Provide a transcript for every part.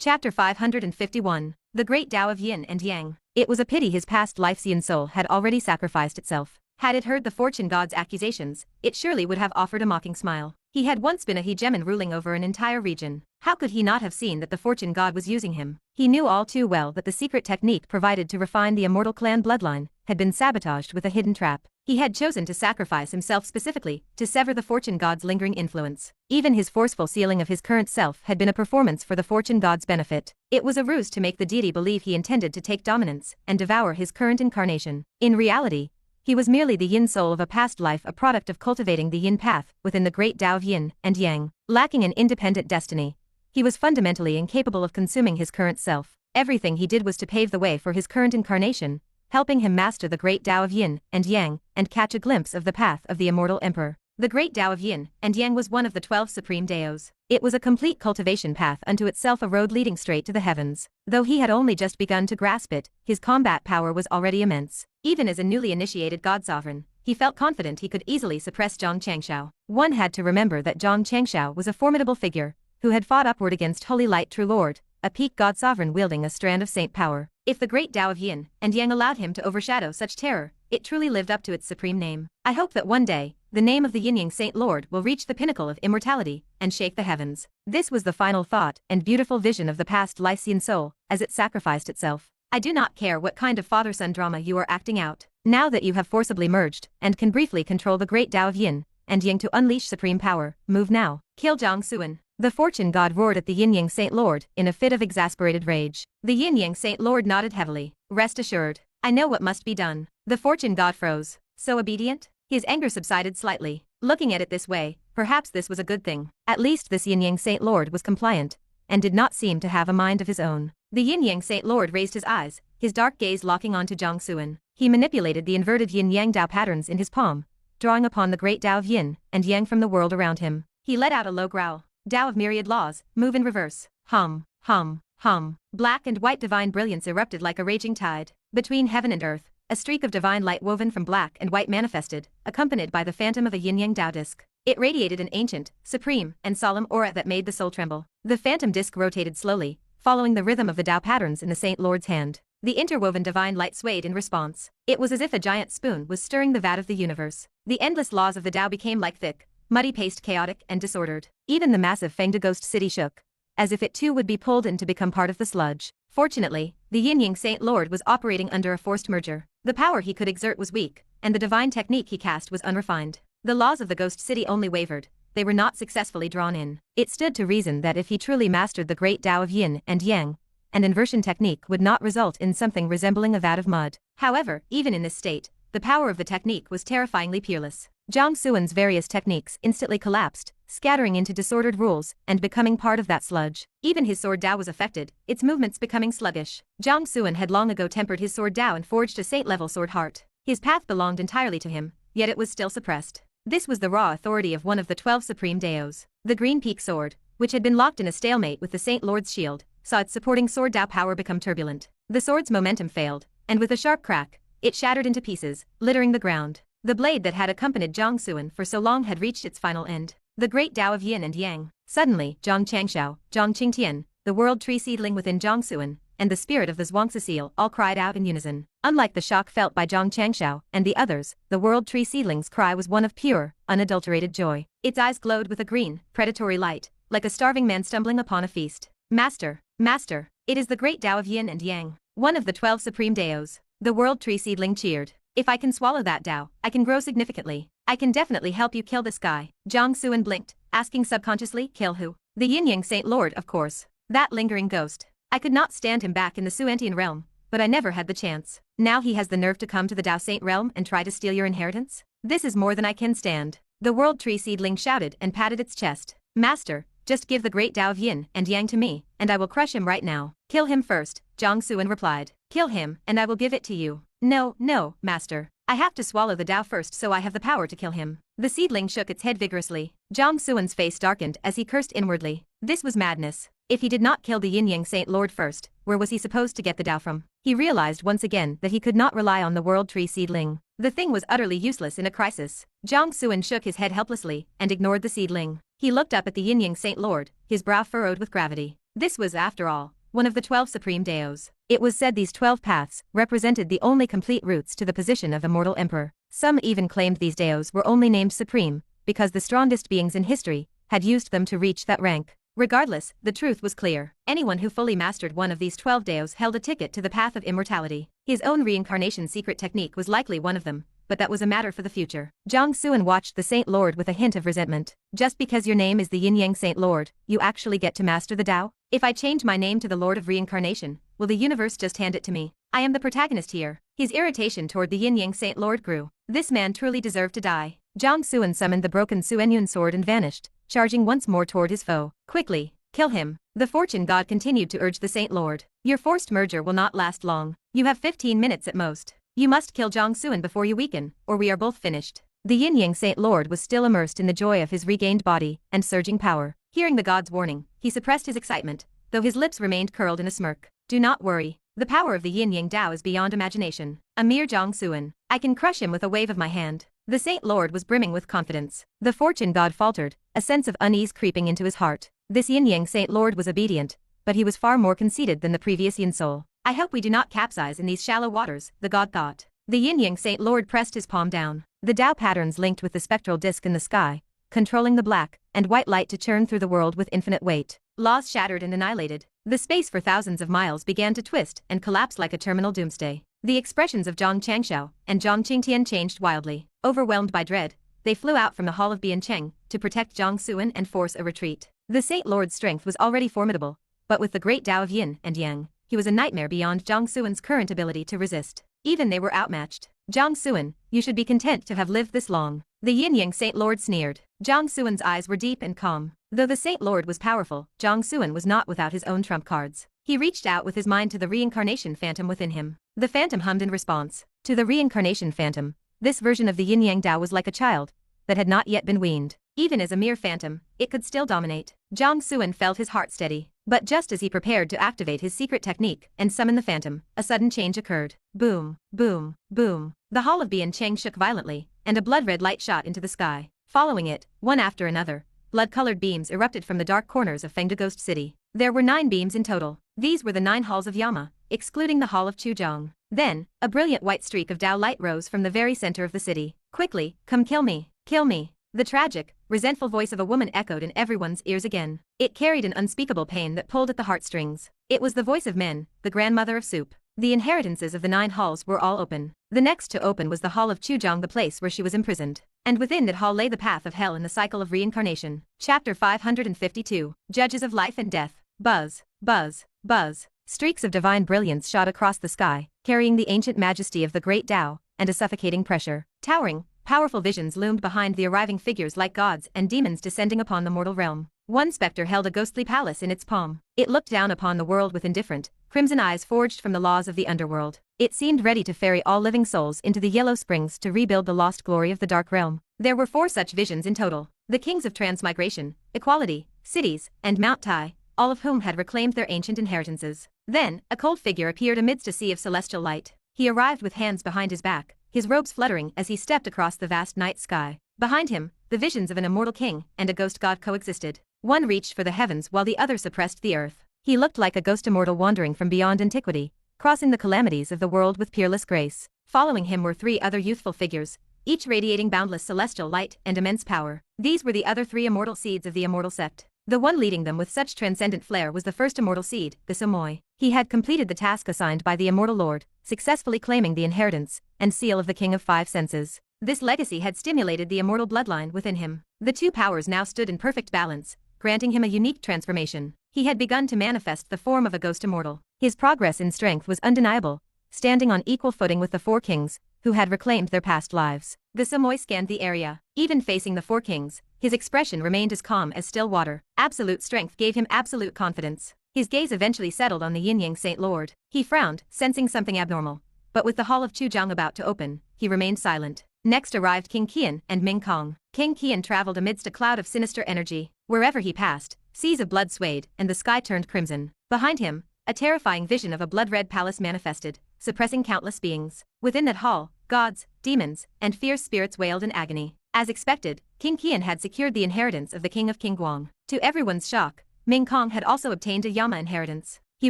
Chapter 551. The Great Tao of Yin and Yang. It was a pity his past life's yin soul had already sacrificed itself. Had it heard the fortune god's accusations, it surely would have offered a mocking smile. He had once been a hegemon ruling over an entire region. How could he not have seen that the fortune god was using him? He knew all too well that the secret technique provided to refine the immortal clan bloodline had been sabotaged with a hidden trap. He had chosen to sacrifice himself specifically to sever the fortune god's lingering influence. Even his forceful sealing of his current self had been a performance for the fortune god's benefit. It was a ruse to make the deity believe he intended to take dominance and devour his current incarnation. In reality, he was merely the yin soul of a past life, a product of cultivating the yin path within the great Tao of Yin and Yang. Lacking an independent destiny, he was fundamentally incapable of consuming his current self. Everything he did was to pave the way for his current incarnation, helping him master the great Tao of Yin and Yang and catch a glimpse of the path of the immortal emperor. The great Tao of Yin and Yang was one of the 12 Supreme Daos. It was a complete cultivation path unto itself, a road leading straight to the heavens. Though he had only just begun to grasp it, his combat power was already immense. Even as a newly initiated god sovereign, he felt confident he could easily suppress Jiang Xuan. One had to remember that Jiang Xuan was a formidable figure, who had fought upward against Holy Light True Lord, a peak god sovereign wielding a strand of saint power. If the great Tao of Yin and Yang allowed him to overshadow such terror, it truly lived up to its supreme name. I hope that one day, the name of the Yin Yang Saint Lord will reach the pinnacle of immortality and shake the heavens. This was the final thought and beautiful vision of the past life's yin soul as it sacrificed itself. I do not care what kind of father-son drama you are acting out. Now that you have forcibly merged and can briefly control the great Tao of Yin and Yang to unleash supreme power, move now. Kill Jiang Xuan. The fortune god roared at the Yin Yang Saint Lord in a fit of exasperated rage. The Yin Yang Saint Lord nodded heavily. Rest assured, I know what must be done. The fortune god froze. So obedient? His anger subsided slightly. Looking at it this way, perhaps this was a good thing. At least this Yin Yang Saint Lord was compliant and did not seem to have a mind of his own. The Yin Yang Saint Lord raised his eyes, his dark gaze locking onto Jiang Xuan. He manipulated the inverted Yin Yang Dao patterns in his palm, drawing upon the great Tao of Yin and Yang from the world around him. He let out a low growl. Tao of myriad laws, move in reverse. Hum, hum, hum. Black and white divine brilliance erupted like a raging tide. Between heaven and earth, a streak of divine light woven from black and white manifested, accompanied by the phantom of a yin-yang Tao disc. It radiated an ancient, supreme, and solemn aura that made the soul tremble. The phantom disc rotated slowly, following the rhythm of the Tao patterns in the Saint Lord's hand. The interwoven divine light swayed in response. It was as if a giant spoon was stirring the vat of the universe. The endless laws of the Tao became like thick, muddy paste, chaotic and disordered. Even the massive Fengde ghost city shook, as if it too would be pulled in to become part of the sludge. Fortunately, the Yin Yang Saint Lord was operating under a forced merger. The power he could exert was weak, and the divine technique he cast was unrefined. The laws of the ghost city only wavered. They were not successfully drawn in. It stood to reason that if he truly mastered the great Tao of Yin and Yang, an inversion technique would not result in something resembling a vat of mud. However, even in this state, the power of the technique was terrifyingly peerless. Jiang Xuan's various techniques instantly collapsed, scattering into disordered rules and becoming part of that sludge. Even his sword Tao was affected, its movements becoming sluggish. Jiang Xuan had long ago tempered his sword Tao and forged a saint-level sword heart. His path belonged entirely to him, yet it was still suppressed. This was the raw authority of one of the 12 Supreme Daos. The Green Peak sword, which had been locked in a stalemate with the Saint Lord's shield, saw its supporting sword Tao power become turbulent. The sword's momentum failed, and with a sharp crack, it shattered into pieces, littering the ground. The blade that had accompanied Jiang Xuan for so long had reached its final end. The great Tao of Yin and Yang. Suddenly, Zhang Changxiao, Zhang Qingtian, the world tree seedling within Jiang Xuan, and the spirit of the Zhuangzi seal all cried out in unison. Unlike the shock felt by Zhang Changxiao and the others, the world tree seedling's cry was one of pure, unadulterated joy. Its eyes glowed with a green, predatory light, like a starving man stumbling upon a feast. Master, Master, it is the great Tao of Yin and Yang, one of the 12 Supreme Daos. The world tree seedling cheered. If I can swallow that Tao, I can grow significantly. I can definitely help you kill this guy. Jiang Xuan blinked, asking subconsciously, kill who? The Yin Yang Saint Lord, of course. That lingering ghost. I could not stand him back in the Suantian realm, but I never had the chance. Now he has the nerve to come to the Tao Saint realm and try to steal your inheritance? This is more than I can stand. The world tree seedling shouted and patted its chest. Master, just give the great Tao of Yin and Yang to me, and I will crush him right now. Kill him first, Jiang Xuan replied. Kill him, and I will give it to you. No, no, Master. I have to swallow the Tao first so I have the power to kill him. The seedling shook its head vigorously. Jiang Xuan's face darkened as he cursed inwardly. This was madness. If he did not kill the Yin Yang Saint Lord first, where was he supposed to get the Tao from? He realized once again that he could not rely on the world tree seedling. The thing was utterly useless in a crisis. Jiang Xuan shook his head helplessly and ignored the seedling. He looked up at the Yin Yang Saint Lord, his brow furrowed with gravity. This was, after all, one of the 12 Supreme Daos. It was said these 12 paths represented the only complete routes to the position of immortal emperor. Some even claimed these Daos were only named Supreme because the strongest beings in history had used them to reach that rank. Regardless, the truth was clear. Anyone who fully mastered one of these 12 Daos held a ticket to the path of immortality. His own reincarnation secret technique was likely one of them, but that was a matter for the future. Jiang Xuan watched the Saint Lord with a hint of resentment. Just because your name is the Yin Yang Saint Lord, you actually get to master the Dao? If I change my name to the Lord of Reincarnation, will the universe just hand it to me? I am the protagonist here. His irritation toward the Yin Yang Saint Lord grew. This man truly deserved to die. Jiang Xuan summoned the broken Suenyun sword and vanished, charging once more toward his foe. Quickly, kill him. The fortune god continued to urge the Saint Lord. Your forced merger will not last long. You have 15 minutes at most. You must kill Jiang Xuan before you weaken, or we are both finished. The Yin Yang Saint Lord was still immersed in the joy of his regained body and surging power. Hearing the god's warning, he suppressed his excitement, though his lips remained curled in a smirk. Do not worry. The power of the Yin Yang Dao is beyond imagination. A mere Jiang Xuan. I can crush him with a wave of my hand. The Saint Lord was brimming with confidence. The fortune god faltered, a sense of unease creeping into his heart. This Yin Yang Saint Lord was obedient, but he was far more conceited than the previous Yin Soul. I hope we do not capsize in these shallow waters, the god thought. The Yin Yang Saint Lord pressed his palm down. The Dao patterns linked with the spectral disk in the sky, controlling the black and white light to churn through the world with infinite weight. Laws shattered and annihilated. The space for thousands of miles began to twist and collapse like a terminal doomsday. The expressions of Zhang Xianxia and Zhang Qingtian changed wildly. Overwhelmed by dread, they flew out from the Hall of Biancheng to protect Jiang Xuan and force a retreat. The Saint Lord's strength was already formidable, but with the great Dao of Yin and Yang, he was a nightmare beyond Jiang Xuan's current ability to resist. Even they were outmatched. Jiang Xuan, you should be content to have lived this long. The Yin Yang Saint Lord sneered. Jiang Xuan's eyes were deep and calm. Though the Saint Lord was powerful, Jiang Xuan was not without his own trump cards. He reached out with his mind to the reincarnation phantom within him. The phantom hummed in response. To the reincarnation phantom, this version of the Yin Yang Dao was like a child that had not yet been weaned. Even as a mere phantom, it could still dominate. Jiang Xuan felt his heart steady. But just as he prepared to activate his secret technique and summon the phantom, a sudden change occurred. Boom, boom, boom. The Hall of Biancheng shook violently, and a blood-red light shot into the sky. Following it, one after another, blood-colored beams erupted from the dark corners of Fengde Ghost City. There were 9 beams in total. These were the 9 halls of Yama, excluding the Hall of Chu Jiang. Then, a brilliant white streak of Dao light rose from the very center of the city. Quickly, come kill me, kill me. The tragic, resentful voice of a woman echoed in everyone's ears again. It carried an unspeakable pain that pulled at the heartstrings. It was the voice of Men, the grandmother of soup. The inheritances of the 9 halls were all open. The next to open was the Hall of Chu Jiang, the place where she was imprisoned. And within that hall lay the path of hell in the cycle of reincarnation. Chapter 552. Judges of Life and Death. Buzz, buzz, buzz. Streaks of divine brilliance shot across the sky, carrying the ancient majesty of the great Dao, and a suffocating pressure. Towering, powerful visions loomed behind the arriving figures like gods and demons descending upon the mortal realm. One specter held a ghostly palace in its palm. It looked down upon the world with indifferent, crimson eyes forged from the laws of the underworld. It seemed ready to ferry all living souls into the Yellow Springs to rebuild the lost glory of the Dark Realm. There were 4 such visions in total. The kings of transmigration, equality, cities, and Mount Tai, all of whom had reclaimed their ancient inheritances. Then, a cold figure appeared amidst a sea of celestial light. He arrived with hands behind his back, his robes fluttering as he stepped across the vast night sky. Behind him, the visions of an immortal king and a ghost god coexisted. One reached for the heavens while the other suppressed the earth. He looked like a ghost immortal wandering from beyond antiquity, crossing the calamities of the world with peerless grace. Following him were 3 other youthful figures, each radiating boundless celestial light and immense power. These were the other 3 immortal seeds of the immortal sect. The one leading them with such transcendent flair was the first immortal seed, the Samoy. He had completed the task assigned by the immortal lord, successfully claiming the inheritance and seal of the King of 5 Senses. This legacy had stimulated the immortal bloodline within him. The 2 powers now stood in perfect balance, granting him a unique transformation. He had begun to manifest the form of a ghost immortal. His progress in strength was undeniable, standing on equal footing with the 4 kings, who had reclaimed their past lives. The Samoy scanned the area. Even facing the 4 kings, his expression remained as calm as still water. Absolute strength gave him absolute confidence. His gaze eventually settled on the Yin Yang Saint Lord. He frowned, sensing something abnormal. But with the Hall of Chu Jiang about to open, he remained silent. Next arrived King Qian and Ming Kong. King Qian traveled amidst a cloud of sinister energy. Wherever he passed, seas of blood swayed and the sky turned crimson. Behind him, a terrifying vision of a blood-red palace manifested, suppressing countless beings. Within that hall, gods, demons, and fierce spirits wailed in agony. As expected, King Qian had secured the inheritance of the King of Qingguang. To everyone's shock, Ming Kong had also obtained a Yama inheritance. He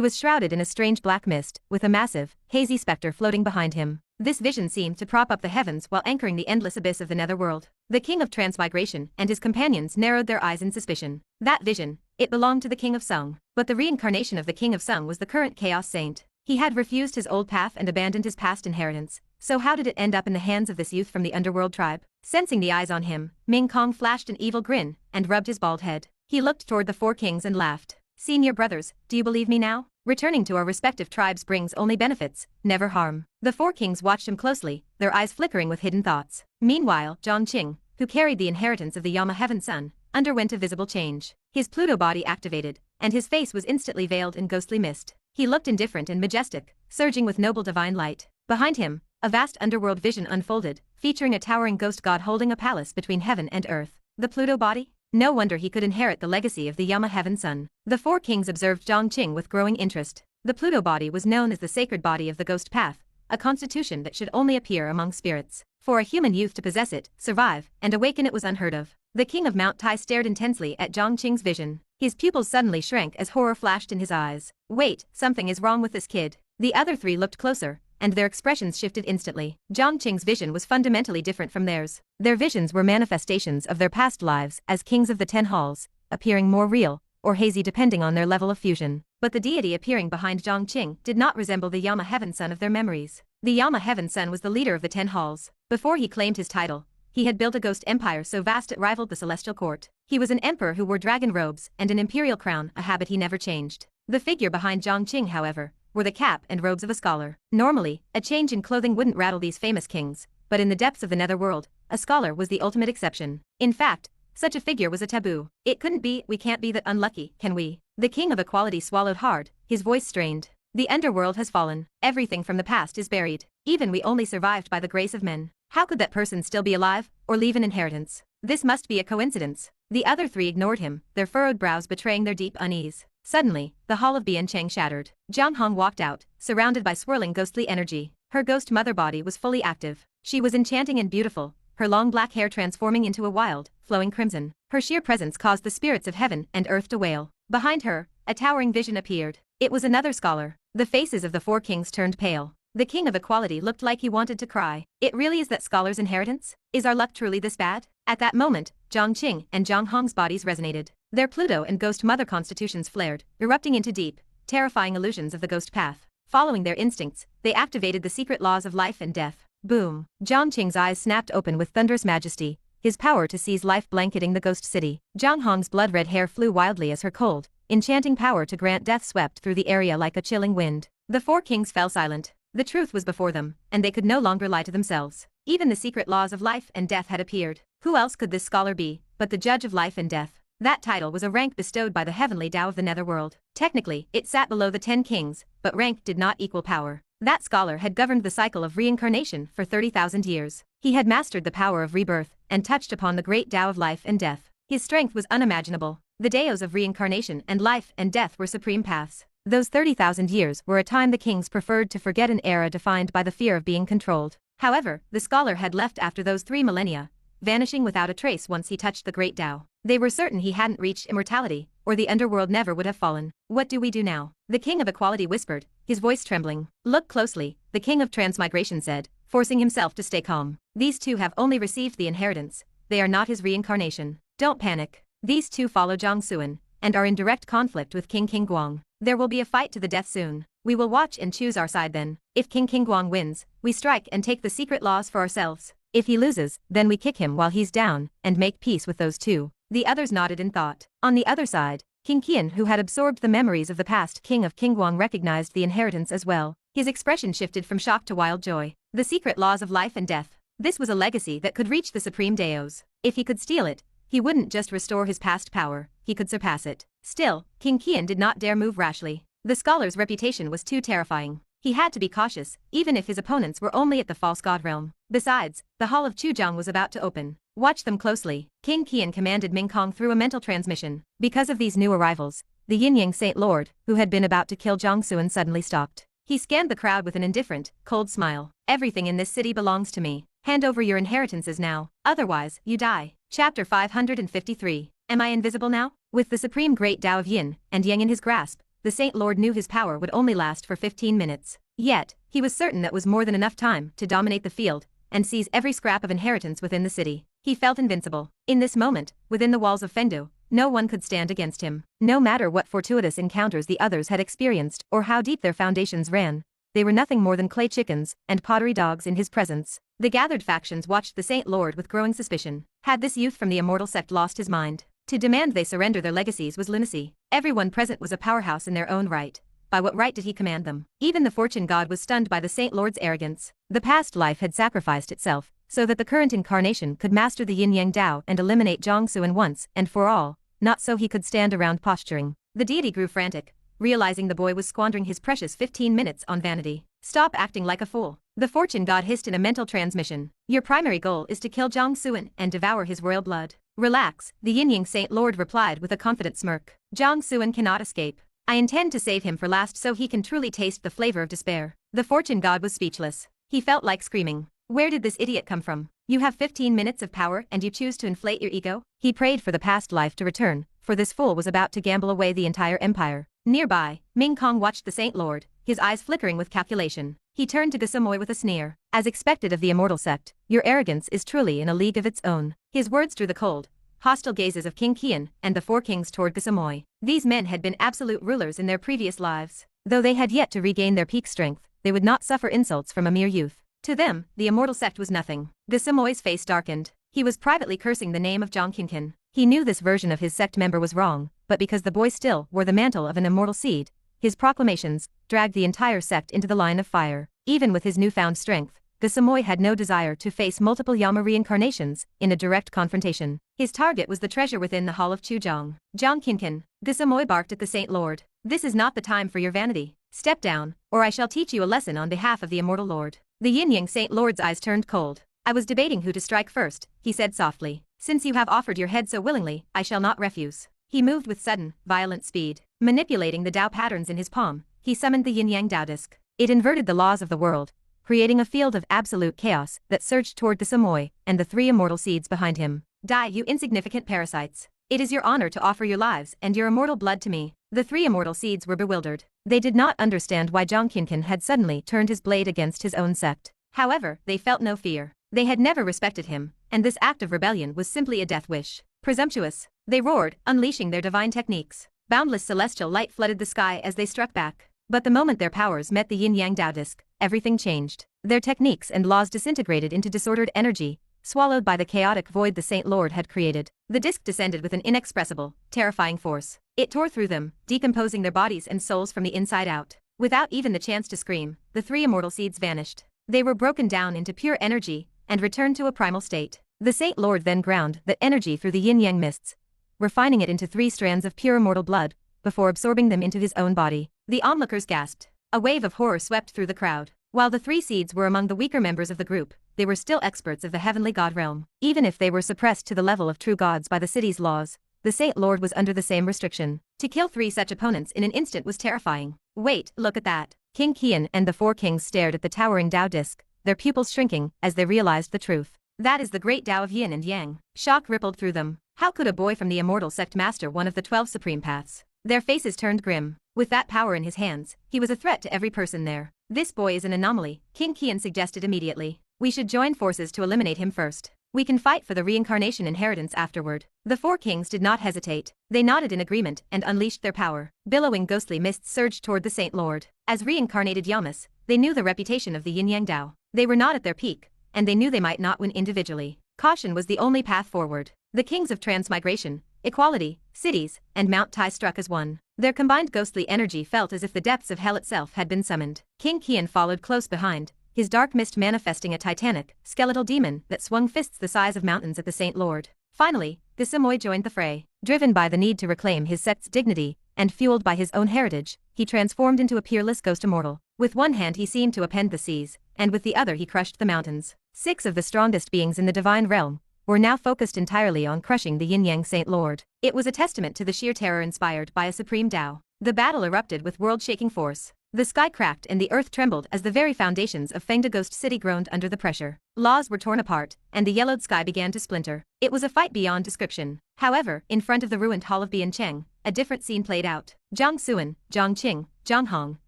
was shrouded in a strange black mist, with a massive, hazy specter floating behind him. This vision seemed to prop up the heavens while anchoring the endless abyss of the netherworld. The King of Transmigration and his companions narrowed their eyes in suspicion. That vision, it belonged to the King of Sung. But the reincarnation of the King of Sung was the current Chaos Saint. He had refused his old path and abandoned his past inheritance. So how did it end up in the hands of this youth from the underworld tribe? Sensing the eyes on him, Ming Kong flashed an evil grin and rubbed his bald head. He looked toward the four kings and laughed. Senior brothers, do you believe me now? Returning to our respective tribes brings only benefits, never harm. The four kings watched him closely, their eyes flickering with hidden thoughts. Meanwhile, Jiang Qing, who carried the inheritance of the Yama Heaven Sun, underwent a visible change. His Pluto body activated, and his face was instantly veiled in ghostly mist. He looked indifferent and majestic, surging with noble divine light. Behind him, a vast underworld vision unfolded, featuring a towering ghost god holding a palace between heaven and earth. The Pluto body? No wonder he could inherit the legacy of the Yama Heaven Sun. The four kings observed Jiang Qing with growing interest. The Pluto body was known as the sacred body of the ghost path, a constitution that should only appear among spirits. For a human youth to possess it, survive, and awaken it was unheard of. The king of Mount Tai stared intensely at Jiang Qing's vision. His pupils suddenly shrank as horror flashed in his eyes. Wait, something is wrong with this kid. The other three looked closer, and their expressions shifted instantly. Jiang Qing's vision was fundamentally different from theirs. Their visions were manifestations of their past lives as kings of the 10 halls, appearing more real, or hazy depending on their level of fusion. But the deity appearing behind Jiang Qing did not resemble the Yama Heaven Sun of their memories. The Yama Heaven Sun was the leader of the 10 halls. Before he claimed his title, he had built a ghost empire so vast it rivaled the celestial court. He was an emperor who wore dragon robes and an imperial crown, a habit he never changed. The figure behind Jiang Qing, however, were the cap and robes of a scholar. Normally, a change in clothing wouldn't rattle these famous kings, but in the depths of the netherworld, a scholar was the ultimate exception. In fact, such a figure was a taboo. It couldn't be, we can't be that unlucky, can we? The King of Equality swallowed hard, his voice strained. The underworld has fallen. Everything from the past is buried. Even we only survived by the grace of men. How could that person still be alive, or leave an inheritance? This must be a coincidence. The other three ignored him, their furrowed brows betraying their deep unease. Suddenly, the hall of Bian Cheng shattered. Jiang Hong walked out, surrounded by swirling ghostly energy. Her ghost mother body was fully active. She was enchanting and beautiful, her long black hair transforming into a wild, flowing crimson. Her sheer presence caused the spirits of heaven and earth to wail. Behind her, a towering vision appeared. It was another scholar. The faces of the four kings turned pale. The King of Equality looked like he wanted to cry. It really is that scholar's inheritance? Is our luck truly this bad? At that moment, Jiang Qing and Jiang Hong's bodies resonated. Their Pluto and Ghost Mother constitutions flared, erupting into deep, terrifying illusions of the ghost path. Following their instincts, they activated the secret laws of life and death. Boom! Jiang Qing's eyes snapped open with thunderous majesty, his power to seize life blanketing the ghost city. Jiang Hong's blood-red hair flew wildly as her cold, enchanting power to grant death swept through the area like a chilling wind. The four kings fell silent. The truth was before them, and they could no longer lie to themselves. Even the secret laws of life and death had appeared. Who else could this scholar be, but the judge of life and death? That title was a rank bestowed by the heavenly Dao of the netherworld. Technically, it sat below the 10 kings, but rank did not equal power. That scholar had governed the cycle of reincarnation for 30,000 years. He had mastered the power of rebirth and touched upon the great Dao of life and death. His strength was unimaginable. The Daos of reincarnation and life and death were supreme paths. Those 30,000 years were a time the kings preferred to forget, an era defined by the fear of being controlled. However, the scholar had left after those 3 millennia, vanishing without a trace once he touched the great Dao. They were certain he hadn't reached immortality, or the underworld never would have fallen. What do we do now? The King of Equality whispered, his voice trembling. Look closely, the King of Transmigration said, forcing himself to stay calm. These two have only received the inheritance. They are not his reincarnation. Don't panic. These two follow Jiang Xuan, and are in direct conflict with King Guang. There will be a fight to the death soon. We will watch and choose our side then. If King Guang wins, we strike and take the secret laws for ourselves. If he loses, then we kick him while he's down, and make peace with those two. The others nodded in thought. On the other side, King Qian, who had absorbed the memories of the past king of Guang, recognized the inheritance as well. His expression shifted from shock to wild joy. The secret laws of life and death. This was a legacy that could reach the Supreme Daos. If he could steal it, he wouldn't just restore his past power, he could surpass it. Still, King Qian did not dare move rashly. The scholar's reputation was too terrifying. He had to be cautious, even if his opponents were only at the false god realm. Besides, the Hall of Chu Jiang was about to open. Watch them closely, King Qian commanded Ming Kong through a mental transmission. Because of these new arrivals, the Yin Yang Saint Lord, who had been about to kill Jiang Xuan, suddenly stopped. He scanned the crowd with an indifferent, cold smile. Everything in this city belongs to me. Hand over your inheritances now, otherwise, you die. Chapter 553. Am I invisible now? With the supreme great Dao of Yin and Yang in his grasp, the Saint Lord knew his power would only last for 15 minutes. Yet, he was certain that was more than enough time to dominate the field and seize every scrap of inheritance within the city. He felt invincible. In this moment, within the walls of Fengdu, no one could stand against him. No matter what fortuitous encounters the others had experienced or how deep their foundations ran, they were nothing more than clay chickens and pottery dogs in his presence. The gathered factions watched the Saint Lord with growing suspicion. Had this youth from the immortal sect lost his mind? To demand they surrender their legacies was lunacy. Everyone present was a powerhouse in their own right. By what right did he command them? Even the fortune god was stunned by the Saint Lord's arrogance. The past life had sacrificed itself, so that the current incarnation could master the Yin Yang Dao and eliminate Jiang Xuan once and for all, not so he could stand around posturing. The deity grew frantic, realizing the boy was squandering his precious 15 minutes on vanity. Stop acting like a fool. The fortune god hissed in a mental transmission. Your primary goal is to kill Jiang Xuan and devour his royal blood. Relax, the Yin Yang Saint Lord replied with a confident smirk. Jiang Xuan cannot escape. I intend to save him for last so he can truly taste the flavor of despair. The fortune god was speechless. He felt like screaming. Where did this idiot come from? You have 15 minutes of power and you choose to inflate your ego? He prayed for the past life to return, for this fool was about to gamble away the entire empire. Nearby, Ming Kong watched the Saint Lord, his eyes flickering with calculation. He turned to Gasamoy with a sneer. As expected of the immortal sect, your arrogance is truly in a league of its own. His words drew the cold, hostile gazes of King Qian and the four kings toward Gasamoy. These men had been absolute rulers in their previous lives. Though they had yet to regain their peak strength, they would not suffer insults from a mere youth. To them, the immortal sect was nothing. Gasamoy's face darkened. He was privately cursing the name of Jiang Qinqin. He knew this version of his sect member was wrong, but because the boy still wore the mantle of an immortal seed, his proclamations dragged the entire sect into the line of fire. Even with his newfound strength, Gasamoy had no desire to face multiple Yama reincarnations in a direct confrontation. His target was the treasure within the Hall of Chu Jiang. Jiang Qinqin, Gasamoy barked at the Saint Lord. This is not the time for your vanity. Step down, or I shall teach you a lesson on behalf of the immortal lord. The Yin Yang Saint Lord's eyes turned cold. I was debating who to strike first, he said softly. Since you have offered your head so willingly, I shall not refuse. He moved with sudden, violent speed. Manipulating the Dao patterns in his palm, he summoned the Yin Yang Dao disc. It inverted the laws of the world, creating a field of absolute chaos that surged toward the Samoy and the three immortal seeds behind him. Die, you insignificant parasites. It is your honor to offer your lives and your immortal blood to me. The three immortal seeds were bewildered. They did not understand why Jiang Qinqin had suddenly turned his blade against his own sect. However, they felt no fear. They had never respected him, and this act of rebellion was simply a death wish. Presumptuous, they roared, unleashing their divine techniques. Boundless celestial light flooded the sky as they struck back. But the moment their powers met the Yin Yang Dao disc, everything changed. Their techniques and laws disintegrated into disordered energy, swallowed by the chaotic void the Saint Lord had created. The disc descended with an inexpressible, terrifying force. It tore through them, decomposing their bodies and souls from the inside out. Without even the chance to scream, the three immortal seeds vanished. They were broken down into pure energy and returned to a primal state. The Saint Lord then ground that energy through the yin-yang mists, refining it into 3 strands of pure immortal blood, before absorbing them into his own body. The onlookers gasped. A wave of horror swept through the crowd. While the 3 seeds were among the weaker members of the group, they were still experts of the heavenly god realm. Even if they were suppressed to the level of true gods by the city's laws, the Saint Lord was under the same restriction. To kill 3 such opponents in an instant was terrifying. Wait, look at that. King Qian and the 4 kings stared at the towering Dao disc, their pupils shrinking as they realized the truth. That is the great Dao of Yin and Yang. Shock rippled through them. How could a boy from the immortal sect master one of the 12 supreme paths? Their faces turned grim. With that power in his hands, he was a threat to every person there. This boy is an anomaly, King Qian suggested immediately. We should join forces to eliminate him first. We can fight for the reincarnation inheritance afterward. The 4 kings did not hesitate. They nodded in agreement and unleashed their power. Billowing ghostly mists surged toward the Saint Lord. As reincarnated Yamas, they knew the reputation of the Yin Yang Dao. They were not at their peak, and they knew they might not win individually. Caution was the only path forward. The kings of transmigration, equality, cities, and Mount Tai struck as one. Their combined ghostly energy felt as if the depths of hell itself had been summoned. King Qian followed close behind, his dark mist manifesting a titanic, skeletal demon that swung fists the size of mountains at the Saint Lord. Finally, Gasamoy joined the fray. Driven by the need to reclaim his sect's dignity, and fueled by his own heritage, he transformed into a peerless ghost immortal. With one hand he seemed to upend the seas, and with the other he crushed the mountains. 6 of the strongest beings in the divine realm were now focused entirely on crushing the Yin Yang Saint Lord. It was a testament to the sheer terror inspired by a Supreme Dao. The battle erupted with world-shaking force. The sky cracked and the earth trembled as the very foundations of Fengde Ghost City groaned under the pressure. Laws were torn apart, and the yellowed sky began to splinter. It was a fight beyond description. However, in front of the ruined hall of Biancheng, a different scene played out. Jiang Xuan, Zhang Qing, Zhang Hong,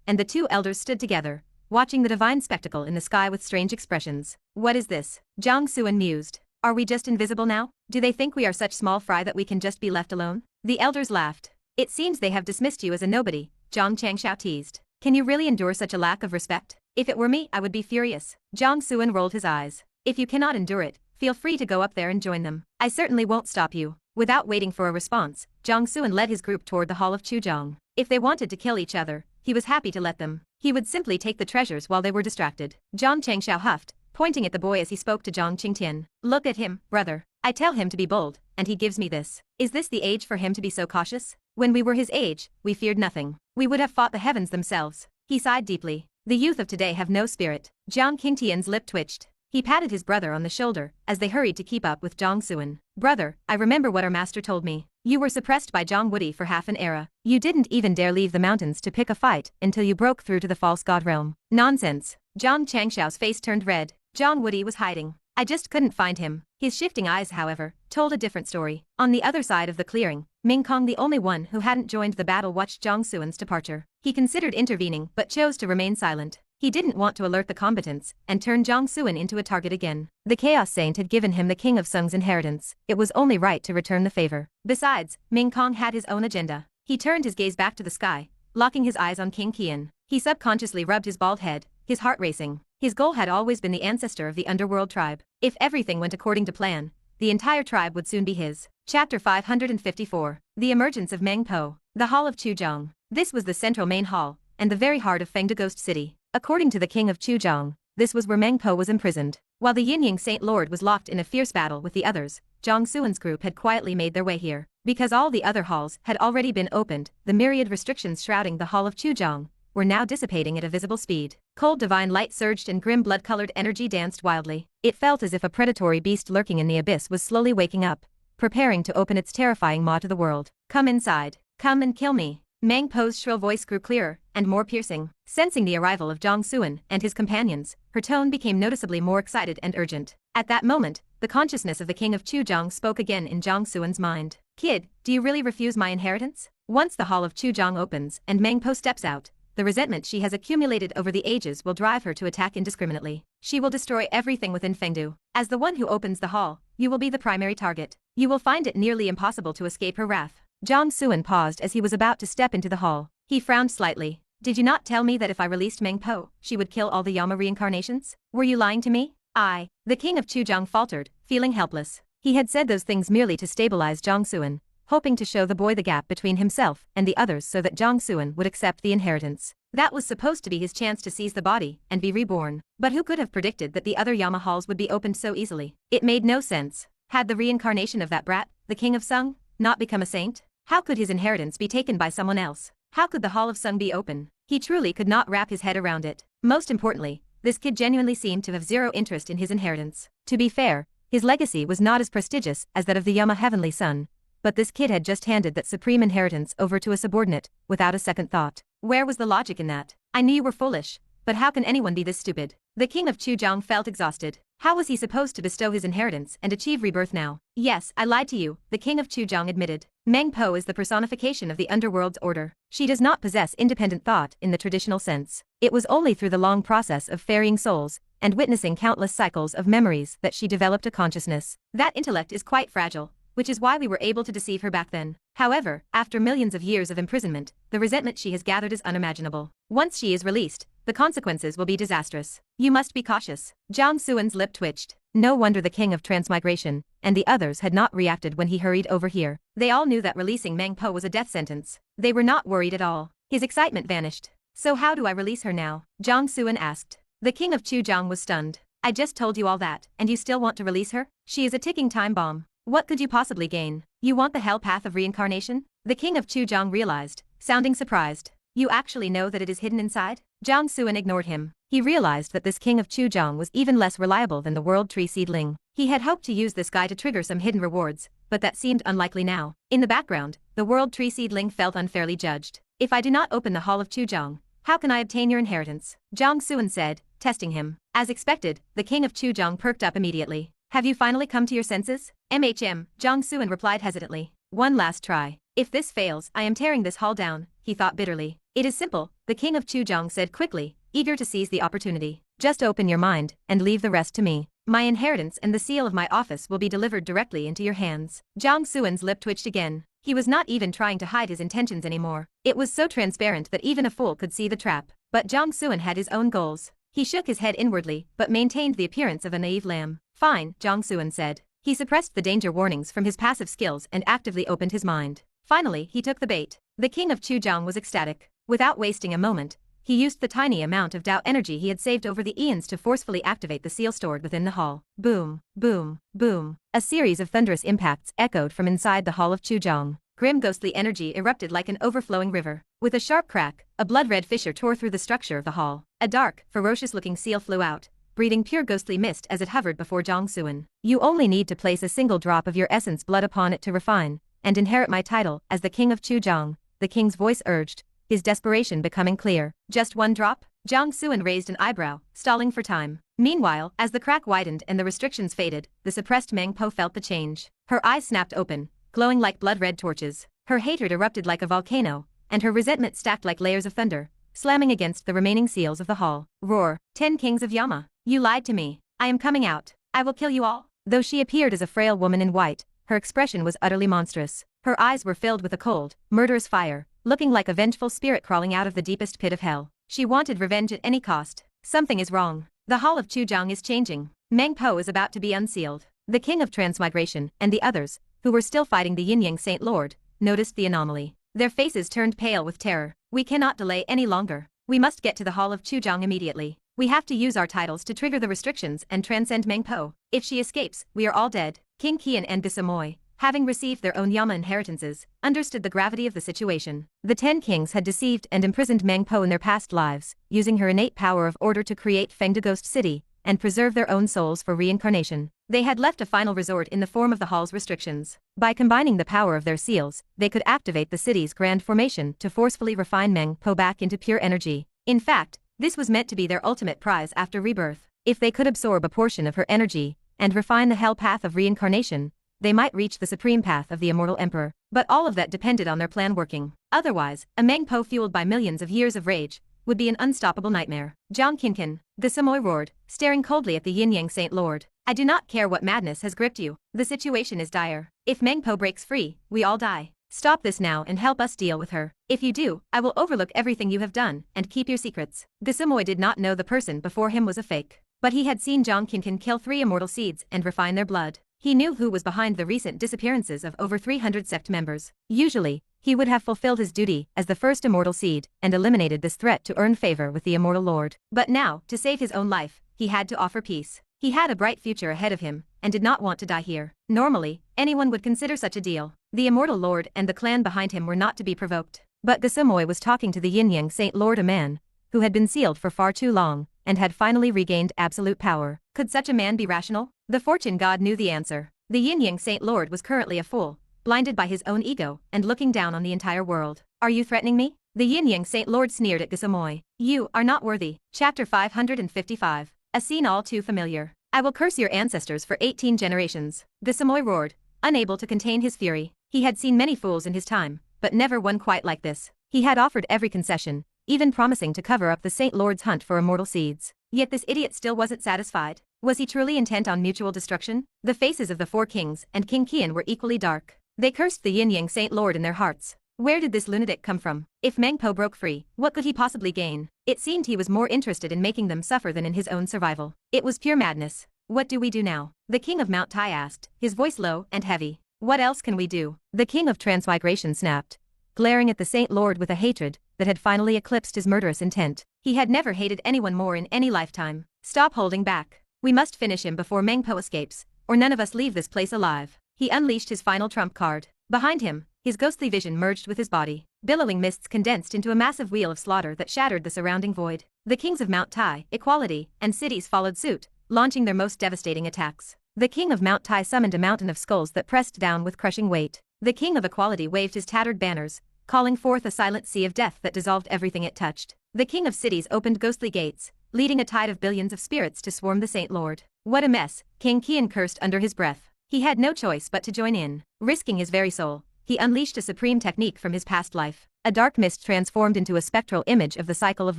and the two elders stood together, watching the divine spectacle in the sky with strange expressions. What is this? Jiang Xuan mused. Are we just invisible now? Do they think we are such small fry that we can just be left alone? The elders laughed. It seems they have dismissed you as a nobody, Zhang Xianxia teased. Can you really endure such a lack of respect? If it were me, I would be furious. Jiang Xuan rolled his eyes. If you cannot endure it, feel free to go up there and join them. I certainly won't stop you. Without waiting for a response, Jiang Xuan led his group toward the hall of Chu Jiang. If they wanted to kill each other, he was happy to let them. He would simply take the treasures while they were distracted. Zhang Chengxiao huffed, pointing at the boy as he spoke to Zhang Qingtian. Look at him, brother. I tell him to be bold, and he gives me this. Is this the age for him to be so cautious? When we were his age, we feared nothing. We would have fought the heavens themselves. He sighed deeply. The youth of today have no spirit. Zhang Qingtian's lip twitched. He patted his brother on the shoulder as they hurried to keep up with Jiang Xuan. Brother, I remember what our master told me. You were suppressed by Zhang Wudi for half an era. You didn't even dare leave the mountains to pick a fight until you broke through to the false god realm. Nonsense. Zhang Changxiao's face turned red. Zhang Wudi was hiding. I just couldn't find him. His shifting eyes, however, told a different story. On the other side of the clearing, Ming Kong, the only one who hadn't joined the battle, watched Jiang Xuan's departure. He considered intervening but chose to remain silent. He didn't want to alert the combatants and turn Jiang Xuan into a target again. The Chaos Saint had given him the King of Sung's inheritance. It was only right to return the favor. Besides, Ming Kong had his own agenda. He turned his gaze back to the sky, locking his eyes on King Qian. He subconsciously rubbed his bald head, his heart racing. His goal had always been the ancestor of the underworld tribe. If everything went according to plan, the entire tribe would soon be his. Chapter 554. The Emergence of Meng Po. The Hall of Chu Jiang. This was the central main hall, and the very heart of Fengde Ghost City. According to the King of Chu Jiang, this was where Meng Po was imprisoned. While the Yin Yang Saint Lord was locked in a fierce battle with the others, Jiang Xuan's group had quietly made their way here. Because all the other halls had already been opened, the myriad restrictions shrouding the Hall of Chu Jiang were now dissipating at a visible speed. Cold divine light surged and grim blood-colored energy danced wildly. It felt as if a predatory beast lurking in the abyss was slowly waking up, preparing to open its terrifying maw to the world. Come inside. Come and kill me. Meng Po's shrill voice grew clearer and more piercing. Sensing the arrival of Jiang Xuan and his companions, her tone became noticeably more excited and urgent. At that moment, the consciousness of the King of Chu Jiang spoke again in Jiang Xuan's mind. Kid, do you really refuse my inheritance? Once the Hall of Chu Jiang opens and Meng Po steps out, the resentment she has accumulated over the ages will drive her to attack indiscriminately. She will destroy everything within Fengdu. As the one who opens the hall, you will be the primary target. You will find it nearly impossible to escape her wrath. Jiang Xuan paused as he was about to step into the hall. He frowned slightly. Did you not tell me that if I released Meng Po, she would kill all the Yama reincarnations? Were you lying to me? The King of Chu Jiang faltered, feeling helpless. He had said those things merely to stabilize Jiang Xuan, hoping to show the boy the gap between himself and the others so that Jiang Xuan would accept the inheritance. That was supposed to be his chance to seize the body and be reborn. But who could have predicted that the other Yama halls would be opened so easily? It made no sense. Had the reincarnation of that brat, the King of Sung, not become a saint? How could his inheritance be taken by someone else? How could the Hall of Sung be open? He truly could not wrap his head around it. Most importantly, this kid genuinely seemed to have zero interest in his inheritance. To be fair, his legacy was not as prestigious as that of the Yama Heavenly Son, but this kid had just handed that supreme inheritance over to a subordinate, without a second thought. Where was the logic in that? I knew you were foolish, but how can anyone be this stupid? The King of Chu Jiang felt exhausted. How was he supposed to bestow his inheritance and achieve rebirth now? Yes, I lied to you, the King of Chu Jiang admitted. Meng Po is the personification of the underworld's order. She does not possess independent thought in the traditional sense. It was only through the long process of ferrying souls and witnessing countless cycles of memories that she developed a consciousness. That intellect is quite fragile, which is why we were able to deceive her back then. However, after millions of years of imprisonment, the resentment she has gathered is unimaginable. Once she is released, the consequences will be disastrous. You must be cautious. Jiang Xuan's lip twitched. No wonder the King of Transmigration and the others had not reacted when he hurried over here. They all knew that releasing Meng Po was a death sentence. They were not worried at all. His excitement vanished. So how do I release her now? Jiang Xuan asked. The King of Chu Jiang was stunned. I just told you all that, and you still want to release her? She is a ticking time bomb. What could you possibly gain? You want the hell path of reincarnation? The King of Chu Jiang realized, sounding surprised. You actually know that it is hidden inside? Jiang Xuan ignored him. He realized that this King of Chu Jiang was even less reliable than the World Tree Seedling. He had hoped to use this guy to trigger some hidden rewards, but that seemed unlikely now. In the background, the World Tree Seedling felt unfairly judged. If I do not open the Hall of Chu Jiang, How can I obtain your inheritance? Jiang Xuan said, testing him. As expected, the King of Chu Jiang perked up immediately. Have you finally come to your senses? Jiang Xuan replied hesitantly. One last try. If this fails, I am tearing this hall down, he thought bitterly. It is simple, the King of Chu Jiang said quickly, eager to seize the opportunity. Just open your mind, and leave the rest to me. My inheritance and the seal of my office will be delivered directly into your hands. Jiang Xuan's lip twitched again. He was not even trying to hide his intentions anymore. It was so transparent that even a fool could see the trap. But Jiang Xuan had his own goals. He shook his head inwardly, but maintained the appearance of a naive lamb. Fine, Jiang Xuan said. He suppressed the danger warnings from his passive skills and actively opened his mind. Finally, he took the bait. The King of Chu Jiang was ecstatic. Without wasting a moment, he used the tiny amount of Dao energy he had saved over the eons to forcefully activate the seal stored within the hall. Boom, boom, boom. A series of thunderous impacts echoed from inside the hall of Chu Jiang. Grim ghostly energy erupted like an overflowing river. With a sharp crack, a blood-red fissure tore through the structure of the hall. A dark, ferocious-looking seal flew out, breathing pure ghostly mist as it hovered before Jiang Xuan. You only need to place a single drop of your essence blood upon it to refine and inherit my title as the King of Chu Jiang, the king's voice urged, his desperation becoming clear. Just one drop? Jiang Xuan raised an eyebrow, stalling for time. Meanwhile, as the crack widened and the restrictions faded, the suppressed Meng Po felt the change. Her eyes snapped open, glowing like blood-red torches. Her hatred erupted like a volcano, and her resentment stacked like layers of thunder, slamming against the remaining seals of the hall. Roar, 10 kings of Yama. You lied to me. I am coming out. I will kill you all. Though she appeared as a frail woman in white, her expression was utterly monstrous. Her eyes were filled with a cold, murderous fire, looking like a vengeful spirit crawling out of the deepest pit of hell. She wanted revenge at any cost. Something is wrong. The hall of Chu Jiang is changing. Meng Po is about to be unsealed. The King of Transmigration and the others, who were still fighting the Yin Yang Saint Lord, noticed the anomaly. Their faces turned pale with terror. We cannot delay any longer. We must get to the hall of Chu Jiang immediately. We have to use our titles to trigger the restrictions and transcend Meng Po. If she escapes, we are all dead. King Qian and Bisamoy, having received their own Yama inheritances, understood the gravity of the situation. The 10 kings had deceived and imprisoned Meng Po in their past lives, using her innate power of order to create Fengde Ghost City and preserve their own souls for reincarnation. They had left a final resort in the form of the hall's restrictions. By combining the power of their seals, they could activate the city's grand formation to forcefully refine Meng Po back into pure energy. In fact, this was meant to be their ultimate prize after rebirth. If they could absorb a portion of her energy and refine the hell path of reincarnation, they might reach the supreme path of the immortal emperor. But all of that depended on their plan working. Otherwise, a Meng Po fueled by millions of years of rage would be an unstoppable nightmare. Jiang Qinqin, the Samoy roared, staring coldly at the Yin Yang Saint Lord. I do not care what madness has gripped you. The situation is dire. If Meng Po breaks free, we all die. Stop this now and help us deal with her. If you do, I will overlook everything you have done and keep your secrets. The Samoy did not know the person before him was a fake. But he had seen Jiang Qinqin kill 3 immortal seeds and refine their blood. He knew who was behind the recent disappearances of over 300 sect members. Usually, he would have fulfilled his duty as the first immortal seed and eliminated this threat to earn favor with the immortal lord. But now, to save his own life, he had to offer peace. He had a bright future ahead of him and did not want to die here. Normally, anyone would consider such a deal. The immortal lord and the clan behind him were not to be provoked. But Gasamoy was talking to the Yin Yang Saint Lord, a man who had been sealed for far too long and had finally regained absolute power. Could such a man be rational? The fortune god knew the answer. The Yin Yang Saint Lord was currently a fool, blinded by his own ego and looking down on the entire world. Are you threatening me? The Yin Yang Saint Lord sneered at Gasamoy. You are not worthy. Chapter 555. A scene all too familiar. I will curse your ancestors for 18 generations. Gasamoy roared, unable to contain his fury. He had seen many fools in his time, but never one quite like this. He had offered every concession, even promising to cover up the Saint Lord's hunt for immortal seeds. Yet this idiot still wasn't satisfied. Was he truly intent on mutual destruction? The faces of the 4 kings and King Qian were equally dark. They cursed the Yin Yang Saint Lord in their hearts. Where did this lunatic come from? If Meng Po broke free, what could he possibly gain? It seemed he was more interested in making them suffer than in his own survival. It was pure madness. What do we do now? The King of Mount Tai asked, his voice low and heavy. What else can we do? The King of Transmigration snapped, glaring at the Saint Lord with a hatred that had finally eclipsed his murderous intent. He had never hated anyone more in any lifetime. Stop holding back. We must finish him before Meng Po escapes, or none of us leave this place alive. He unleashed his final trump card. Behind him, his ghostly vision merged with his body. Billowing mists condensed into a massive wheel of slaughter that shattered the surrounding void. The kings of Mount Tai, Equality, and cities followed suit, launching their most devastating attacks. The king of Mount Tai summoned a mountain of skulls that pressed down with crushing weight. The king of Equality waved his tattered banners, calling forth a silent sea of death that dissolved everything it touched. The king of cities opened ghostly gates, leading a tide of billions of spirits to swarm the Saint Lord. What a mess, King Qian cursed under his breath. He had no choice but to join in. Risking his very soul, he unleashed a supreme technique from his past life. A dark mist transformed into a spectral image of the cycle of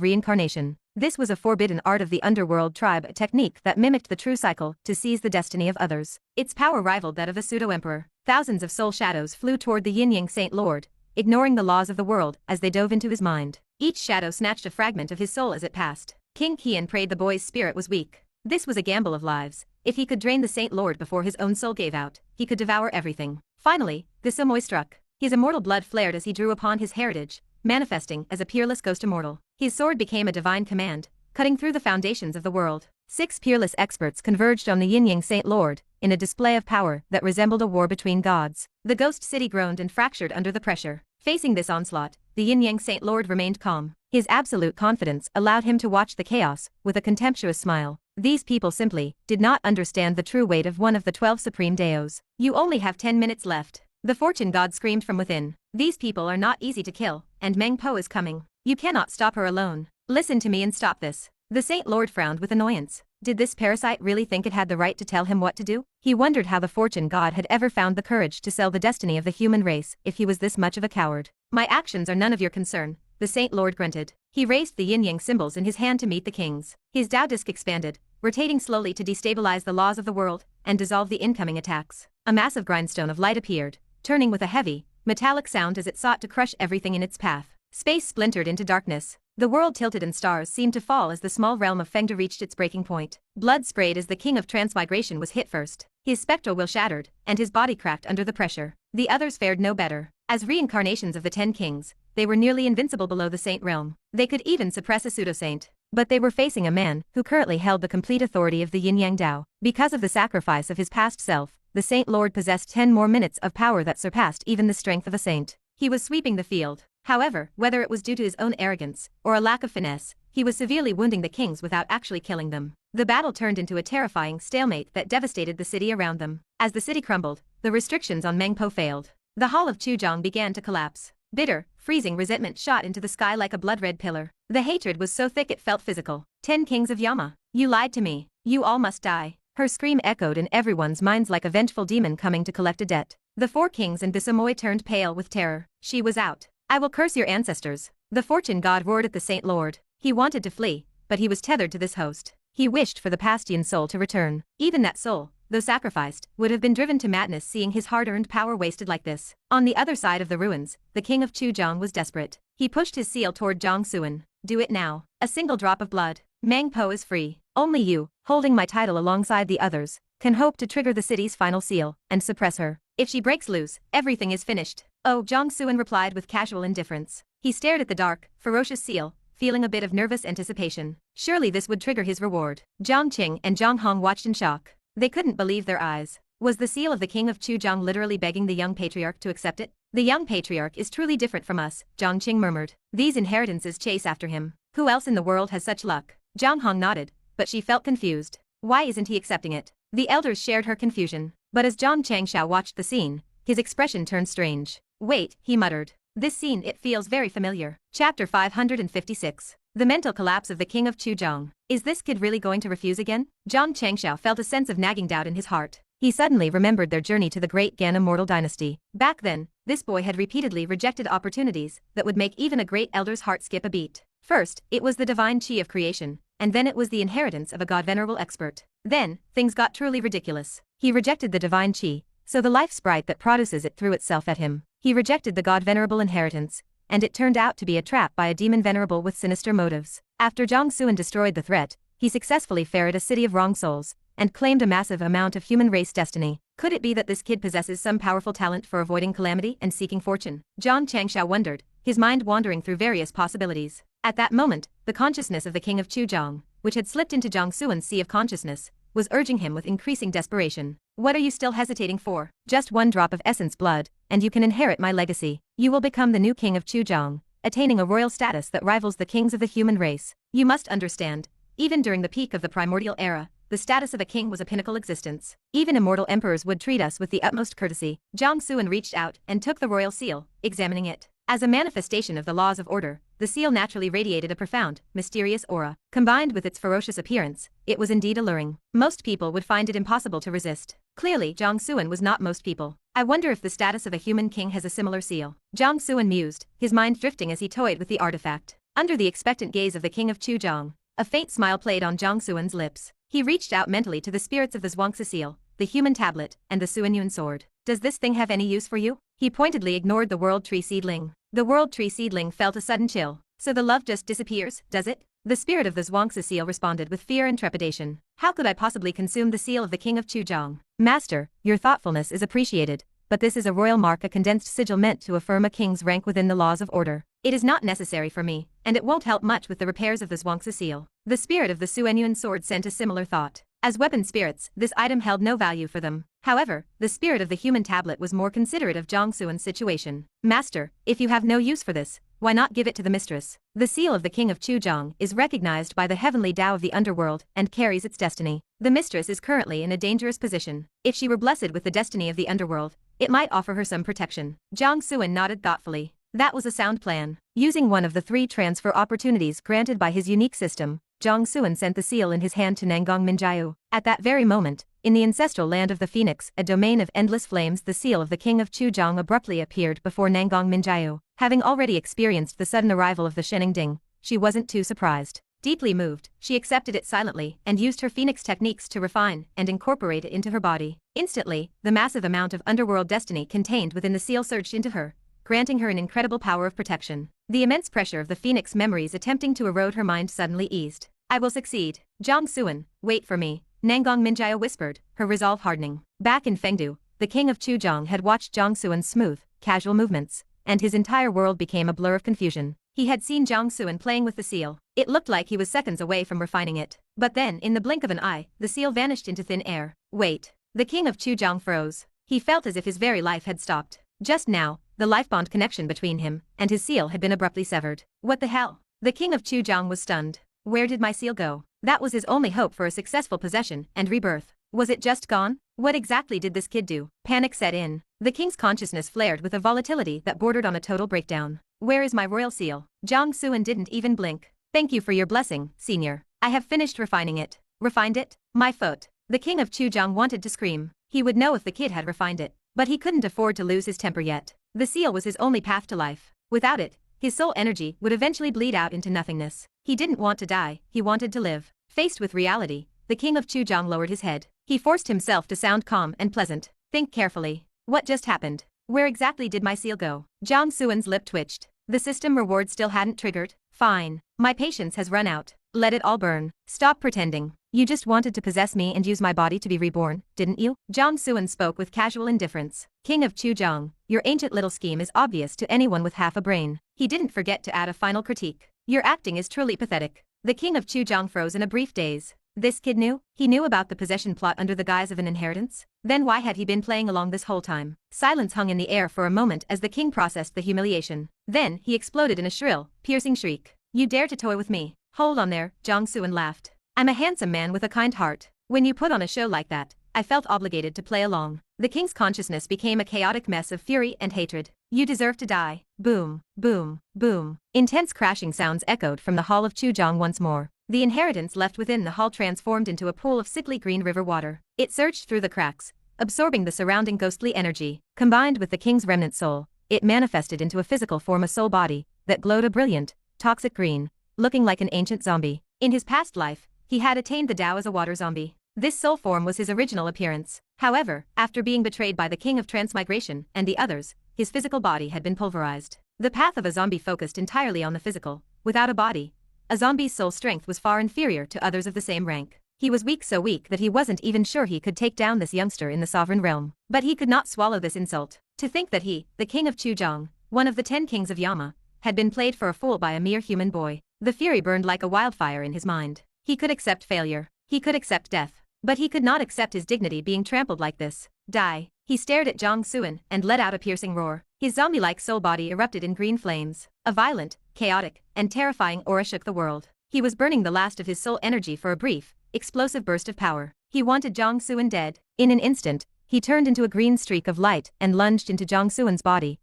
reincarnation. This was a forbidden art of the underworld tribe, a technique that mimicked the true cycle to seize the destiny of others. Its power rivaled that of a pseudo-emperor. Thousands of soul shadows flew toward the Yin Yang Saint Lord, ignoring the laws of the world as they dove into his mind. Each shadow snatched a fragment of his soul as it passed. King Qian prayed the boy's spirit was weak. This was a gamble of lives. If he could drain the Saint Lord before his own soul gave out, he could devour everything. Finally, the Sumoy struck. His immortal blood flared as he drew upon his heritage, manifesting as a peerless ghost immortal. His sword became a divine command, cutting through the foundations of the world. 6 peerless experts converged on the Yin Yang Saint Lord, in a display of power that resembled a war between gods. The ghost city groaned and fractured under the pressure. Facing this onslaught, the Yin Yang Saint Lord remained calm. His absolute confidence allowed him to watch the chaos with a contemptuous smile. These people simply did not understand the true weight of one of the 12 Supreme Daos. You only have 10 minutes left. The fortune god screamed from within. These people are not easy to kill, and Meng Po is coming. You cannot stop her alone. Listen to me and stop this. The Saint Lord frowned with annoyance. Did this parasite really think it had the right to tell him what to do? He wondered how the fortune god had ever found the courage to sell the destiny of the human race if he was this much of a coward. My actions are none of your concern, the Saint Lord grunted. He raised the yin-yang symbols in his hand to meet the king's. His Dao disc expanded, rotating slowly to destabilize the laws of the world and dissolve the incoming attacks. A massive grindstone of light appeared, turning with a heavy, metallic sound as it sought to crush everything in its path. Space splintered into darkness. The world tilted and stars seemed to fall as the small realm of Fengde reached its breaking point. Blood sprayed as the king of transmigration was hit first. His spectral will shattered, and his body cracked under the pressure. The others fared no better. As reincarnations of the 10 kings, they were nearly invincible below the saint realm. They could even suppress a pseudo-saint. But they were facing a man who currently held the complete authority of the Yin Yang Dao. Because of the sacrifice of his past self, the Saint Lord possessed 10 more minutes of power that surpassed even the strength of a saint. He was sweeping the field. However, whether it was due to his own arrogance or a lack of finesse, he was severely wounding the kings without actually killing them. The battle turned into a terrifying stalemate that devastated the city around them. As the city crumbled, the restrictions on Meng Po failed. The hall of Chu Jiang began to collapse. Bitter, freezing resentment shot into the sky like a blood-red pillar. The hatred was so thick it felt physical. 10 kings of Yama. You lied to me. You all must die. Her scream echoed in everyone's minds like a vengeful demon coming to collect a debt. The 4 kings and Bisamoy turned pale with terror. She was out. I will curse your ancestors. The fortune god roared at the Saint Lord. He wanted to flee, but he was tethered to this host. He wished for the past Yin soul to return. Even that soul, though sacrificed, would have been driven to madness seeing his hard-earned power wasted like this. On the other side of the ruins, the King of Chu Jiang was desperate. He pushed his seal toward Jiang Xuan. Do it now. A single drop of blood. Meng Po is free. Only you, holding my title alongside the others, can hope to trigger the city's final seal and suppress her. If she breaks loose, everything is finished. Oh, Jiang Xuan replied with casual indifference. He stared at the dark, ferocious seal, feeling a bit of nervous anticipation. Surely this would trigger his reward. Jiang Qing and Jiang Hong watched in shock. They couldn't believe their eyes. Was the seal of the King of Chu Jiang literally begging the young patriarch to accept it? The young patriarch is truly different from us, Jiang Qing murmured. These inheritances chase after him. Who else in the world has such luck? Jiang Hong nodded, but she felt confused. Why isn't he accepting it? The elders shared her confusion. But as Zhang Xianxia watched the scene, his expression turned strange. Wait, he muttered. This scene, it feels very familiar. Chapter 556. The mental collapse of the King of Chu Jiang. Is this kid really going to refuse again? Zhang Xianxia felt a sense of nagging doubt in his heart. He suddenly remembered their journey to the great Gan immortal dynasty. Back then, this boy had repeatedly rejected opportunities that would make even a great elder's heart skip a beat. First, it was the divine chi of creation, and then it was the inheritance of a god-venerable expert. Then, things got truly ridiculous. He rejected the divine chi, so the life sprite that produces it threw itself at him. He rejected the god-venerable inheritance, and it turned out to be a trap by a demon venerable with sinister motives. After Jiang Xuan destroyed the threat, he successfully ferried a city of wrong souls, and claimed a massive amount of human race destiny. Could it be that this kid possesses some powerful talent for avoiding calamity and seeking fortune? Zhang Xianxia wondered, his mind wandering through various possibilities. At that moment, the consciousness of the King of Chu Jiang, which had slipped into Jiang Xuan's sea of consciousness, was urging him with increasing desperation. What are you still hesitating for? Just 1 drop of essence blood, and you can inherit my legacy. You will become the new King of Chu Jiang, attaining a royal status that rivals the kings of the human race. You must understand, even during the peak of the primordial era, the status of a king was a pinnacle existence. Even immortal emperors would treat us with the utmost courtesy. Jiang Xuan reached out and took the royal seal, examining it. As a manifestation of the laws of order, the seal naturally radiated a profound, mysterious aura. Combined with its ferocious appearance, it was indeed alluring. Most people would find it impossible to resist. Clearly, Jiang Xuan was not most people. I wonder if the status of a human king has a similar seal. Jiang Xuan mused, his mind drifting as he toyed with the artifact. Under the expectant gaze of the King of Chu Jiang, a faint smile played on Jiang Xuan's lips. He reached out mentally to the spirits of the Xianxia seal, the human tablet, and the Suanyun sword. Does this thing have any use for you? He pointedly ignored the world tree seedling. The world tree seedling felt a sudden chill. So the love just disappears, does it? The spirit of the Xianxia seal responded with fear and trepidation. How could I possibly consume the seal of the King of Chu Jiang? Master, your thoughtfulness is appreciated, but this is a royal mark, a condensed sigil meant to affirm a king's rank within the laws of order. It is not necessary for me, and it won't help much with the repairs of the Xianxia seal. The spirit of the Suanyun sword sent a similar thought. As weapon spirits, this item held no value for them. However, the spirit of the human tablet was more considerate of Jiang Xuan's situation. Master, if you have no use for this, why not give it to the mistress? The seal of the King of Chu Jiang is recognized by the heavenly Dao of the underworld and carries its destiny. The mistress is currently in a dangerous position. If she were blessed with the destiny of the underworld, it might offer her some protection. Jiang Xuan nodded thoughtfully. That was a sound plan. Using one of the 3 transfer opportunities granted by his unique system, Jiang Xuan sent the seal in his hand to Nangong Minjiao. At that very moment, in the ancestral land of the Phoenix, a domain of endless flames, the seal of the King of Chu Jiang abruptly appeared before Nangong Minjiao. Having already experienced the sudden arrival of the Shening Ding, she wasn't too surprised. Deeply moved, she accepted it silently and used her Phoenix techniques to refine and incorporate it into her body. Instantly, the massive amount of underworld destiny contained within the seal surged into her, granting her an incredible power of protection. The immense pressure of the Phoenix memories attempting to erode her mind suddenly eased. I will succeed. Jiang Xuan, wait for me, Nangong Minjiao whispered, her resolve hardening. Back in Fengdu, the King of Chu Jiang had watched Jiang Xuan's smooth, casual movements, and his entire world became a blur of confusion. He had seen Jiang Xuan playing with the seal. It looked like he was seconds away from refining it. But then, in the blink of an eye, the seal vanished into thin air. Wait. The King of Chu Jiang froze. He felt as if his very life had stopped. Just now, the life bond connection between him and his seal had been abruptly severed. What the hell? The King of Chu Jiang was stunned. Where did my seal go? That was his only hope for a successful possession and rebirth. Was it just gone? What exactly did this kid do? Panic set in. The king's consciousness flared with a volatility that bordered on a total breakdown. Where is my royal seal? Jiang Xuan didn't even blink. Thank you for your blessing, senior. I have finished refining it. Refined it? My foot. The King of Chu Jiang wanted to scream. He would know if the kid had refined it. But he couldn't afford to lose his temper yet. The seal was his only path to life. Without it, his soul energy would eventually bleed out into nothingness. He didn't want to die, he wanted to live. Faced with reality, the King of Chu Jiang lowered his head. He forced himself to sound calm and pleasant. Think carefully. What just happened? Where exactly did my seal go? Jiang Xuan's lip twitched. The system reward still hadn't triggered? Fine. My patience has run out. Let it all burn. Stop pretending. You just wanted to possess me and use my body to be reborn, didn't you? Jiang Xuan spoke with casual indifference. King of Chu Jiang, your ancient little scheme is obvious to anyone with half a brain. He didn't forget to add a final critique. Your acting is truly pathetic. The King of Chu Jiang froze in a brief daze. This kid knew? He knew about the possession plot under the guise of an inheritance? Then why had he been playing along this whole time? Silence hung in the air for a moment as the king processed the humiliation. Then, he exploded in a shrill, piercing shriek. You dare to toy with me? Hold on there, Jiang Xuan laughed. I'm a handsome man with a kind heart. When you put on a show like that, I felt obligated to play along. The king's consciousness became a chaotic mess of fury and hatred. You deserve to die. Boom, boom, boom. Intense crashing sounds echoed from the hall of Chu Jiang once more. The inheritance left within the hall transformed into a pool of sickly green river water. It surged through the cracks, absorbing the surrounding ghostly energy. Combined with the king's remnant soul, it manifested into a physical form, a soul body that glowed a brilliant, toxic green, looking like an ancient zombie. In his past life, he had attained the Dao as a water zombie. This soul form was his original appearance. However, after being betrayed by the King of Transmigration and the others, his physical body had been pulverized. The path of a zombie focused entirely on the physical. Without a body, a zombie's soul strength was far inferior to others of the same rank. He was weak, so weak that he wasn't even sure he could take down this youngster in the sovereign realm. But he could not swallow this insult. To think that he, the King of Chu Jiang, one of the 10 kings of Yama, had been played for a fool by a mere human boy. The fury burned like a wildfire in his mind. He could accept failure. He could accept death. But he could not accept his dignity being trampled like this. Die. He stared at Jiang Xuan and let out a piercing roar. His zombie-like soul body erupted in green flames. A violent, chaotic, and terrifying aura shook the world. He was burning the last of his soul energy for a brief, explosive burst of power. He wanted Jiang Xuan dead. In an instant, he turned into a green streak of light and lunged into Jiang Xuan's body,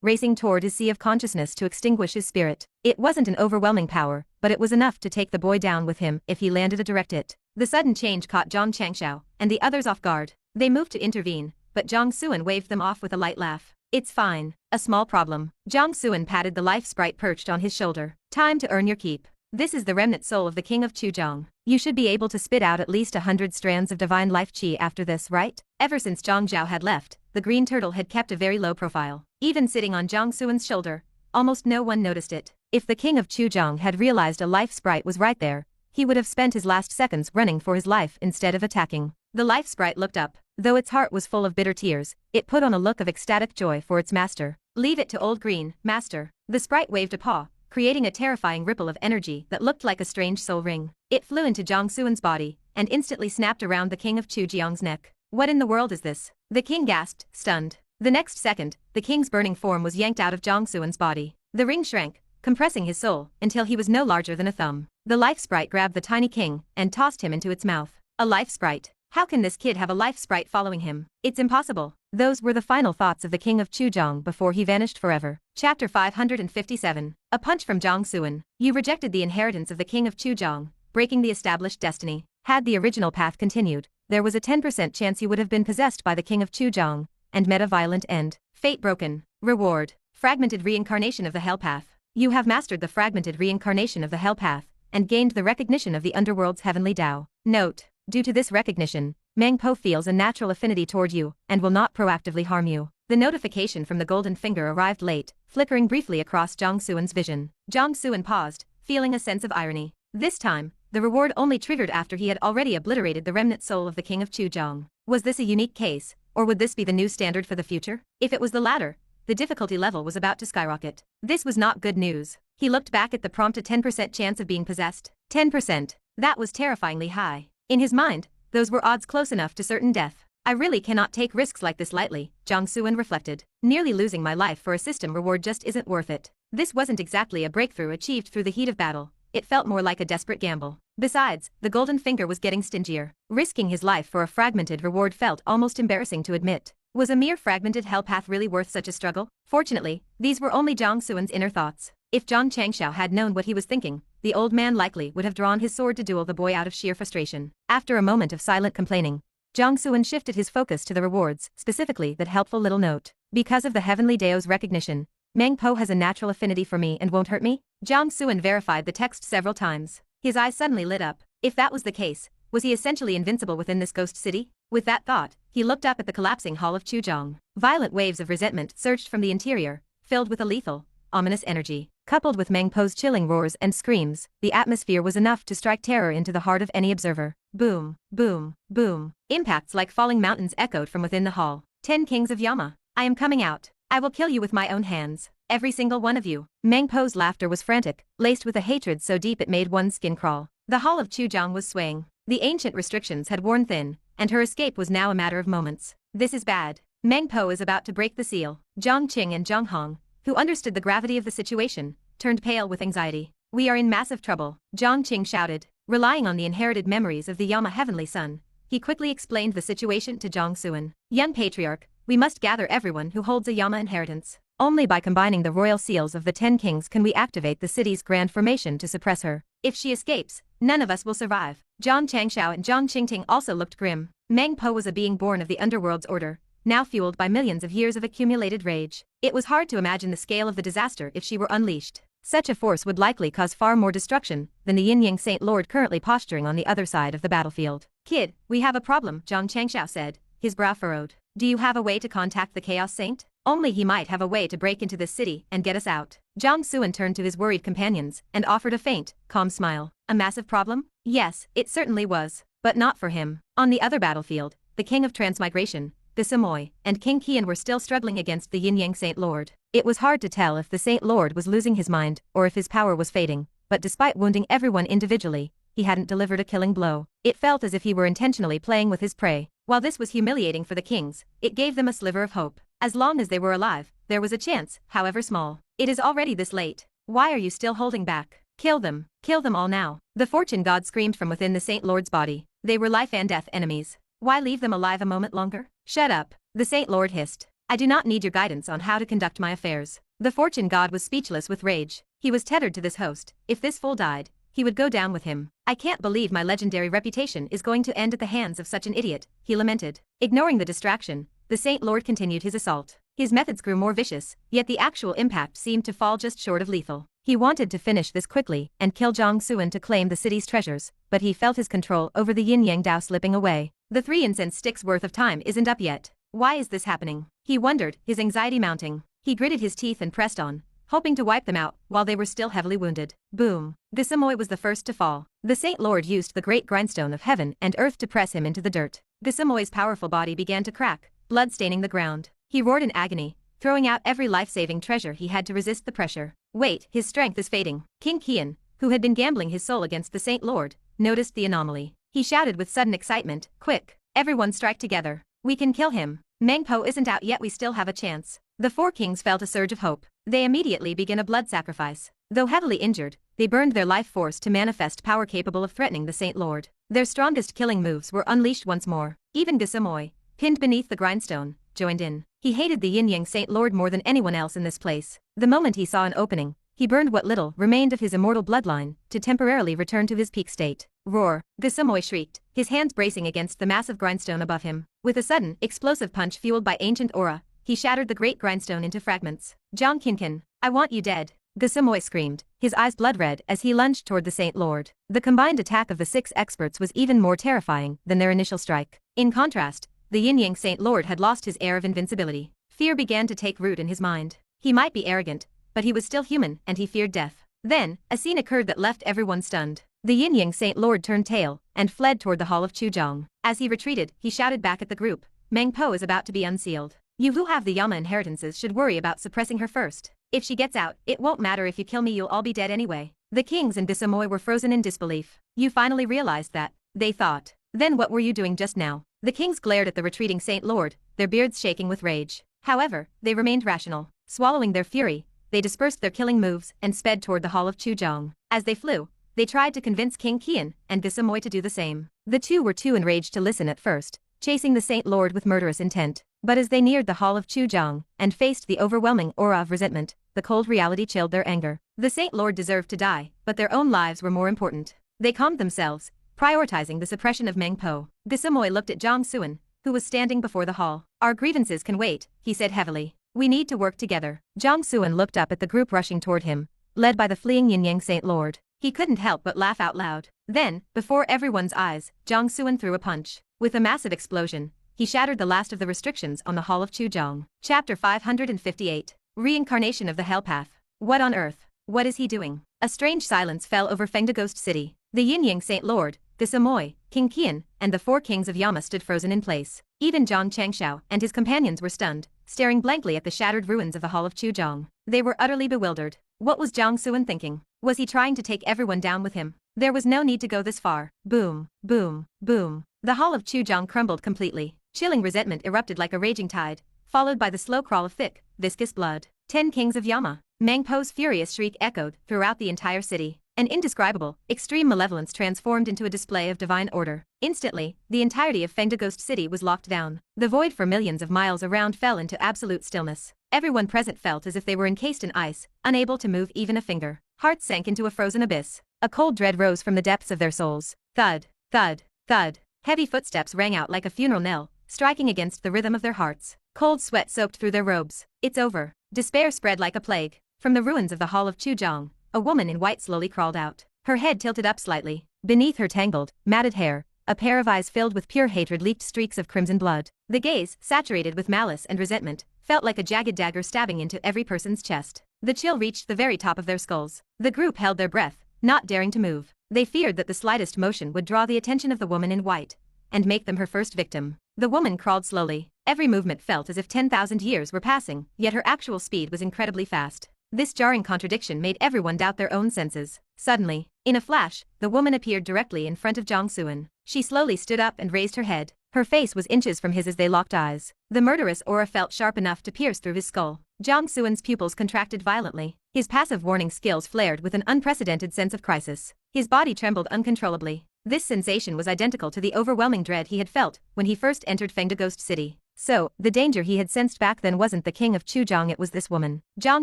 racing toward his sea of consciousness to extinguish his spirit. It wasn't an overwhelming power, but it was enough to take the boy down with him if he landed a direct hit. The sudden change caught Zhang Xianxia and the others off guard. They moved to intervene, but Jiang Xuan waved them off with a light laugh. It's fine. A small problem. Jiang Xuan patted the Life Sprite perched on his shoulder. Time to earn your keep. This is the remnant soul of the King of Chu Jiang. You should be able to spit out at least 100 strands of divine life qi after this, right? Ever since Zhang Zhao had left, the green turtle had kept a very low profile. Even sitting on Jiang Xuan's shoulder, almost no one noticed it. If the King of Chu Jiang had realized a Life Sprite was right there, he would have spent his last seconds running for his life instead of attacking. The Life Sprite looked up. Though its heart was full of bitter tears, it put on a look of ecstatic joy for its master. Leave it to old green, master. The sprite waved a paw, creating a terrifying ripple of energy that looked like a strange soul ring. It flew into Jiang Xuan's body, and instantly snapped around the King of Chu Jiang's neck. What in the world is this? The king gasped, stunned. The next second, the king's burning form was yanked out of Jiang Xuan's body. The ring shrank, compressing his soul, until he was no larger than a thumb. The Life Sprite grabbed the tiny king, and tossed him into its mouth. A Life Sprite. How can this kid have a Life Sprite following him? It's impossible. Those were the final thoughts of the King of Chu Jiang before he vanished forever. Chapter 557. A punch from Jiang Xuan. You rejected the inheritance of the King of Chu Jiang, breaking the established destiny. Had the original path continued, there was a 10% chance you would have been possessed by the King of Chu Jiang, and met a violent end. Fate broken. Reward. Fragmented reincarnation of the Hell Path. You have mastered the fragmented reincarnation of the Hell Path, and gained the recognition of the underworld's heavenly Dao. Note. Due to this recognition, Meng Po feels a natural affinity toward you, and will not proactively harm you. The notification from the golden finger arrived late, flickering briefly across Jiang Xuan's vision. Jiang Xuan paused, feeling a sense of irony. This time, the reward only triggered after he had already obliterated the remnant soul of the King of Chu Jiang. Was this a unique case, or would this be the new standard for the future? If it was the latter, the difficulty level was about to skyrocket. This was not good news. He looked back at the prompt, a 10% chance of being possessed. 10%. That was terrifyingly high. In his mind, those were odds close enough to certain death. I really cannot take risks like this lightly, Jiang Xuan reflected. Nearly losing my life for a system reward just isn't worth it. This wasn't exactly a breakthrough achieved through the heat of battle. It felt more like a desperate gamble. Besides, the golden finger was getting stingier. Risking his life for a fragmented reward felt almost embarrassing to admit. Was a mere fragmented hell path really worth such a struggle? Fortunately, these were only Jiang Xuan's inner thoughts. If Zhang Changxiao had known what he was thinking, the old man likely would have drawn his sword to duel the boy out of sheer frustration. After a moment of silent complaining, Jiang Xuan shifted his focus to the rewards, specifically that helpful little note. Because of the heavenly Dao's recognition, Meng Po has a natural affinity for me and won't hurt me? Jiang Xuan verified the text several times. His eyes suddenly lit up. If that was the case, was he essentially invincible within this ghost city? With that thought, he looked up at the collapsing hall of Chu Jiang. Violent waves of resentment surged from the interior, filled with a lethal, ominous energy. Coupled with Meng Po's chilling roars and screams, the atmosphere was enough to strike terror into the heart of any observer. Boom, boom, boom. Impacts like falling mountains echoed from within the hall. 10 kings of Yama. I am coming out. I will kill you with my own hands. Every single one of you. Meng Po's laughter was frantic, laced with a hatred so deep it made one's skin crawl. The hall of Chu Jiang was swaying. The ancient restrictions had worn thin, and her escape was now a matter of moments. This is bad. Meng Po is about to break the seal. Zhang Qing and Zhang Hong, who understood the gravity of the situation, turned pale with anxiety. We are in massive trouble, Zhang Qing shouted. Relying on the inherited memories of the Yama heavenly son, he quickly explained the situation to Jiang Xuan. Young patriarch, we must gather everyone who holds a Yama inheritance. Only by combining the royal seals of the 10 kings can we activate the city's grand formation to suppress her. If she escapes, none of us will survive. Zhang Changxiao and Zhang Qingting also looked grim. Meng Po was a being born of the underworld's order, now fueled by millions of years of accumulated rage. It was hard to imagine the scale of the disaster if she were unleashed. Such a force would likely cause far more destruction than the Yin Yang Saint Lord currently posturing on the other side of the battlefield. Kid, we have a problem, Zhang Changxiao said, his brow furrowed. Do you have a way to contact the Chaos Saint? Only he might have a way to break into this city and get us out. Jiang Xuan turned to his worried companions and offered a faint, calm smile. A massive problem? Yes, it certainly was. But not for him. On the other battlefield, the King of Transmigration, the Samoy, and King Qian were still struggling against the Yin Yang Saint Lord. It was hard to tell if the Saint Lord was losing his mind or if his power was fading, but despite wounding everyone individually, he hadn't delivered a killing blow. It felt as if he were intentionally playing with his prey. While this was humiliating for the kings, it gave them a sliver of hope. As long as they were alive, there was a chance, however small. It is already this late. Why are you still holding back? Kill them all now. The fortune god screamed from within the Saint Lord's body. They were life and death enemies. Why leave them alive a moment longer? Shut up, the Saint Lord hissed. I do not need your guidance on how to conduct my affairs. The fortune god was speechless with rage. He was tethered to this host. If this fool died, he would go down with him. I can't believe my legendary reputation is going to end at the hands of such an idiot, he lamented. Ignoring the distraction, the Saint Lord continued his assault. His methods grew more vicious, yet the actual impact seemed to fall just short of lethal. He wanted to finish this quickly and kill Jiang Xuan to claim the city's treasures, but he felt his control over the Yin Yang Dao slipping away. The 3 incense sticks worth of time isn't up yet. Why is this happening? He wondered, his anxiety mounting. He gritted his teeth and pressed on, hoping to wipe them out while they were still heavily wounded. Boom. Gisamoy was the first to fall. The Saint Lord used the great grindstone of heaven and earth to press him into the dirt. Gisamoy's powerful body began to crack, blood staining the ground. He roared in agony, throwing out every life-saving treasure he had to resist the pressure. Wait, his strength is fading. King Qian, who had been gambling his soul against the Saint Lord, noticed the anomaly. He shouted with sudden excitement, quick, everyone strike together. We can kill him. Meng Po isn't out yet, we still have a chance. The 4 kings felt a surge of hope. They immediately began a blood sacrifice. Though heavily injured, they burned their life force to manifest power capable of threatening the Saint Lord. Their strongest killing moves were unleashed once more. Even Gisamoy, pinned beneath the grindstone, joined in. He hated the Yin Yang Saint Lord more than anyone else in this place. The moment he saw an opening, he burned what little remained of his immortal bloodline to temporarily return to his peak state. Roar! Gisamoy shrieked, his hands bracing against the massive grindstone above him. With a sudden, explosive punch fueled by ancient aura, he shattered the great grindstone into fragments. Jiang Qinqin, I want you dead. Gisamoy screamed, his eyes blood red as he lunged toward the Saint Lord. The combined attack of the 6 experts was even more terrifying than their initial strike. In contrast, the Yin Yang Saint Lord had lost his air of invincibility. Fear began to take root in his mind. He might be arrogant, but he was still human and he feared death. Then, a scene occurred that left everyone stunned. The Yin Yang Saint Lord turned tail and fled toward the Hall of Chu Jiang. As he retreated, he shouted back at the group, Meng Po is about to be unsealed. You who have the Yama inheritances should worry about suppressing her first. If she gets out, it won't matter if you kill me, you'll all be dead anyway. The kings and Gisamoy were frozen in disbelief. You finally realized that, they thought. Then what were you doing just now? The kings glared at the retreating Saint Lord, their beards shaking with rage. However, they remained rational. Swallowing their fury, they dispersed their killing moves and sped toward the Hall of Chu Jiang. As they flew, they tried to convince King Qian and Gisamoy to do the same. The two were too enraged to listen at first, chasing the Saint Lord with murderous intent. But as they neared the Hall of Chu Jiang and faced the overwhelming aura of resentment, the cold reality chilled their anger. The Saint Lord deserved to die, but their own lives were more important. They calmed themselves, prioritizing the suppression of Meng Po. Gisamoy looked at Jiang Xuan, who was standing before the hall. Our grievances can wait, he said heavily. We need to work together. Jiang Xuan looked up at the group rushing toward him, led by the fleeing Yin Yang Saint Lord. He couldn't help but laugh out loud. Then, before everyone's eyes, Jiang Xuan threw a punch. With a massive explosion, he shattered the last of the restrictions on the Hall of Chu Jiang. Chapter 558. Reincarnation of the Hell Path. What on earth? What is he doing? A strange silence fell over Fengda City. The Yin Yang Saint Lord, Gisamoy, King Qian, and the 4 kings of Yama stood frozen in place. Even Zhang Xianxia and his companions were stunned, staring blankly at the shattered ruins of the Hall of Chu Jiang. They were utterly bewildered. What was Jiang Xuan thinking? Was he trying to take everyone down with him? There was no need to go this far. Boom, boom, boom. The Hall of Chu Jiang crumbled completely. Chilling resentment erupted like a raging tide, followed by the slow crawl of thick, viscous blood. 10 kings of Yama. Meng Po's furious shriek echoed throughout the entire city. An indescribable, extreme malevolence transformed into a display of divine order. Instantly, the entirety of Fengda City was locked down. The void for millions of miles around fell into absolute stillness. Everyone present felt as if they were encased in ice, unable to move even a finger. Hearts sank into a frozen abyss. A cold dread rose from the depths of their souls. Thud, thud, thud. Heavy footsteps rang out like a funeral knell, striking against the rhythm of their hearts. Cold sweat soaked through their robes. It's over. Despair spread like a plague. From the ruins of the Hall of Chu Jiang, a woman in white slowly crawled out. Her head tilted up slightly. Beneath her tangled, matted hair, a pair of eyes filled with pure hatred leaked streaks of crimson blood. The gaze, saturated with malice and resentment, felt like a jagged dagger stabbing into every person's chest. The chill reached the very top of their skulls. The group held their breath, not daring to move. They feared that the slightest motion would draw the attention of the woman in white and make them her first victim. The woman crawled slowly. Every movement felt as if 10,000 years were passing, yet her actual speed was incredibly fast. This jarring contradiction made everyone doubt their own senses. Suddenly, in a flash, the woman appeared directly in front of Jiang Xuan. She slowly stood up and raised her head. Her face was inches from his as they locked eyes. The murderous aura felt sharp enough to pierce through his skull. Jiang Xuan's pupils contracted violently. His passive warning skills flared with an unprecedented sense of crisis. His body trembled uncontrollably. This sensation was identical to the overwhelming dread he had felt when he first entered Fengda City. So, the danger he had sensed back then wasn't the King of Chu Jiang, it was this woman. Jiang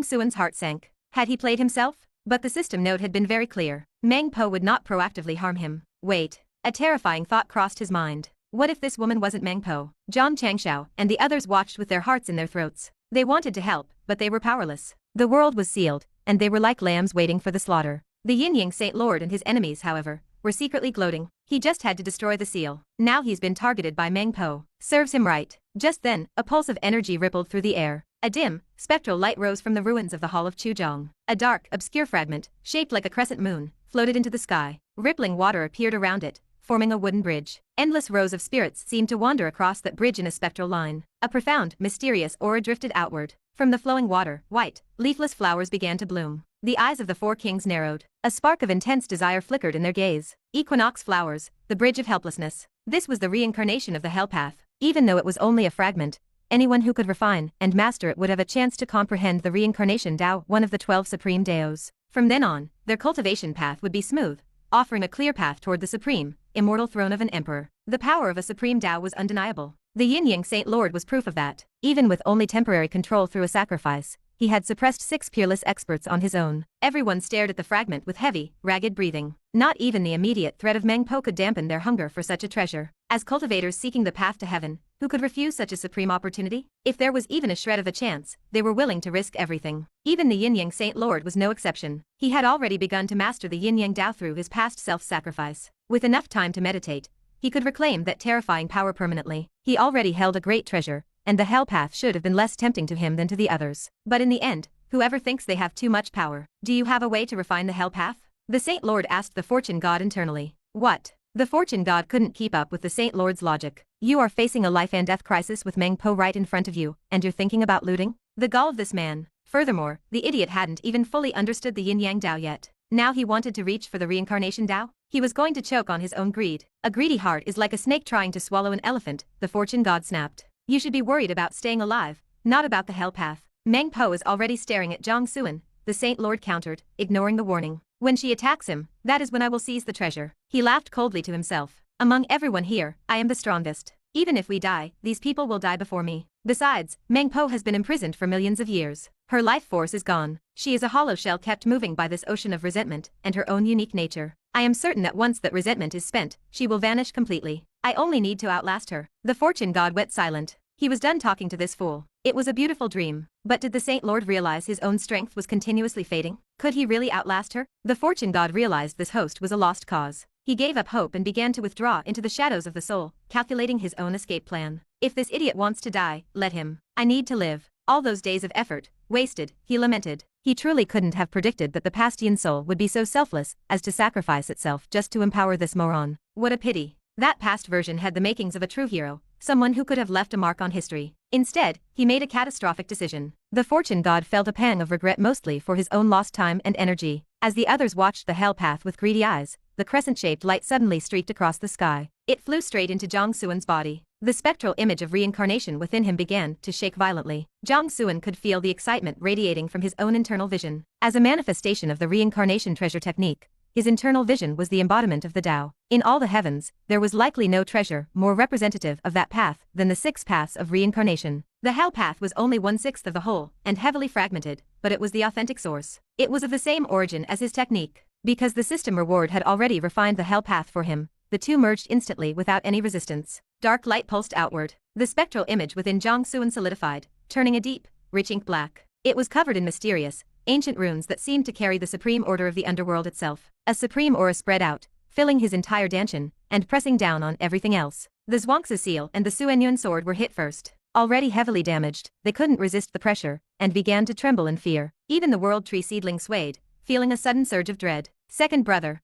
Xuan's heart sank. Had he played himself? But the system note had been very clear. Meng Po would not proactively harm him. Wait. A terrifying thought crossed his mind. What if this woman wasn't Meng Po? Zhang Xianxia and the others watched with their hearts in their throats. They wanted to help, but they were powerless. The world was sealed, and they were like lambs waiting for the slaughter. The Yin Yang Saint Lord and his enemies, however, were secretly gloating. He just had to destroy the seal. Now he's been targeted by Meng Po. Serves him right. Just then, a pulse of energy rippled through the air. A dim, spectral light rose from the ruins of the Hall of Chu Jiang. A dark, obscure fragment, shaped like a crescent moon, floated into the sky. Rippling water appeared around it, forming a wooden bridge. Endless rows of spirits seemed to wander across that bridge in a spectral line. A profound, mysterious aura drifted outward. From the flowing water, white, leafless flowers began to bloom. The eyes of the four kings narrowed. A spark of intense desire flickered in their gaze. Equinox flowers, the bridge of helplessness. This was the reincarnation of the hell path. Even though it was only a fragment, anyone who could refine and master it would have a chance to comprehend the Reincarnation Dao, one of the 12 Supreme Daos. From then on, their cultivation path would be smooth, offering a clear path toward the supreme, immortal throne of an emperor. The power of a Supreme Dao was undeniable. The Yin Yang Saint Lord was proof of that. Even with only temporary control through a sacrifice, he had suppressed 6 peerless experts on his own. Everyone stared at the fragment with heavy, ragged breathing. Not even the immediate threat of Meng Po could dampen their hunger for such a treasure. As cultivators seeking the path to heaven, who could refuse such a supreme opportunity? If there was even a shred of a chance, they were willing to risk everything. Even the Yin Yang Saint Lord was no exception. He had already begun to master the Yin Yang Dao through his past self-sacrifice. With enough time to meditate, he could reclaim that terrifying power permanently. He already held a great treasure, and the hell path should have been less tempting to him than to the others. But in the end, whoever thinks they have too much power, do you have a way to refine the hell path? The Saint Lord asked the Fortune God internally. What? The Fortune God couldn't keep up with the Saint Lord's logic. You are facing a life and death crisis with Meng Po right in front of you, and you're thinking about looting? The gall of this man. Furthermore, the idiot hadn't even fully understood the Yin Yang Dao yet. Now he wanted to reach for the Reincarnation Dao? He was going to choke on his own greed. A greedy heart is like a snake trying to swallow an elephant, the Fortune God snapped. You should be worried about staying alive, not about the hell path. Meng Po is already staring at Jiang Xuan, the Saint Lord countered, ignoring the warning. When she attacks him, that is when I will seize the treasure. He laughed coldly to himself. Among everyone here, I am the strongest. Even if we die, these people will die before me. Besides, Meng Po has been imprisoned for millions of years. Her life force is gone. She is a hollow shell kept moving by this ocean of resentment and her own unique nature. I am certain that once that resentment is spent, she will vanish completely. I only need to outlast her. The Fortune God went silent. He was done talking to this fool. It was a beautiful dream. But did the Saint Lord realize his own strength was continuously fading? Could he really outlast her? The Fortune God realized this host was a lost cause. He gave up hope and began to withdraw into the shadows of the soul, calculating his own escape plan. If this idiot wants to die, let him. I need to live. All those days of effort, wasted, he lamented. He truly couldn't have predicted that the past Yin soul would be so selfless as to sacrifice itself just to empower this moron. What a pity. That past version had the makings of a true hero, someone who could have left a mark on history. Instead, he made a catastrophic decision. The Fortune God felt a pang of regret mostly for his own lost time and energy. As the others watched the hell path with greedy eyes, the crescent-shaped light suddenly streaked across the sky. It flew straight into Jiang Xuan's body. The spectral image of reincarnation within him began to shake violently. Jiang Xuan could feel the excitement radiating from his own internal vision. As a manifestation of the reincarnation treasure technique, his internal vision was the embodiment of the Tao. In all the heavens, there was likely no treasure more representative of that path than the 6 paths of reincarnation. The hell path was only 1/6 of the whole, and heavily fragmented, but it was the authentic source. It was of the same origin as his technique. Because the system reward had already refined the hell path for him, the two merged instantly without any resistance. Dark light pulsed outward. The spectral image within Jiang Xuan solidified, turning a deep, rich ink black. It was covered in mysterious, ancient runes that seemed to carry the supreme order of the underworld itself. A supreme aura spread out, filling his entire dantian, and pressing down on everything else. The Zhuangzi seal and the Suenyuan sword were hit first. Already heavily damaged, they couldn't resist the pressure, and began to tremble in fear. Even the world tree seedling swayed, feeling a sudden surge of dread. Second brother,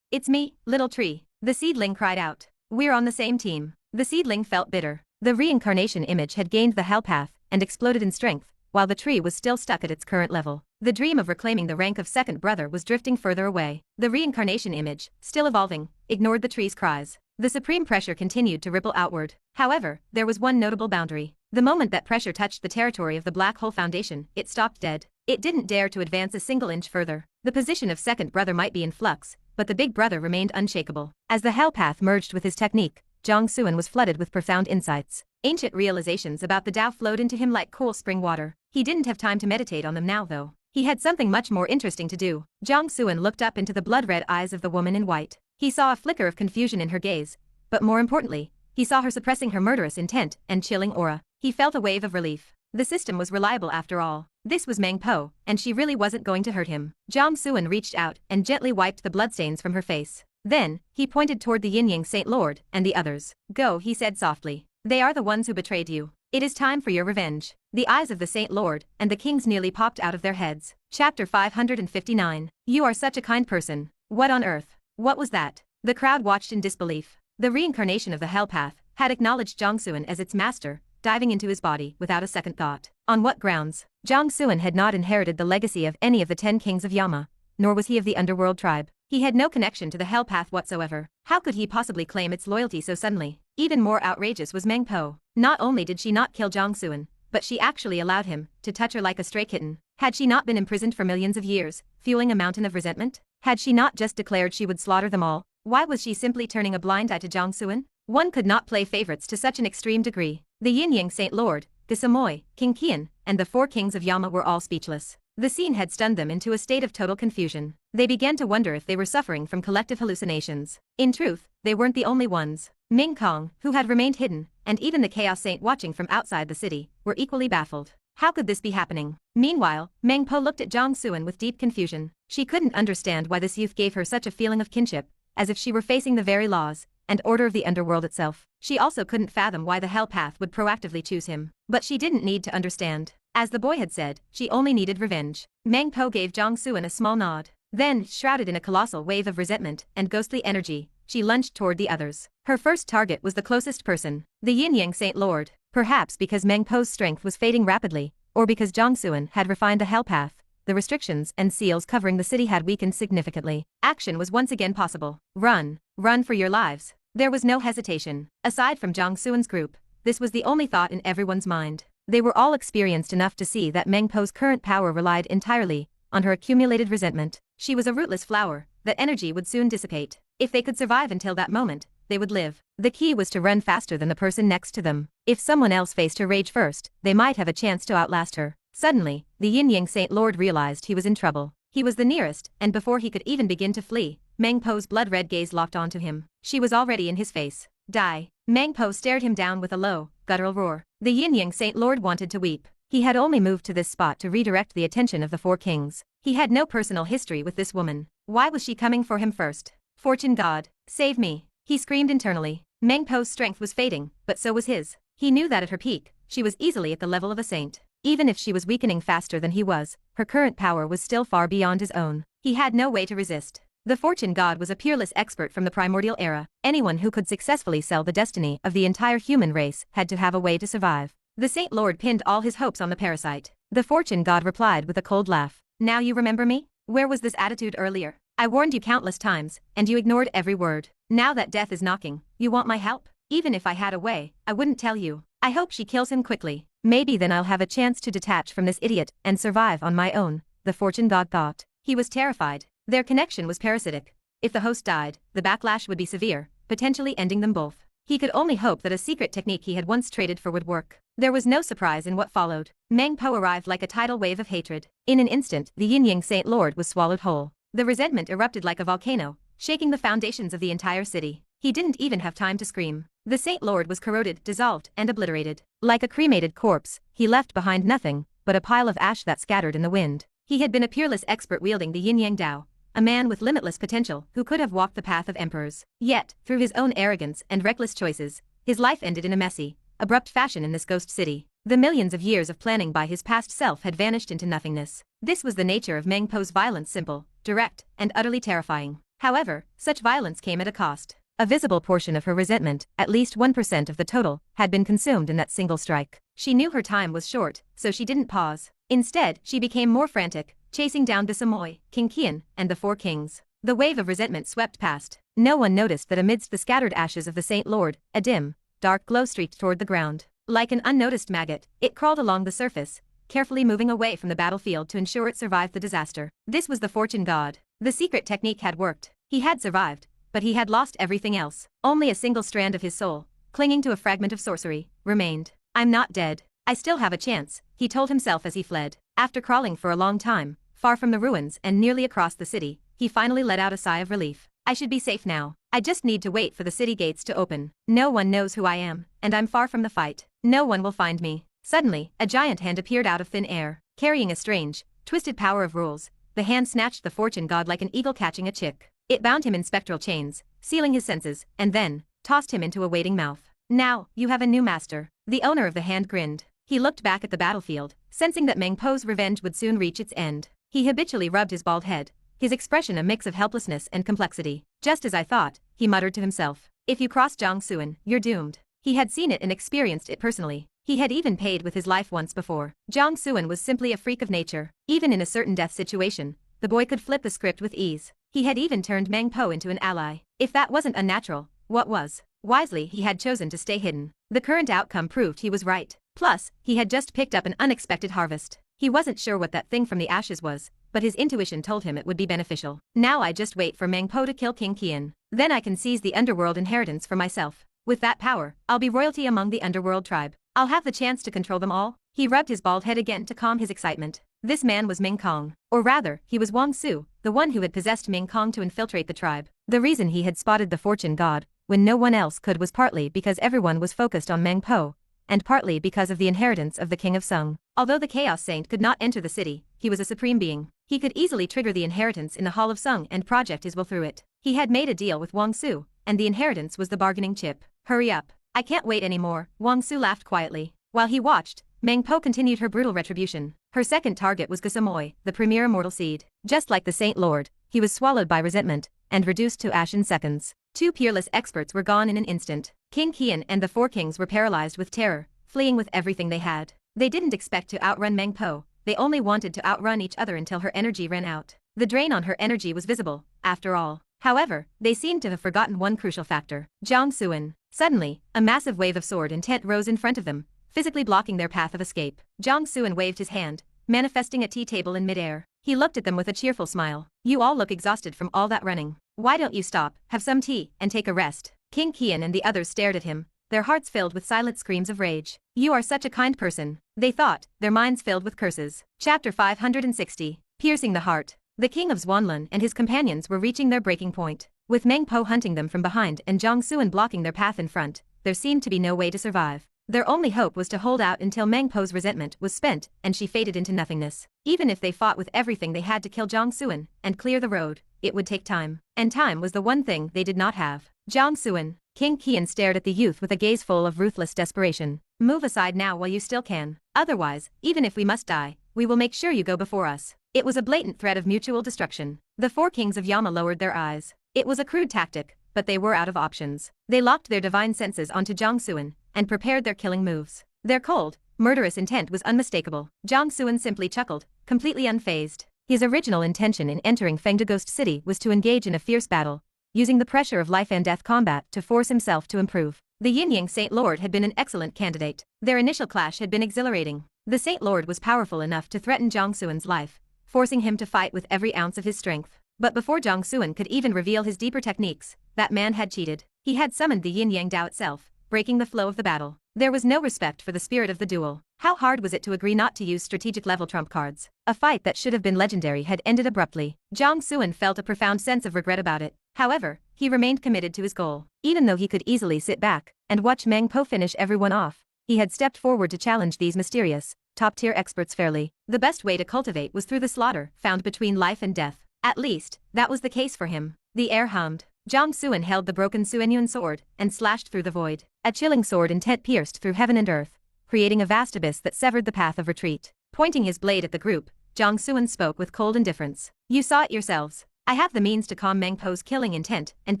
it's me, little tree. The seedling cried out. We're on the same team. The seedling felt bitter. The reincarnation image had gained the hell path and exploded in strength, while the tree was still stuck at its current level. The dream of reclaiming the rank of second brother was drifting further away. The reincarnation image, still evolving, ignored the tree's cries. The supreme pressure continued to ripple outward. However, there was one notable boundary. The moment that pressure touched the territory of the black hole foundation, it stopped dead. It didn't dare to advance a single inch further. The position of second brother might be in flux, but the big brother remained unshakable. As the hell path merged with his technique, Jiang Xuan was flooded with profound insights. Ancient realizations about the Dao flowed into him like cool spring water. He didn't have time to meditate on them now though. He had something much more interesting to do. Jiang Xuan looked up into the blood-red eyes of the woman in white. He saw a flicker of confusion in her gaze, but more importantly, he saw her suppressing her murderous intent and chilling aura. He felt a wave of relief. The system was reliable after all. This was Meng Po, and she really wasn't going to hurt him. Jiang Xuan reached out and gently wiped the bloodstains from her face. Then, he pointed toward the Yin Yang Saint Lord and the others. Go, he said softly. They are the ones who betrayed you. It is time for your revenge. The eyes of the Saint Lord and the kings nearly popped out of their heads. Chapter 559. You are such a kind person. What on earth? What was that? The crowd watched in disbelief. The reincarnation of the Hell Path had acknowledged Jiang Xuan as its master, diving into his body without a second thought. On what grounds? Jiang Xuan had not inherited the legacy of any of the 10 kings of Yama, nor was he of the underworld tribe. He had no connection to the Hell Path whatsoever. How could he possibly claim its loyalty so suddenly? Even more outrageous was Meng Po. Not only did she not kill Jiang Xuan, but she actually allowed him to touch her like a stray kitten. Had she not been imprisoned for millions of years, fueling a mountain of resentment? Had she not just declared she would slaughter them all? Why was she simply turning a blind eye to Jiang Xuan? One could not play favorites to such an extreme degree. The Yin Yang Saint Lord, the Samoy, King Qian, and the 4 kings of Yama were all speechless. The scene had stunned them into a state of total confusion. They began to wonder if they were suffering from collective hallucinations. In truth, they weren't the only ones. Ming Kong, who had remained hidden, and even the Chaos Saint watching from outside the city, were equally baffled. How could this be happening? Meanwhile, Meng Po looked at Jiang Xuan with deep confusion. She couldn't understand why this youth gave her such a feeling of kinship, as if she were facing the very laws and order of the underworld itself. She also couldn't fathom why the Hell Path would proactively choose him. But she didn't need to understand. As the boy had said, she only needed revenge. Meng Po gave Jiang Xuan a small nod. Then, shrouded in a colossal wave of resentment and ghostly energy, she lunged toward the others. Her first target was the closest person, the Yin Yang Saint Lord. Perhaps because Meng Po's strength was fading rapidly, or because Jiang Xuan had refined the Hell Path, the restrictions and seals covering the city had weakened significantly. Action was once again possible. Run. Run for your lives. There was no hesitation. Aside from Jiang Xuan's group, this was the only thought in everyone's mind. They were all experienced enough to see that Meng Po's current power relied entirely on her accumulated resentment. She was a rootless flower, that energy would soon dissipate. If they could survive until that moment, they would live. The key was to run faster than the person next to them. If someone else faced her rage first, they might have a chance to outlast her. Suddenly, the Yin Yang Saint Lord realized he was in trouble. He was the nearest, and before he could even begin to flee, Meng Po's blood-red gaze locked onto him. She was already in his face. Die. Meng Po stared him down with a low, guttural roar. The Yin Yang Saint Lord wanted to weep. He had only moved to this spot to redirect the attention of the 4 kings. He had no personal history with this woman. Why was she coming for him first? Fortune God, save me. He screamed internally. Meng Po's strength was fading, but so was his. He knew that at her peak, she was easily at the level of a saint. Even if she was weakening faster than he was, her current power was still far beyond his own. He had no way to resist. The Fortune God was a peerless expert from the primordial era. Anyone who could successfully sell the destiny of the entire human race had to have a way to survive. The Saint Lord pinned all his hopes on the parasite. The Fortune God replied with a cold laugh. Now you remember me? Where was this attitude earlier? I warned you countless times, and you ignored every word. Now that death is knocking, you want my help? Even if I had a way, I wouldn't tell you. I hope she kills him quickly. Maybe then I'll have a chance to detach from this idiot and survive on my own, the Fortune God thought. He was terrified. Their connection was parasitic. If the host died, the backlash would be severe, potentially ending them both. He could only hope that a secret technique he had once traded for would work. There was no surprise in what followed. Meng Po arrived like a tidal wave of hatred. In an instant, the Yin Yang Saint Lord was swallowed whole. The resentment erupted like a volcano, shaking the foundations of the entire city. He didn't even have time to scream. The Saint Lord was corroded, dissolved, and obliterated. Like a cremated corpse, he left behind nothing but a pile of ash that scattered in the wind. He had been a peerless expert wielding the Yin Yang Dao, a man with limitless potential who could have walked the path of emperors. Yet, through his own arrogance and reckless choices, his life ended in a messy, abrupt fashion in this ghost city. The millions of years of planning by his past self had vanished into nothingness. This was the nature of Meng Po's violence, simple, direct, and utterly terrifying. However, such violence came at a cost. A visible portion of her resentment, at least 1% of the total, had been consumed in that single strike. She knew her time was short, so she didn't pause. Instead, she became more frantic, chasing down the Samoy, King Qian, and the 4 kings. The wave of resentment swept past. No one noticed that amidst the scattered ashes of the Saint Lord, a dim, dark glow streaked toward the ground. Like an unnoticed maggot, it crawled along the surface, carefully moving away from the battlefield to ensure it survived the disaster. This was the Fortune God. The secret technique had worked. He had survived, but he had lost everything else. Only a single strand of his soul, clinging to a fragment of sorcery, remained. I'm not dead. I still have a chance, he told himself as he fled. After crawling for a long time, far from the ruins and nearly across the city, he finally let out a sigh of relief. I should be safe now. I just need to wait for the city gates to open. No one knows who I am, and I'm far from the fight. No one will find me. Suddenly, a giant hand appeared out of thin air, carrying a strange, twisted power of rules. The hand snatched the fortune god like an eagle catching a chick. It bound him in spectral chains, sealing his senses, and then tossed him into a waiting mouth. Now, you have a new master. The owner of the hand grinned. He looked back at the battlefield, sensing that Meng Po's revenge would soon reach its end. He habitually rubbed his bald head, his expression a mix of helplessness and complexity. Just as I thought, he muttered to himself. If you cross Jiang Xuan, you're doomed. He had seen it and experienced it personally. He had even paid with his life once before. Jiang Xuan was simply a freak of nature. Even in a certain death situation, the boy could flip the script with ease. He had even turned Meng Po into an ally. If that wasn't unnatural, what was? Wisely, he had chosen to stay hidden. The current outcome proved he was right. Plus, he had just picked up an unexpected harvest. He wasn't sure what that thing from the ashes was, but his intuition told him it would be beneficial. Now I just wait for Meng Po to kill King Qian. Then I can seize the underworld inheritance for myself. With that power, I'll be royalty among the underworld tribe. I'll have the chance to control them all. He rubbed his bald head again to calm his excitement. This man was Ming Kong. Or rather, he was Wang Su, the one who had possessed Ming Kong to infiltrate the tribe. The reason he had spotted the fortune god, when no one else could, was partly because everyone was focused on Meng Po, and partly because of the inheritance of the King of Sung. Although the Chaos Saint could not enter the city, he was a supreme being. He could easily trigger the inheritance in the Hall of Sung and project his will through it. He had made a deal with Wang Su, and the inheritance was the bargaining chip. Hurry up. I can't wait anymore, Wang Su laughed quietly. While he watched, Meng Po continued her brutal retribution. Her second target was Gusamoy, the premier immortal seed. Just like the Saint Lord, he was swallowed by resentment, and reduced to ash in seconds. Two peerless experts were gone in an instant. King Qian and the four kings were paralyzed with terror, fleeing with everything they had. They didn't expect to outrun Meng Po, they only wanted to outrun each other until her energy ran out. The drain on her energy was visible, after all. However, they seemed to have forgotten one crucial factor. Jiang Xuan. Suddenly, a massive wave of sword intent rose in front of them, physically blocking their path of escape. Jiang Xuan waved his hand, manifesting a tea table in midair. He looked at them with a cheerful smile. You all look exhausted from all that running. Why don't you stop, have some tea, and take a rest? King Qian and the others stared at him, their hearts filled with silent screams of rage. You are such a kind person, they thought, their minds filled with curses. Chapter 560. Piercing the Heart. The King of Xuanlan and his companions were reaching their breaking point. With Meng Po hunting them from behind and Jiang Xuan blocking their path in front, there seemed to be no way to survive. Their only hope was to hold out until Meng Po's resentment was spent and she faded into nothingness. Even if they fought with everything they had to kill Jiang Xuan and clear the road, it would take time. And time was the one thing they did not have. Jiang Xuan. King Qian stared at the youth with a gaze full of ruthless desperation. Move aside now while you still can. Otherwise, even if we must die, we will make sure you go before us. It was a blatant threat of mutual destruction. The four kings of Yama lowered their eyes. It was a crude tactic, but they were out of options. They locked their divine senses onto Jiang Xuan and prepared their killing moves. Their cold, murderous intent was unmistakable. Jiang Xuan simply chuckled, completely unfazed. His original intention in entering Fengde Ghost City was to engage in a fierce battle, using the pressure of life and death combat to force himself to improve. The Yin Yang Saint Lord had been an excellent candidate. Their initial clash had been exhilarating. The Saint Lord was powerful enough to threaten Jiang Xuan's life, forcing him to fight with every ounce of his strength. But before Jiang Xuan could even reveal his deeper techniques, that man had cheated. He had summoned the Yin Yang Dao itself, breaking the flow of the battle. There was no respect for the spirit of the duel. How hard was it to agree not to use strategic level trump cards? A fight that should have been legendary had ended abruptly. Jiang Xuan felt a profound sense of regret about it. However, he remained committed to his goal. Even though he could easily sit back and watch Meng Po finish everyone off, he had stepped forward to challenge these mysterious, top-tier experts fairly. The best way to cultivate was through the slaughter found between life and death. At least, that was the case for him. The air hummed. Jiang Xuan held the broken Suenyuan sword and slashed through the void. A chilling sword intent pierced through heaven and earth, creating a vast abyss that severed the path of retreat. Pointing his blade at the group, Jiang Xuan spoke with cold indifference. You saw it yourselves. I have the means to calm Meng Po's killing intent and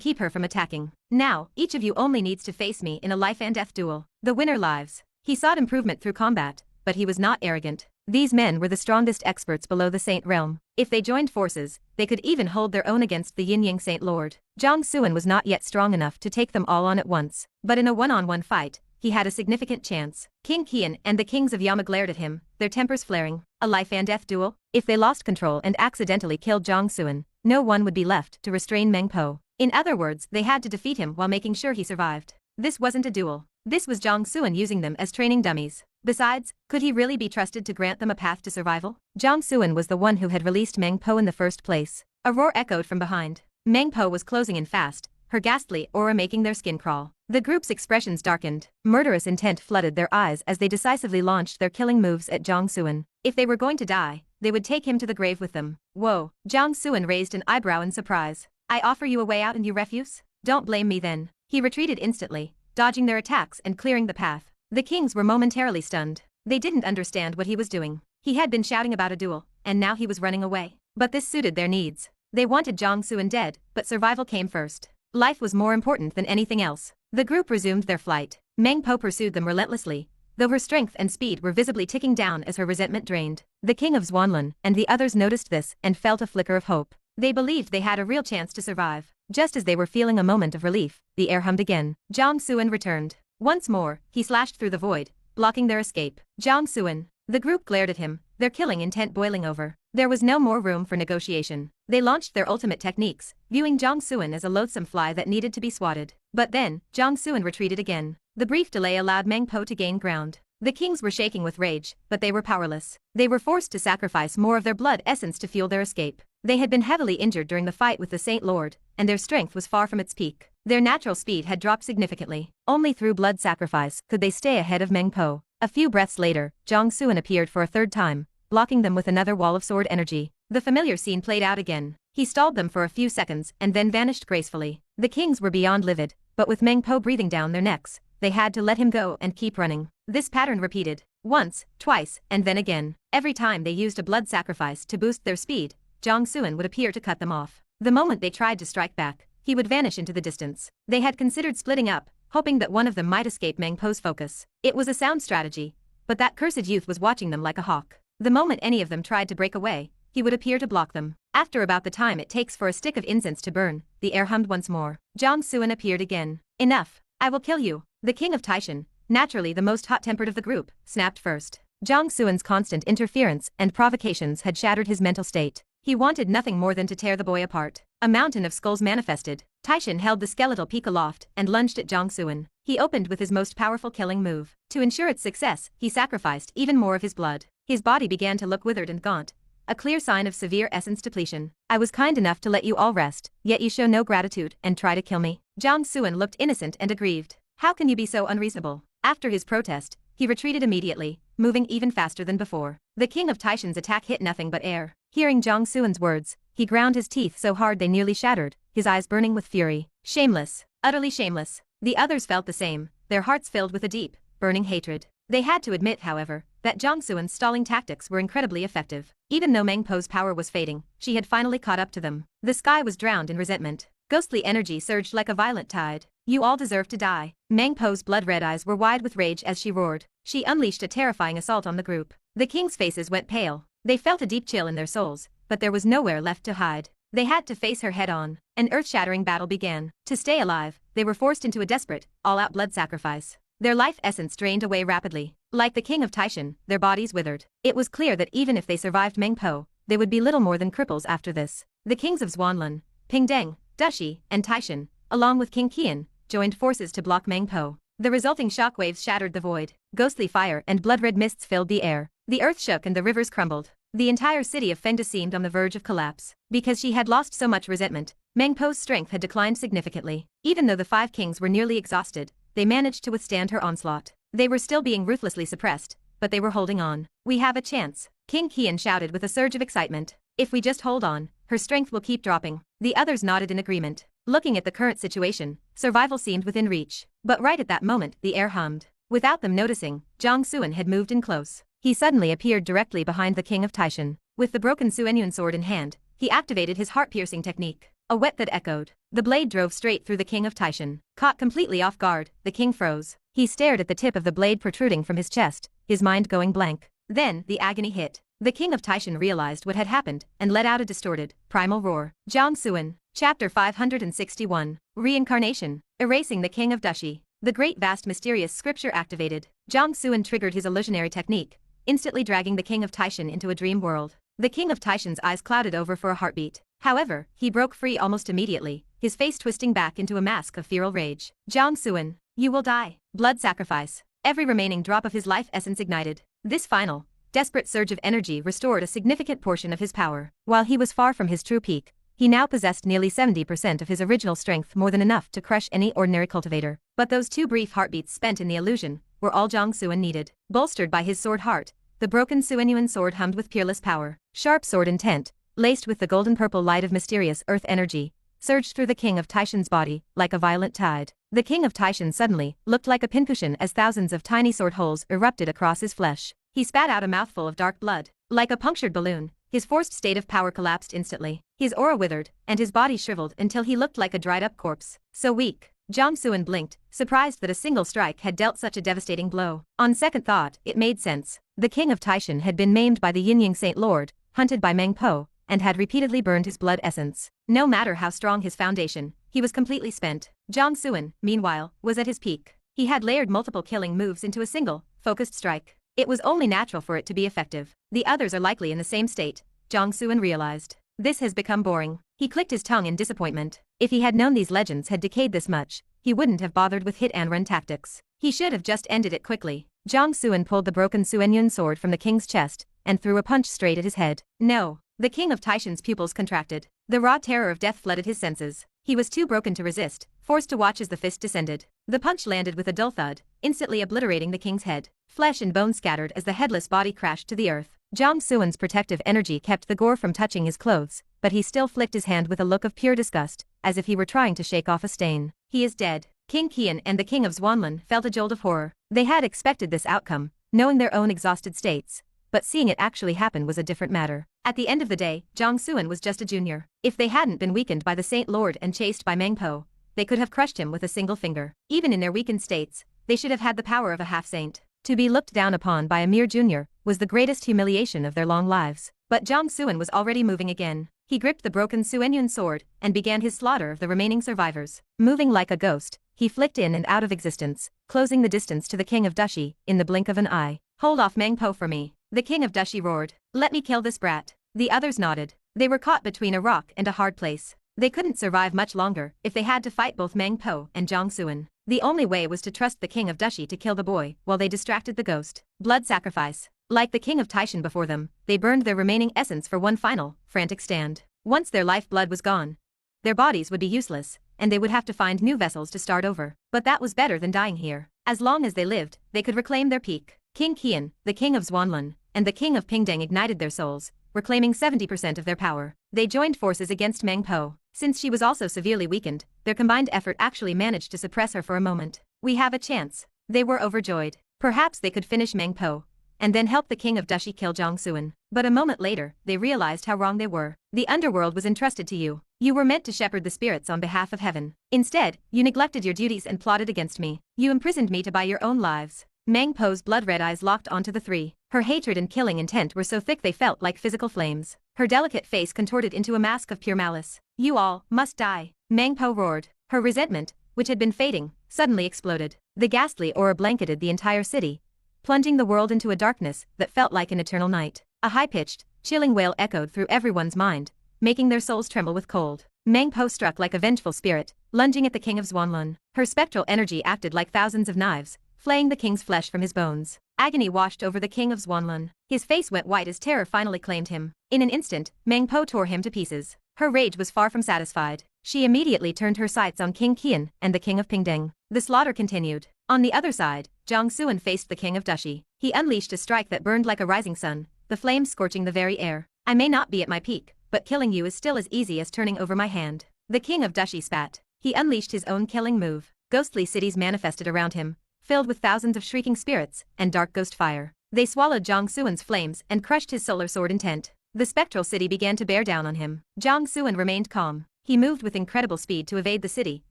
keep her from attacking. Now, each of you only needs to face me in a life and death duel. The winner lives. He sought improvement through combat, but he was not arrogant. These men were the strongest experts below the Saint Realm. If they joined forces, they could even hold their own against the Yin Yang Saint Lord. Jiang Xuan was not yet strong enough to take them all on at once, but in a one-on-one fight, he had a significant chance. King Qian and the kings of Yama glared at him, their tempers flaring. A life and death duel? If they lost control and accidentally killed Jiang Xuan, no one would be left to restrain Meng Po. In other words, they had to defeat him while making sure he survived. This wasn't a duel. This was Jiang Xuan using them as training dummies. Besides, could he really be trusted to grant them a path to survival? Jiang Xuan was the one who had released Meng Po in the first place. A roar echoed from behind. Meng Po was closing in fast, her ghastly aura making their skin crawl. The group's expressions darkened. Murderous intent flooded their eyes as they decisively launched their killing moves at Jiang Xuan. If they were going to die, they would take him to the grave with them. Whoa, Jiang Xuan raised an eyebrow in surprise. I offer you a way out and you refuse? Don't blame me then. He retreated instantly, dodging their attacks and clearing the path. The kings were momentarily stunned. They didn't understand what he was doing. He had been shouting about a duel, and now he was running away. But this suited their needs. They wanted Jiang Xuan dead, but survival came first. Life was more important than anything else. The group resumed their flight. Meng Po pursued them relentlessly, though her strength and speed were visibly ticking down as her resentment drained. The King of Xuanlan and the others noticed this and felt a flicker of hope. They believed they had a real chance to survive. Just as they were feeling a moment of relief, the air hummed again. Jiang Xuan returned. Once more, he slashed through the void, blocking their escape. Jiang Xuan. The group glared at him, their killing intent boiling over. There was no more room for negotiation. They launched their ultimate techniques, viewing Jiang Xuan as a loathsome fly that needed to be swatted. But then, Jiang Xuan retreated again. The brief delay allowed Meng Po to gain ground. The kings were shaking with rage, but they were powerless. They were forced to sacrifice more of their blood essence to fuel their escape. They had been heavily injured during the fight with the Saint Lord, and their strength was far from its peak. Their natural speed had dropped significantly. Only through blood sacrifice could they stay ahead of Meng Po. A few breaths later, Jiang Xuan appeared for a third time, blocking them with another wall of sword energy. The familiar scene played out again. He stalled them for a few seconds and then vanished gracefully. The kings were beyond livid, but with Meng Po breathing down their necks, they had to let him go and keep running. This pattern repeated. Once, twice, and then again. Every time they used a blood sacrifice to boost their speed, Jiang Xuan would appear to cut them off. The moment they tried to strike back, he would vanish into the distance. They had considered splitting up, hoping that one of them might escape Meng Po's focus. It was a sound strategy, but that cursed youth was watching them like a hawk. The moment any of them tried to break away, he would appear to block them. After about the time it takes for a stick of incense to burn, the air hummed once more. Jiang Xuan appeared again. Enough. I will kill you. The King of Taishan, naturally the most hot-tempered of the group, snapped first. Jiang Xuan's constant interference and provocations had shattered his mental state. He wanted nothing more than to tear the boy apart. A mountain of skulls manifested. Taishan held the skeletal peak aloft and lunged at Jiang Xuan. He opened with his most powerful killing move. To ensure its success, he sacrificed even more of his blood. His body began to look withered and gaunt, a clear sign of severe essence depletion. I was kind enough to let you all rest, yet you show no gratitude and try to kill me. Jiang Xuan looked innocent and aggrieved. How can you be so unreasonable? After his protest, he retreated immediately, moving even faster than before. The King of Taishan's attack hit nothing but air. Hearing Jiang Xuan's words, he ground his teeth so hard they nearly shattered, his eyes burning with fury. Shameless. Utterly shameless. The others felt the same, their hearts filled with a deep, burning hatred. They had to admit, however, that Jiang Xuan's stalling tactics were incredibly effective. Even though Meng Po's power was fading, she had finally caught up to them. The sky was drowned in resentment. Ghostly energy surged like a violent tide. You all deserve to die. Meng Po's blood-red eyes were wide with rage as she roared. She unleashed a terrifying assault on the group. The kings' faces went pale. They felt a deep chill in their souls, but there was nowhere left to hide. They had to face her head-on. An earth-shattering battle began. To stay alive, they were forced into a desperate, all-out blood sacrifice. Their life essence drained away rapidly. Like the King of Taishan, their bodies withered. It was clear that even if they survived Meng Po, they would be little more than cripples after this. The kings of Xuanlan, Pingdeng, Dushi, and Taishan, along with King Qian, joined forces to block Meng Po. The resulting shockwaves shattered the void. Ghostly fire and blood-red mists filled the air. The earth shook and the rivers crumbled. The entire city of Fengda seemed on the verge of collapse. Because she had lost so much resentment, Meng Po's strength had declined significantly. Even though the five kings were nearly exhausted, they managed to withstand her onslaught. They were still being ruthlessly suppressed, but they were holding on. We have a chance. King Qian shouted with a surge of excitement. If we just hold on, her strength will keep dropping. The others nodded in agreement. Looking at the current situation, survival seemed within reach. But right at that moment, the air hummed. Without them noticing, Jiang Xuan had moved in close. He suddenly appeared directly behind the King of Taishan. With the broken Suenyuan sword in hand, he activated his heart-piercing technique. A whet that echoed. The blade drove straight through the King of Taishan. Caught completely off guard, the king froze. He stared at the tip of the blade protruding from his chest, his mind going blank. Then, the agony hit. The King of Taishan realized what had happened and let out a distorted, primal roar. Jiang Xuan, Chapter 561. Reincarnation. Erasing the King of Dushi. The great vast mysterious scripture activated. Jiang Xuan triggered his illusionary technique, instantly dragging the King of Taishan into a dream world. The King of Taishan's eyes clouded over for a heartbeat. However, he broke free almost immediately, his face twisting back into a mask of feral rage. Jiang Xuan, You will die. Blood sacrifice. Every remaining drop of his life essence ignited. This final, desperate surge of energy restored a significant portion of his power. While he was far from his true peak, he now possessed nearly 70% of his original strength, more than enough to crush any ordinary cultivator. But those 2 brief heartbeats spent in the illusion were all Jiang Xuan needed. Bolstered by his sword heart, the broken Suenyuan sword hummed with peerless power. Sharp sword intent, laced with the golden-purple light of mysterious earth energy, surged through the King of Taishan's body like a violent tide. The King of Taishan suddenly looked like a pincushion as thousands of tiny sword holes erupted across his flesh. He spat out a mouthful of dark blood. Like a punctured balloon, his forced state of power collapsed instantly. His aura withered, and his body shriveled until he looked like a dried-up corpse. So weak. Jiang Xuan blinked, surprised that a single strike had dealt such a devastating blow. On second thought, it made sense. The King of Taishan had been maimed by the Yin Yang Saint Lord, hunted by Meng Po, and had repeatedly burned his blood essence. No matter how strong his foundation, he was completely spent. Jiang Xuan, meanwhile, was at his peak. He had layered multiple killing moves into a single, focused strike. It was only natural for it to be effective. The others are likely in the same state, Jiang Xuan realized. This has become boring. He clicked his tongue in disappointment. If he had known these legends had decayed this much, he wouldn't have bothered with hit and run tactics. He should have just ended it quickly. Jiang Xuan pulled the broken Suenyun sword from the king's chest and threw a punch straight at his head. No. The King of Taishan's pupils contracted. The raw terror of death flooded his senses. He was too broken to resist, forced to watch as the fist descended. The punch landed with a dull thud, instantly obliterating the king's head. Flesh and bone scattered as the headless body crashed to the earth. Jiang Xuan's protective energy kept the gore from touching his clothes, but he still flicked his hand with a look of pure disgust, as if he were trying to shake off a stain. He is dead. King Qian and the King of Xuanlan felt a jolt of horror. They had expected this outcome, knowing their own exhausted states, but seeing it actually happen was a different matter. At the end of the day, Jiang Xuan was just a junior. If they hadn't been weakened by the Saint Lord and chased by Meng Po, they could have crushed him with a single finger. Even in their weakened states, they should have had the power of a half-saint. To be looked down upon by a mere junior was the greatest humiliation of their long lives. But Jiang Xuan was already moving again. He gripped the broken Suenyun sword and began his slaughter of the remaining survivors. Moving like a ghost, he flicked in and out of existence, closing the distance to the King of Dushi in the blink of an eye. Hold off Meng Po for me. The King of Dushi roared. Let me kill this brat. The others nodded. They were caught between a rock and a hard place. They couldn't survive much longer if they had to fight both Meng Po and Jiang Xuan. The only way was to trust the King of Dushi to kill the boy while they distracted the ghost. Blood sacrifice. Like the King of Taishan before them, they burned their remaining essence for one final, frantic stand. Once their lifeblood was gone, their bodies would be useless, and they would have to find new vessels to start over. But that was better than dying here. As long as they lived, they could reclaim their peak. King Qian, the King of Xuanlan, and the King of Pingdeng ignited their souls, reclaiming 70% of their power. They joined forces against Meng Po. Since she was also severely weakened, their combined effort actually managed to suppress her for a moment. We have a chance. They were overjoyed. Perhaps they could finish Meng Po, and then help the King of Dushi kill Jiang Xuan. But a moment later, they realized how wrong they were. The underworld was entrusted to you. You were meant to shepherd the spirits on behalf of heaven. Instead, you neglected your duties and plotted against me. You imprisoned me to buy your own lives. Meng Po's blood-red eyes locked onto the three. Her hatred and killing intent were so thick they felt like physical flames. Her delicate face contorted into a mask of pure malice. You all must die. Meng Po roared. Her resentment, which had been fading, suddenly exploded. The ghastly aura blanketed the entire city, plunging the world into a darkness that felt like an eternal night. A high-pitched, chilling wail echoed through everyone's mind, making their souls tremble with cold. Meng Po struck like a vengeful spirit, lunging at the King of Xuanlan. Her spectral energy acted like thousands of knives, flaying the king's flesh from his bones. Agony washed over the King of Xuanlan. His face went white as terror finally claimed him. In an instant, Meng Po tore him to pieces. Her rage was far from satisfied. She immediately turned her sights on King Qian and the King of Pingdeng. The slaughter continued. On the other side, Jiang Xuan faced the King of Dushi. He unleashed a strike that burned like a rising sun, the flames scorching the very air. I may not be at my peak, but killing you is still as easy as turning over my hand. The King of Dushi spat. He unleashed his own killing move. Ghostly cities manifested around him, filled with thousands of shrieking spirits and dark ghost fire. They swallowed Jiang Xuan's flames and crushed his solar sword intent. The spectral city began to bear down on him. Jiang Xuan remained calm. He moved with incredible speed to evade the city,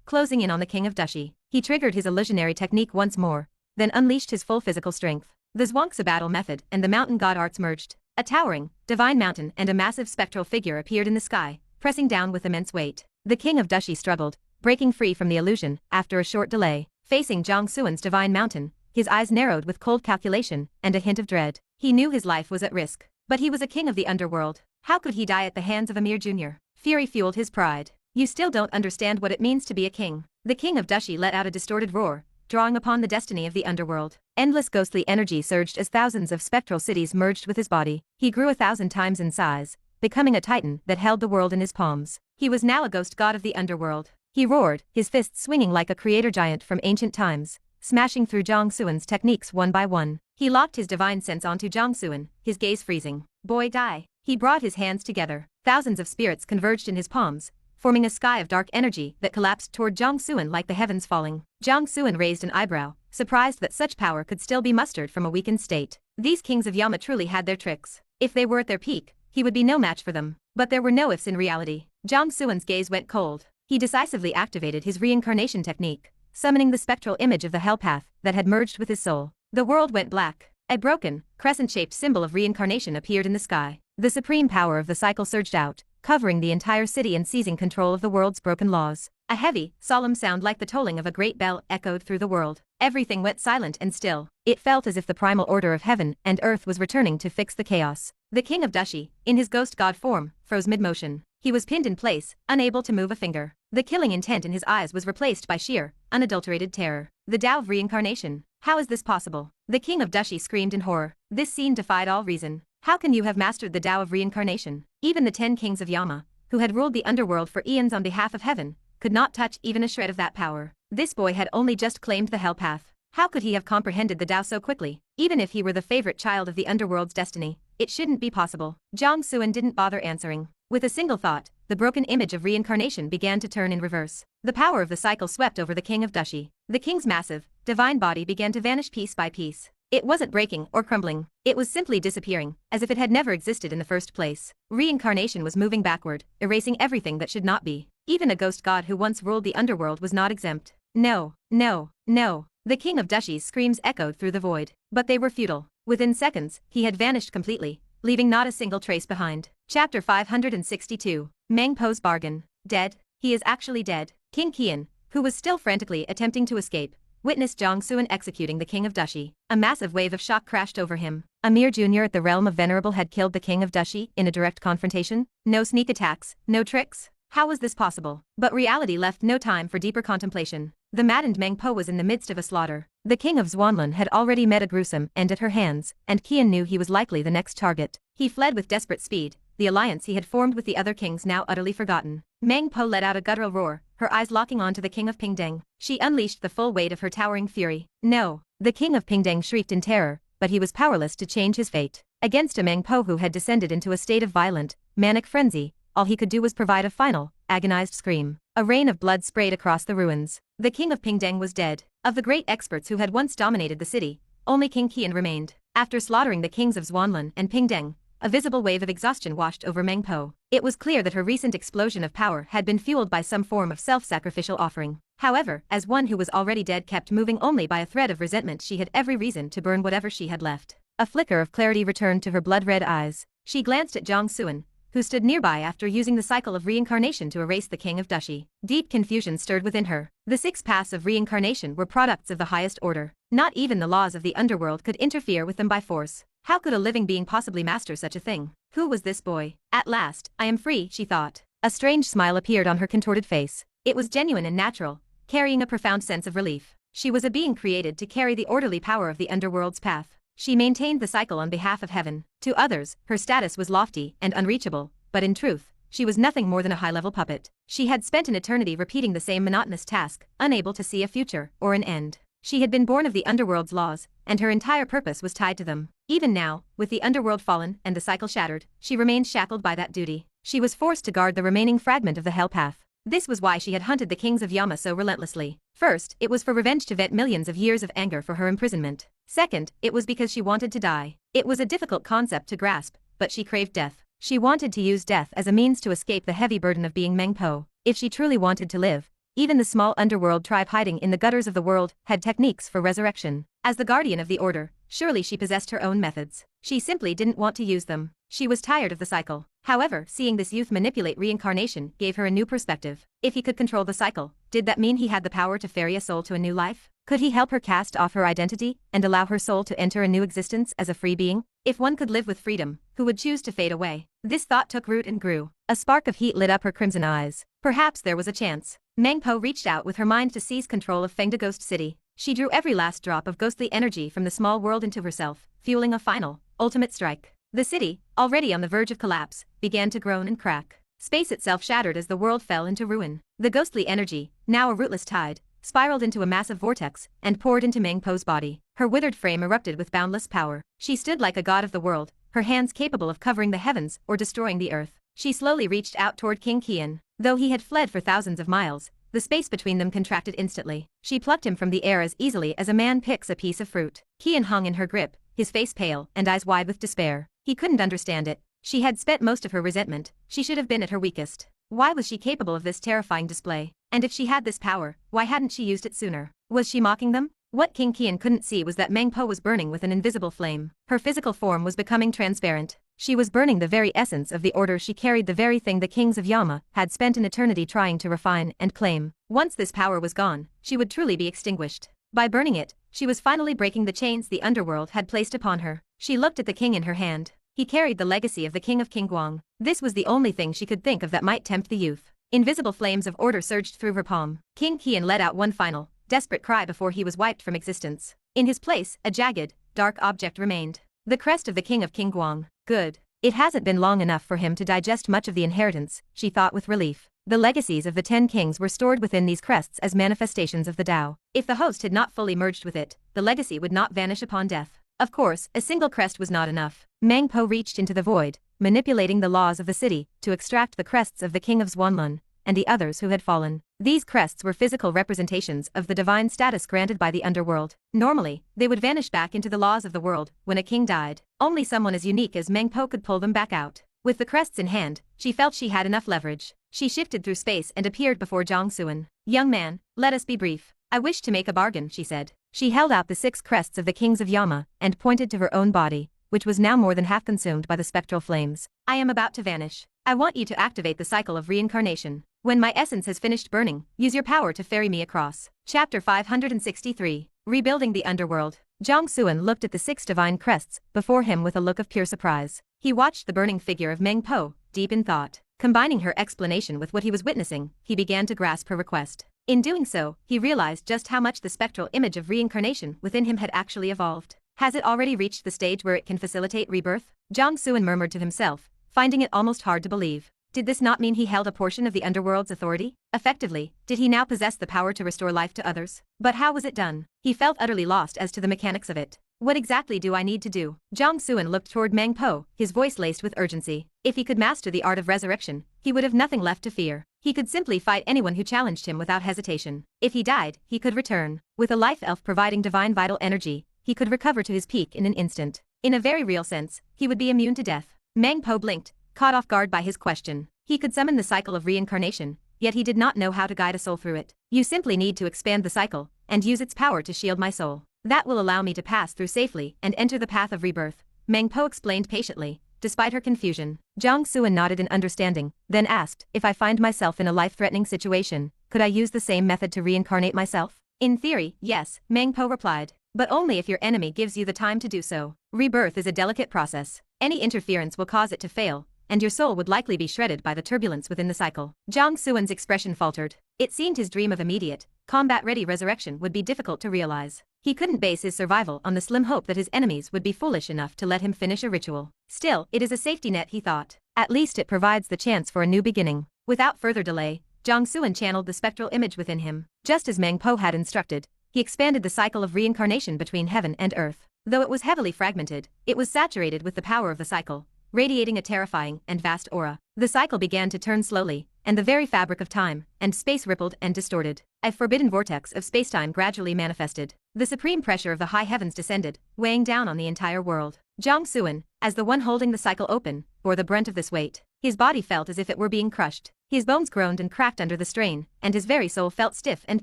closing in on the King of Dushi. He triggered his illusionary technique once more, then unleashed his full physical strength. The Zhuangzi battle method and the mountain god arts merged. A towering, divine mountain and a massive spectral figure appeared in the sky, pressing down with immense weight. The King of Dushi struggled, breaking free from the illusion after a short delay. Facing Jiang Xuan's divine mountain, his eyes narrowed with cold calculation and a hint of dread. He knew his life was at risk, but he was a king of the underworld. How could he die at the hands of a mere junior? Fury fueled his pride. You still don't understand what it means to be a king. The King of Dushi let out a distorted roar, drawing upon the destiny of the underworld. Endless ghostly energy surged as thousands of spectral cities merged with his body. He grew 1,000 times in size, becoming a titan that held the world in his palms. He was now a ghost god of the underworld. He roared, his fists swinging like a creator giant from ancient times, smashing through Jiang Xuan's techniques one by one. He locked his divine sense onto Jiang Xuan, his gaze freezing. Boy, die. He brought his hands together. Thousands of spirits converged in his palms, forming a sky of dark energy that collapsed toward Jiang Xuan like the heavens falling. Jiang Xuan raised an eyebrow, surprised that such power could still be mustered from a weakened state. These kings of Yama truly had their tricks. If they were at their peak, he would be no match for them. But there were no ifs in reality. Jiang Xuan's gaze went cold. He decisively activated his reincarnation technique, summoning the spectral image of the hell path that had merged with his soul. The world went black. A broken, crescent-shaped symbol of reincarnation appeared in the sky. The supreme power of the cycle surged out, covering the entire city and seizing control of the world's broken laws. A heavy, solemn sound like the tolling of a great bell echoed through the world. Everything went silent and still. It felt as if the primal order of heaven and earth was returning to fix the chaos. The king of Dushi, in his ghost god form, froze mid-motion. He was pinned in place, unable to move a finger. The killing intent in his eyes was replaced by sheer, unadulterated terror. The Tao of Reincarnation. How is this possible? The king of Dushi screamed in horror. This scene defied all reason. How can you have mastered the Tao of Reincarnation? Even the 10 kings of Yama, who had ruled the underworld for eons on behalf of heaven, could not touch even a shred of that power. This boy had only just claimed the hell path. How could he have comprehended the Tao so quickly? Even if he were the favorite child of the underworld's destiny, it shouldn't be possible. Jiang Xuan didn't bother answering. With a single thought, the broken image of reincarnation began to turn in reverse. The power of the cycle swept over the king of Dushi. The king's massive, divine body began to vanish piece by piece. It wasn't breaking or crumbling. It was simply disappearing, as if it had never existed in the first place. Reincarnation was moving backward, erasing everything that should not be. Even a ghost god who once ruled the underworld was not exempt. No, no, no. The king of Dushi's screams echoed through the void. But they were futile. Within seconds, he had vanished completely, leaving not a single trace behind. Chapter 562. Meng Po's bargain. Dead? He is actually dead. King Qian, who was still frantically attempting to escape, witnessed Jiang Xuan executing the king of Dushi. A massive wave of shock crashed over him. A mere junior at the realm of Venerable had killed the king of Dushi in a direct confrontation? No sneak attacks, no tricks? How was this possible? But reality left no time for deeper contemplation. The maddened Meng Po was in the midst of a slaughter. The king of Xuanlun had already met a gruesome end at her hands, and Qian knew he was likely the next target. He fled with desperate speed, the alliance he had formed with the other kings now utterly forgotten. Meng Po let out a guttural roar, her eyes locking onto the king of Pingdeng. She unleashed the full weight of her towering fury. No! The king of Pingdeng shrieked in terror, but he was powerless to change his fate. Against a Meng Po who had descended into a state of violent, manic frenzy, all he could do was provide a final, agonized scream. A rain of blood sprayed across the ruins. The king of Pingdeng was dead. Of the great experts who had once dominated the city, only King Qian remained. After slaughtering the kings of Xuanlun and Pingdeng, a visible wave of exhaustion washed over Meng Po. It was clear that her recent explosion of power had been fueled by some form of self-sacrificial offering. However, as one who was already dead kept moving only by a thread of resentment, she had every reason to burn whatever she had left. A flicker of clarity returned to her blood-red eyes. She glanced at Jiang Xuan, who stood nearby after using the cycle of reincarnation to erase the king of Dushi. Deep confusion stirred within her. The 6 paths of reincarnation were products of the highest order. Not even the laws of the underworld could interfere with them by force. How could a living being possibly master such a thing? Who was this boy? At last, I am free, she thought. A strange smile appeared on her contorted face. It was genuine and natural, carrying a profound sense of relief. She was a being created to carry the orderly power of the underworld's path. She maintained the cycle on behalf of heaven. To others, her status was lofty and unreachable, but in truth, she was nothing more than a high-level puppet. She had spent an eternity repeating the same monotonous task, unable to see a future or an end. She had been born of the underworld's laws, and her entire purpose was tied to them. Even now, with the underworld fallen and the cycle shattered, she remained shackled by that duty. She was forced to guard the remaining fragment of the hell path. This was why she had hunted the kings of Yama so relentlessly. First, it was for revenge to vent millions of years of anger for her imprisonment. Second, it was because she wanted to die. It was a difficult concept to grasp, but she craved death. She wanted to use death as a means to escape the heavy burden of being Meng Po. If she truly wanted to live, even the small underworld tribe hiding in the gutters of the world had techniques for resurrection. As the guardian of the order, surely she possessed her own methods. She simply didn't want to use them. She was tired of the cycle. However, seeing this youth manipulate reincarnation gave her a new perspective. If he could control the cycle, did that mean he had the power to ferry a soul to a new life? Could he help her cast off her identity and allow her soul to enter a new existence as a free being? If one could live with freedom, who would choose to fade away? This thought took root and grew. A spark of heat lit up her crimson eyes. Perhaps there was a chance. Meng Po reached out with her mind to seize control of Fengde Ghost City. She drew every last drop of ghostly energy from the small world into herself, fueling a final, ultimate strike. The city, already on the verge of collapse, began to groan and crack. Space itself shattered as the world fell into ruin. The ghostly energy, now a rootless tide, spiraled into a massive vortex and poured into Meng Po's body. Her withered frame erupted with boundless power. She stood like a god of the world, her hands capable of covering the heavens or destroying the earth. She slowly reached out toward King Qian. Though he had fled for thousands of miles, the space between them contracted instantly. She plucked him from the air as easily as a man picks a piece of fruit. Qian hung in her grip, his face pale and eyes wide with despair. He couldn't understand it. She had spent most of her resentment. She should have been at her weakest. Why was she capable of this terrifying display? And if she had this power, why hadn't she used it sooner? Was she mocking them? What King Qian couldn't see was that Meng Po was burning with an invisible flame. Her physical form was becoming transparent. She was burning the very essence of the order she carried, the very thing the kings of Yama had spent an eternity trying to refine and claim. Once this power was gone, she would truly be extinguished. By burning it, she was finally breaking the chains the underworld had placed upon her. She looked at the king in her hand. He carried the legacy of the king of Qinguang. This was the only thing she could think of that might tempt the youth. Invisible flames of order surged through her palm. King Qian let out one final, desperate cry before he was wiped from existence. In his place, a jagged, dark object remained. The crest of the king of Qinguang. Good. It hasn't been long enough for him to digest much of the inheritance, she thought with relief. The legacies of the 10 kings were stored within these crests as manifestations of the Dao. If the host had not fully merged with it, the legacy would not vanish upon death. Of course, a single crest was not enough. Meng Po reached into the void, manipulating the laws of the city to extract the crests of the king of Xuanlun and the others who had fallen. These crests were physical representations of the divine status granted by the underworld. Normally, they would vanish back into the laws of the world when a king died. Only someone as unique as Meng Po could pull them back out. With the crests in hand, she felt she had enough leverage. She shifted through space and appeared before Jiang Xuan. "Young man, let us be brief. I wish to make a bargain," she said. She held out the 6 crests of the kings of Yama and pointed to her own body, which was now more than half consumed by the spectral flames. "I am about to vanish. I want you to activate the cycle of reincarnation. When my essence has finished burning, use your power to ferry me across." Chapter 563. Rebuilding the Underworld. Jiang Xuan looked at the 6 divine crests before him with a look of pure surprise. He watched the burning figure of Meng Po, deep in thought. Combining her explanation with what he was witnessing, he began to grasp her request. In doing so, he realized just how much the spectral image of reincarnation within him had actually evolved. Has it already reached the stage where it can facilitate rebirth? Jiang Xuan murmured to himself, finding it almost hard to believe. Did this not mean he held a portion of the underworld's authority? Effectively, did he now possess the power to restore life to others? But how was it done? He felt utterly lost as to the mechanics of it. What exactly do I need to do? Jiang Xuan looked toward Meng Po, his voice laced with urgency. If he could master the art of resurrection, he would have nothing left to fear. He could simply fight anyone who challenged him without hesitation. If he died, he could return. With a life elf providing divine vital energy, he could recover to his peak in an instant. In a very real sense, he would be immune to death. Meng Po blinked, caught off guard by his question. He could summon the cycle of reincarnation, yet he did not know how to guide a soul through it. "You simply need to expand the cycle and use its power to shield my soul. That will allow me to pass through safely and enter the path of rebirth," Meng Po explained patiently, despite her confusion. Jiang Xuan nodded in understanding, then asked, "If I find myself in a life-threatening situation, could I use the same method to reincarnate myself?" "In theory, yes," Meng Po replied. "But only if your enemy gives you the time to do so. Rebirth is a delicate process. Any interference will cause it to fail, and your soul would likely be shredded by the turbulence within the cycle." Jiang Xuan's expression faltered. It seemed his dream of immediate, combat-ready resurrection would be difficult to realize. He couldn't base his survival on the slim hope that his enemies would be foolish enough to let him finish a ritual. Still, it is a safety net, he thought. At least it provides the chance for a new beginning. Without further delay, Jiang Xuan channeled the spectral image within him. Just as Meng Po had instructed, he expanded the cycle of reincarnation between heaven and earth. Though it was heavily fragmented, it was saturated with the power of the cycle, radiating a terrifying and vast aura. The cycle began to turn slowly, and the very fabric of time and space rippled and distorted. A forbidden vortex of spacetime gradually manifested. The supreme pressure of the high heavens descended, weighing down on the entire world. Jiang Xuan, as the one holding the cycle open, bore the brunt of this weight. His body felt as if it were being crushed. His bones groaned and cracked under the strain, and his very soul felt stiff and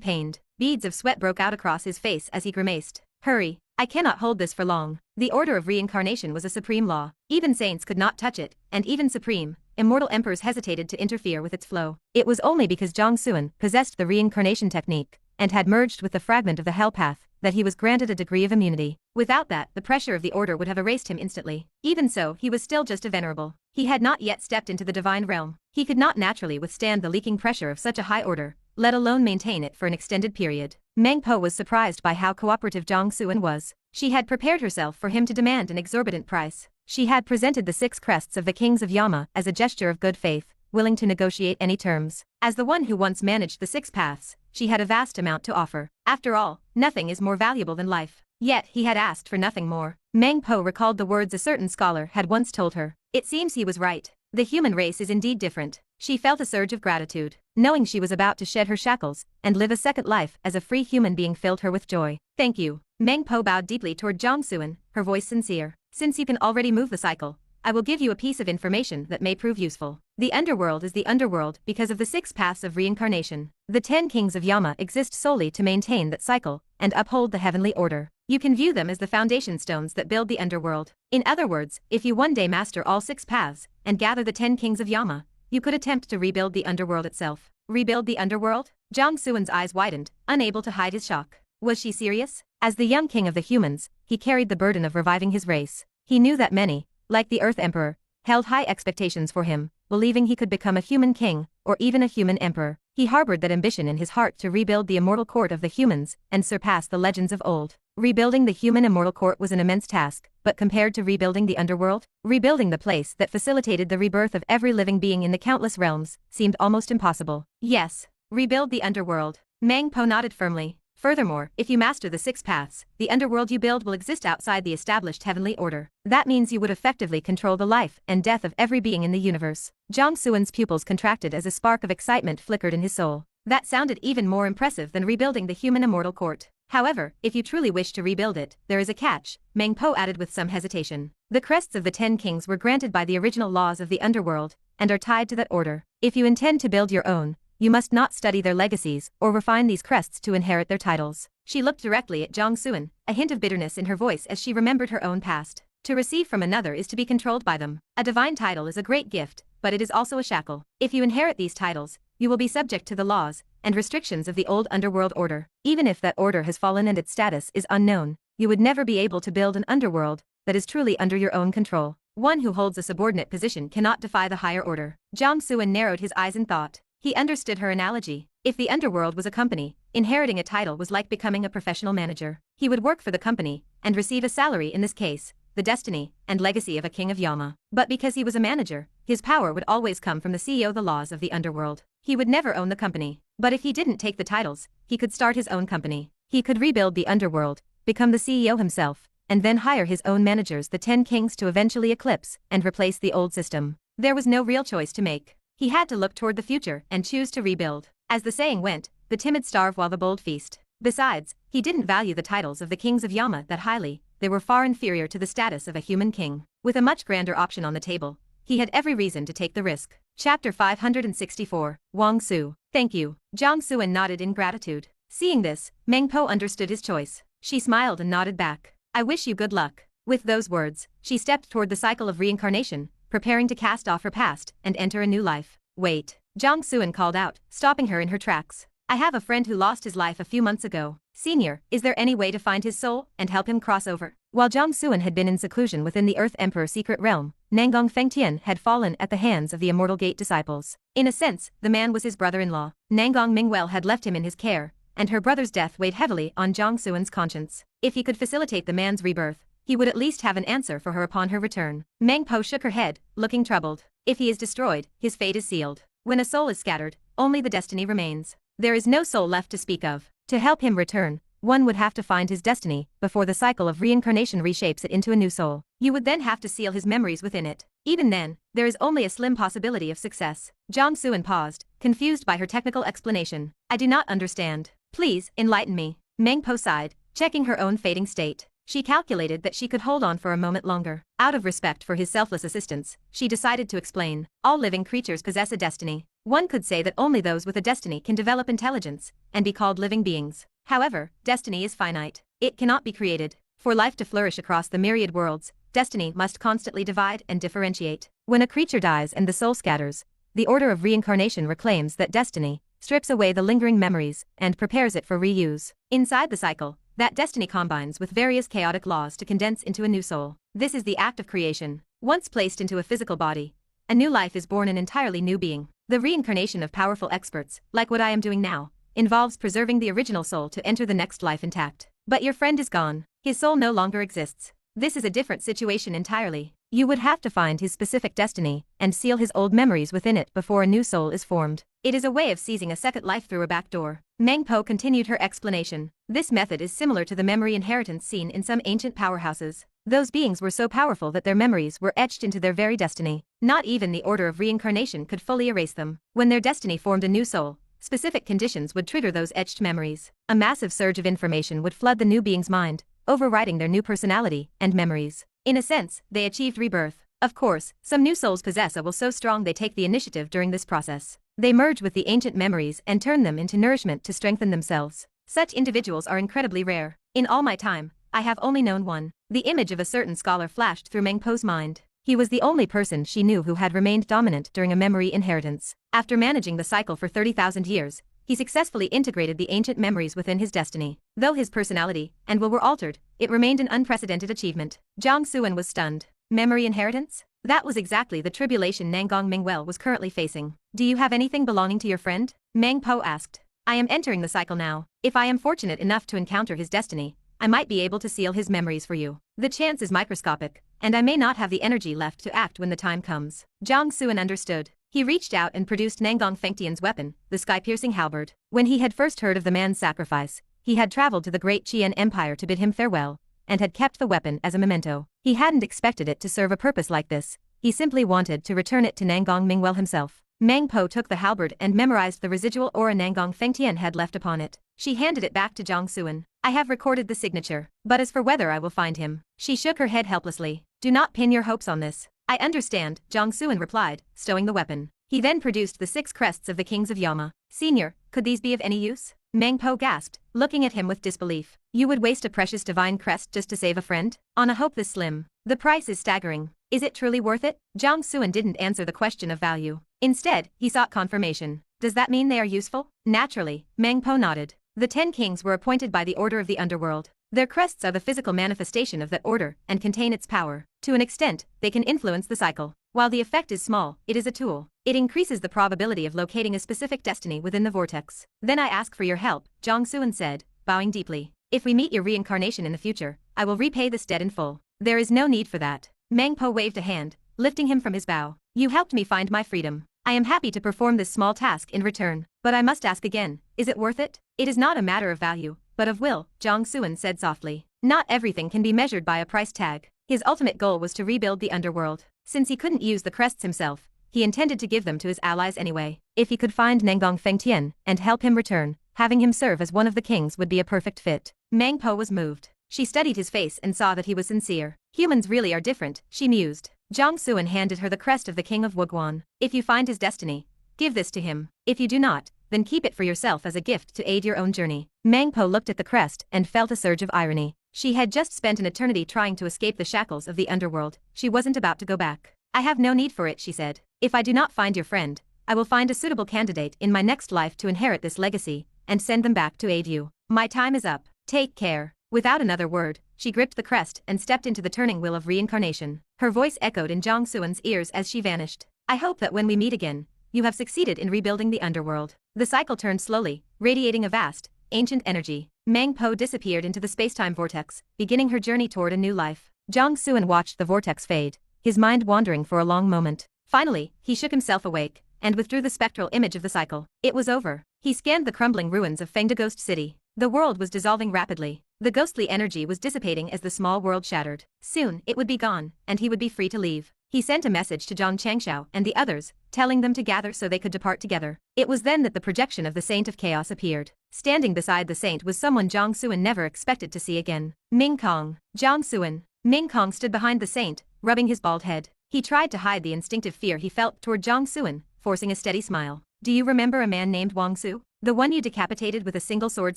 pained. Beads of sweat broke out across his face as he grimaced. "Hurry. I cannot hold this for long." The order of reincarnation was a supreme law. Even saints could not touch it, and even supreme, immortal emperors hesitated to interfere with its flow. It was only because Jiang Xuan possessed the reincarnation technique and had merged with the fragment of the hell path that he was granted a degree of immunity. Without that, the pressure of the order would have erased him instantly. Even so, he was still just a venerable. He had not yet stepped into the divine realm. He could not naturally withstand the leaking pressure of such a high order, let alone maintain it for an extended period. Meng Po was surprised by how cooperative Jiang Xuan was. She had prepared herself for him to demand an exorbitant price. She had presented the 6 crests of the kings of Yama as a gesture of good faith, willing to negotiate any terms. As the one who once managed the 6 paths, she had a vast amount to offer. After all, nothing is more valuable than life. Yet he had asked for nothing more. Meng Po recalled the words a certain scholar had once told her. It seems he was right. The human race is indeed different. She felt a surge of gratitude. Knowing she was about to shed her shackles and live a second life as a free human being filled her with joy. Thank you. Meng Po bowed deeply toward Jiang Xuan, her voice sincere. Since you can already move the cycle, I will give you a piece of information that may prove useful. The underworld is the underworld because of the 6 paths of reincarnation. The 10 kings of Yama exist solely to maintain that cycle and uphold the heavenly order. You can view them as the foundation stones that build the underworld. In other words, if you one day master all 6 paths and gather the 10 kings of Yama, you could attempt to rebuild the underworld itself. Rebuild the underworld? Jiang Xuan's eyes widened, unable to hide his shock. Was she serious? As the young king of the humans, he carried the burden of reviving his race. He knew that many, like the Earth Emperor, held high expectations for him, believing he could become a human king, or even a human emperor. He harbored that ambition in his heart to rebuild the immortal court of the humans and surpass the legends of old. Rebuilding the human immortal court was an immense task, but compared to rebuilding the underworld, rebuilding the place that facilitated the rebirth of every living being in the countless realms, seemed almost impossible. Yes, rebuild the underworld. Meng Po nodded firmly. Furthermore, if you master the 6 paths, the underworld you build will exist outside the established heavenly order. That means you would effectively control the life and death of every being in the universe. Jiang Xuan's pupils contracted as a spark of excitement flickered in his soul. That sounded even more impressive than rebuilding the human immortal court. However, if you truly wish to rebuild it, there is a catch, Meng Po added with some hesitation. The crests of the 10 kings were granted by the original laws of the underworld, and are tied to that order. If you intend to build your own, you must not study their legacies or refine these crests to inherit their titles. She looked directly at Jiang Xuan, a hint of bitterness in her voice as she remembered her own past. To receive from another is to be controlled by them. A divine title is a great gift, but it is also a shackle. If you inherit these titles, you will be subject to the laws and restrictions of the old underworld order. Even if that order has fallen and its status is unknown, you would never be able to build an underworld that is truly under your own control. One who holds a subordinate position cannot defy the higher order. Jiang Xuan narrowed his eyes in thought. He understood her analogy. If the underworld was a company, inheriting a title was like becoming a professional manager. He would work for the company and receive a salary, in this case, the destiny and legacy of a king of Yama. But because he was a manager, his power would always come from the CEO, the laws of the underworld. He would never own the company. But if he didn't take the titles, he could start his own company. He could rebuild the underworld, become the CEO himself, and then hire his own managers, the 10 kings, to eventually eclipse and replace the old system. There was no real choice to make. He had to look toward the future and choose to rebuild. As the saying went, the timid starve while the bold feast. Besides, he didn't value the titles of the kings of Yama that highly. They were far inferior to the status of a human king. With a much grander option on the table, he had every reason to take the risk. Chapter 564, Wang Su. Thank you. Jiang Xuan nodded in gratitude. Seeing this, Meng Po understood his choice. She smiled and nodded back. I wish you good luck. With those words, she stepped toward the cycle of reincarnation, preparing to cast off her past and enter a new life. Wait. Jiang Xuan called out, stopping her in her tracks. I have a friend who lost his life a few months ago. Senior, is there any way to find his soul and help him cross over? While Jiang Xuan had been in seclusion within the Earth Emperor secret realm, Nangong Fengtian had fallen at the hands of the Immortal Gate disciples. In a sense, the man was his brother-in-law. Nangong Mingwell had left him in his care, and her brother's death weighed heavily on Jiang Xuan's conscience. If he could facilitate the man's rebirth, he would at least have an answer for her upon her return. Meng Po shook her head, looking troubled. If he is destroyed, his fate is sealed. When a soul is scattered, only the destiny remains. There is no soul left to speak of. To help him return, one would have to find his destiny before the cycle of reincarnation reshapes it into a new soul. You would then have to seal his memories within it. Even then, there is only a slim possibility of success. Jiang Xuan paused, confused by her technical explanation. I do not understand. Please, enlighten me. Meng Po sighed, checking her own fading state. She calculated that she could hold on for a moment longer. Out of respect for his selfless assistance, she decided to explain. All living creatures possess a destiny. One could say that only those with a destiny can develop intelligence and be called living beings. However, destiny is finite. It cannot be created. For life to flourish across the myriad worlds, destiny must constantly divide and differentiate. When a creature dies and the soul scatters, the order of reincarnation reclaims that destiny, strips away the lingering memories, and prepares it for reuse. Inside the cycle, that destiny combines with various chaotic laws to condense into a new soul. This is the act of creation. Once placed into a physical body, a new life is born, an entirely new being. The reincarnation of powerful experts, like what I am doing now, involves preserving the original soul to enter the next life intact. But your friend is gone. His soul no longer exists. This is a different situation entirely. You would have to find his specific destiny and seal his old memories within it before a new soul is formed. It is a way of seizing a second life through a back door. Meng Po continued her explanation. This method is similar to the memory inheritance seen in some ancient powerhouses. Those beings were so powerful that their memories were etched into their very destiny. Not even the order of reincarnation could fully erase them. When their destiny formed a new soul, specific conditions would trigger those etched memories. A massive surge of information would flood the new being's mind, overriding their new personality and memories. In a sense, they achieved rebirth. Of course, some new souls possess a will so strong they take the initiative during this process. They merge with the ancient memories and turn them into nourishment to strengthen themselves. Such individuals are incredibly rare. In all my time, I have only known one. The image of a certain scholar flashed through Meng Po's mind. He was the only person she knew who had remained dominant during a memory inheritance. After managing the cycle for 30,000 years, he successfully integrated the ancient memories within his destiny. Though his personality and will were altered, it remained an unprecedented achievement. Jiang Xuan was stunned. Memory inheritance? That was exactly the tribulation Nangong Mingwell was currently facing. Do you have anything belonging to your friend? Meng Po asked. I am entering the cycle now. If I am fortunate enough to encounter his destiny, I might be able to seal his memories for you. The chance is microscopic, and I may not have the energy left to act when the time comes. Jiang Xuan understood. He reached out and produced Nangong Fengtian's weapon, the sky-piercing halberd. When he had first heard of the man's sacrifice, he had traveled to the great Qian Empire to bid him farewell, and had kept the weapon as a memento. He hadn't expected it to serve a purpose like this. He simply wanted to return it to Nangong Mingwell himself. Meng Po took the halberd and memorized the residual aura Nangong Fengtian had left upon it. She handed it back to Jiang Xuan. I have recorded the signature, but as for whether I will find him, she shook her head helplessly. Do not pin your hopes on this. I understand, Jiang Xuan replied, stowing the weapon. He then produced the 6 crests of the kings of Yama. Senior, could these be of any use? Meng Po gasped, looking at him with disbelief. You would waste a precious divine crest just to save a friend? On a hope this slim. The price is staggering. Is it truly worth it? Jiang Xuan didn't answer the question of value. Instead, he sought confirmation. Does that mean they are useful? Naturally, Meng Po nodded. The 10 kings were appointed by the order of the underworld. Their crests are the physical manifestation of that order and contain its power. To an extent, they can influence the cycle. While the effect is small, it is a tool. It increases the probability of locating a specific destiny within the vortex. Then I ask for your help, Jiang Xuan said, bowing deeply. If we meet your reincarnation in the future, I will repay this debt in full. There is no need for that. Meng Po waved a hand, lifting him from his bow. You helped me find my freedom. I am happy to perform this small task in return. But I must ask again, is it worth it? It is not a matter of value, but of will, Jiang Xuan said softly. Not everything can be measured by a price tag. His ultimate goal was to rebuild the underworld. Since he couldn't use the crests himself, he intended to give them to his allies anyway. If he could find Nangong Fengtian and help him return, having him serve as one of the kings would be a perfect fit. Meng Po was moved. She studied his face and saw that he was sincere. Humans really are different, she mused. Jiang Xuan handed her the crest of the king of Wuguan. If you find his destiny, give this to him. If you do not, then keep it for yourself as a gift to aid your own journey. Meng Po looked at the crest and felt a surge of irony. She had just spent an eternity trying to escape the shackles of the underworld. She wasn't about to go back. I have no need for it, she said. If I do not find your friend, I will find a suitable candidate in my next life to inherit this legacy and send them back to aid you. My time is up. Take care. Without another word, she gripped the crest and stepped into the turning wheel of reincarnation. Her voice echoed in Jiang Xuan's ears as she vanished. I hope that when we meet again, you have succeeded in rebuilding the underworld. The cycle turned slowly, radiating a vast, ancient energy. Meng Po disappeared into the spacetime vortex, beginning her journey toward a new life. Jiang Xuan watched the vortex fade, his mind wandering for a long moment. Finally, he shook himself awake and withdrew the spectral image of the cycle. It was over. He scanned the crumbling ruins of Fengde Ghost City. The world was dissolving rapidly. The ghostly energy was dissipating as the small world shattered. Soon, it would be gone, and he would be free to leave. He sent a message to Zhang Changshao and the others, telling them to gather so they could depart together. It was then that the projection of the Saint of Chaos appeared. Standing beside the saint was someone Jiang Xuan never expected to see again. Ming Kong. Jiang Xuan. Ming Kong stood behind the saint, rubbing his bald head. He tried to hide the instinctive fear he felt toward Jiang Xuan, forcing a steady smile. Do you remember a man named Wang Su? The one you decapitated with a single sword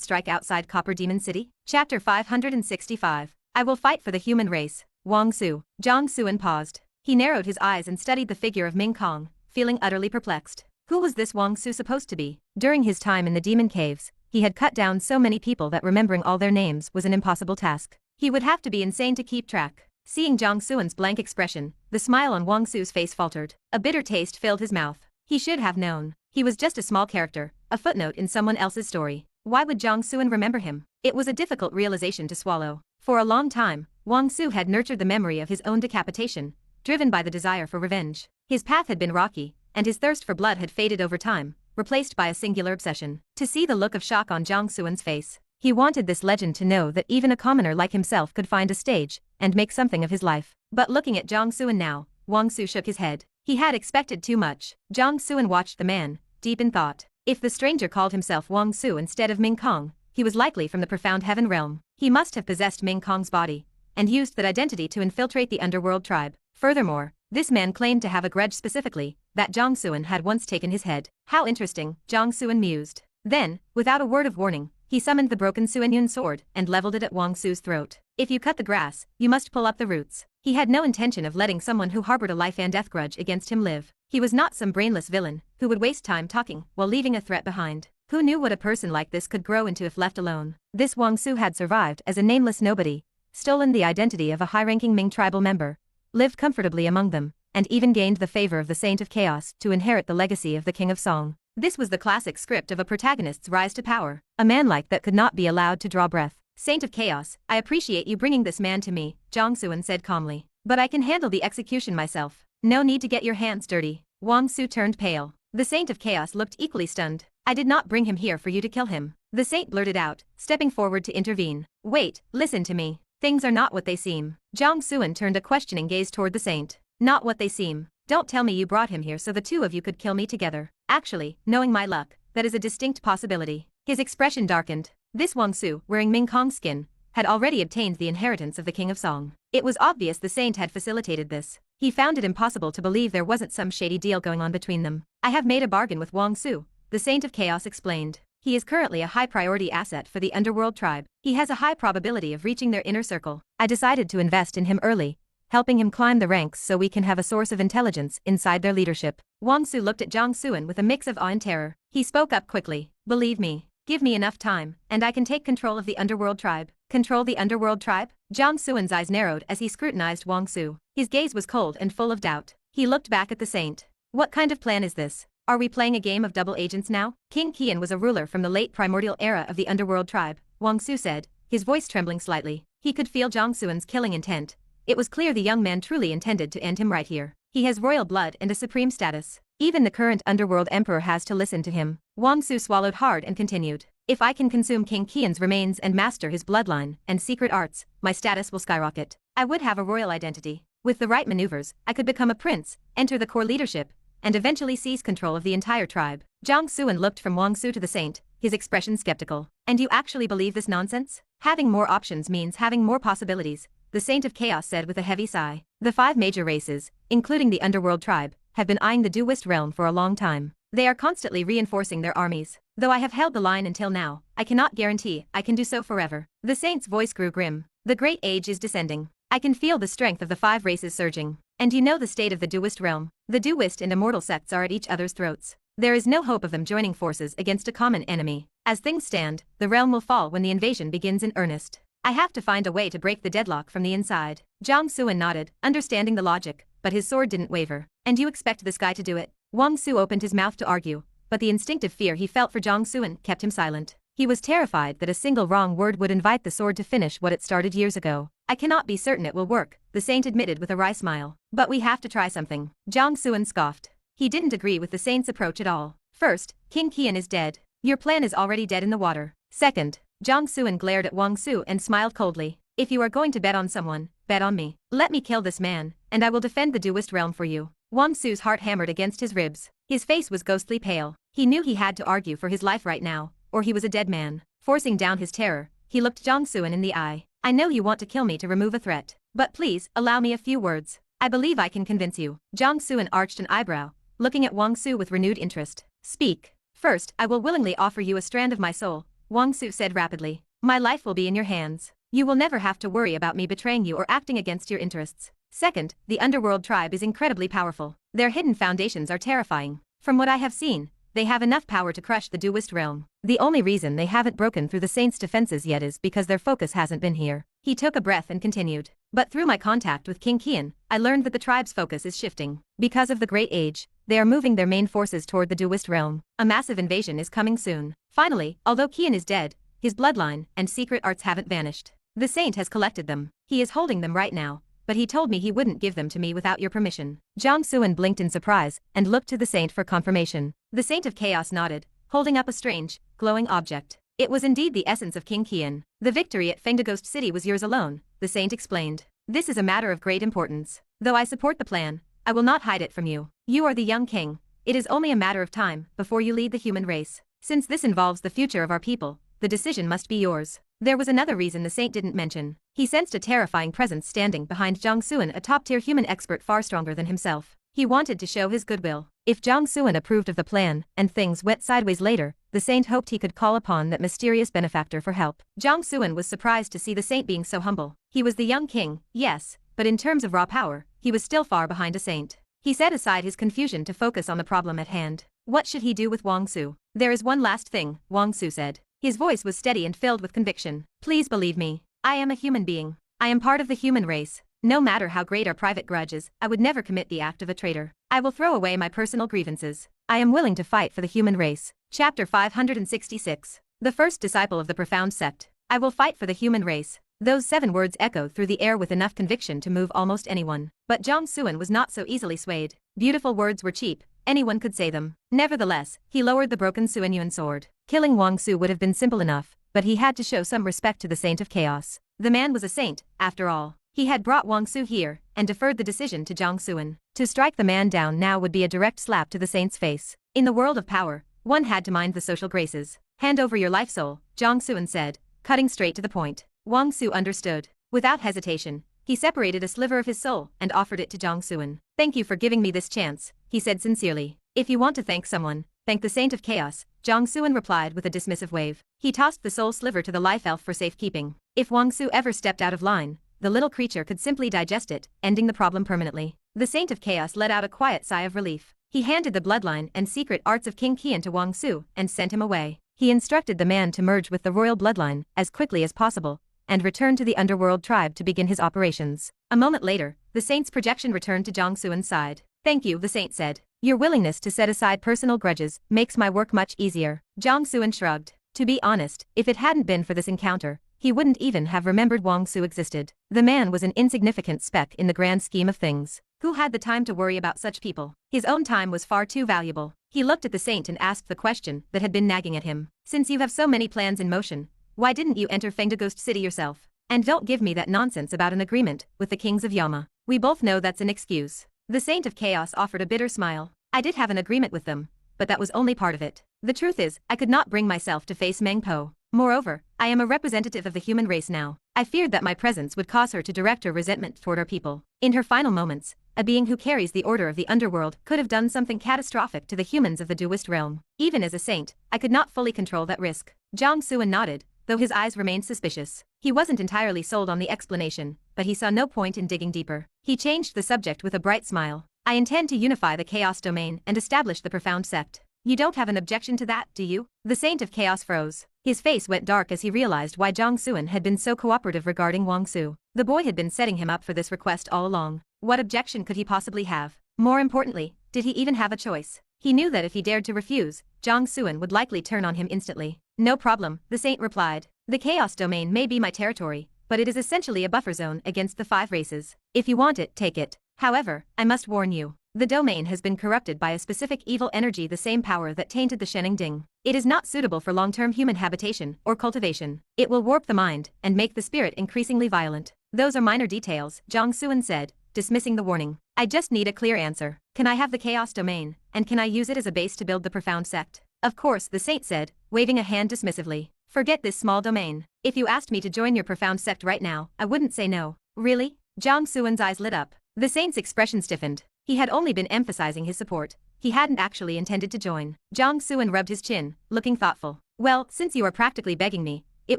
strike outside Copper Demon City? Chapter 565. I will fight for the human race. Wang Su. Jiang Xuan paused. He narrowed his eyes and studied the figure of Ming Kong, feeling utterly perplexed. Who was this Wang Su supposed to be? During his time in the demon caves, he had cut down so many people that remembering all their names was an impossible task. He would have to be insane to keep track. Seeing Jiang Xuan's blank expression, the smile on Wang Su's face faltered. A bitter taste filled his mouth. He should have known. He was just a small character, a footnote in someone else's story. Why would Jiang Xuan remember him? It was a difficult realization to swallow. For a long time, Wang Su had nurtured the memory of his own decapitation, driven by the desire for revenge. His path had been rocky, and his thirst for blood had faded over time, replaced by a singular obsession. To see the look of shock on Jiang Xuan's face, he wanted this legend to know that even a commoner like himself could find a stage and make something of his life. But looking at Jiang Xuan now, Wang Su shook his head. He had expected too much. Jiang Xuan watched the man, deep in thought. If the stranger called himself Wang Su instead of Ming Kong, he was likely from the profound heaven realm. He must have possessed Ming Kong's body, and used that identity to infiltrate the underworld tribe. Furthermore, this man claimed to have a grudge specifically, that Jiang Xuan had once taken his head. How interesting, Jiang Xuan mused. Then, without a word of warning, he summoned the broken Suanyun sword and leveled it at Wang Su's throat. If you cut the grass, you must pull up the roots. He had no intention of letting someone who harbored a life and death grudge against him live. He was not some brainless villain who would waste time talking while leaving a threat behind. Who knew what a person like this could grow into if left alone? This Wang Su had survived as a nameless nobody, stolen the identity of a high-ranking Ming tribal member, lived comfortably among them, and even gained the favor of the Saint of Chaos to inherit the legacy of the King of Song. This was the classic script of a protagonist's rise to power. A man like that could not be allowed to draw breath. Saint of Chaos, I appreciate you bringing this man to me, Jiang Xuan said calmly. But I can handle the execution myself. No need to get your hands dirty. Wang Su turned pale. The Saint of Chaos looked equally stunned. I did not bring him here for you to kill him. The saint blurted out, stepping forward to intervene. Wait, listen to me. Things are not what they seem. Jiang Xuan turned a questioning gaze toward the saint. Not what they seem. Don't tell me you brought him here so the two of you could kill me together. Actually, knowing my luck, that is a distinct possibility. His expression darkened. This Wang Su, wearing Ming Kong's skin, had already obtained the inheritance of the King of Song. It was obvious the saint had facilitated this. He found it impossible to believe there wasn't some shady deal going on between them. I have made a bargain with Wang Su, the Saint of Chaos explained. He is currently a high-priority asset for the underworld tribe. He has a high probability of reaching their inner circle. I decided to invest in him early, helping him climb the ranks so we can have a source of intelligence inside their leadership. Wang Su looked at Jiang Xuan with a mix of awe and terror. He spoke up quickly. Believe me, give me enough time, and I can take control of the underworld tribe. Control the underworld tribe? Jiang Xuan's eyes narrowed as he scrutinized Wang Su. His gaze was cold and full of doubt. He looked back at the saint. What kind of plan is this? Are we playing a game of double agents now? King Qian was a ruler from the late primordial era of the underworld tribe, Wang Su said, his voice trembling slightly. He could feel Jiang Xuan's killing intent. It was clear the young man truly intended to end him right here. He has royal blood and a supreme status. Even the current underworld emperor has to listen to him. Wang Su swallowed hard and continued. If I can consume King Qian's remains and master his bloodline and secret arts, my status will skyrocket. I would have a royal identity. With the right maneuvers, I could become a prince, enter the core leadership, and eventually seize control of the entire tribe. Jiang Xuan looked from Wang Su to the saint, his expression skeptical. And you actually believe this nonsense? Having more options means having more possibilities, the Saint of Chaos said with a heavy sigh. The 5 major races, including the underworld tribe, have been eyeing the Duist realm for a long time. They are constantly reinforcing their armies. Though I have held the line until now, I cannot guarantee I can do so forever. The saint's voice grew grim. The great age is descending. I can feel the strength of the 5 races surging. And you know the state of the Duist realm. The Duist and immortal sects are at each other's throats. There is no hope of them joining forces against a common enemy. As things stand, the realm will fall when the invasion begins in earnest. I have to find a way to break the deadlock from the inside. Jiang Xuan nodded, understanding the logic, but his sword didn't waver. And you expect this guy to do it? Wang Su opened his mouth to argue, but the instinctive fear he felt for Jiang Xuan kept him silent. He was terrified that a single wrong word would invite the sword to finish what it started years ago. I cannot be certain it will work, the saint admitted with a wry smile. But we have to try something. Jiang Xuan scoffed. He didn't agree with the saint's approach at all. First, King Qian is dead. Your plan is already dead in the water. Second, Jiang Xuan glared at Wang Su and smiled coldly. If you are going to bet on someone, bet on me. Let me kill this man, and I will defend the Duist realm for you. Wang Su's heart hammered against his ribs. His face was ghostly pale. He knew he had to argue for his life right now, or he was a dead man. Forcing down his terror, he looked Jiang Xuan in the eye. I know you want to kill me to remove a threat, but please, allow me a few words. I believe I can convince you. Jiang Xuan arched an eyebrow, looking at Wang Su with renewed interest. Speak. First, I will willingly offer you a strand of my soul, Wang Su said rapidly. My life will be in your hands. You will never have to worry about me betraying you or acting against your interests. Second, the underworld tribe is incredibly powerful. Their hidden foundations are terrifying. From what I have seen, They have enough power to crush the duelist realm. The only reason they haven't broken through the Saints' defenses yet is because their focus hasn't been here. He took a breath and continued. But through my contact with King Qian, I learned that the tribe's focus is shifting. Because of the Great Age, they are moving their main forces toward the duelist realm. A massive invasion is coming soon. Finally, although Qian is dead, his bloodline and secret arts haven't vanished. The Saint has collected them. He is holding them right now, but he told me he wouldn't give them to me without your permission. Jiang Xuan blinked in surprise and looked to the Saint for confirmation. The Saint of Chaos nodded, holding up a strange, glowing object. It was indeed the essence of King Qian. The victory at Fengdaghost City was yours alone, the Saint explained. This is a matter of great importance. Though I support the plan, I will not hide it from you. You are the young king. It is only a matter of time before you lead the human race. Since this involves the future of our people, the decision must be yours. There was another reason the Saint didn't mention. He sensed a terrifying presence standing behind Jiang Xuan, a top-tier human expert far stronger than himself. He wanted to show his goodwill. If Jiang Xuan approved of the plan, and things went sideways later, the Saint hoped he could call upon that mysterious benefactor for help. Jiang Xuan was surprised to see the Saint being so humble. He was the young king, yes, but in terms of raw power, he was still far behind a Saint. He set aside his confusion to focus on the problem at hand. What should he do with Wang Su? There is one last thing, Wang Su said. His voice was steady and filled with conviction. Please believe me. I am a human being. I am part of the human race. No matter how great our private grudges, I would never commit the act of a traitor. I will throw away my personal grievances. I am willing to fight for the human race. Chapter 566. The first disciple of the profound sect. I will fight for the human race. Those 7 words echoed through the air with enough conviction to move almost anyone. But Jiang Xuan was not so easily swayed. Beautiful words were cheap. Anyone could say them. Nevertheless, he lowered the broken Suanyuan sword. Killing Wang Su would have been simple enough, but he had to show some respect to the Saint of Chaos. The man was a saint, after all. He had brought Wang Su here, and deferred the decision to Jiang Xuan. To strike the man down now would be a direct slap to the Saint's face. In the world of power, one had to mind the social graces. Hand over your life soul, Jiang Xuan said, cutting straight to the point. Wang Su understood. Without hesitation, he separated a sliver of his soul and offered it to Jiang Xuan. Thank you for giving me this chance, he said sincerely. If you want to thank someone, thank the Saint of Chaos, Jiang Xuan replied with a dismissive wave. He tossed the soul sliver to the life elf for safekeeping. If Wang Su ever stepped out of line, the little creature could simply digest it, ending the problem permanently. The Saint of Chaos let out a quiet sigh of relief. He handed the bloodline and secret arts of King Qian to Wang Su and sent him away. He instructed the man to merge with the royal bloodline as quickly as possible and return to the underworld tribe to begin his operations. A moment later, the Saint's projection returned to Jiang Xuan's side. Thank you, the Saint said. Your willingness to set aside personal grudges makes my work much easier. Jiang Xuan shrugged. To be honest, if it hadn't been for this encounter, he wouldn't even have remembered Wang Su existed. The man was an insignificant speck in the grand scheme of things. Who had the time to worry about such people? His own time was far too valuable. He looked at the Saint and asked the question that had been nagging at him. Since you have so many plans in motion, why didn't you enter Fengdaghost City yourself? And don't give me that nonsense about an agreement with the kings of Yama. We both know that's an excuse. The Saint of Chaos offered a bitter smile. I did have an agreement with them, but that was only part of it. The truth is, I could not bring myself to face Meng Po. Moreover, I am a representative of the human race now. I feared that my presence would cause her to direct her resentment toward our people. In her final moments, a being who carries the order of the underworld could have done something catastrophic to the humans of the duelist realm. Even as a saint, I could not fully control that risk. Jiang Xuan nodded, though his eyes remained suspicious. He wasn't entirely sold on the explanation, but he saw no point in digging deeper. He changed the subject with a bright smile. I intend to unify the Chaos domain and establish the profound sect. You don't have an objection to that, do you? The Saint of Chaos froze. His face went dark as he realized why Jiang Xuan had been so cooperative regarding Wang Su. The boy had been setting him up for this request all along. What objection could he possibly have? More importantly, did he even have a choice? He knew that if he dared to refuse, Jiang Xuan would likely turn on him instantly. No problem, the Saint replied. The Chaos domain may be my territory, but it is essentially a buffer zone against the 5 races. If you want it, take it. However, I must warn you. The domain has been corrupted by a specific evil energy, the same power that tainted the Shenning Ding. It is not suitable for long-term human habitation or cultivation. It will warp the mind and make the spirit increasingly violent. Those are minor details, Jiang Xuan said, dismissing the warning. I just need a clear answer. Can I have the Chaos domain, and can I use it as a base to build the profound sect? Of course, the Saint said, waving a hand dismissively. Forget this small domain. If you asked me to join your profound sect right now, I wouldn't say no. Really? Jiang Xuan's eyes lit up. The Saint's expression stiffened. He had only been emphasizing his support. He hadn't actually intended to join. Jiang Xuan rubbed his chin, looking thoughtful. Well, since you are practically begging me, it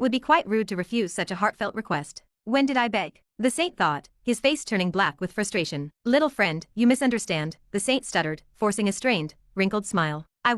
would be quite rude to refuse such a heartfelt request. When did I beg? The Saint thought, his face turning black with frustration. Little friend, you misunderstand, the Saint stuttered, forcing a strained, wrinkled smile. I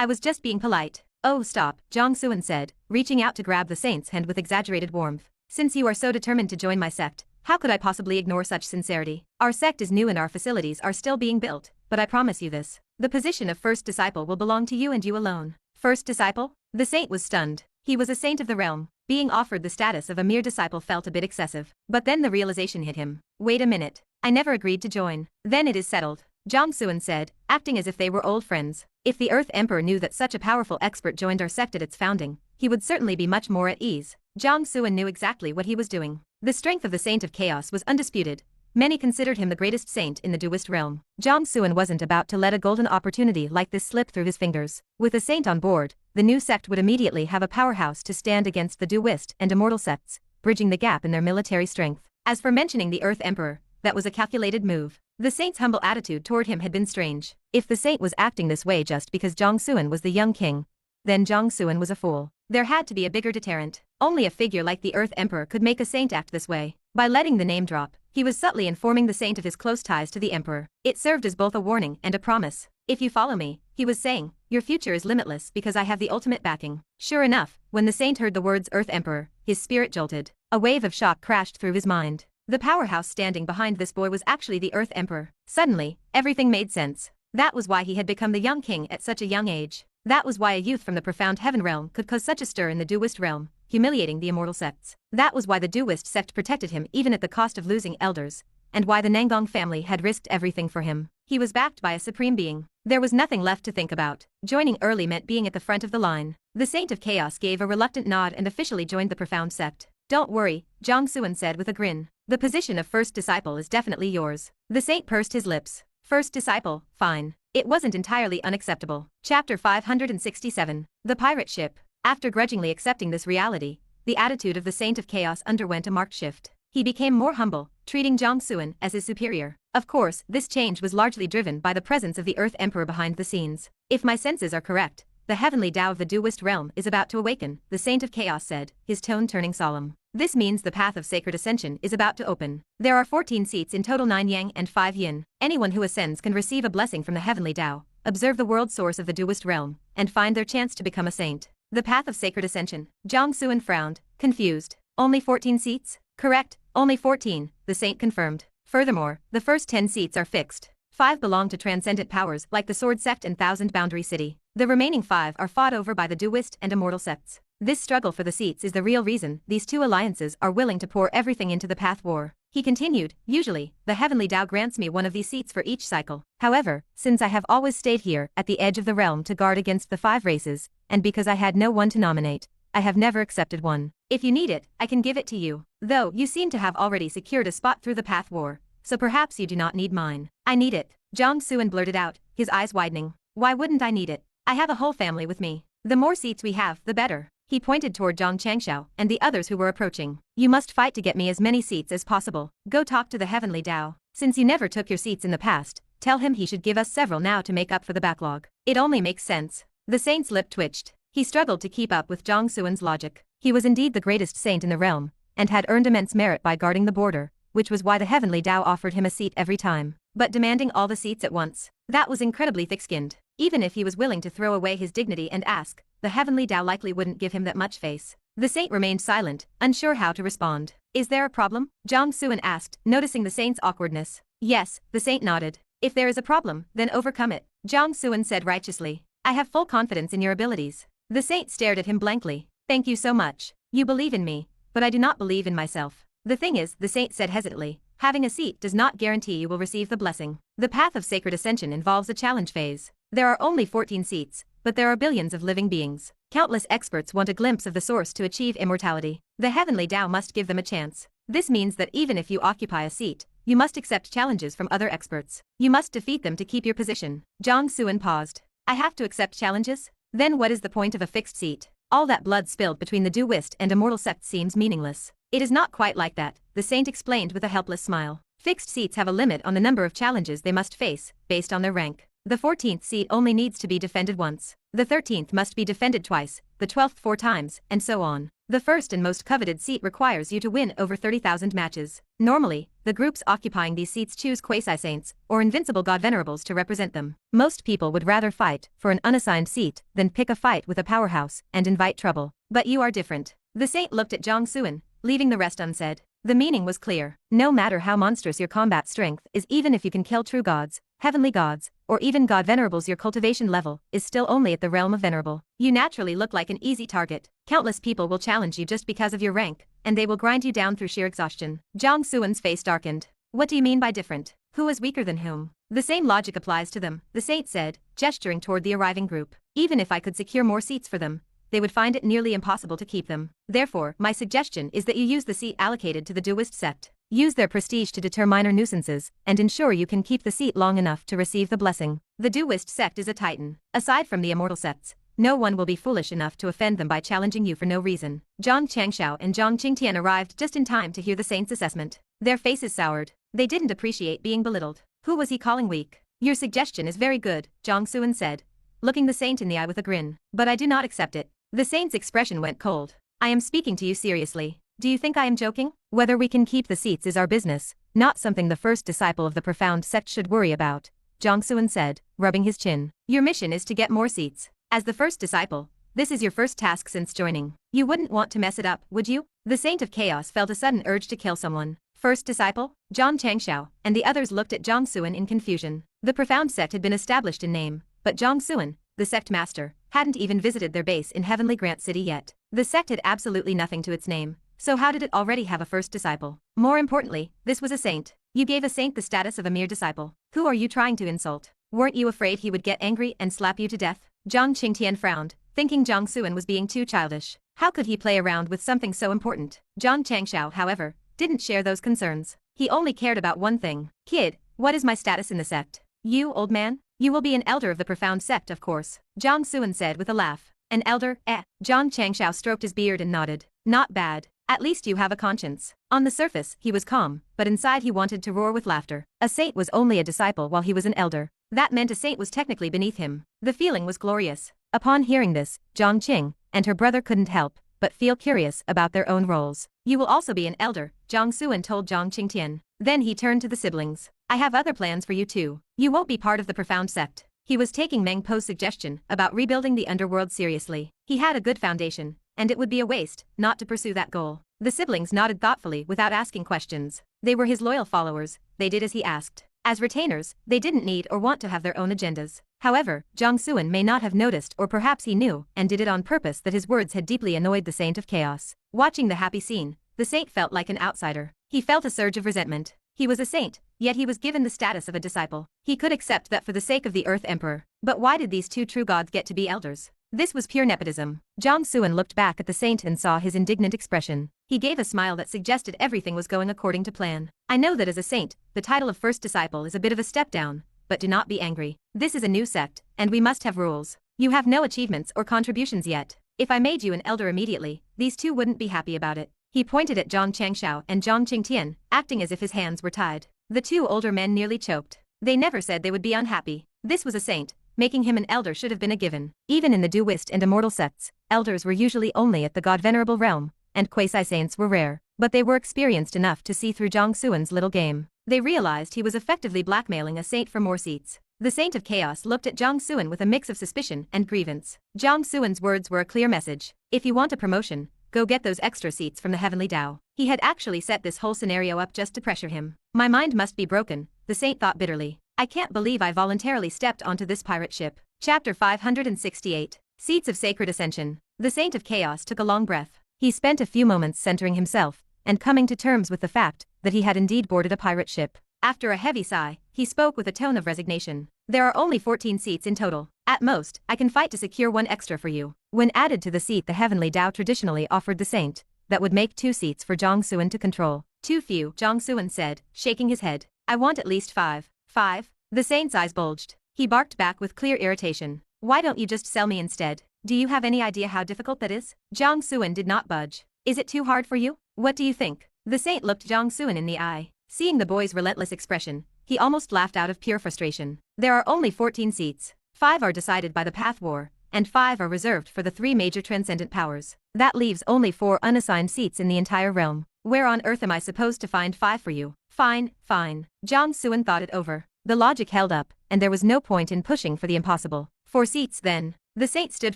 I was just being polite. Oh stop, Jiang Xuan said, reaching out to grab the saint's hand with exaggerated warmth. Since you are so determined to join my sect, how could I possibly ignore such sincerity? Our sect is new and our facilities are still being built, but I promise you this. The position of first disciple will belong to you and you alone. First disciple? The saint was stunned. He was a saint of the realm. Being offered the status of a mere disciple felt a bit excessive. But then the realization hit him. Wait a minute. I never agreed to join. Then it is settled, Jiang Xuan said, acting as if they were old friends. If the Earth Emperor knew that such a powerful expert joined our sect at its founding, he would certainly be much more at ease. Jiang Xuan knew exactly what he was doing. The strength of the Saint of Chaos was undisputed. Many considered him the greatest saint in the duist realm. Jiang Xuan wasn't about to let a golden opportunity like this slip through his fingers. With a saint on board, the new sect would immediately have a powerhouse to stand against the duist and immortal sects, bridging the gap in their military strength. As for mentioning the Earth Emperor, that was a calculated move. The saint's humble attitude toward him had been strange. If the saint was acting this way just because Jiang Xuan was the young king, then Jiang Xuan was a fool. There had to be a bigger deterrent. Only a figure like the Earth Emperor could make a saint act this way. By letting the name drop, he was subtly informing the saint of his close ties to the emperor. It served as both a warning and a promise. If you follow me, he was saying, your future is limitless because I have the ultimate backing. Sure enough, when the saint heard the words Earth Emperor, his spirit jolted. A wave of shock crashed through his mind. The powerhouse standing behind this boy was actually the Earth Emperor. Suddenly, everything made sense. That was why he had become the young king at such a young age. That was why a youth from the profound heaven realm could cause such a stir in the duist realm, humiliating the immortal sects. That was why the duist sect protected him even at the cost of losing elders, and why the Nangong family had risked everything for him. He was backed by a supreme being. There was nothing left to think about. Joining early meant being at the front of the line. The Saint of Chaos gave a reluctant nod and officially joined the profound sect. Don't worry, Jiang Xuan said with a grin. The position of first disciple is definitely yours. The saint pursed his lips. First disciple, fine. It wasn't entirely unacceptable. Chapter 567. The Pirate Ship. After grudgingly accepting this reality, the attitude of the Saint of Chaos underwent a marked shift. He became more humble, treating Jiang Xuan as his superior. Of course, this change was largely driven by the presence of the Earth Emperor behind the scenes. If my senses are correct, the heavenly Dao of the duist realm is about to awaken, the Saint of Chaos said, his tone turning solemn. This means the path of sacred ascension is about to open. There are 14 seats in total, 9 Yang and 5 Yin. Anyone who ascends can receive a blessing from the heavenly Dao, observe the world source of the duist realm, and find their chance to become a saint. The path of sacred ascension. Jiang Xuan frowned, confused. Only 14 seats? Correct, only 14, the saint confirmed. Furthermore, the first 10 seats are fixed. 5 belong to transcendent powers like the Sword Sect and Thousand Boundary City. The remaining 5 are fought over by the duist and immortal sects. This struggle for the seats is the real reason these two alliances are willing to pour everything into the path war. He continued, usually, the heavenly Dao grants me one of these seats for each cycle. However, since I have always stayed here at the edge of the realm to guard against the 5 races, and because I had no one to nominate, I have never accepted one. If you need it, I can give it to you. Though you seem to have already secured a spot through the path war, so perhaps you do not need mine. I need it, Jiang Xuan blurted out, his eyes widening. Why wouldn't I need it? I have a whole family with me. The more seats we have, the better. He pointed toward Zhang Xianxia and the others who were approaching. You must fight to get me as many seats as possible. Go talk to the heavenly Dao. Since you never took your seats in the past, tell him he should give us several now to make up for the backlog. It only makes sense. The saint's lip twitched. He struggled to keep up with Jiang Xuan's logic. He was indeed the greatest saint in the realm, and had earned immense merit by guarding the border, which was why the heavenly Dao offered him a seat every time. But demanding all the seats at once, that was incredibly thick-skinned. Even if he was willing to throw away his dignity and ask, the heavenly Dao likely wouldn't give him that much face. The saint remained silent, unsure how to respond. Is there a problem? Jiang Xuan asked, noticing the saint's awkwardness. Yes, the saint nodded. If there is a problem, then overcome it, Jiang Xuan said righteously. I have full confidence in your abilities. The saint stared at him blankly. Thank you so much. You believe in me, but I do not believe in myself. The thing is, the saint said hesitantly, having a seat does not guarantee you will receive the blessing. The path of sacred ascension involves a challenge phase. There are only 14 seats, but there are billions of living beings. Countless experts want a glimpse of the source to achieve immortality. The heavenly Dao must give them a chance. This means that even if you occupy a seat, you must accept challenges from other experts. You must defeat them to keep your position. Jiang Xuan paused. I have to accept challenges? Then what is the point of a fixed seat? All that blood spilled between the duist and immortal sect seems meaningless. It is not quite like that, the saint explained with a helpless smile. Fixed seats have a limit on the number of challenges they must face, based on their rank. The 14th seat only needs to be defended once. The 13th must be defended twice, the 12th 4 times, and so on. The first and most coveted seat requires you to win over 30,000 matches. Normally, the groups occupying these seats choose quasi-saints or invincible god venerables to represent them. Most people would rather fight for an unassigned seat than pick a fight with a powerhouse and invite trouble. But you are different. The saint looked at Jiang Xuan, leaving the rest unsaid. The meaning was clear. No matter how monstrous your combat strength is, even if you can kill true gods, heavenly gods, or even god venerables, your cultivation level is still only at the realm of venerable. You naturally look like an easy target. Countless people will challenge you just because of your rank, and they will grind you down through sheer exhaustion. Jiang Xuan's face darkened. What do you mean by different? Who is weaker than whom? The same logic applies to them, the saint said, gesturing toward the arriving group. Even if I could secure more seats for them, they would find it nearly impossible to keep them. Therefore, my suggestion is that you use the seat allocated to the Daoist sect. Use their prestige to deter minor nuisances, and ensure you can keep the seat long enough to receive the blessing. The Daoist sect is a titan. Aside from the immortal sects, no one will be foolish enough to offend them by challenging you for no reason. Zhang Xianxia and Zhang Qingtian arrived just in time to hear the saint's assessment. Their faces soured. They didn't appreciate being belittled. Who was he calling weak? Your suggestion is very good, Jiang Xuan said, looking the saint in the eye with a grin. But I do not accept it. The saint's expression went cold. I am speaking to you seriously. Do you think I am joking? Whether we can keep the seats is our business, not something the first disciple of the profound sect should worry about, Jiang Xuan said, rubbing his chin. Your mission is to get more seats. As the first disciple, this is your first task since joining. You wouldn't want to mess it up, would you? The Saint of Chaos felt a sudden urge to kill someone. First disciple? Zhang Changxiao, and the others looked at Jiang Xuan in confusion. The profound sect had been established in name, but Jiang Xuan, the sect master, hadn't even visited their base in Heavenly Grant City yet. The sect had absolutely nothing to its name, so how did it already have a first disciple? More importantly, this was a saint. You gave a saint the status of a mere disciple. Who are you trying to insult? Weren't you afraid he would get angry and slap you to death? Zhang Qingtian frowned, thinking Jiang Xuan was being too childish. How could he play around with something so important? Zhang Changxiao, however, didn't share those concerns. He only cared about one thing. Kid, what is my status in the sect? You, old man? You will be an elder of the profound sect, of course. Jiang Xuan said with a laugh. An elder, eh? Zhang Changxiao stroked his beard and nodded. Not bad. At least you have a conscience. On the surface, he was calm, but inside he wanted to roar with laughter. A saint was only a disciple while he was an elder. That meant a saint was technically beneath him. The feeling was glorious. Upon hearing this, Zhang Qing and her brother couldn't help but feel curious about their own roles. You will also be an elder, Jiang Xuan told Zhang Qingtian. Then he turned to the siblings. I have other plans for you too. You won't be part of the profound sect. He was taking Meng Po's suggestion about rebuilding the underworld seriously. He had a good foundation, and it would be a waste not to pursue that goal. The siblings nodded thoughtfully without asking questions. They were his loyal followers, they did as he asked. As retainers, they didn't need or want to have their own agendas. However, Jiang Xuan may not have noticed, or perhaps he knew and did it on purpose, that his words had deeply annoyed the Saint of Chaos. Watching the happy scene, the saint felt like an outsider. He felt a surge of resentment. He was a saint, yet he was given the status of a disciple. He could accept that for the sake of the Earth Emperor. But why did these two true gods get to be elders? This was pure nepotism. Jiang Xuan looked back at the saint and saw his indignant expression. He gave a smile that suggested everything was going according to plan. I know that as a saint, the title of first disciple is a bit of a step down, but do not be angry. This is a new sect, and we must have rules. You have no achievements or contributions yet. If I made you an elder immediately, these two wouldn't be happy about it. He pointed at Zhang Changxiao and Zhang Qingtian, acting as if his hands were tied. The two older men nearly choked. They never said they would be unhappy. This was a saint. Making him an elder should have been a given. Even in the Daoist and immortal sects, elders were usually only at the god-venerable realm, and quasi-saints were rare. But they were experienced enough to see through Jiang Xuan's little game. They realized he was effectively blackmailing a saint for more seats. The Saint of Chaos looked at Jiang Xuan with a mix of suspicion and grievance. Jiang Xuan's words were a clear message. If you want a promotion, go get those extra seats from the Heavenly Dao. He had actually set this whole scenario up just to pressure him. My mind must be broken, the saint thought bitterly. I can't believe I voluntarily stepped onto this pirate ship. Chapter 568. Seats of Sacred Ascension. The Saint of Chaos took a long breath. He spent a few moments centering himself and coming to terms with the fact that he had indeed boarded a pirate ship. After a heavy sigh, he spoke with a tone of resignation. There are only 14 seats in total. At most, I can fight to secure one extra for you. When added to the seat the Heavenly Dao traditionally offered the saint, that would make 2 seats for Jiang Xuan to control. Too few, Jiang Xuan said, shaking his head. I want at least 5. 5? The saint's eyes bulged. He barked back with clear irritation. Why don't you just sell me instead? Do you have any idea how difficult that is? Jiang Xuan did not budge. Is it too hard for you? What do you think? The saint looked Jiang Xuan in the eye. Seeing the boy's relentless expression, he almost laughed out of pure frustration. There are only 14 seats. 5 are decided by the Path War, and 5 are reserved for the 3 major transcendent powers. That leaves only 4 unassigned seats in the entire realm. Where on earth am I supposed to find 5 for you? Fine, fine. Jiang Xuan thought it over. The logic held up, and there was no point in pushing for the impossible. 4 seats then. The saint stood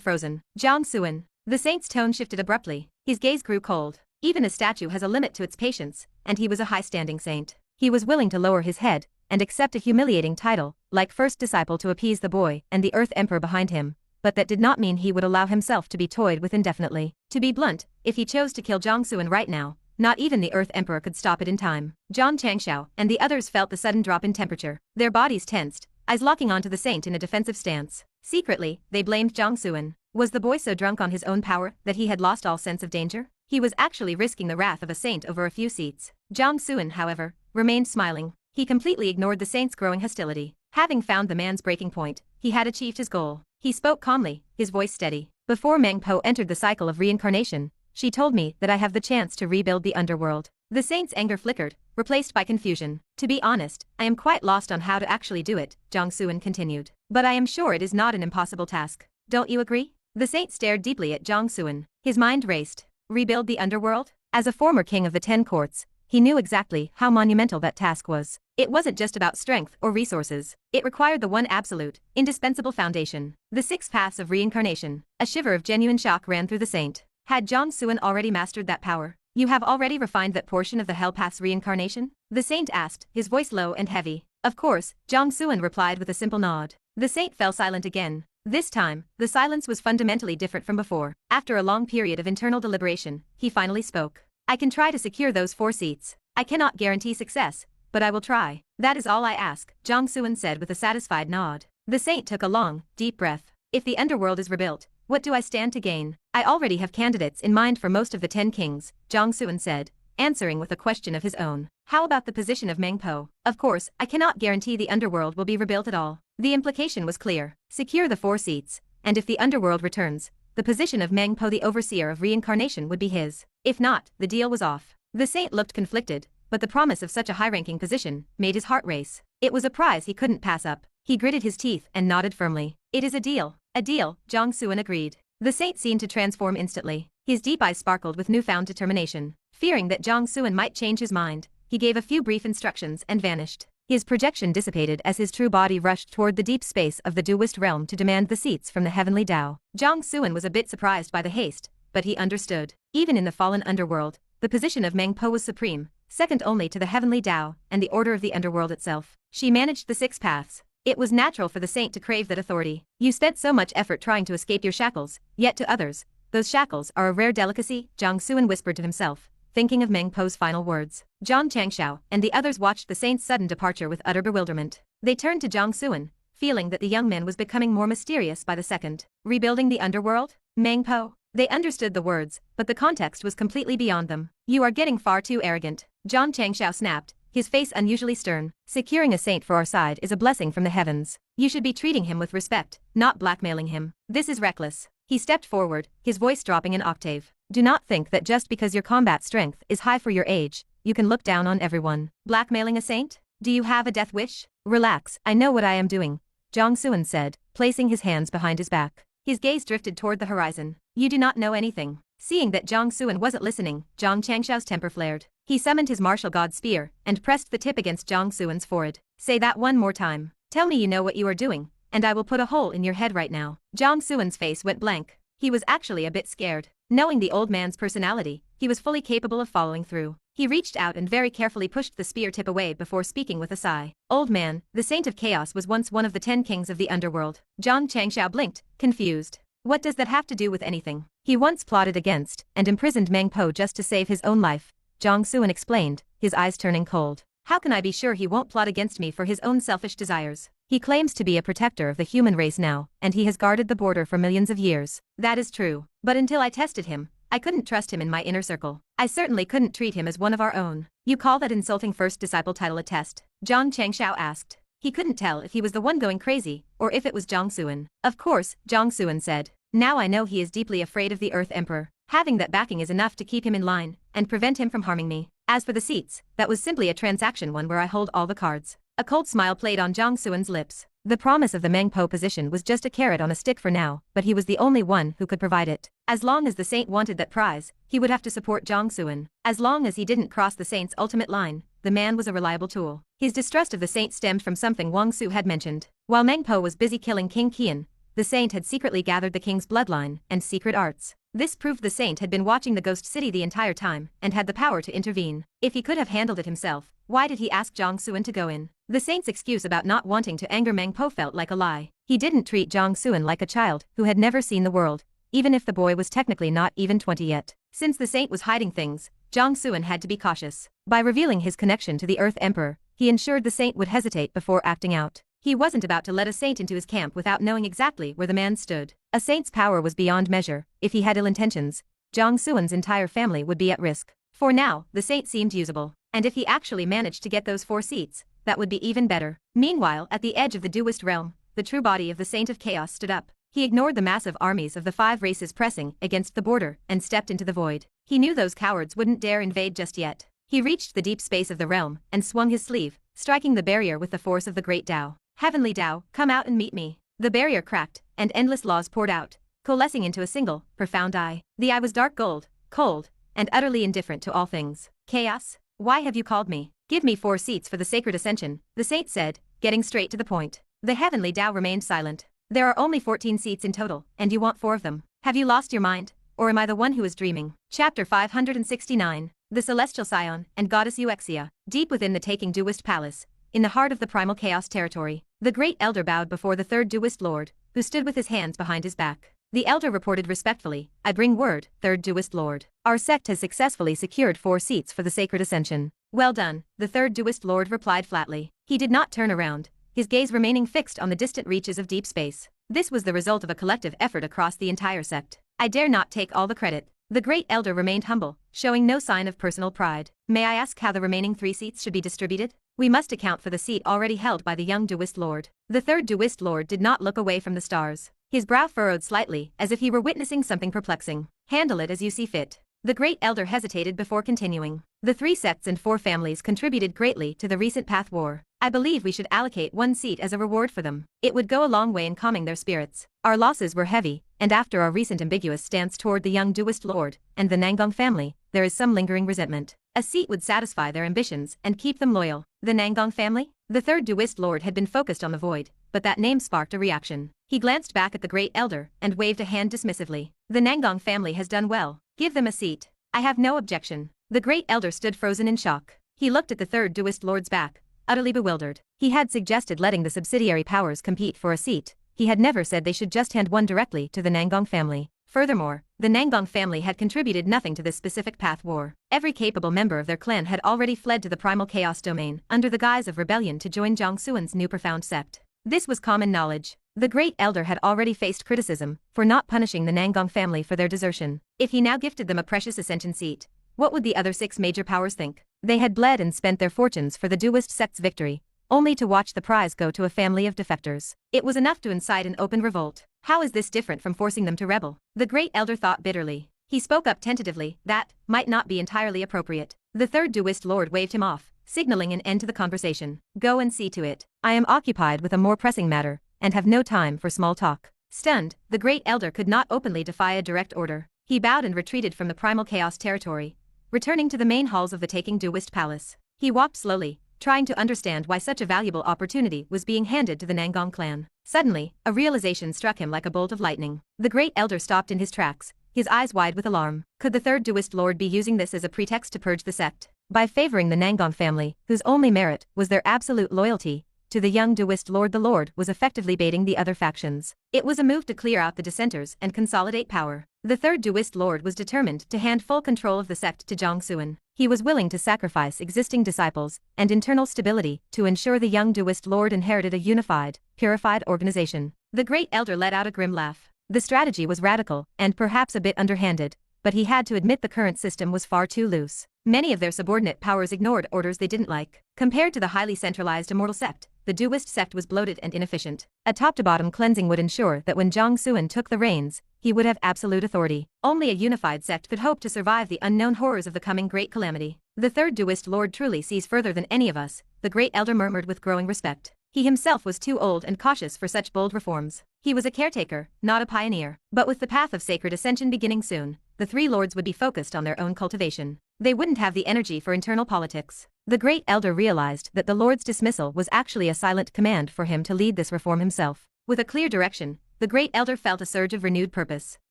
frozen. Jiang Xuan. The saint's tone shifted abruptly. His gaze grew cold. Even a statue has a limit to its patience, and he was a high-standing saint. He was willing to lower his head and accept a humiliating title, like first disciple, to appease the boy and the Earth Emperor behind him, but that did not mean he would allow himself to be toyed with indefinitely. To be blunt, if he chose to kill Jiang Xuan right now, not even the Earth Emperor could stop it in time. Xianxia and the others felt the sudden drop in temperature. Their bodies tensed, eyes locking onto the saint in a defensive stance. Secretly, they blamed Jiang Xuan. Was the boy so drunk on his own power that he had lost all sense of danger? He was actually risking the wrath of a saint over a few seats. Jiang Xuan, however, remained smiling. He completely ignored the saint's growing hostility. Having found the man's breaking point, he had achieved his goal. He spoke calmly, his voice steady. Before Meng Po entered the cycle of reincarnation, she told me that I have the chance to rebuild the underworld. The saint's anger flickered, replaced by confusion. To be honest, I am quite lost on how to actually do it, Jiang Xuan continued. But I am sure it is not an impossible task. Don't you agree? The saint stared deeply at Jiang Xuan. His mind raced. Rebuild the underworld? As a former king of the 10 courts, he knew exactly how monumental that task was. It wasn't just about strength or resources. It required the one absolute, indispensable foundation. The 6 paths of reincarnation. A shiver of genuine shock ran through the saint. Had Jiang Xuan already mastered that power? You have already refined that portion of the Hell Path's reincarnation? The saint asked, his voice low and heavy. Of course, Jiang Xuan replied with a simple nod. The saint fell silent again. This time, the silence was fundamentally different from before. After a long period of internal deliberation, he finally spoke. I can try to secure those 4 seats. I cannot guarantee success, but I will try. That is all I ask, Jiang Xuan said with a satisfied nod. The saint took a long, deep breath. If the underworld is rebuilt, what do I stand to gain? I already have candidates in mind for most of the 10 kings, Jiang Xuan said, answering with a question of his own. How about the position of Meng Po? Of course, I cannot guarantee the underworld will be rebuilt at all. The implication was clear. Secure the 4 seats, and if the underworld returns, the position of Meng Po, the overseer of reincarnation, would be his. If not, the deal was off. The saint looked conflicted, but the promise of such a high-ranking position made his heart race. It was a prize he couldn't pass up. He gritted his teeth and nodded firmly. It is a deal. A deal, Jiang Xuan agreed. The saint seemed to transform instantly. His deep eyes sparkled with newfound determination. Fearing that Jiang Xuan might change his mind, he gave a few brief instructions and vanished. His projection dissipated as his true body rushed toward the deep space of the dualist realm to demand the seats from the heavenly Dao. Jiang Xuan was a bit surprised by the haste, but he understood. Even in the fallen underworld, the position of Meng Po was supreme, second only to the heavenly Dao and the order of the underworld itself. She managed the 6 paths. It was natural for the saint to crave that authority. You spent so much effort trying to escape your shackles, yet to others, those shackles are a rare delicacy, Jiang Xuan whispered to himself, thinking of Meng Po's final words. Xianxia and the others watched the saint's sudden departure with utter bewilderment. They turned to Jiang Xuan, feeling that the young man was becoming more mysterious by the second. Rebuilding the underworld? Meng Po? They understood the words, but the context was completely beyond them. You are getting far too arrogant. Xianxia snapped, his face unusually stern. Securing a saint for our side is a blessing from the heavens. You should be treating him with respect, not blackmailing him. This is reckless. He stepped forward, his voice dropping an octave. Do not think that just because your combat strength is high for your age, you can look down on everyone. Blackmailing a saint? Do you have a death wish? Relax, I know what I am doing, Jiang Xuan said, placing his hands behind his back. His gaze drifted toward the horizon. You do not know anything. Seeing that Jiang Xuan wasn't listening, Xiao's temper flared. He summoned his martial god spear and pressed the tip against Jiang Xuan's forehead. Say that one more time. Tell me you know what you are doing, and I will put a hole in your head right now. Jiang Xuan's face went blank. He was actually a bit scared. Knowing the old man's personality, he was fully capable of following through. He reached out and very carefully pushed the spear tip away before speaking with a sigh. Old man, the Saint of Chaos was once one of the 10 kings of the underworld. Xianxia blinked, confused. What does that have to do with anything? He once plotted against and imprisoned Meng Po just to save his own life, Jiang Xuan explained, his eyes turning cold. How can I be sure he won't plot against me for his own selfish desires? He claims to be a protector of the human race now, and he has guarded the border for millions of years. That is true. But until I tested him, I couldn't trust him in my inner circle. I certainly couldn't treat him as one of our own. You call that insulting first disciple title a test? Xiao asked. He couldn't tell if he was the one going crazy, or if it was Jiang Xuan. Of course, Jiang Xuan said. Now I know he is deeply afraid of the Earth Emperor. Having that backing is enough to keep him in line, and prevent him from harming me. As for the seats, that was simply a transaction, one where I hold all the cards. A cold smile played on Jiang Xuan's lips. The promise of the Meng Po position was just a carrot on a stick for now, but he was the only one who could provide it. As long as the saint wanted that prize, he would have to support Jiang Xuan. As long as he didn't cross the saint's ultimate line, the man was a reliable tool. His distrust of the saint stemmed from something Wang Su had mentioned. While Meng Po was busy killing King Qian, the saint had secretly gathered the king's bloodline and secret arts. This proved the saint had been watching the ghost city the entire time and had the power to intervene. If he could have handled it himself, why did he ask Jiang Xuan to go in? The saint's excuse about not wanting to anger Meng Po felt like a lie. He didn't treat Jiang Xuan like a child who had never seen the world, even if the boy was technically not even 20 yet. Since the saint was hiding things, Jiang Xuan had to be cautious. By revealing his connection to the Earth Emperor, he ensured the saint would hesitate before acting out. He wasn't about to let a saint into his camp without knowing exactly where the man stood. A saint's power was beyond measure. If he had ill intentions, Jiang Xuan's entire family would be at risk. For now, the saint seemed usable, and if he actually managed to get those 4 seats, that would be even better. Meanwhile, at the edge of the duist realm, the true body of the Saint of Chaos stood up. He ignored the massive armies of the 5 races pressing against the border and stepped into the void. He knew those cowards wouldn't dare invade just yet. He reached the deep space of the realm and swung his sleeve, striking the barrier with the force of the great Dao. Heavenly Dao, come out and meet me. The barrier cracked, and endless laws poured out, coalescing into a single, profound eye. The eye was dark gold, cold, and utterly indifferent to all things. Chaos? Why have you called me? Give me 4 seats for the sacred ascension, the saint said, getting straight to the point. The Heavenly Dao remained silent. There are only 14 seats in total, and you want 4 of them. Have you lost your mind? Or am I the one who is dreaming? Chapter 569. The Celestial Scion and Goddess Xianxia. Deep within the Taking Duist Palace, in the heart of the Primal Chaos territory, the Great Elder bowed before the 3rd Duist Lord, who stood with his hands behind his back. The Elder reported respectfully, I bring word, 3rd Duist Lord. Our sect has successfully secured 4 seats for the Sacred Ascension. Well done, the 3rd Duist Lord replied flatly. He did not turn around, his gaze remaining fixed on the distant reaches of deep space. This was the result of a collective effort across the entire sect. I dare not take all the credit. The Great Elder remained humble, showing no sign of personal pride. May I ask how the remaining 3 seats should be distributed? We must account for the seat already held by the young Duist Lord. The 3rd Duist Lord did not look away from the stars. His brow furrowed slightly, as if he were witnessing something perplexing. Handle it as you see fit. The Great Elder hesitated before continuing. The 3 sects and 4 families contributed greatly to the recent path war. I believe we should allocate 1 seat as a reward for them. It would go a long way in calming their spirits. Our losses were heavy, and after our recent ambiguous stance toward the young Duist Lord and the Nangong family, there is some lingering resentment. A seat would satisfy their ambitions and keep them loyal. The Nangong family? The 3rd Duist Lord had been focused on the void, but that name sparked a reaction. He glanced back at the Great Elder and waved a hand dismissively. The Nangong family has done well. Give them a seat. I have no objection. The Great Elder stood frozen in shock. He looked at the 3rd Duist Lord's back, utterly bewildered. He had suggested letting the subsidiary powers compete for a seat. He had never said they should just hand one directly to the Nangong family. Furthermore, the Nangong family had contributed nothing to this specific path war. Every capable member of their clan had already fled to the Primal Chaos domain under the guise of rebellion to join Jiang Xuan's new profound sect. This was common knowledge. The Great Elder had already faced criticism for not punishing the Nangong family for their desertion. If he now gifted them a precious ascension seat, what would the other 6 major powers think? They had bled and spent their fortunes for the Duist sect's victory, only to watch the prize go to a family of defectors. It was enough to incite an open revolt. How is this different from forcing them to rebel? The Great Elder thought bitterly. He spoke up tentatively, that might not be entirely appropriate. The 3rd Duist Lord waved him off, signaling an end to the conversation. Go and see to it. I am occupied with a more pressing matter, and have no time for small talk. Stunned, the Great Elder could not openly defy a direct order. He bowed and retreated from the Primal Chaos territory, returning to the main halls of the Taking Duist Palace. He walked slowly, trying to understand why such a valuable opportunity was being handed to the Nangong clan. Suddenly, a realization struck him like a bolt of lightning. The Great Elder stopped in his tracks, his eyes wide with alarm. Could the 3rd Duist Lord be using this as a pretext to purge the sect? By favoring the Nangong family, whose only merit was their absolute loyalty to the young Duist Lord, the Lord was effectively baiting the other factions. It was a move to clear out the dissenters and consolidate power. The 3rd Duist Lord was determined to hand full control of the sect to Jiang Xuan. He was willing to sacrifice existing disciples and internal stability to ensure the young Duist Lord inherited a unified, purified organization. The Great Elder let out a grim laugh. The strategy was radical and perhaps a bit underhanded, but he had to admit the current system was far too loose. Many of their subordinate powers ignored orders they didn't like. Compared to the highly centralized immortal sect, the Duist sect was bloated and inefficient. A top-to-bottom cleansing would ensure that when Jiang Xuan took the reins, he would have absolute authority. Only a unified sect could hope to survive the unknown horrors of the coming great calamity. The 3rd Duist Lord truly sees further than any of us, the Great Elder murmured with growing respect. He himself was too old and cautious for such bold reforms. He was a caretaker, not a pioneer. But with the path of sacred ascension beginning soon, the three lords would be focused on their own cultivation. They wouldn't have the energy for internal politics. The great elder realized that the lord's dismissal was actually a silent command for him to lead this reform himself. With a clear direction, the great elder felt a surge of renewed purpose.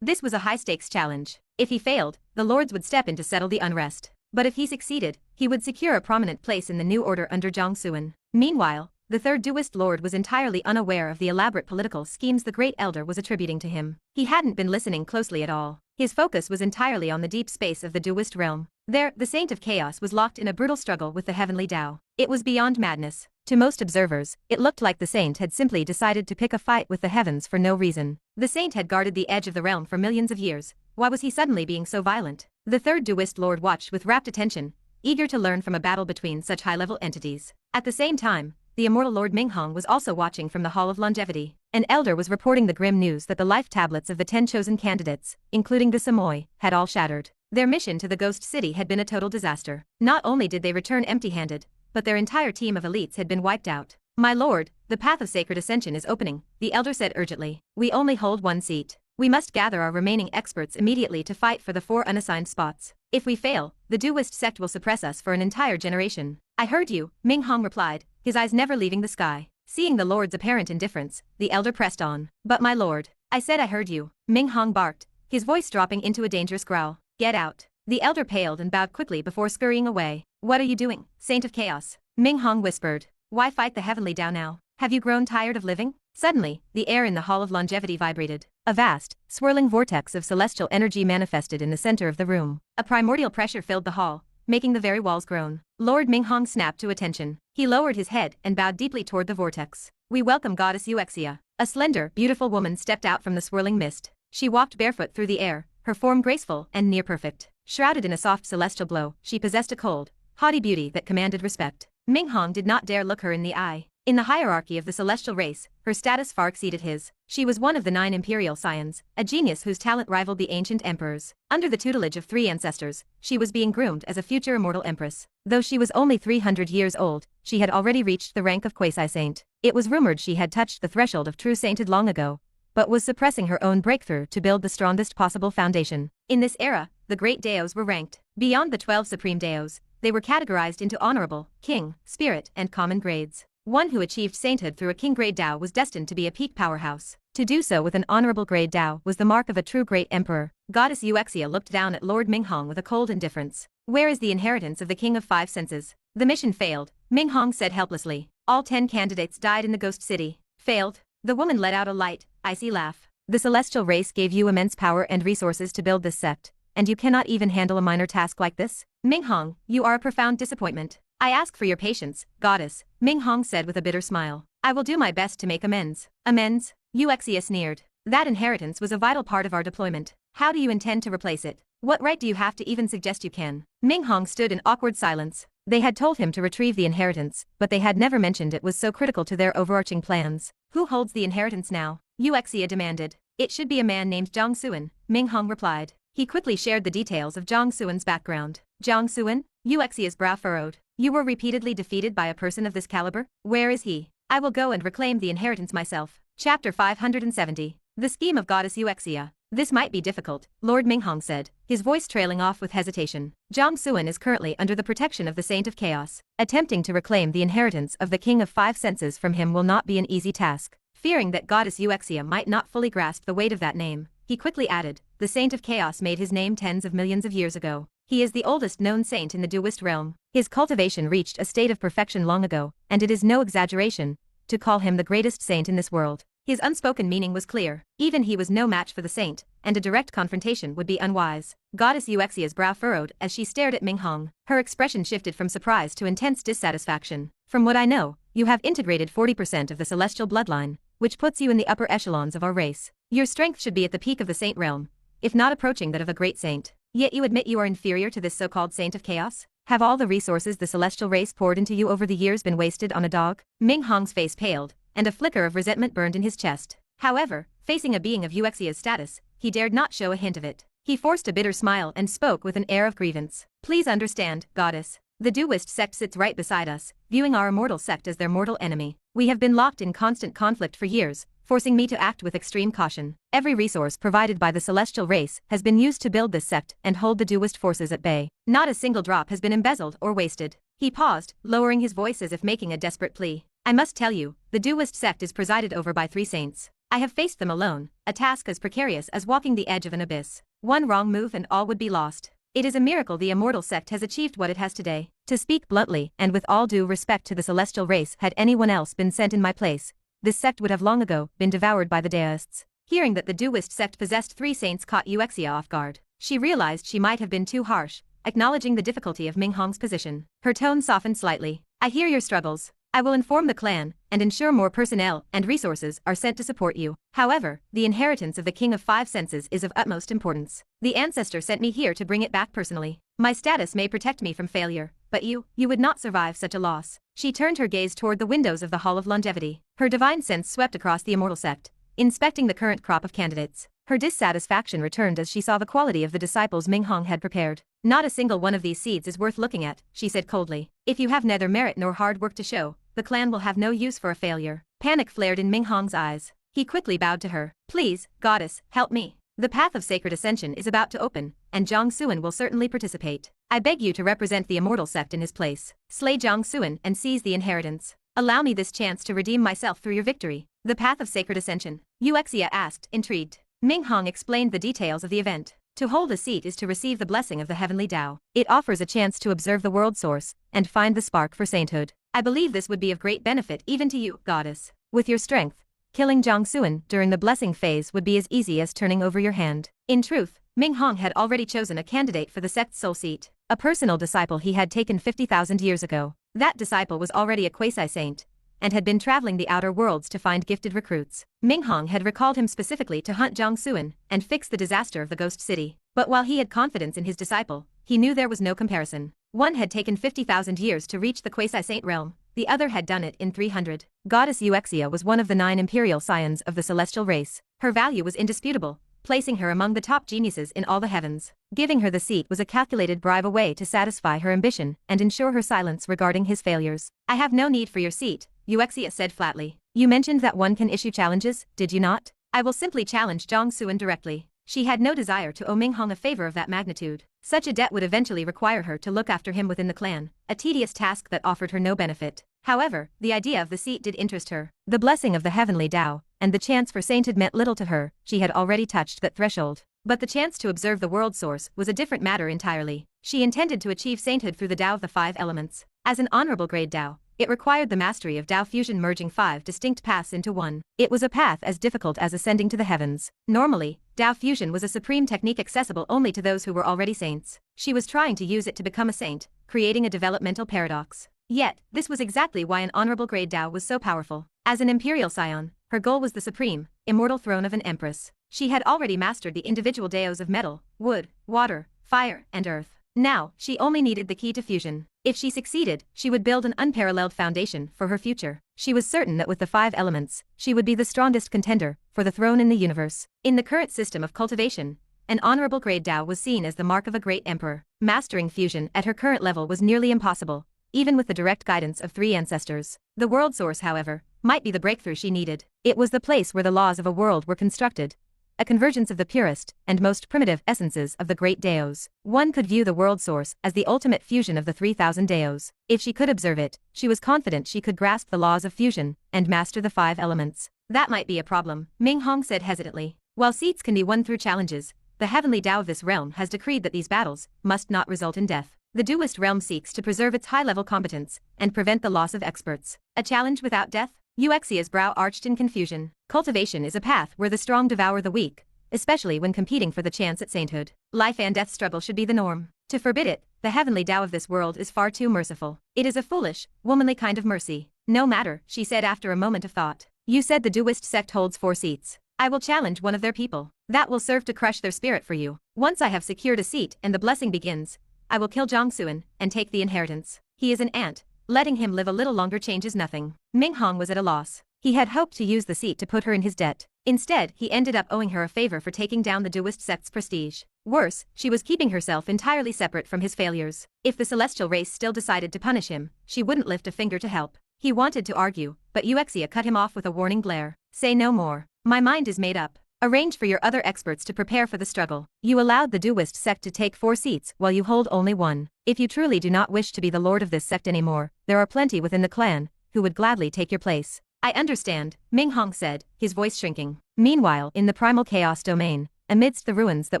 This was a high-stakes challenge. If he failed, the lords would step in to settle the unrest. But if he succeeded, he would secure a prominent place in the new order under Jiang Xuan. Meanwhile, the third Duist lord was entirely unaware of the elaborate political schemes the great elder was attributing to him. He hadn't been listening closely at all. His focus was entirely on the deep space of the Duist realm. There, the Saint of Chaos was locked in a brutal struggle with the heavenly Dao. It was beyond madness. To most observers, it looked like the Saint had simply decided to pick a fight with the heavens for no reason. The Saint had guarded the edge of the realm for millions of years. Why was he suddenly being so violent? The third Duist lord watched with rapt attention, eager to learn from a battle between such high-level entities. At the same time, the immortal Lord Minghong was also watching from the Hall of Longevity. An elder was reporting the grim news that the life tablets of the 10 chosen candidates, including the Samoy, had all shattered. Their mission to the Ghost City had been a total disaster. Not only did they return empty-handed, but their entire team of elites had been wiped out. "My lord, the path of sacred ascension is opening," the elder said urgently. "We only hold one seat. We must gather our remaining experts immediately to fight for the 4 unassigned spots. If we fail, the Duist sect will suppress us for an entire generation." "I heard you," Minghong replied, his eyes never leaving the sky. Seeing the lord's apparent indifference, the elder pressed on. "But my lord, I said I heard you," Minghong barked, his voice dropping into a dangerous growl. "Get out." The elder paled and bowed quickly before scurrying away. "What are you doing, Saint of Chaos?" Minghong whispered. "Why fight the heavenly Dao now? Have you grown tired of living?" Suddenly, the air in the Hall of Longevity vibrated. A vast, swirling vortex of celestial energy manifested in the center of the room. A primordial pressure filled the hall, making the very walls groan. Lord Minghong snapped to attention. He lowered his head and bowed deeply toward the vortex. "We welcome Goddess Xianxia." A slender, beautiful woman stepped out from the swirling mist. She walked barefoot through the air, her form graceful and near perfect. Shrouded in a soft celestial glow, she possessed a cold, haughty beauty that commanded respect. Minghong did not dare look her in the eye. In the hierarchy of the celestial race, her status far exceeded his. She was one of the 9 imperial scions, a genius whose talent rivaled the ancient emperors. Under the tutelage of 3 ancestors, she was being groomed as a future immortal empress. Though she was only 300 years old, she had already reached the rank of quasi-saint. It was rumored she had touched the threshold of true sainthood long ago, but was suppressing her own breakthrough to build the strongest possible foundation. In this era, the great Daos were ranked. Beyond the 12 Supreme Daos, they were categorized into honorable, king, spirit, and common grades. One who achieved sainthood through a king-grade Dao was destined to be a peak powerhouse. To do so with an honorable grade Dao was the mark of a true great emperor. Goddess Xianxia looked down at Lord Minghong with a cold indifference. "Where is the inheritance of the King of 5 Senses?" "The mission failed," Minghong said helplessly. "All 10 candidates died in the Ghost City." "Failed?" The woman let out a light, icy laugh. "The celestial race gave you immense power and resources to build this sect, and you cannot even handle a minor task like this? Minghong, you are a profound disappointment." "I ask for your patience, goddess," Minghong said with a bitter smile. "I will do my best to make amends." "Amends?" Xianxia sneered. "That inheritance was a vital part of our deployment. How do you intend to replace it? What right do you have to even suggest you can?" Minghong stood in awkward silence. They had told him to retrieve the inheritance, but they had never mentioned it was so critical to their overarching plans. "Who holds the inheritance now?" Xianxia demanded. "It should be a man named Jiang Xuan," Minghong replied. He quickly shared the details of Jiang Xuan's background. "Jiang Xuan?" Xianxia's brow furrowed. "You were repeatedly defeated by a person of this caliber? Where is he? I will go and reclaim the inheritance myself." Chapter 570. The Scheme of Goddess Xianxia. "This might be difficult," Lord Minghong said, his voice trailing off with hesitation. "Jiang Xuan is currently under the protection of the Saint of Chaos. Attempting to reclaim the inheritance of the King of 5 Senses from him will not be an easy task." Fearing that Goddess Xianxia might not fully grasp the weight of that name, he quickly added, "The Saint of Chaos made his name tens of millions of years ago. He is the oldest known saint in the Duist realm. His cultivation reached a state of perfection long ago, and it is no exaggeration to call him the greatest saint in this world." His unspoken meaning was clear. Even he was no match for the saint, and a direct confrontation would be unwise. Goddess Xianxia's brow furrowed as she stared at Minghong. Her expression shifted from surprise to intense dissatisfaction. "From what I know, you have integrated 40% of the celestial bloodline, which puts you in the upper echelons of our race. Your strength should be at the peak of the saint realm, if not approaching that of a great saint. Yet you admit you are inferior to this so-called Saint of Chaos? Have all the resources the celestial race poured into you over the years been wasted on a dog?" Minghong's face paled, and a flicker of resentment burned in his chest. However, facing a being of Xianxia's status, he dared not show a hint of it. He forced a bitter smile and spoke with an air of grievance. "Please understand, goddess. The Duist sect sits right beside us, viewing our immortal sect as their mortal enemy. We have been locked in constant conflict for years, forcing me to act with extreme caution. Every resource provided by the celestial race has been used to build this sect and hold the duist forces at bay. Not a single drop has been embezzled or wasted. He paused, lowering his voice as if making a desperate plea. I must tell you, the duist sect is presided over by 3 saints. I have faced them alone, a task as precarious as walking the edge of an abyss. One wrong move and all would be lost. It is a miracle the immortal sect has achieved what it has today. To speak bluntly, and with all due respect to the celestial race, had anyone else been sent in my place, this sect would have long ago been devoured by the deists. Hearing that the duist sect possessed 3 saints caught Xianxia off guard. She realized she might have been too harsh, acknowledging the difficulty of Meng Hong's position. Her tone softened slightly. I hear your struggles. I will inform the clan and ensure more personnel and resources are sent to support you. However, the inheritance of the King of 5 Senses is of utmost importance. The ancestor sent me here to bring it back personally. My status may protect me from failure, but you would not survive such a loss. She turned her gaze toward the windows of the Hall of Longevity. Her divine sense swept across the immortal sect, inspecting the current crop of candidates. Her dissatisfaction returned as she saw the quality of the disciples Meng Hong had prepared. Not a single one of these seeds is worth looking at, she said coldly. If you have neither merit nor hard work to show, the clan will have no use for a failure. Panic flared in Meng Hong's eyes. He quickly bowed to her. Please, goddess, help me. The path of sacred ascension is about to open, and Jiang Xuan will certainly participate. I beg you to represent the immortal sect in his place. Slay Jiang Xuan and seize the inheritance. Allow me this chance to redeem myself through your victory. The path of sacred ascension? Xianxia asked, intrigued. Meng Hong explained the details of the event. To hold a seat is to receive the blessing of the heavenly Dao. It offers a chance to observe the world source and find the spark for sainthood. I believe this would be of great benefit even to you, goddess. With your strength, killing Jiang Xuan during the blessing phase would be as easy as turning over your hand. In truth, Meng Hong had already chosen a candidate for the sect's soul seat, a personal disciple he had taken 50,000 years ago. That disciple was already a quasi-saint, and had been traveling the outer worlds to find gifted recruits. Meng Hong had recalled him specifically to hunt Jiang Xuan and fix the disaster of the ghost city. But while he had confidence in his disciple, he knew there was no comparison. One had taken 50,000 years to reach the quasi-saint realm, the other had done it in 300. Goddess Xianxia was one of the 9 imperial scions of the celestial race. Her value was indisputable, placing her among the top geniuses in all the heavens. Giving her the seat was a calculated bribe, a way to satisfy her ambition and ensure her silence regarding his failures. I have no need for your seat, Xianxia said flatly. You mentioned that one can issue challenges, did you not? I will simply challenge Jiang Xuan directly. She had no desire to owe Meng Hong a favor of that magnitude. Such a debt would eventually require her to look after him within the clan, a tedious task that offered her no benefit. However, the idea of the seat did interest her. The blessing of the heavenly Dao and the chance for sainthood meant little to her. She had already touched that threshold. But the chance to observe the world source was a different matter entirely. She intended to achieve sainthood through the Dao of the 5 elements. As an honorable grade Dao, it required the mastery of Dao fusion, merging 5 distinct paths into one. It was a path as difficult as ascending to the heavens. Normally, Dao fusion was a supreme technique accessible only to those who were already saints. She was trying to use it to become a saint, creating a developmental paradox. Yet, this was exactly why an honorable grade Dao was so powerful. As an imperial scion, her goal was the supreme, immortal throne of an empress. She had already mastered the individual Daos of metal, wood, water, fire, and earth. Now, she only needed the key to fusion. If she succeeded, she would build an unparalleled foundation for her future. She was certain that with the 5 elements, she would be the strongest contender for the throne in the universe. In the current system of cultivation, an honorable grade Dao was seen as the mark of a great emperor. Mastering fusion at her current level was nearly impossible, even with the direct guidance of 3 ancestors. The world source, however, might be the breakthrough she needed. It was the place where the laws of a world were constructed, a convergence of the purest and most primitive essences of the great Daos. One could view the world source as the ultimate fusion of the 3,000 Daos. If she could observe it, she was confident she could grasp the laws of fusion and master the 5 elements. That might be a problem, Meng Hong said hesitantly. While seats can be won through challenges, the heavenly Dao of this realm has decreed that these battles must not result in death. The duist realm seeks to preserve its high-level competence and prevent the loss of experts. A challenge without death? Xianxia's brow arched in confusion. Cultivation is a path where the strong devour the weak, especially when competing for the chance at sainthood. Life and death struggle should be the norm. To forbid it, the heavenly Dao of this world is far too merciful. It is a foolish, womanly kind of mercy. No matter, she said after a moment of thought. You said the duist sect holds 4 seats. I will challenge one of their people. That will serve to crush their spirit for you. Once I have secured a seat and the blessing begins, I will kill Jiang Xuan and take the inheritance. He is an ant. Letting him live a little longer changes nothing. Meng Hong was at a loss. He had hoped to use the seat to put her in his debt. Instead, he ended up owing her a favor for taking down the duist sect's prestige. Worse, she was keeping herself entirely separate from his failures. If the celestial race still decided to punish him, she wouldn't lift a finger to help. He wanted to argue, but Xianxia cut him off with a warning glare. Say no more. My mind is made up. Arrange for your other experts to prepare for the struggle. You allowed the Duist sect to take 4 seats while you hold only 1. If you truly do not wish to be the lord of this sect anymore, there are plenty within the clan who would gladly take your place. I understand, Ming Hong said, his voice shrinking. Meanwhile, in the primal chaos domain, amidst the ruins that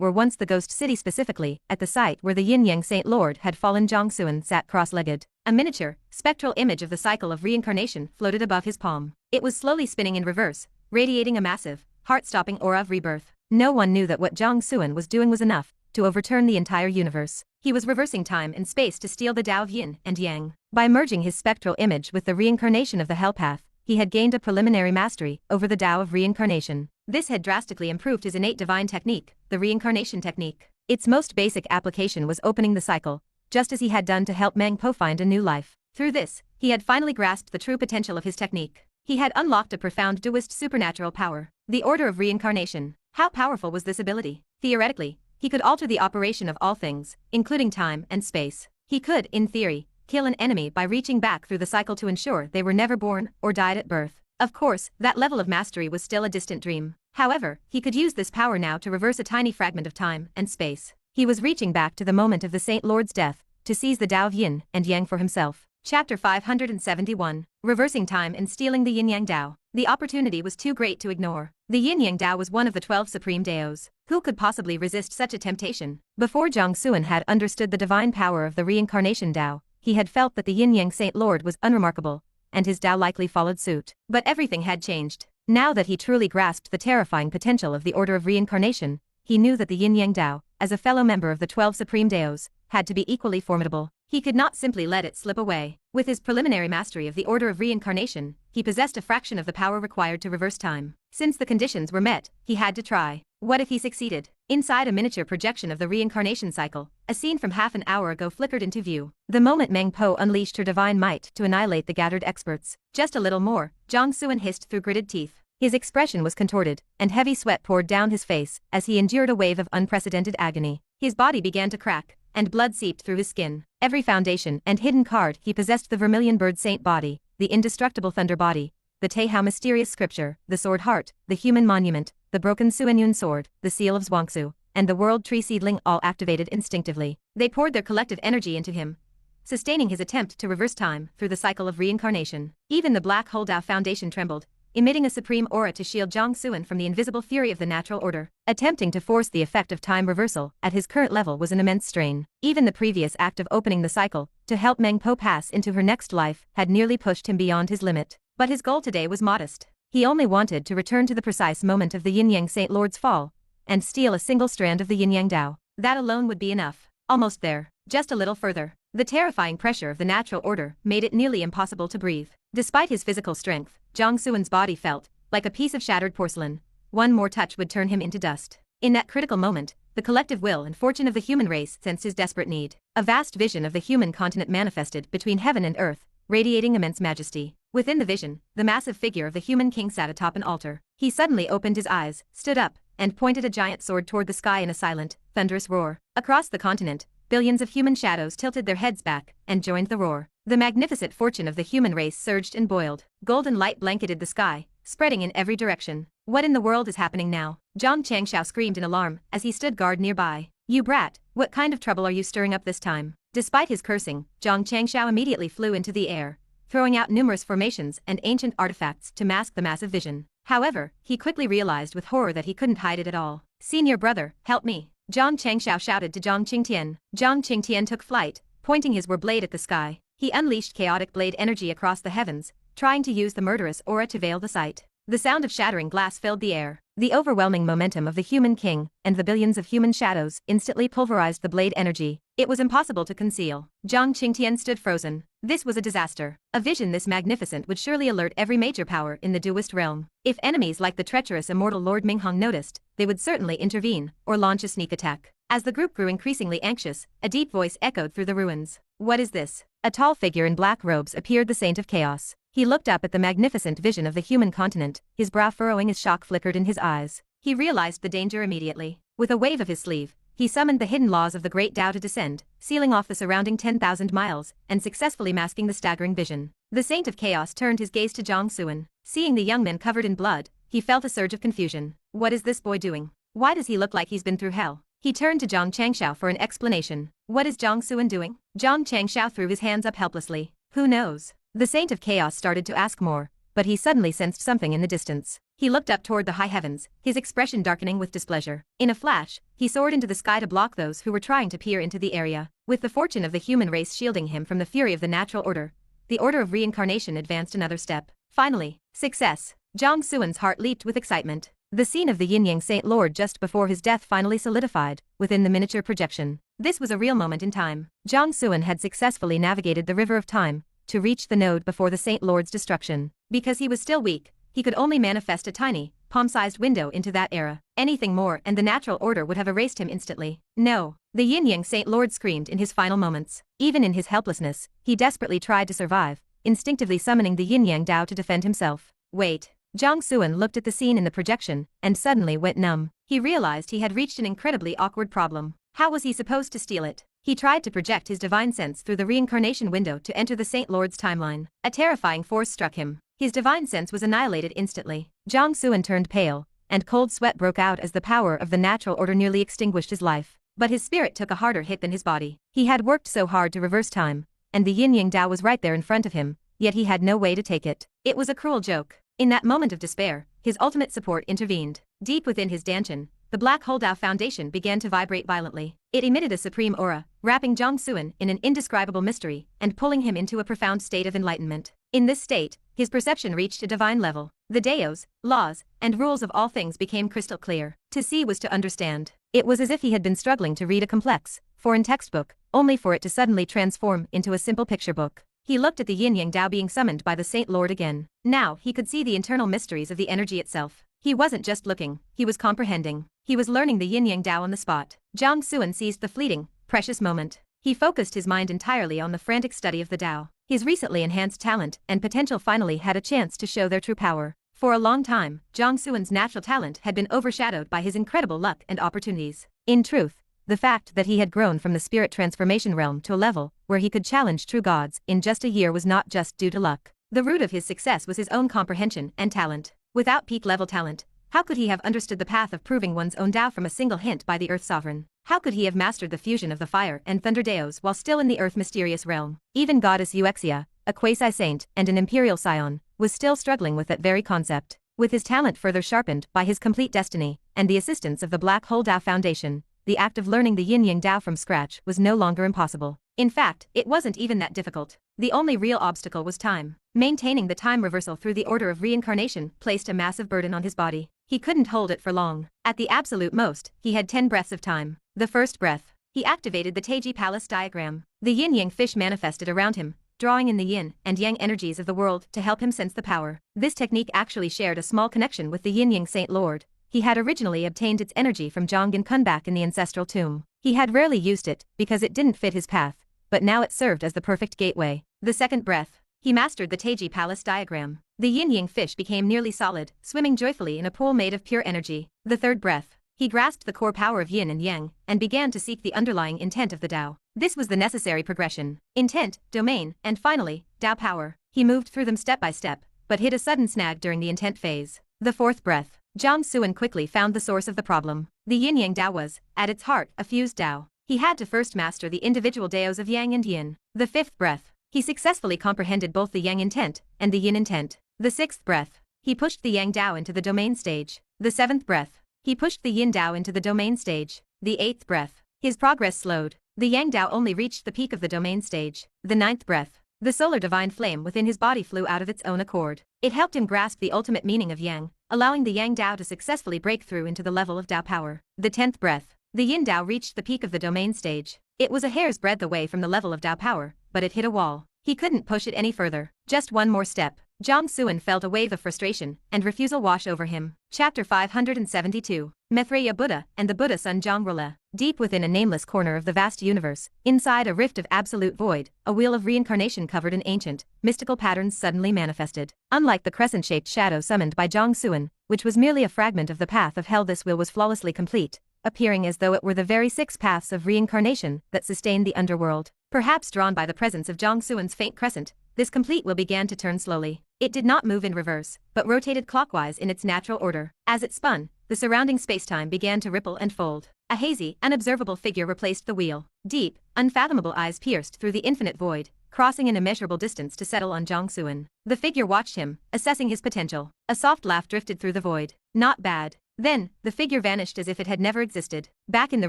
were once the ghost city, specifically, at the site where the Yin Yang Saint Lord had fallen, Jiang Xuan sat cross-legged. A miniature, spectral image of the cycle of reincarnation floated above his palm. It was slowly spinning in reverse, radiating a massive, heart-stopping aura of rebirth. No one knew that what Jiang Xuan was doing was enough to overturn the entire universe. He was reversing time and space to steal the Dao of Yin and Yang. By merging his spectral image with the reincarnation of the Hell Path, he had gained a preliminary mastery over the Dao of Reincarnation. This had drastically improved his innate divine technique, the Reincarnation technique. Its most basic application was opening the cycle, just as he had done to help Meng Po find a new life. Through this, he had finally grasped the true potential of his technique. He had unlocked a profound Duist supernatural power, the Order of Reincarnation. How powerful was this ability? Theoretically, he could alter the operation of all things, including time and space. He could, in theory, kill an enemy by reaching back through the cycle to ensure they were never born or died at birth. Of course, that level of mastery was still a distant dream. However, he could use this power now to reverse a tiny fragment of time and space. He was reaching back to the moment of the Saint Lord's death, to seize the Dao of Yin and Yang for himself. Chapter 571. Reversing Time and Stealing the Yin Yang Dao. The opportunity was too great to ignore. The Yin Yang Dao was one of the 12 Supreme Daos. Who could possibly resist such a temptation? Before Jiang Xuan had understood the divine power of the Reincarnation Dao, he had felt that the Yin Yang Saint Lord was unremarkable, and his Dao likely followed suit. But everything had changed. Now that he truly grasped the terrifying potential of the Order of Reincarnation, he knew that the Yin Yang Dao, as a fellow member of the 12 Supreme Daos, had to be equally formidable. He could not simply let it slip away. With his preliminary mastery of the Order of Reincarnation, he possessed a fraction of the power required to reverse time. Since the conditions were met, he had to try. What if he succeeded? Inside a miniature projection of the reincarnation cycle, a scene from half an hour ago flickered into view. The moment Meng Po unleashed her divine might to annihilate the gathered experts. Just a little more, Jiang Xuan hissed through gritted teeth. His expression was contorted, and heavy sweat poured down his face as he endured a wave of unprecedented agony. His body began to crack, and blood seeped through his skin. Every foundation and hidden card he possessed: the vermilion bird saint body, the indestructible thunder body, the Teihao mysterious scripture, the sword heart, the human monument, the broken Suenyun sword, the seal of Zhuangsu, and the world tree seedling, all activated instinctively. They poured their collective energy into him, sustaining his attempt to reverse time through the cycle of reincarnation. Even the Black Hole Dao Foundation trembled, emitting a supreme aura to shield Jiang Xuan from the invisible fury of the natural order. Attempting to force the effect of time reversal at his current level was an immense strain. Even the previous act of opening the cycle to help Meng Po pass into her next life had nearly pushed him beyond his limit. But his goal today was modest. He only wanted to return to the precise moment of the Yin Yang Saint Lord's fall and steal a single strand of the Yin Yang Dao. That alone would be enough. Almost there. Just a little further. The terrifying pressure of the natural order made it nearly impossible to breathe. Despite his physical strength, Jiang Xuan's body felt like a piece of shattered porcelain. One more touch would turn him into dust. In that critical moment, the collective will and fortune of the human race sensed his desperate need. A vast vision of the human continent manifested between heaven and earth, radiating immense majesty. Within the vision, the massive figure of the human king sat atop an altar. He suddenly opened his eyes, stood up, and pointed a giant sword toward the sky in a silent, thunderous roar. Across the continent, billions of human shadows tilted their heads back and joined the roar. The magnificent fortune of the human race surged and boiled. Golden light blanketed the sky, spreading in every direction. What in the world is happening now? Xianxia screamed in alarm as he stood guard nearby. You brat, what kind of trouble are you stirring up this time? Despite his cursing, Xianxia immediately flew into the air, throwing out numerous formations and ancient artifacts to mask the massive vision. However, he quickly realized with horror that he couldn't hide it at all. Senior brother, help me! Jiang Xiao shouted to Jiang Qingtian. Jiang Qingtian took flight, pointing his war blade at the sky. He unleashed chaotic blade energy across the heavens, trying to use the murderous aura to veil the sight. The sound of shattering glass filled the air. The overwhelming momentum of the human king and the billions of human shadows instantly pulverized the blade energy. It was impossible to conceal. Jiang Qingtian stood frozen. This was a disaster. A vision this magnificent would surely alert every major power in the Duist realm. If enemies like the treacherous immortal Lord Minghong noticed, they would certainly intervene or launch a sneak attack. As the group grew increasingly anxious, a deep voice echoed through the ruins. What is this? A tall figure in black robes appeared, the Saint of Chaos. He looked up at the magnificent vision of the human continent, his brow furrowing as shock flickered in his eyes. He realized the danger immediately. With a wave of his sleeve, he summoned the hidden laws of the Great Dao to descend, sealing off the surrounding 10,000 miles and successfully masking the staggering vision. The Saint of Chaos turned his gaze to Jiang Xuan. Seeing the young man covered in blood, he felt a surge of confusion. What is this boy doing? Why does he look like he's been through hell? He turned to Jiang Xianxia for an explanation. What is Jiang Xuan doing? Jiang Xianxia threw his hands up helplessly. Who knows? The Saint of Chaos started to ask more, but he suddenly sensed something in the distance. He looked up toward the high heavens, his expression darkening with displeasure. In a flash, he soared into the sky to block those who were trying to peer into the area. With the fortune of the human race shielding him from the fury of the natural order, the order of reincarnation advanced another step. Finally, success. Jiang Xuan's heart leaped with excitement. The scene of the Yin Yang Saint Lord just before his death finally solidified within the miniature projection. This was a real moment in time. Jiang Xuan had successfully navigated the river of time to reach the node before the Saint Lord's destruction. Because he was still weak, he could only manifest a tiny, palm-sized window into that era. Anything more and the natural order would have erased him instantly. No. The Yin Yang Saint Lord screamed in his final moments. Even in his helplessness, he desperately tried to survive, instinctively summoning the Yin Yang Dao to defend himself. Wait. Jiang Xuan looked at the scene in the projection and suddenly went numb. He realized he had reached an incredibly awkward problem. How was he supposed to steal it? He tried to project his divine sense through the reincarnation window to enter the Saint Lord's timeline. A terrifying force struck him. His divine sense was annihilated instantly. Jiang Xuan turned pale, and cold sweat broke out as the power of the natural order nearly extinguished his life. But his spirit took a harder hit than his body. He had worked so hard to reverse time, and the Yin Yang Dao was right there in front of him, yet he had no way to take it. It was a cruel joke. In that moment of despair, his ultimate support intervened. Deep within his dantian, the black hole Dao foundation began to vibrate violently. It emitted a supreme aura, wrapping Jiang Xuan in an indescribable mystery and pulling him into a profound state of enlightenment. In this state, his perception reached a divine level. The Daos, laws, and rules of all things became crystal clear. To see was to understand. It was as if he had been struggling to read a complex, foreign textbook, only for it to suddenly transform into a simple picture book. He looked at the Yin Yang Dao being summoned by the Saint Lord again. Now he could see the internal mysteries of the energy itself. He wasn't just looking, he was comprehending. He was learning the Yin Yang Dao on the spot. Jiang Xuan seized the fleeting, precious moment. He focused his mind entirely on the frantic study of the Dao. His recently enhanced talent and potential finally had a chance to show their true power. For a long time, Jiang Xuan's natural talent had been overshadowed by his incredible luck and opportunities. In truth, the fact that he had grown from the spirit transformation realm to a level where he could challenge true gods in just a year was not just due to luck. The root of his success was his own comprehension and talent. Without peak-level talent, how could he have understood the path of proving one's own Dao from a single hint by the Earth Sovereign? How could he have mastered the fusion of the fire and thunder Daos while still in the Earth mysterious realm? Even Goddess Xianxia, a quasi-saint and an imperial scion, was still struggling with that very concept. With his talent further sharpened by his complete destiny and the assistance of the Black Hole Dao Foundation, the act of learning the Yin Yang Dao from scratch was no longer impossible. In fact, it wasn't even that difficult. The only real obstacle was time. Maintaining the time reversal through the order of reincarnation placed a massive burden on his body. He couldn't hold it for long. At the absolute most, he had 10 breaths of time. The first breath. He activated the Taiji Palace diagram. The Yin Yang fish manifested around him, drawing in the yin and yang energies of the world to help him sense the power. This technique actually shared a small connection with the Yin Yang Saint Lord. He had originally obtained its energy from Zhang Kun back in the ancestral tomb. He had rarely used it because it didn't fit his path, but now it served as the perfect gateway. The second breath. He mastered the Taiji Palace diagram. The Yin Yang fish became nearly solid, swimming joyfully in a pool made of pure energy. The third breath. He grasped the core power of yin and yang and began to seek the underlying intent of the Dao. This was the necessary progression. Intent, domain, and finally, Dao power. He moved through them step by step, but hit a sudden snag during the intent phase. The fourth breath. Jiang Xuan quickly found the source of the problem. The Yin Yang Dao was, at its heart, a fused Dao. He had to first master the individual Daos of Yang and Yin. The fifth breath. He successfully comprehended both the Yang intent and the Yin intent. The sixth breath. He pushed the Yang Dao into the domain stage. The seventh breath. He pushed the Yin Dao into the domain stage. The eighth breath. His progress slowed. The Yang Dao only reached the peak of the domain stage. The ninth breath. The solar divine flame within his body flew out of its own accord. It helped him grasp the ultimate meaning of Yang, allowing the Yang Dao to successfully break through into the level of Dao power. The 10th breath. The Yin Dao reached the peak of the domain stage. It was a hair's breadth away from the level of Dao power, but it hit a wall. He couldn't push it any further. Just one more step. Jiang Xuan felt a wave of frustration and refusal wash over him. Chapter 572. Maitreya Buddha and the Buddha son Zhang. Deep within a nameless corner of the vast universe, inside a rift of absolute void, a wheel of reincarnation covered in ancient, mystical patterns suddenly manifested. Unlike the crescent-shaped shadow summoned by Jiang Xuan, which was merely a fragment of the path of hell, this wheel was flawlessly complete, appearing as though it were the very 6 paths of reincarnation that sustained the underworld. Perhaps drawn by the presence of Jiang Xuan's faint crescent, this complete wheel began to turn slowly. It did not move in reverse, but rotated clockwise in its natural order. As it spun, the surrounding spacetime began to ripple and fold. A hazy, unobservable figure replaced the wheel. Deep, unfathomable eyes pierced through the infinite void, crossing an immeasurable distance to settle on Jiang Xuan. The figure watched him, assessing his potential. A soft laugh drifted through the void. Not bad. Then, the figure vanished as if it had never existed. Back in the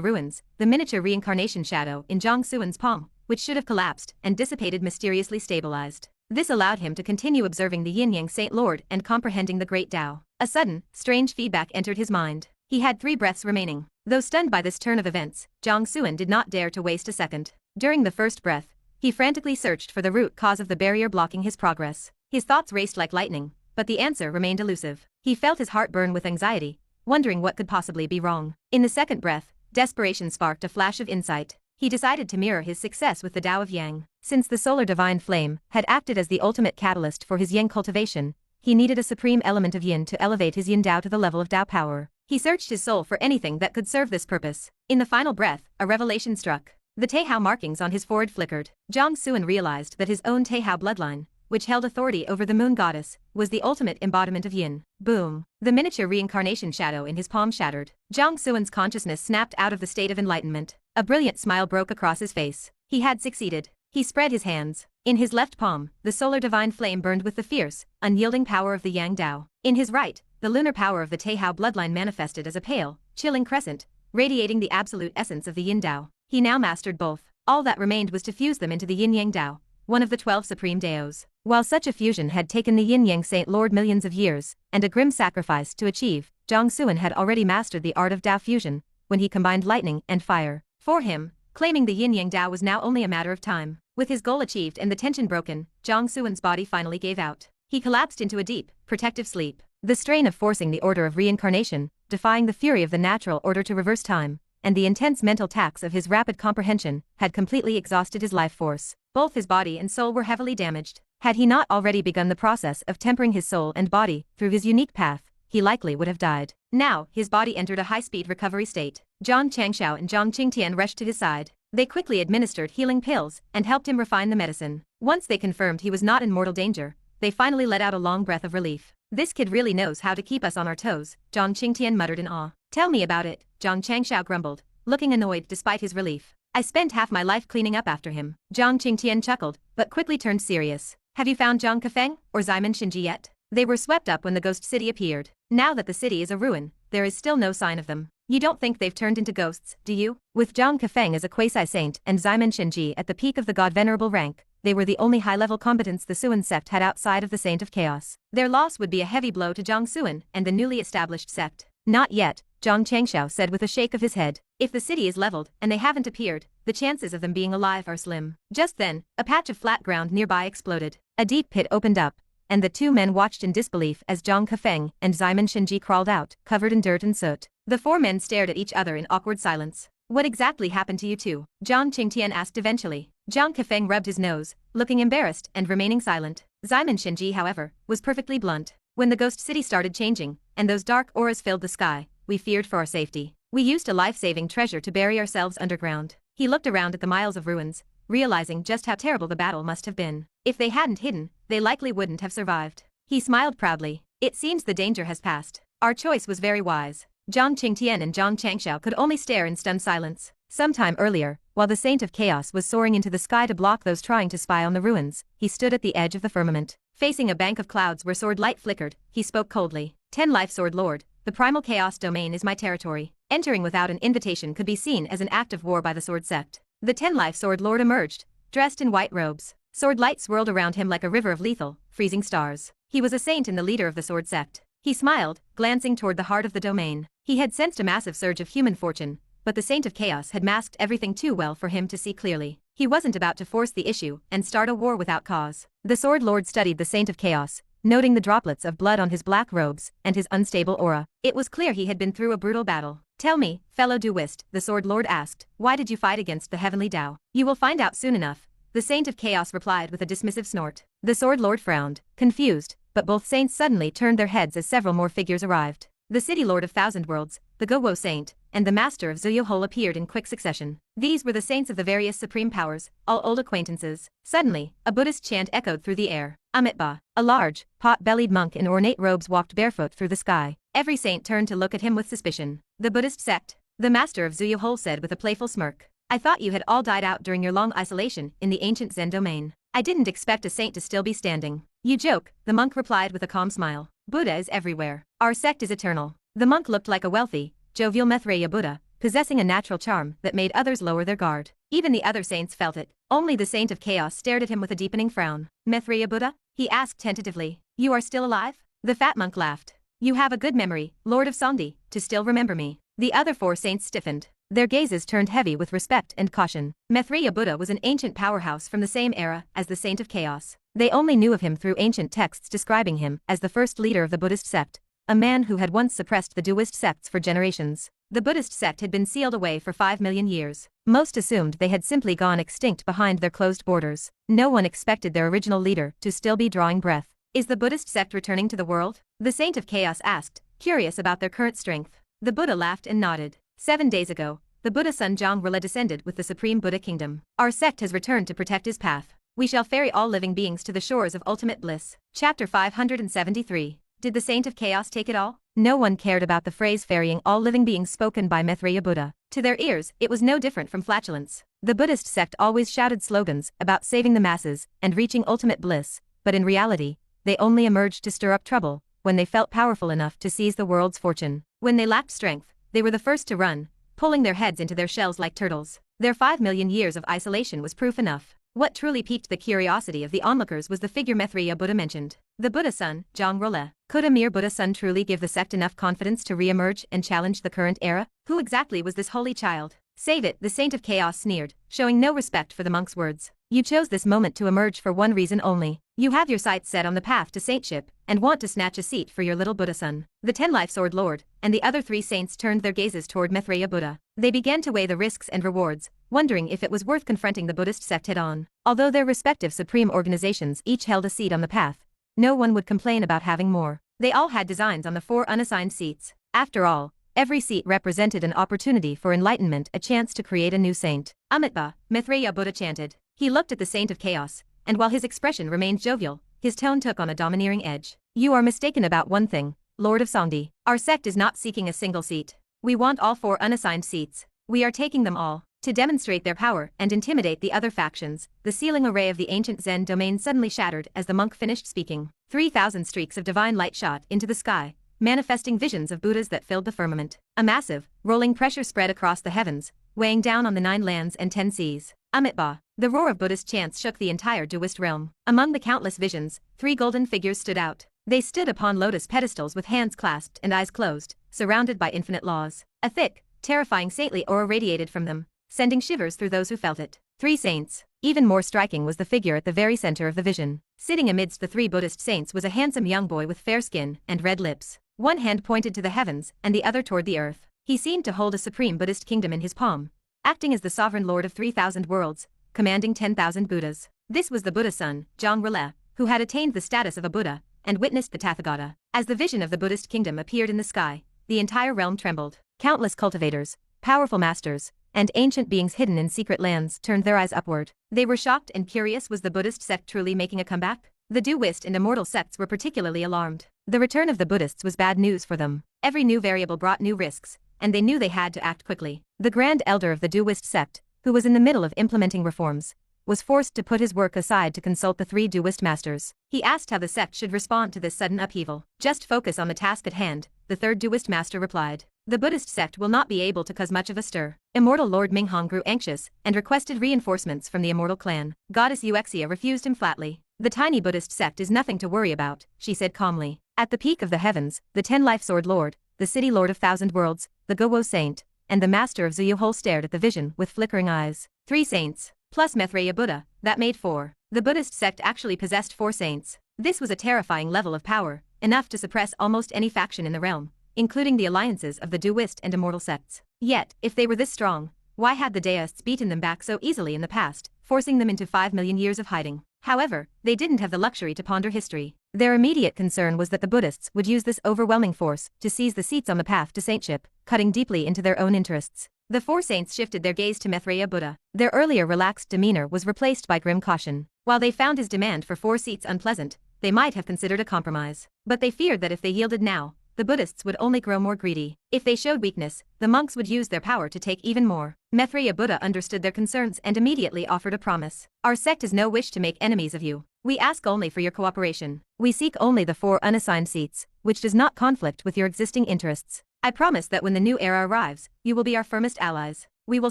ruins, the miniature reincarnation shadow in Jiang Xuan's palm, which should have collapsed and dissipated, mysteriously stabilized. This allowed him to continue observing the Yin Yang Saint Lord and comprehending the Great Dao. A sudden, strange feedback entered his mind. He had 3 breaths remaining. Though stunned by this turn of events, Jiang Xuan did not dare to waste a second. During the first breath, he frantically searched for the root cause of the barrier blocking his progress. His thoughts raced like lightning, but the answer remained elusive. He felt his heart burn with anxiety, wondering what could possibly be wrong. In the second breath, desperation sparked a flash of insight. He decided to mirror his success with the Tao of Yang. Since the solar divine flame had acted as the ultimate catalyst for his Yang cultivation, he needed a supreme element of Yin to elevate his Yin Dao to the level of Dao power. He searched his soul for anything that could serve this purpose. In the final breath, a revelation struck. The Taihao markings on his forehead flickered. Jiang Xuan realized that his own Taihao bloodline, which held authority over the moon goddess, was the ultimate embodiment of Yin. Boom. The miniature reincarnation shadow in his palm shattered. Jiang Xuan's consciousness snapped out of the state of enlightenment. A brilliant smile broke across his face. He had succeeded. He spread his hands. In his left palm, the solar divine flame burned with the fierce, unyielding power of the Yang Dao. In his right, the lunar power of the Taihao bloodline manifested as a pale, chilling crescent, radiating the absolute essence of the Yin Dao. He now mastered both. All that remained was to fuse them into the Yin Yang Dao, one of the 12 Supreme Daos. While such a fusion had taken the Yin Yang Saint Lord millions of years, and a grim sacrifice to achieve, Jiang Xuan had already mastered the art of Dao fusion, when he combined lightning and fire. For him, claiming the Yin Yang Dao was now only a matter of time. With his goal achieved and the tension broken, Jiang Xuan's body finally gave out. He collapsed into a deep, protective sleep. The strain of forcing the order of reincarnation, defying the fury of the natural order to reverse time, and the intense mental tax of his rapid comprehension, had completely exhausted his life force. Both his body and soul were heavily damaged. Had he not already begun the process of tempering his soul and body through his unique path, he likely would have died. Now, his body entered a high-speed recovery state. Zhang Xianxia and Zhang Qingtian rushed to his side. They quickly administered healing pills and helped him refine the medicine. Once they confirmed he was not in mortal danger, they finally let out a long breath of relief. This kid really knows how to keep us on our toes, Zhang Qingtian muttered in awe. Tell me about it, Zhang Xianxia grumbled, looking annoyed despite his relief. I spent half my life cleaning up after him. Zhang Qingtian chuckled, but quickly turned serious. Have you found Zhang Kefeng or Ximen Xinji yet? They were swept up when the ghost city appeared. Now that the city is a ruin, there is still no sign of them. You don't think they've turned into ghosts, do you? With Zhang Kefeng as a quasi-saint and Ximen Xinji at the peak of the god-venerable rank, they were the only high-level combatants the Xuan sect had outside of the Saint of Chaos. Their loss would be a heavy blow to Jiang Xuan and the newly established sect. Not yet, Zhang Changxiao said with a shake of his head. If the city is leveled and they haven't appeared, the chances of them being alive are slim. Just then, a patch of flat ground nearby exploded. A deep pit opened up, and the two men watched in disbelief as Zhang Kefeng and Ximen Xinji crawled out, covered in dirt and soot. The four men stared at each other in awkward silence. What exactly happened to you two? Zhang Qingtian asked eventually. Zhang Kefeng rubbed his nose, looking embarrassed and remaining silent. Ximen Xinji, however, was perfectly blunt. When the ghost city started changing, and those dark auras filled the sky, we feared for our safety. We used a life-saving treasure to bury ourselves underground. He looked around at the miles of ruins, realizing just how terrible the battle must have been. If they hadn't hidden, they likely wouldn't have survived. He smiled proudly. It seems the danger has passed. Our choice was very wise. Zhang Qingtian and Zhang Changxiao could only stare in stunned silence. Sometime earlier, while the Saint of Chaos was soaring into the sky to block those trying to spy on the ruins, he stood at the edge of the firmament. Facing a bank of clouds where sword light flickered, he spoke coldly. 10 Life Sword Lord, the primal chaos domain is my territory. Entering without an invitation could be seen as an act of war by the sword sect. The 10 Life Sword Lord emerged, dressed in white robes. Sword light swirled around him like a river of lethal, freezing stars. He was a saint and the leader of the sword sect. He smiled, glancing toward the heart of the domain. He had sensed a massive surge of human fortune, but the Saint of Chaos had masked everything too well for him to see clearly. He wasn't about to force the issue and start a war without cause. The Sword Lord studied the Saint of Chaos, noting the droplets of blood on his black robes and his unstable aura. It was clear he had been through a brutal battle. Tell me, fellow duelist, the Sword Lord asked, why did you fight against the Heavenly Dao? You will find out soon enough, the Saint of Chaos replied with a dismissive snort. The Sword Lord frowned, confused, but both saints suddenly turned their heads as several more figures arrived. The City Lord of Thousand Worlds, the Go-Wo Saint, and the master of Zuyuhol appeared in quick succession. These were the saints of the various supreme powers, all old acquaintances. Suddenly, a Buddhist chant echoed through the air. Amitba, a large, pot-bellied monk in ornate robes walked barefoot through the sky. Every saint turned to look at him with suspicion. The Buddhist sect? The master of Zuyuhol said with a playful smirk. I thought you had all died out during your long isolation in the ancient Zen domain. I didn't expect a saint to still be standing. You joke, the monk replied with a calm smile. Buddha is everywhere. Our sect is eternal. The monk looked like a wealthy, jovial Maitreya Buddha, possessing a natural charm that made others lower their guard. Even the other saints felt it. Only the Saint of Chaos stared at him with a deepening frown. Maitreya Buddha? He asked tentatively. You are still alive? The fat monk laughed. You have a good memory, Lord of Songdi, to still remember me. The other four saints stiffened. Their gazes turned heavy with respect and caution. Maitreya Buddha was an ancient powerhouse from the same era as the Saint of Chaos. They only knew of him through ancient texts describing him as the first leader of the Buddhist sect, a man who had once suppressed the Taoist sects for generations. The Buddhist sect had been sealed away for 5 million years. Most assumed they had simply gone extinct behind their closed borders. No one expected their original leader to still be drawing breath. Is the Buddhist sect returning to the world? The Saint of Chaos asked, curious about their current strength. The Buddha laughed and nodded. 7 days ago, the Buddha son Jiang Xuan descended with the Supreme Buddha Kingdom. Our sect has returned to protect his path. We shall ferry all living beings to the shores of ultimate bliss. Chapter 573. Did the Saint of Chaos take it all? No one cared about the phrase ferrying all living beings spoken by Maitreya Buddha. To their ears, it was no different from flatulence. The Buddhist sect always shouted slogans about saving the masses and reaching ultimate bliss, but in reality, they only emerged to stir up trouble when they felt powerful enough to seize the world's fortune. When they lacked strength, they were the first to run, pulling their heads into their shells like turtles. Their 5 million years of isolation was proof enough. What truly piqued the curiosity of the onlookers was the figure Maitreya Buddha mentioned. The Buddha son, Jiang Xuan. Could a mere Buddha son truly give the sect enough confidence to re-emerge and challenge the current era? Who exactly was this holy child? Save it, the Saint of Chaos sneered, showing no respect for the monk's words. You chose this moment to emerge for one reason only. You have your sights set on the path to saintship and want to snatch a seat for your little Buddha son. The 10 Life Sword Lord and the other 3 saints turned their gazes toward Maitreya Buddha. They began to weigh the risks and rewards, wondering if it was worth confronting the Buddhist sect head-on. Although their respective supreme organizations each held a seat on the path, no one would complain about having more. They all had designs on the 4 unassigned seats. After all, every seat represented an opportunity for enlightenment, a chance to create a new saint. Amitba, Maitreya Buddha chanted. He looked at the Saint of Chaos, and while his expression remained jovial, his tone took on a domineering edge. You are mistaken about one thing, Lord of Songdi. Our sect is not seeking a single seat. We want all 4 unassigned seats. We are taking them all. To demonstrate their power and intimidate the other factions, the sealing array of the ancient Zen domain suddenly shattered as the monk finished speaking. 3,000 streaks of divine light shot into the sky, manifesting visions of Buddhas that filled the firmament. A massive, rolling pressure spread across the heavens, weighing down on the 9 lands and 10 seas. Amitba. The roar of Buddhist chants shook the entire Taoist realm. Among the countless visions, 3 golden figures stood out. They stood upon lotus pedestals with hands clasped and eyes closed, surrounded by infinite laws. A thick, terrifying saintly aura radiated from them, sending shivers through those who felt it. 3 saints. Even more striking was the figure at the very center of the vision. Sitting amidst the 3 Buddhist saints was a handsome young boy with fair skin and red lips. One hand pointed to the heavens and the other toward the earth. He seemed to hold a supreme Buddhist kingdom in his palm, acting as the sovereign lord of 3,000 worlds, commanding 10,000 Buddhas. This was the Buddha son, Jiang Xuan, who had attained the status of a Buddha and witnessed the Tathagata. As the vision of the Buddhist kingdom appeared in the sky, the entire realm trembled. Countless cultivators, powerful masters, and ancient beings hidden in secret lands turned their eyes upward. They were shocked and curious. Was the Buddhist sect truly making a comeback? The Taoist and immortal sects were particularly alarmed. The return of the Buddhists was bad news for them. Every new variable brought new risks, and they knew they had to act quickly. The Grand Elder of the Taoist sect, who was in the middle of implementing reforms, was forced to put his work aside to consult the 3 Taoist masters. He asked how the sect should respond to this sudden upheaval. Just focus on the task at hand, the 3rd Taoist master replied. The Buddhist sect will not be able to cause much of a stir. Immortal Lord Minghong grew anxious and requested reinforcements from the immortal clan. Goddess Xianxia refused him flatly. The tiny Buddhist sect is nothing to worry about, she said calmly. At the peak of the heavens, the 10 Life Sword Lord, the City Lord of 1,000 Worlds, the Gowo Saint, and the Master of Zuyuhol stared at the vision with flickering eyes. 3 saints, plus Maitreya Buddha, that made 4. The Buddhist sect actually possessed 4 saints. This was a terrifying level of power, enough to suppress almost any faction in the realm, including the alliances of the Taoist and immortal sects. Yet, if they were this strong, why had the Deists beaten them back so easily in the past, forcing them into 5 million years of hiding? However, they didn't have the luxury to ponder history. Their immediate concern was that the Buddhists would use this overwhelming force to seize the seats on the path to saintship, cutting deeply into their own interests. The four saints shifted their gaze to Maitreya Buddha. Their earlier relaxed demeanor was replaced by grim caution. While they found his demand for 4 seats unpleasant, they might have considered a compromise. But they feared that if they yielded now, the Buddhists would only grow more greedy. If they showed weakness, the monks would use their power to take even more. Maitreya Buddha understood their concerns and immediately offered a promise. Our sect has no wish to make enemies of you. We ask only for your cooperation. We seek only the 4 unassigned seats, which does not conflict with your existing interests. I promise that when the new era arrives, you will be our firmest allies. We will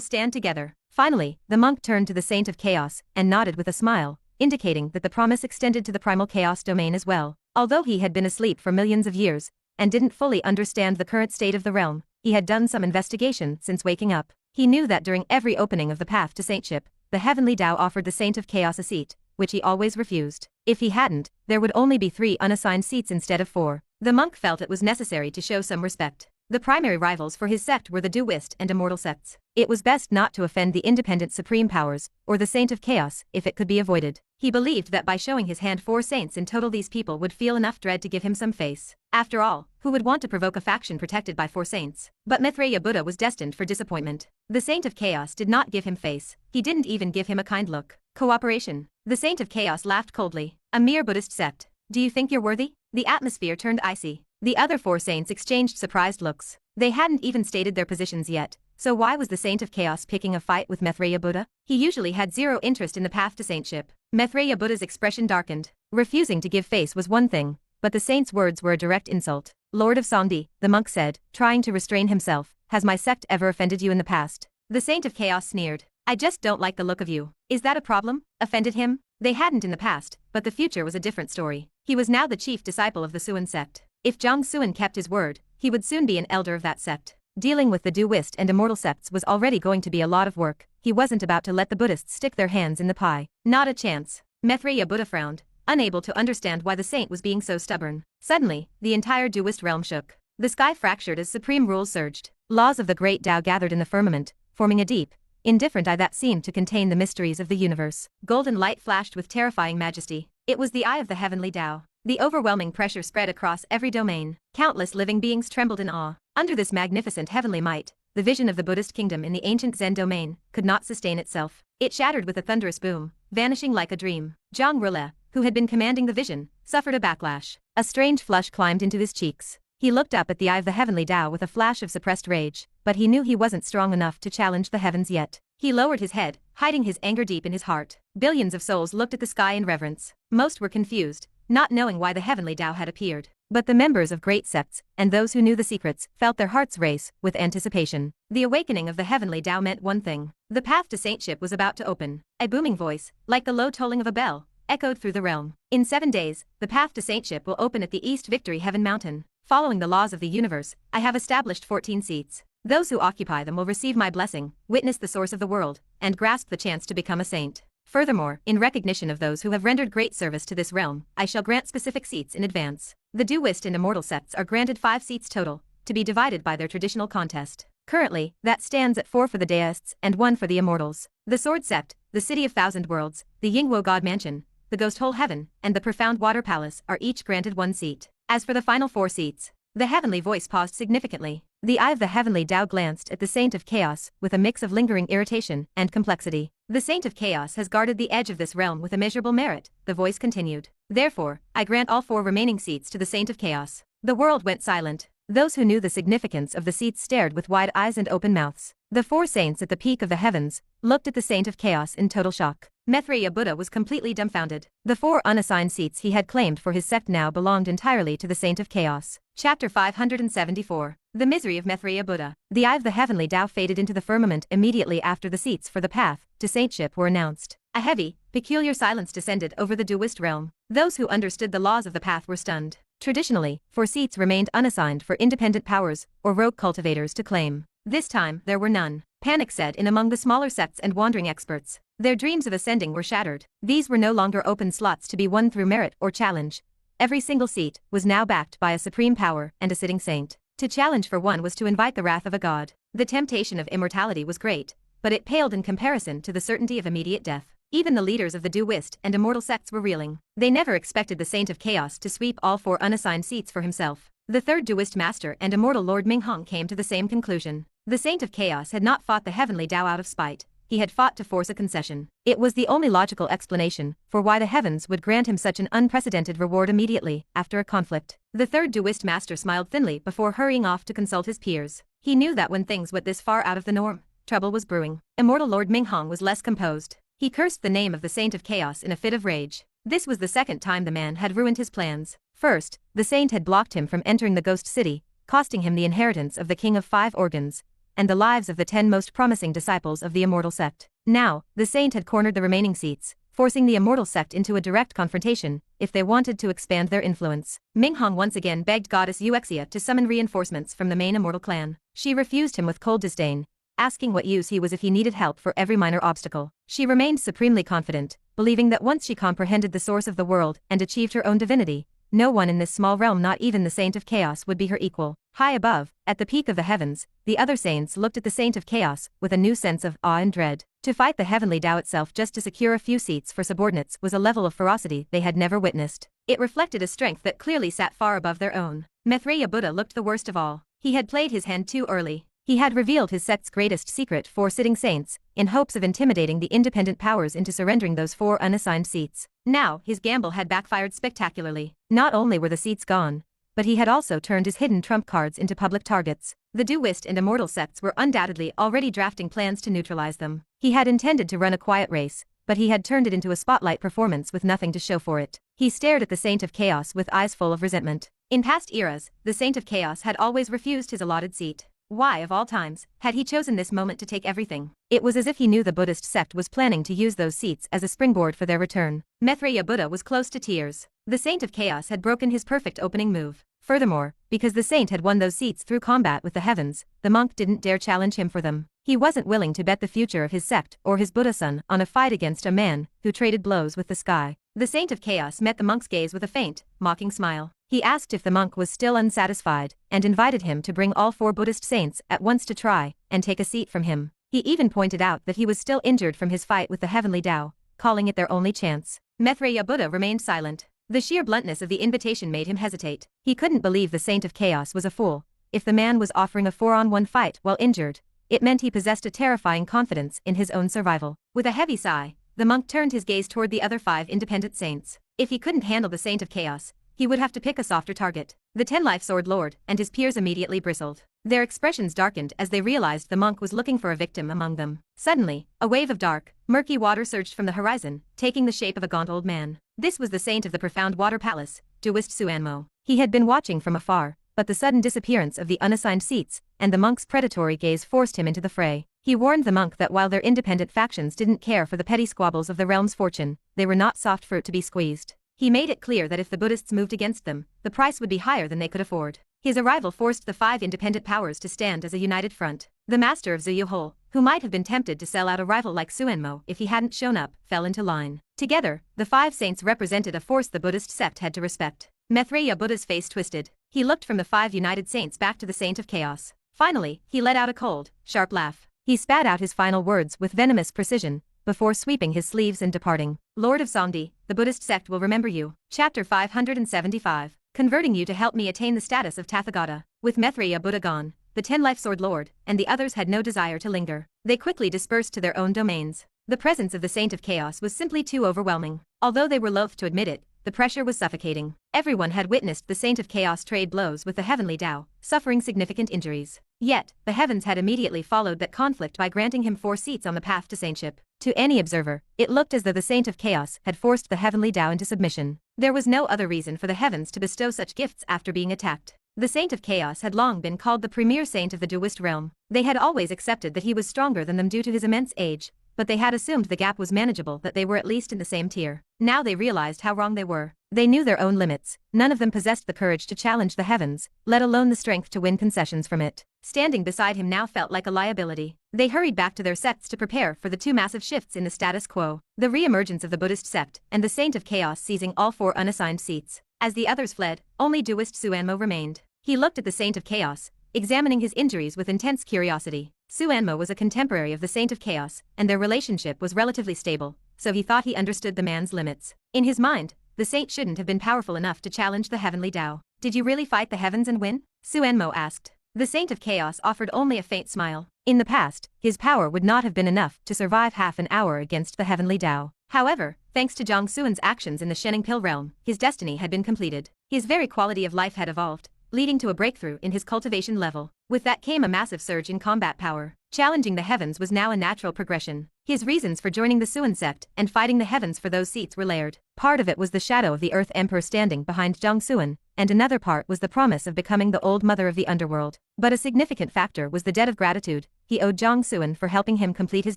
stand together. Finally, the monk turned to the Saint of Chaos and nodded with a smile, indicating that the promise extended to the primal chaos domain as well. Although he had been asleep for millions of years and didn't fully understand the current state of the realm, he had done some investigation since waking up. He knew that during every opening of the path to saintship, the heavenly Dao offered the Saint of Chaos a seat, which he always refused. If he hadn't, there would only be 3 unassigned seats instead of 4. The monk felt it was necessary to show some respect. The primary rivals for his sect were the Duist and Immortal sects. It was best not to offend the independent supreme powers, or the Saint of Chaos, if it could be avoided. He believed that by showing his hand 4 saints in total, these people would feel enough dread to give him some face. After all, who would want to provoke a faction protected by 4 saints? But Maitreya Buddha was destined for disappointment. The Saint of Chaos did not give him face. He didn't even give him a kind look. Cooperation. The Saint of Chaos laughed coldly. A mere Buddhist sect. Do you think you're worthy? The atmosphere turned icy. The other 4 saints exchanged surprised looks. They hadn't even stated their positions yet, so why was the Saint of Chaos picking a fight with Maitreya Buddha? He usually had 0 interest in the path to saintship. Maitreya Buddha's expression darkened. Refusing to give face was one thing, but the saint's words were a direct insult. Lord of Songdi, the monk said, trying to restrain himself, has my sect ever offended you in the past? The Saint of Chaos sneered. I just don't like the look of you. Is that a problem? Offended him? They hadn't in the past, but the future was a different story. He was now the chief disciple of the Xuan sect. If Jiang Xuan kept his word, he would soon be an elder of that sect. Dealing with the Duist and Immortal sects was already going to be a lot of work. He wasn't about to let the Buddhists stick their hands in the pie. Not a chance. Maitreya Buddha frowned, unable to understand why the saint was being so stubborn. Suddenly, the entire Duist realm shook. The sky fractured as supreme rules surged. Laws of the great Dao gathered in the firmament, forming a deep, indifferent eye that seemed to contain the mysteries of the universe. Golden light flashed with terrifying majesty. It was the eye of the heavenly Dao. The overwhelming pressure spread across every domain. Countless living beings trembled in awe. Under this magnificent heavenly might, the vision of the Buddhist kingdom in the ancient Zen domain could not sustain itself. It shattered with a thunderous boom, vanishing like a dream. Zhang Rule, who had been commanding the vision, suffered a backlash. A strange flush climbed into his cheeks. He looked up at the eye of the heavenly Dao with a flash of suppressed rage, but he knew he wasn't strong enough to challenge the heavens yet. He lowered his head, hiding his anger deep in his heart. Billions of souls looked at the sky in reverence. Most were confused, not knowing why the heavenly Dao had appeared. But the members of great sects, and those who knew the secrets, felt their hearts race with anticipation. The awakening of the heavenly Dao meant one thing. The path to saintship was about to open. A booming voice, like the low tolling of a bell, echoed through the realm. In 7 days, the path to saintship will open at the East Victory Heaven Mountain. Following the laws of the universe, I have established 14 seats. Those who occupy them will receive my blessing, witness the source of the world, and grasp the chance to become a saint. Furthermore, in recognition of those who have rendered great service to this realm, I shall grant specific seats in advance. The Duist and Immortal sects are granted 5 seats total, to be divided by their traditional contest. Currently, that stands at 4 for the Deists and 1 for the Immortals. The Sword Sept, the City of Thousand Worlds, the Yingwo God Mansion, the Ghost Hole Heaven, and the Profound Water Palace are each granted 1 seat. As for the final 4 seats, the heavenly voice paused significantly. The eye of the heavenly Dao glanced at the Saint of Chaos with a mix of lingering irritation and complexity. The Saint of Chaos has guarded the edge of this realm with immeasurable merit, the voice continued. Therefore, I grant all 4 remaining seats to the Saint of Chaos. The world went silent. Those who knew the significance of the seats stared with wide eyes and open mouths. The 4 saints at the peak of the heavens looked at the Saint of Chaos in total shock. Maitreya Buddha was completely dumbfounded. The 4 unassigned seats he had claimed for his sect now belonged entirely to the Saint of Chaos. Chapter 574. The Misery of Maitreya Buddha. The eye of the heavenly Dao faded into the firmament immediately after the seats for the path to saintship were announced. A heavy, peculiar silence descended over the Duist realm. Those who understood the laws of the path were stunned. Traditionally, 4 seats remained unassigned for independent powers or rogue cultivators to claim. This time, there were none. Panic set in among the smaller sects and wandering experts. Their dreams of ascending were shattered. These were no longer open slots to be won through merit or challenge. Every single seat was now backed by a supreme power and a sitting saint. To challenge for one was to invite the wrath of a god. The temptation of immortality was great, but it paled in comparison to the certainty of immediate death. Even the leaders of the duist and immortal sects were reeling. They never expected the Saint of Chaos to sweep all 4 unassigned seats for himself. The third duist master and immortal Lord Minghong came to the same conclusion. The Saint of Chaos had not fought the heavenly Dao out of spite. He had fought to force a concession. It was the only logical explanation for why the heavens would grant him such an unprecedented reward immediately after a conflict. The third duist master smiled thinly before hurrying off to consult his peers. He knew that when things went this far out of the norm, trouble was brewing. Immortal Lord Minghong was less composed. He cursed the name of the Saint of Chaos in a fit of rage. This was the second time the man had ruined his plans. First, the saint had blocked him from entering the ghost city, costing him the inheritance of the King of 5 Organs, and the lives of the 10 most promising disciples of the immortal sect. Now, the saint had cornered the remaining seats, forcing the immortal sect into a direct confrontation, if they wanted to expand their influence. Minghong once again begged goddess Xianxia to summon reinforcements from the main immortal clan. She refused him with cold disdain, asking what use he was if he needed help for every minor obstacle. She remained supremely confident, believing that once she comprehended the source of the world and achieved her own divinity, no one in this small realm, not even the Saint of Chaos, would be her equal. High above, at the peak of the heavens, the other saints looked at the Saint of Chaos with a new sense of awe and dread. To fight the heavenly Dao itself just to secure a few seats for subordinates was a level of ferocity they had never witnessed. It reflected a strength that clearly sat far above their own. Maitreya Buddha looked the worst of all. He had played his hand too early. He had revealed his sect's greatest secret, 4 sitting saints, in hopes of intimidating the independent powers into surrendering those 4 unassigned seats. Now, his gamble had backfired spectacularly. Not only were the seats gone, but he had also turned his hidden trump cards into public targets. The duist and immortal sects were undoubtedly already drafting plans to neutralize them. He had intended to run a quiet race, but he had turned it into a spotlight performance with nothing to show for it. He stared at the Saint of Chaos with eyes full of resentment. In past eras, the Saint of Chaos had always refused his allotted seat. Why, of all times, had he chosen this moment to take everything? It was as if he knew the Buddhist sect was planning to use those seats as a springboard for their return. Maitreya Buddha was close to tears. The Saint of Chaos had broken his perfect opening move. Furthermore, because the saint had won those seats through combat with the heavens, the monk didn't dare challenge him for them. He wasn't willing to bet the future of his sect or his Buddha son on a fight against a man who traded blows with the sky. The Saint of Chaos met the monk's gaze with a faint, mocking smile. He asked if the monk was still unsatisfied, and invited him to bring all 4 Buddhist saints at once to try and take a seat from him. He even pointed out that he was still injured from his fight with the heavenly Dao, calling it their only chance. Maitreya Buddha remained silent. The sheer bluntness of the invitation made him hesitate. He couldn't believe the Saint of Chaos was a fool. If the man was offering a 4-on-1 fight while injured, it meant he possessed a terrifying confidence in his own survival. With a heavy sigh, the monk turned his gaze toward the other 5 independent saints. If he couldn't handle the Saint of Chaos, he would have to pick a softer target. The 10 Life Sword Lord and his peers immediately bristled. Their expressions darkened as they realized the monk was looking for a victim among them. Suddenly, a wave of dark, murky water surged from the horizon, taking the shape of a gaunt old man. This was the saint of the profound water palace, duist Xuanmo. He had been watching from afar, but the sudden disappearance of the unassigned seats and the monk's predatory gaze forced him into the fray. He warned the monk that while their independent factions didn't care for the petty squabbles of the realm's fortune, they were not soft fruit to be squeezed. He made it clear that if the Buddhists moved against them, the price would be higher than they could afford. His arrival forced the 5 independent powers to stand as a united front. The master of Zuyuhol, who might have been tempted to sell out a rival like Xuanmo if he hadn't shown up, fell into line. Together, the 5 saints represented a force the Buddhist sect had to respect. Maitreya Buddha's face twisted. He looked from the 5 united saints back to the Saint of Chaos. Finally, he let out a cold, sharp laugh. He spat out his final words with venomous precision, before sweeping his sleeves and departing. Lord of Songdi, the Buddhist sect will remember you. Chapter 575. Converting you to help me attain the status of Tathagata. With Maitreya Buddha gone, the 10 Life Sword Lord and the others had no desire to linger. They quickly dispersed to their own domains. The presence of the Saint of Chaos was simply too overwhelming. Although they were loath to admit it, the pressure was suffocating. Everyone had witnessed the Saint of Chaos trade blows with the heavenly Dao, suffering significant injuries. Yet, the heavens had immediately followed that conflict by granting him 4 seats on the path to saintship. To any observer, it looked as though the Saint of Chaos had forced the heavenly Dao into submission. There was no other reason for the heavens to bestow such gifts after being attacked. The Saint of Chaos had long been called the premier saint of the duist realm. They had always accepted that he was stronger than them due to his immense age, but they had assumed the gap was manageable, that they were at least in the same tier. Now they realized how wrong they were. They knew their own limits. None of them possessed the courage to challenge the heavens, let alone the strength to win concessions from it. Standing beside him now felt like a liability. They hurried back to their sects to prepare for the 2 massive shifts in the status quo. The re-emergence of the Buddhist sect and the Saint of Chaos seizing all 4 unassigned seats. As the others fled, only duist Xuanmo remained. He looked at the Saint of Chaos, examining his injuries with intense curiosity. Xuanmo was a contemporary of the Saint of Chaos, and their relationship was relatively stable, so he thought he understood the man's limits. In his mind, the saint shouldn't have been powerful enough to challenge the heavenly Dao. Did you really fight the heavens and win? Suanmo asked. The Saint of Chaos offered only a faint smile. In the past, his power would not have been enough to survive half an hour against the heavenly Dao. However, thanks to Jiang Xuan's actions in the Shenning Pill realm, his destiny had been completed. His very quality of life had evolved, leading to a breakthrough in his cultivation level. With that came a massive surge in combat power. Challenging the heavens was now a natural progression. His reasons for joining the Xuan sect and fighting the heavens for those seats were layered. Part of it was the shadow of the Earth Emperor standing behind Jiang Xuan, and another part was the promise of becoming the old mother of the underworld. But a significant factor was the debt of gratitude he owed Jiang Xuan for helping him complete his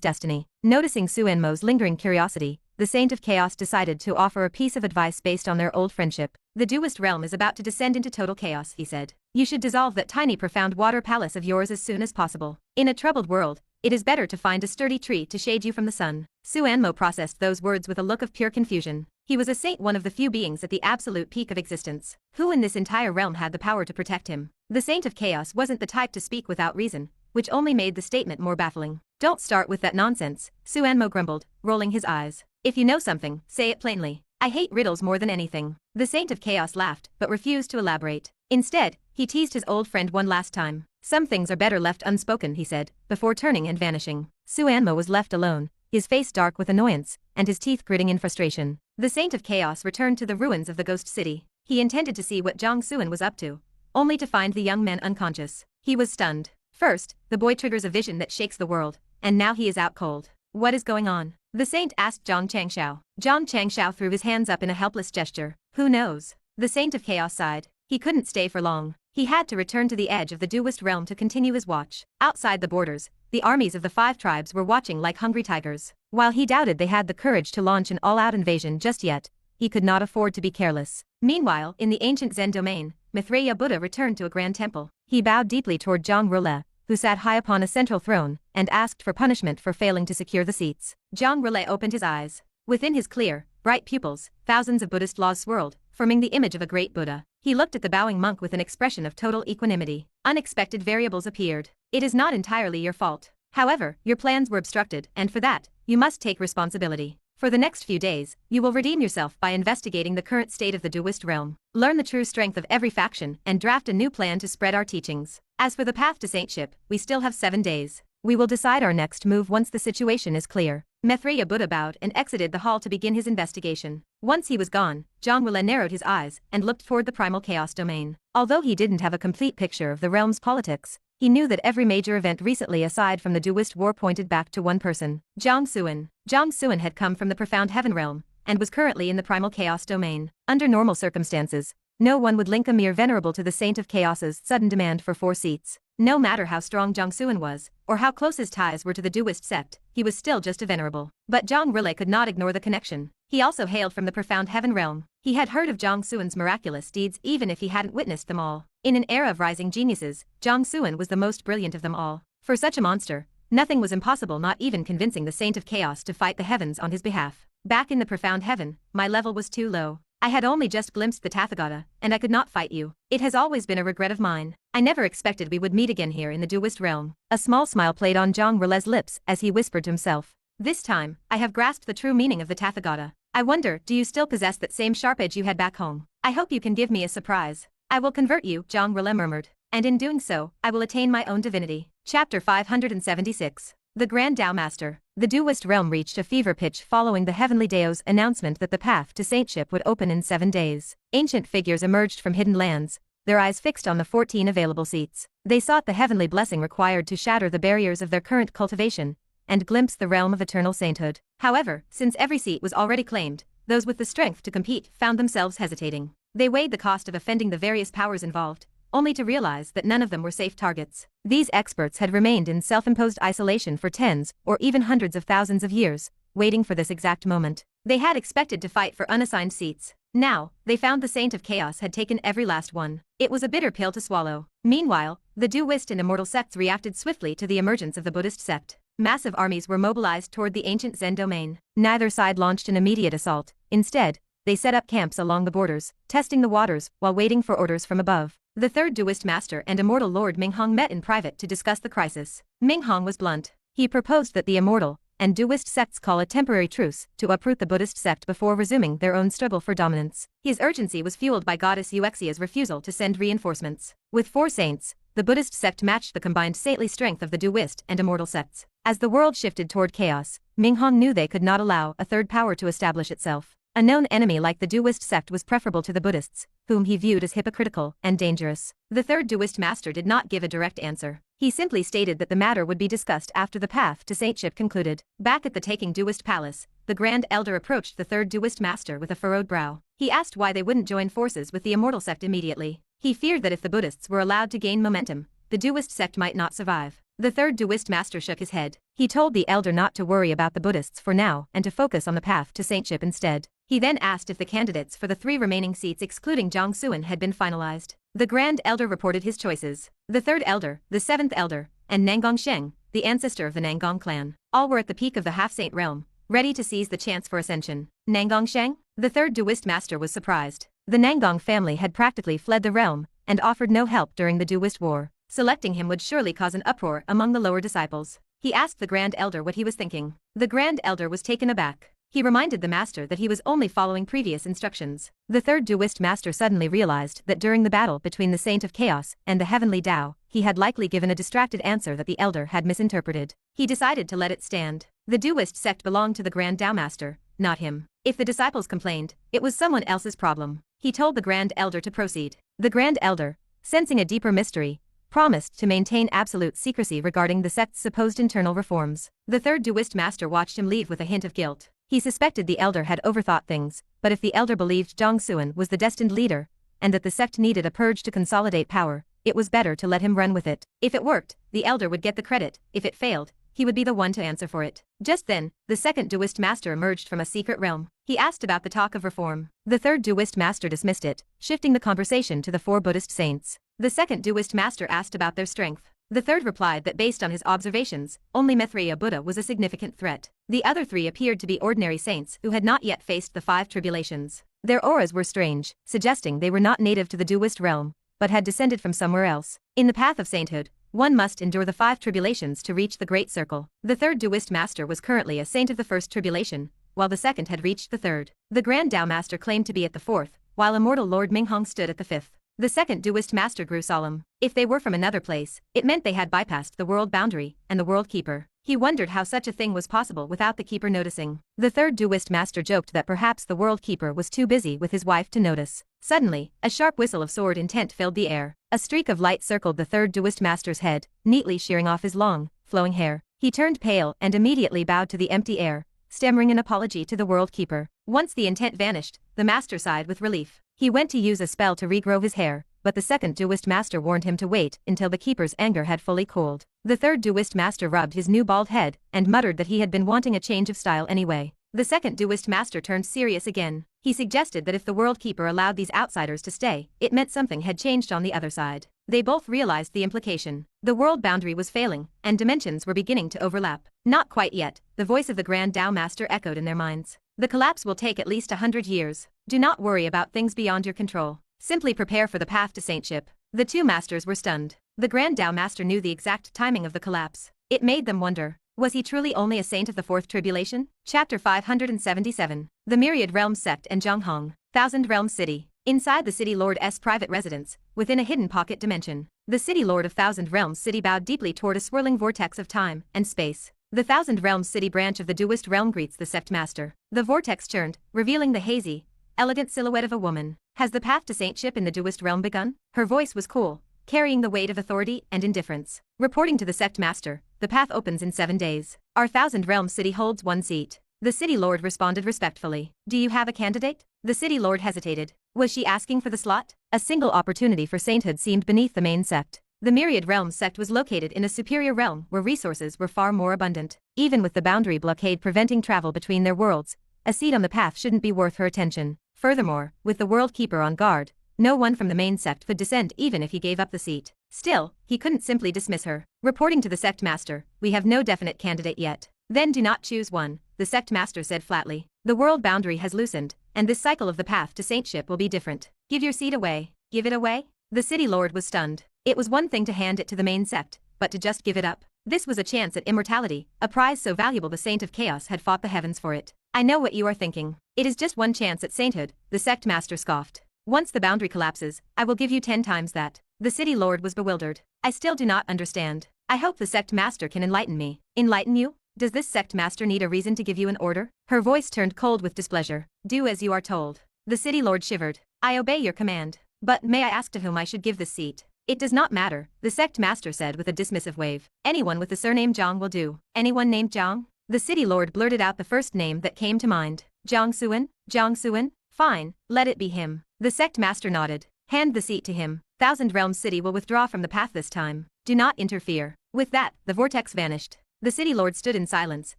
destiny. Noticing Suanmo's lingering curiosity, the Saint of Chaos decided to offer a piece of advice based on their old friendship. The Duist realm is about to descend into total chaos, he said. You should dissolve that tiny profound water palace of yours as soon as possible. In a troubled world, it is better to find a sturdy tree to shade you from the sun. Suanmo processed those words with a look of pure confusion. He was a saint, one of the few beings at the absolute peak of existence. Who in this entire realm had the power to protect him? The Saint of Chaos wasn't the type to speak without reason, which only made the statement more baffling. Don't start with that nonsense, Suanmo grumbled, rolling his eyes. If you know something, say it plainly. I hate riddles more than anything. The Saint of Chaos laughed, but refused to elaborate. Instead, he teased his old friend one last time. Some things are better left unspoken, he said, before turning and vanishing. Suanmo was left alone, his face dark with annoyance, and his teeth gritting in frustration. The Saint of Chaos returned to the ruins of the ghost city. He intended to see what Jiang Xuan was up to, only to find the young man unconscious. He was stunned. First, the boy triggers a vision that shakes the world, and now he is out cold. What is going on? The saint asked Zhang Changxiao. Zhang Changxiao threw his hands up in a helpless gesture. Who knows? The Saint of Chaos sighed. He couldn't stay for long. He had to return to the edge of the Duist realm to continue his watch. Outside the borders, the armies of the 5 tribes were watching like hungry tigers. While he doubted they had the courage to launch an all-out invasion just yet, he could not afford to be careless. Meanwhile, in the ancient Zen domain, Mithreya Buddha returned to a grand temple. He bowed deeply toward Zhang Rile, who sat high upon a central throne, and asked for punishment for failing to secure the seats. Zhang Rile opened his eyes. Within his clear, bright pupils, thousands of Buddhist laws swirled, forming the image of a great Buddha. He looked at the bowing monk with an expression of total equanimity. Unexpected variables appeared. It is not entirely your fault. However, your plans were obstructed, and for that, you must take responsibility. For the next few days, you will redeem yourself by investigating the current state of the Duist realm, learn the true strength of every faction, and draft a new plan to spread our teachings. As for the path to saintship, we still have 7 days. We will decide our next move once the situation is clear. Mithreya Buddha bowed and exited the hall to begin his investigation. Once he was gone, Zhang Rile narrowed his eyes and looked toward the primal chaos domain. Although he didn't have a complete picture of the realm's politics, he knew that every major event recently aside from the Duist war pointed back to one person, Jiang Xuan. Jiang Xuan had come from the profound heaven realm, and was currently in the primal chaos domain. Under normal circumstances, no one would link a mere venerable to the Saint of Chaos's sudden demand for 4 seats. No matter how strong Jiang Xuan was, or how close his ties were to the Duist sect, he was still just a venerable. But Zhang Rile could not ignore the connection. He also hailed from the profound heaven realm. He had heard of Jiang Xuan's miraculous deeds even if he hadn't witnessed them all. In an era of rising geniuses, Jiang Xuan was the most brilliant of them all. For such a monster, nothing was impossible, not even convincing the Saint of Chaos to fight the heavens on his behalf. Back in the profound heaven, my level was too low. I had only just glimpsed the Tathagata, and I could not fight you. It has always been a regret of mine. I never expected we would meet again here in the Duist realm. A small smile played on Zhang Rile's lips as he whispered to himself. This time, I have grasped the true meaning of the Tathagata. I wonder, do you still possess that same sharp edge you had back home? I hope you can give me a surprise. I will convert you, Zhang Rile murmured. And in doing so, I will attain my own divinity. Chapter 576. The Grand Dao Master. The Duist realm reached a fever pitch following the Heavenly Dao's announcement that the path to saintship would open in 7 days. Ancient figures emerged from hidden lands, their eyes fixed on the 14 available seats. They sought the heavenly blessing required to shatter the barriers of their current cultivation, and glimpse the realm of eternal sainthood. However, since every seat was already claimed, those with the strength to compete found themselves hesitating. They weighed the cost of offending the various powers involved, only to realize that none of them were safe targets. These experts had remained in self-imposed isolation for tens or even hundreds of thousands of years, waiting for this exact moment. They had expected to fight for unassigned seats. Now, they found the Saint of Chaos had taken every last one. It was a bitter pill to swallow. Meanwhile, the Duist and Immortal sects reacted swiftly to the emergence of the Buddhist sect. Massive armies were mobilized toward the ancient Zen domain. Neither side launched an immediate assault. Instead, they set up camps along the borders, testing the waters while waiting for orders from above. The third Duist master and Immortal Lord Minghong met in private to discuss the crisis. Minghong was blunt. He proposed that the Immortal, and Daoist sects call a temporary truce to uproot the Buddhist sect before resuming their own struggle for dominance. His urgency was fueled by goddess Xianxia's refusal to send reinforcements. With 4 saints, the Buddhist sect matched the combined saintly strength of the Daoist and immortal sects. As the world shifted toward chaos, Minghong knew they could not allow a third power to establish itself. A known enemy like the Daoist sect was preferable to the Buddhists, whom he viewed as hypocritical and dangerous. The third Daoist master did not give a direct answer. He simply stated that the matter would be discussed after the path to saintship concluded. Back at the Taking Daoist Palace, the Grand Elder approached the third Daoist master with a furrowed brow. He asked why they wouldn't join forces with the immortal sect immediately. He feared that if the Buddhists were allowed to gain momentum, the Daoist sect might not survive. The third Daoist master shook his head. He told the elder not to worry about the Buddhists for now and to focus on the path to saintship instead. He then asked if the candidates for the 3 remaining seats excluding Jiang Xuan had been finalized. The Grand Elder reported his choices. The 3rd Elder, the 7th Elder, and Nangong Sheng, the ancestor of the Nangong clan. All were at the peak of the half-saint realm, ready to seize the chance for ascension. Nangong Sheng? The 3rd Daoist master was surprised. The Nangong family had practically fled the realm and offered no help during the Daoist war. Selecting him would surely cause an uproar among the lower disciples. He asked the Grand Elder what he was thinking. The Grand Elder was taken aback. He reminded the master that he was only following previous instructions. The 3rd Daoist master suddenly realized that during the battle between the Saint of Chaos and the Heavenly Dao, he had likely given a distracted answer that the elder had misinterpreted. He decided to let it stand. The Daoist sect belonged to the Grand Dao master, not him. If the disciples complained, it was someone else's problem. He told the Grand Elder to proceed. The Grand Elder, sensing a deeper mystery, promised to maintain absolute secrecy regarding the sect's supposed internal reforms. The 3rd Daoist master watched him leave with a hint of guilt. He suspected the elder had overthought things, but if the elder believed Jiang Xuan was the destined leader, and that the sect needed a purge to consolidate power, it was better to let him run with it. If it worked, the elder would get the credit. If it failed, he would be the one to answer for it. Just then, the 2nd Daoist master emerged from a secret realm. He asked about the talk of reform. The 3rd Daoist master dismissed it, shifting the conversation to the 4 Buddhist saints. The 2nd Daoist master asked about their strength. The 3rd replied that based on his observations, only Maitreya Buddha was a significant threat. The other 3 appeared to be ordinary saints who had not yet faced the 5 tribulations. Their auras were strange, suggesting they were not native to the Daoist realm, but had descended from somewhere else. In the path of sainthood, one must endure the 5 tribulations to reach the Great Circle. The 3rd Daoist master was currently a saint of the 1st tribulation, while the 2nd had reached the 3rd. The Grand Dao master claimed to be at the 4th, while immortal Lord Minghong stood at the 5th. The 2nd Daoist master grew solemn. If they were from another place, it meant they had bypassed the world boundary and the world keeper. He wondered how such a thing was possible without the keeper noticing. The 3rd Daoist master joked that perhaps the world keeper was too busy with his wife to notice. Suddenly, a sharp whistle of sword intent filled the air. A streak of light circled the 3rd Daoist master's head, neatly shearing off his long, flowing hair. He turned pale and immediately bowed to the empty air, stammering an apology to the world keeper. Once the intent vanished, the master sighed with relief. He went to use a spell to regrow his hair, but the 2nd Daoist master warned him to wait until the keeper's anger had fully cooled. The 3rd Daoist master rubbed his new bald head and muttered that he had been wanting a change of style anyway. The 2nd Daoist master turned serious again. He suggested that if the world keeper allowed these outsiders to stay, it meant something had changed on the other side. They both realized the implication. The world boundary was failing, and dimensions were beginning to overlap. Not quite yet, the voice of the Grand Dao master echoed in their minds. The collapse will take at least 100 years. Do not worry about things beyond your control. Simply prepare for the path to saintship. The 2 masters were stunned. The Grand Dao master knew the exact timing of the collapse. It made them wonder. Was he truly only a saint of the 4th tribulation? Chapter 577. The Myriad Realms Sect and Zhonghong. Thousand Realms City. Inside the City Lord's private residence, within a hidden pocket dimension, the City Lord of Thousand Realms City bowed deeply toward a swirling vortex of time and space. The Thousand Realms City branch of the Daoist realm greets the sect master. The vortex churned, revealing the hazy, elegant silhouette of a woman. Has the path to saintship in the Daoist realm begun? Her voice was cool, carrying the weight of authority and indifference. Reporting to the sect master, the path opens in 7 days. Our Thousand Realms City holds 1 seat. The City Lord responded respectfully. Do you have a candidate? The City Lord hesitated. Was she asking for the slot? A single opportunity for sainthood seemed beneath the main sect. The Myriad Realms sect was located in a superior realm where resources were far more abundant. Even with the boundary blockade preventing travel between their worlds, a seat on the path shouldn't be worth her attention. Furthermore, with the World Keeper on guard, no one from the main sect could descend even if he gave up the seat. Still, he couldn't simply dismiss her. Reporting to the sect master, we have no definite candidate yet. Then do not choose one, the sect master said flatly. The world boundary has loosened, and this cycle of the path to saintship will be different. Give your seat away. Give it away? The City Lord was stunned. It was one thing to hand it to the main sect, but to just give it up. This was a chance at immortality, a prize so valuable the Saint of Chaos had fought the heavens for it. I know what you are thinking. It is just one chance at sainthood, the sect master scoffed. Once the boundary collapses, I will give you 10 times that. The city lord was bewildered. I still do not understand. I hope the sect master can enlighten me. Enlighten you? Does this sect master need a reason to give you an order? Her voice turned cold with displeasure. Do as you are told. The city lord shivered. I obey your command. But may I ask to whom I should give this seat? It does not matter, the sect master said with a dismissive wave. Anyone with the surname Jiang will do. Anyone named Jiang? The city lord blurted out the first name that came to mind. Jiang Xuan? Jiang Xuan? Fine, let it be him. The sect master nodded. Hand the seat to him. Thousand Realms City will withdraw from the path this time. Do not interfere. With that, the vortex vanished. The city lord stood in silence,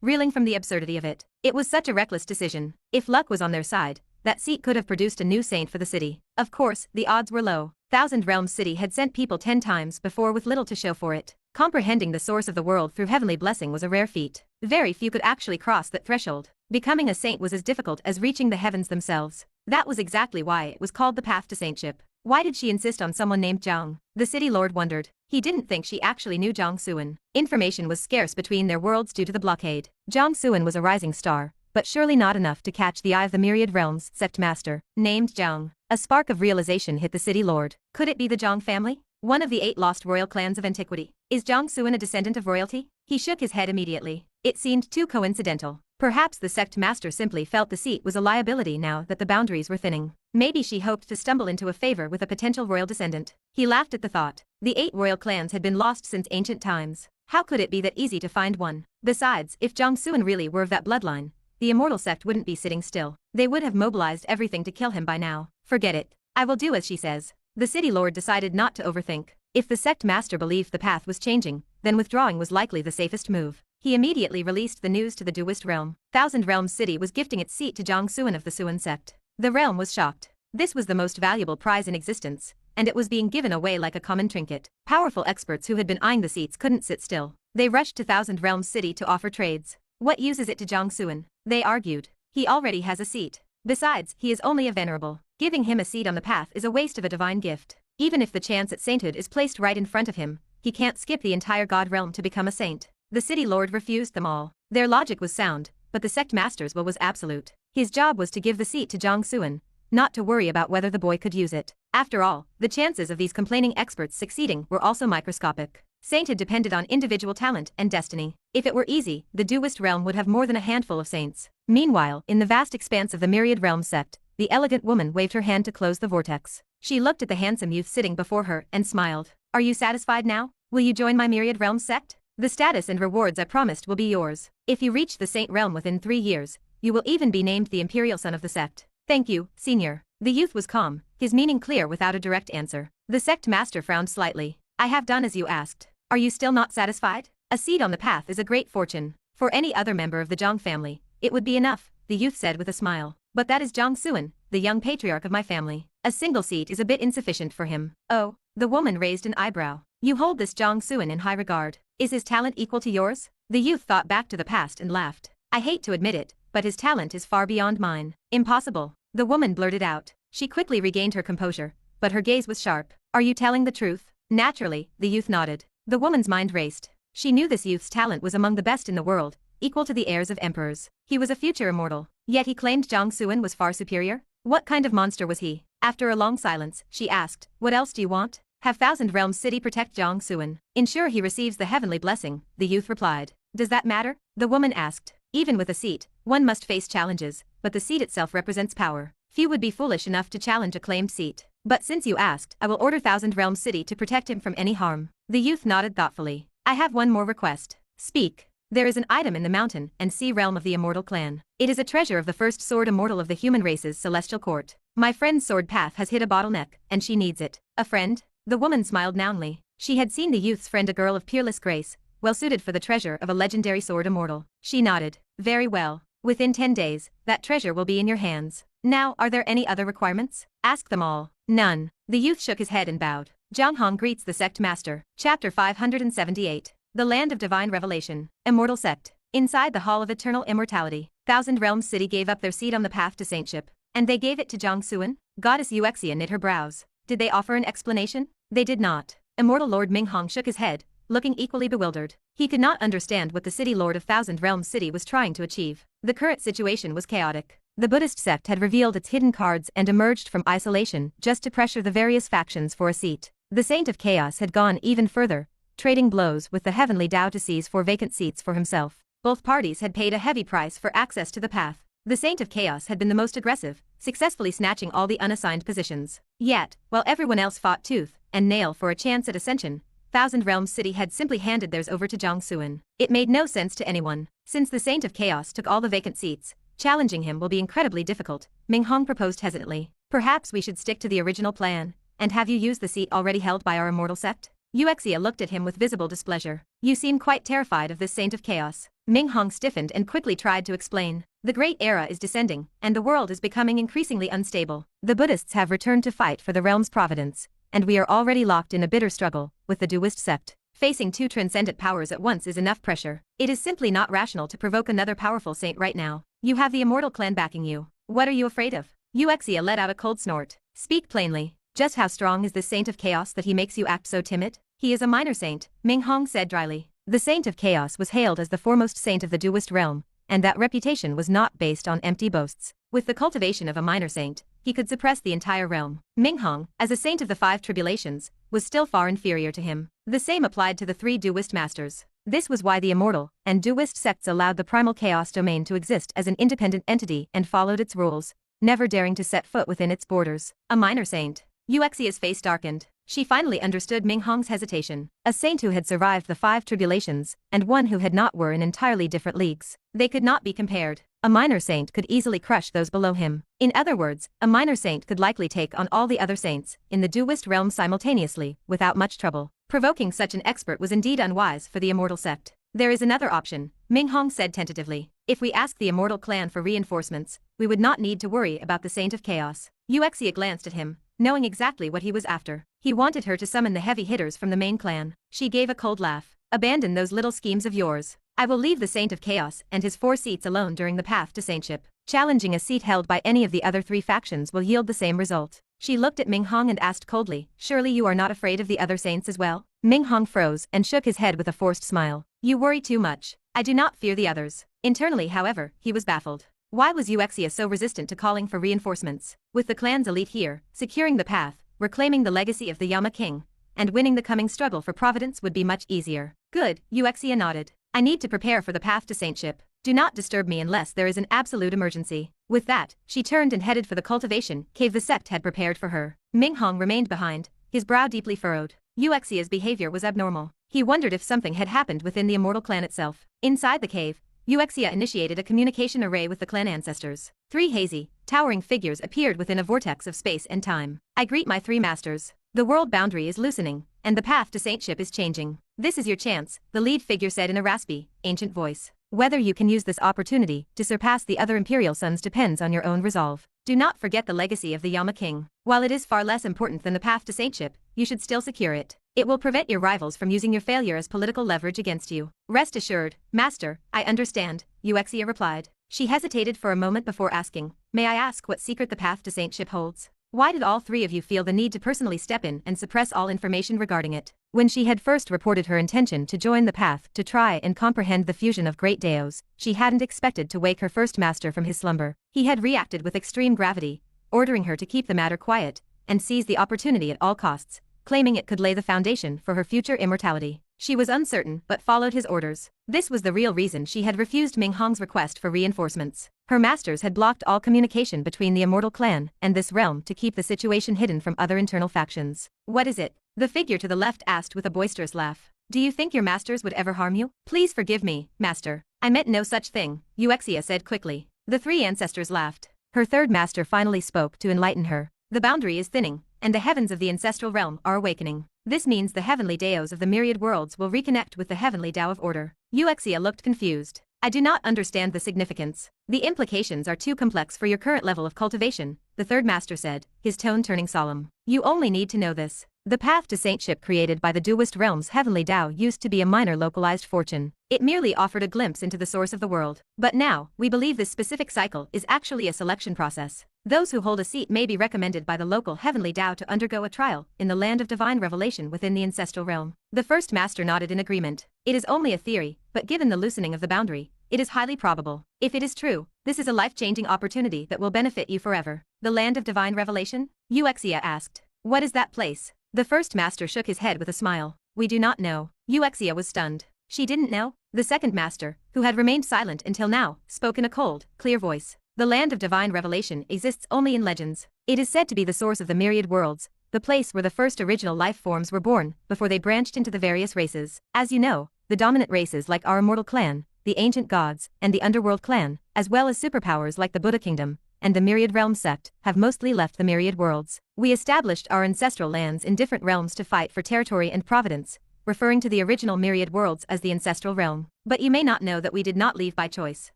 reeling from the absurdity of it. It was such a reckless decision. If luck was on their side, that seat could have produced a new saint for the city. Of course, the odds were low. Thousand Realms City had sent people 10 times before with little to show for it. Comprehending the source of the world through heavenly blessing was a rare feat. Very few could actually cross that threshold. Becoming a saint was as difficult as reaching the heavens themselves. That was exactly why it was called the path to saintship. Why did she insist on someone named Jiang? The city lord wondered. He didn't think she actually knew Jiang Xuan. Information was scarce between their worlds due to the blockade. Jiang Xuan was a rising star, but surely not enough to catch the eye of the myriad realms sect master, named Jiang. A spark of realization hit the city lord. Could it be the Jiang family? One of the 8 lost royal clans of antiquity. Is Jiang Xuan a descendant of royalty? He shook his head immediately. It seemed too coincidental. Perhaps the sect master simply felt the seat was a liability now that the boundaries were thinning. Maybe she hoped to stumble into a favor with a potential royal descendant. He laughed at the thought. The 8 royal clans had been lost since ancient times. How could it be that easy to find one? Besides, if Jiang Xuan really were of that bloodline, the immortal sect wouldn't be sitting still. They would have mobilized everything to kill him by now. Forget it. I will do as she says. The city lord decided not to overthink. If the sect master believed the path was changing, then withdrawing was likely the safest move. He immediately released the news to the Duist realm. Thousand Realms City was gifting its seat to Jiang Xuan of the Xuan sect. The realm was shocked. This was the most valuable prize in existence, and it was being given away like a common trinket. Powerful experts who had been eyeing the seats couldn't sit still. They rushed to Thousand Realms City to offer trades. What use is it to Jiang Xuan? They argued. He already has a seat. Besides, he is only a venerable. Giving him a seat on the path is a waste of a divine gift. Even if the chance at sainthood is placed right in front of him, he can't skip the entire god realm to become a saint. The city lord refused them all. Their logic was sound, but the sect master's will was absolute. His job was to give the seat to Jiang Xuan, not to worry about whether the boy could use it. After all, the chances of these complaining experts succeeding were also microscopic. Sainthood depended on individual talent and destiny. If it were easy, the Duist realm would have more than a handful of saints. Meanwhile, in the vast expanse of the myriad realm sect, the elegant woman waved her hand to close the vortex. She looked at the handsome youth sitting before her and smiled. Are you satisfied now? Will you join my myriad realm sect? The status and rewards I promised will be yours. If you reach the saint realm within 3 years, you will even be named the imperial son of the sect. Thank you, senior. The youth was calm, his meaning clear without a direct answer. The sect master frowned slightly. I have done as you asked. Are you still not satisfied? A seat on the path is a great fortune. For any other member of the Jiang family, it would be enough, the youth said with a smile. But that is Jiang Xuan, the young patriarch of my family. A single seat is a bit insufficient for him. Oh, the woman raised an eyebrow. You hold this Jiang Xuan in high regard. Is his talent equal to yours? The youth thought back to the past and laughed. I hate to admit it, but his talent is far beyond mine. Impossible. The woman blurted out. She quickly regained her composure, but her gaze was sharp. Are you telling the truth? Naturally, the youth nodded. The woman's mind raced. She knew this youth's talent was among the best in the world, equal to the heirs of emperors. He was a future immortal, yet he claimed Jiang Xuan was far superior? What kind of monster was he? After a long silence, she asked, what else do you want? Have Thousand Realms City protect Jiang Xuan. Ensure he receives the heavenly blessing, the youth replied. Does that matter? The woman asked. Even with a seat, one must face challenges, but the seat itself represents power. Few would be foolish enough to challenge a claimed seat. But since you asked, I will order Thousand Realms City to protect him from any harm. The youth nodded thoughtfully. I have one more request. Speak. There is an item in the mountain and sea realm of the immortal clan. It is a treasure of the first sword immortal of the human race's celestial court. My friend's sword path has hit a bottleneck, and she needs it. A friend? The woman smiled knowingly. She had seen the youth's friend, a girl of peerless grace, well suited for the treasure of a legendary sword immortal. She nodded. Very well. Within 10 days, that treasure will be in your hands. Now, are there any other requirements? Ask them all. None. The youth shook his head and bowed. Zhang Hong greets the sect master. Chapter 578. The Land of Divine Revelation. Immortal Sect. Inside the Hall of Eternal Immortality, Thousand Realms City gave up their seat on the path to saintship. And they gave it to Jiang Xuan? Goddess Xianxia knit her brows. Did they offer an explanation? They did not. Immortal Lord Minghong shook his head, looking equally bewildered. He could not understand what the city lord of Thousand Realms City was trying to achieve. The current situation was chaotic. The Buddhist sect had revealed its hidden cards and emerged from isolation just to pressure the various factions for a seat. The Saint of Chaos had gone even further, trading blows with the Heavenly Dao to seize 4 vacant seats for himself. Both parties had paid a heavy price for access to the path. The Saint of Chaos had been the most aggressive, successfully snatching all the unassigned positions. Yet, while everyone else fought tooth and nail for a chance at ascension, Thousand Realms City had simply handed theirs over to Jiang Xuan. It made no sense to anyone. Since the Saint of Chaos took all the vacant seats, challenging him will be incredibly difficult, Ming Hong proposed hesitantly. Perhaps we should stick to the original plan, and have you use the seat already held by our immortal sect? Xianxia looked at him with visible displeasure. You seem quite terrified of this Saint of Chaos. Ming Hong stiffened and quickly tried to explain. The Great Era is descending, and the world is becoming increasingly unstable. The Buddhists have returned to fight for the realm's providence, and we are already locked in a bitter struggle with the Daoist sect. Facing 2 transcendent powers at once is enough pressure. It is simply not rational to provoke another powerful saint right now. You have the immortal clan backing you. What are you afraid of? Xianxia let out a cold snort. Speak plainly. Just how strong is this Saint of Chaos that he makes you act so timid? He is a minor saint, Ming Hong said dryly. The Saint of Chaos was hailed as the foremost saint of the Daoist realm, and that reputation was not based on empty boasts. With the cultivation of a minor saint, he could suppress the entire realm. Ming Hong, as a saint of the 5 tribulations, was still far inferior to him. The same applied to the 3 Daoist masters. This was why the immortal and Daoist sects allowed the primal chaos domain to exist as an independent entity and followed its rules, never daring to set foot within its borders. A minor saint. Xianxia's face darkened. She finally understood Ming Hong's hesitation. A saint who had survived the 5 tribulations, and one who had not were in entirely different leagues. They could not be compared. A minor saint could easily crush those below him. In other words, a minor saint could likely take on all the other saints in the Daoist realm simultaneously, without much trouble. Provoking such an expert was indeed unwise for the immortal sect. There is another option, Ming Hong said tentatively. If we ask the immortal clan for reinforcements, we would not need to worry about the Saint of Chaos. Xianxia glanced at him, knowing exactly what he was after. He wanted her to summon the heavy hitters from the main clan. She gave a cold laugh. Abandon those little schemes of yours. I will leave the Saint of Chaos and his 4 seats alone during the path to saintship. Challenging a seat held by any of the other 3 factions will yield the same result. She looked at Ming Hong and asked coldly, surely you are not afraid of the other saints as well? Ming Hong froze and shook his head with a forced smile. You worry too much. I do not fear the others. Internally, however, he was baffled. Why was Xianxia so resistant to calling for reinforcements? With the clan's elite here, securing the path, reclaiming the legacy of the Yama King, and winning the coming struggle for providence would be much easier. Good, Xianxia nodded. I need to prepare for the path to saintship. Do not disturb me unless there is an absolute emergency. With that, she turned and headed for the cultivation cave the sect had prepared for her. Ming Hong remained behind, his brow deeply furrowed. Xianxia's behavior was abnormal. He wondered if something had happened within the immortal clan itself. Inside the cave, Xianxia initiated a communication array with the clan ancestors. 3 hazy, towering figures appeared within a vortex of space and time. I greet my 3 masters. The world boundary is loosening, and the path to saintship is changing. This is your chance, the lead figure said in a raspy, ancient voice. Whether you can use this opportunity to surpass the other imperial sons depends on your own resolve. Do not forget the legacy of the Yama King. While it is far less important than the path to saintship, you should still secure it. It will prevent your rivals from using your failure as political leverage against you. Rest assured, Master, I understand, Xianxia replied. She hesitated for a moment before asking, may I ask what secret the path to saintship holds? Why did all 3 of you feel the need to personally step in and suppress all information regarding it? When she had first reported her intention to join the path to try and comprehend the fusion of great Daos, she hadn't expected to wake her first master from his slumber. He had reacted with extreme gravity, ordering her to keep the matter quiet and seize the opportunity at all costs, claiming it could lay the foundation for her future immortality. She was uncertain but followed his orders. This was the real reason she had refused Ming Hong's request for reinforcements. Her masters had blocked all communication between the immortal clan and this realm to keep the situation hidden from other internal factions. What is it? The figure to the left asked with a boisterous laugh. Do you think your masters would ever harm you? Please forgive me, master. I meant no such thing, Xianxia said quickly. The 3 ancestors laughed. Her 3rd master finally spoke to enlighten her. The boundary is thinning, and the heavens of the ancestral realm are awakening. This means the heavenly Daos of the myriad worlds will reconnect with the heavenly Dao of order. Xianxia looked confused. I do not understand the significance. The implications are too complex for your current level of cultivation, the 3rd master said, his tone turning solemn. You only need to know this. The path to saintship created by the Daoist realm's heavenly Dao used to be a minor localized fortune. It merely offered a glimpse into the source of the world. But now, we believe this specific cycle is actually a selection process. Those who hold a seat may be recommended by the local heavenly Dao to undergo a trial in the land of divine revelation within the ancestral realm. The first master nodded in agreement. It is only a theory, but given the loosening of the boundary, it is highly probable. If it is true, this is a life-changing opportunity that will benefit you forever. The land of divine revelation? Xianxia asked. What is that place? The first master shook his head with a smile. We do not know. Xianxia was stunned. She didn't know? The second master, who had remained silent until now, spoke in a cold, clear voice. The land of divine revelation exists only in legends. It is said to be the source of the myriad worlds, the place where the first original life forms were born before they branched into the various races. As you know, the dominant races like our immortal clan, the ancient gods, and the underworld clan, as well as superpowers like the Buddha kingdom and the myriad realm sect, have mostly left the myriad worlds. We established our ancestral lands in different realms to fight for territory and providence, referring to the original myriad worlds as the ancestral realm. But you may not know that we did not leave by choice.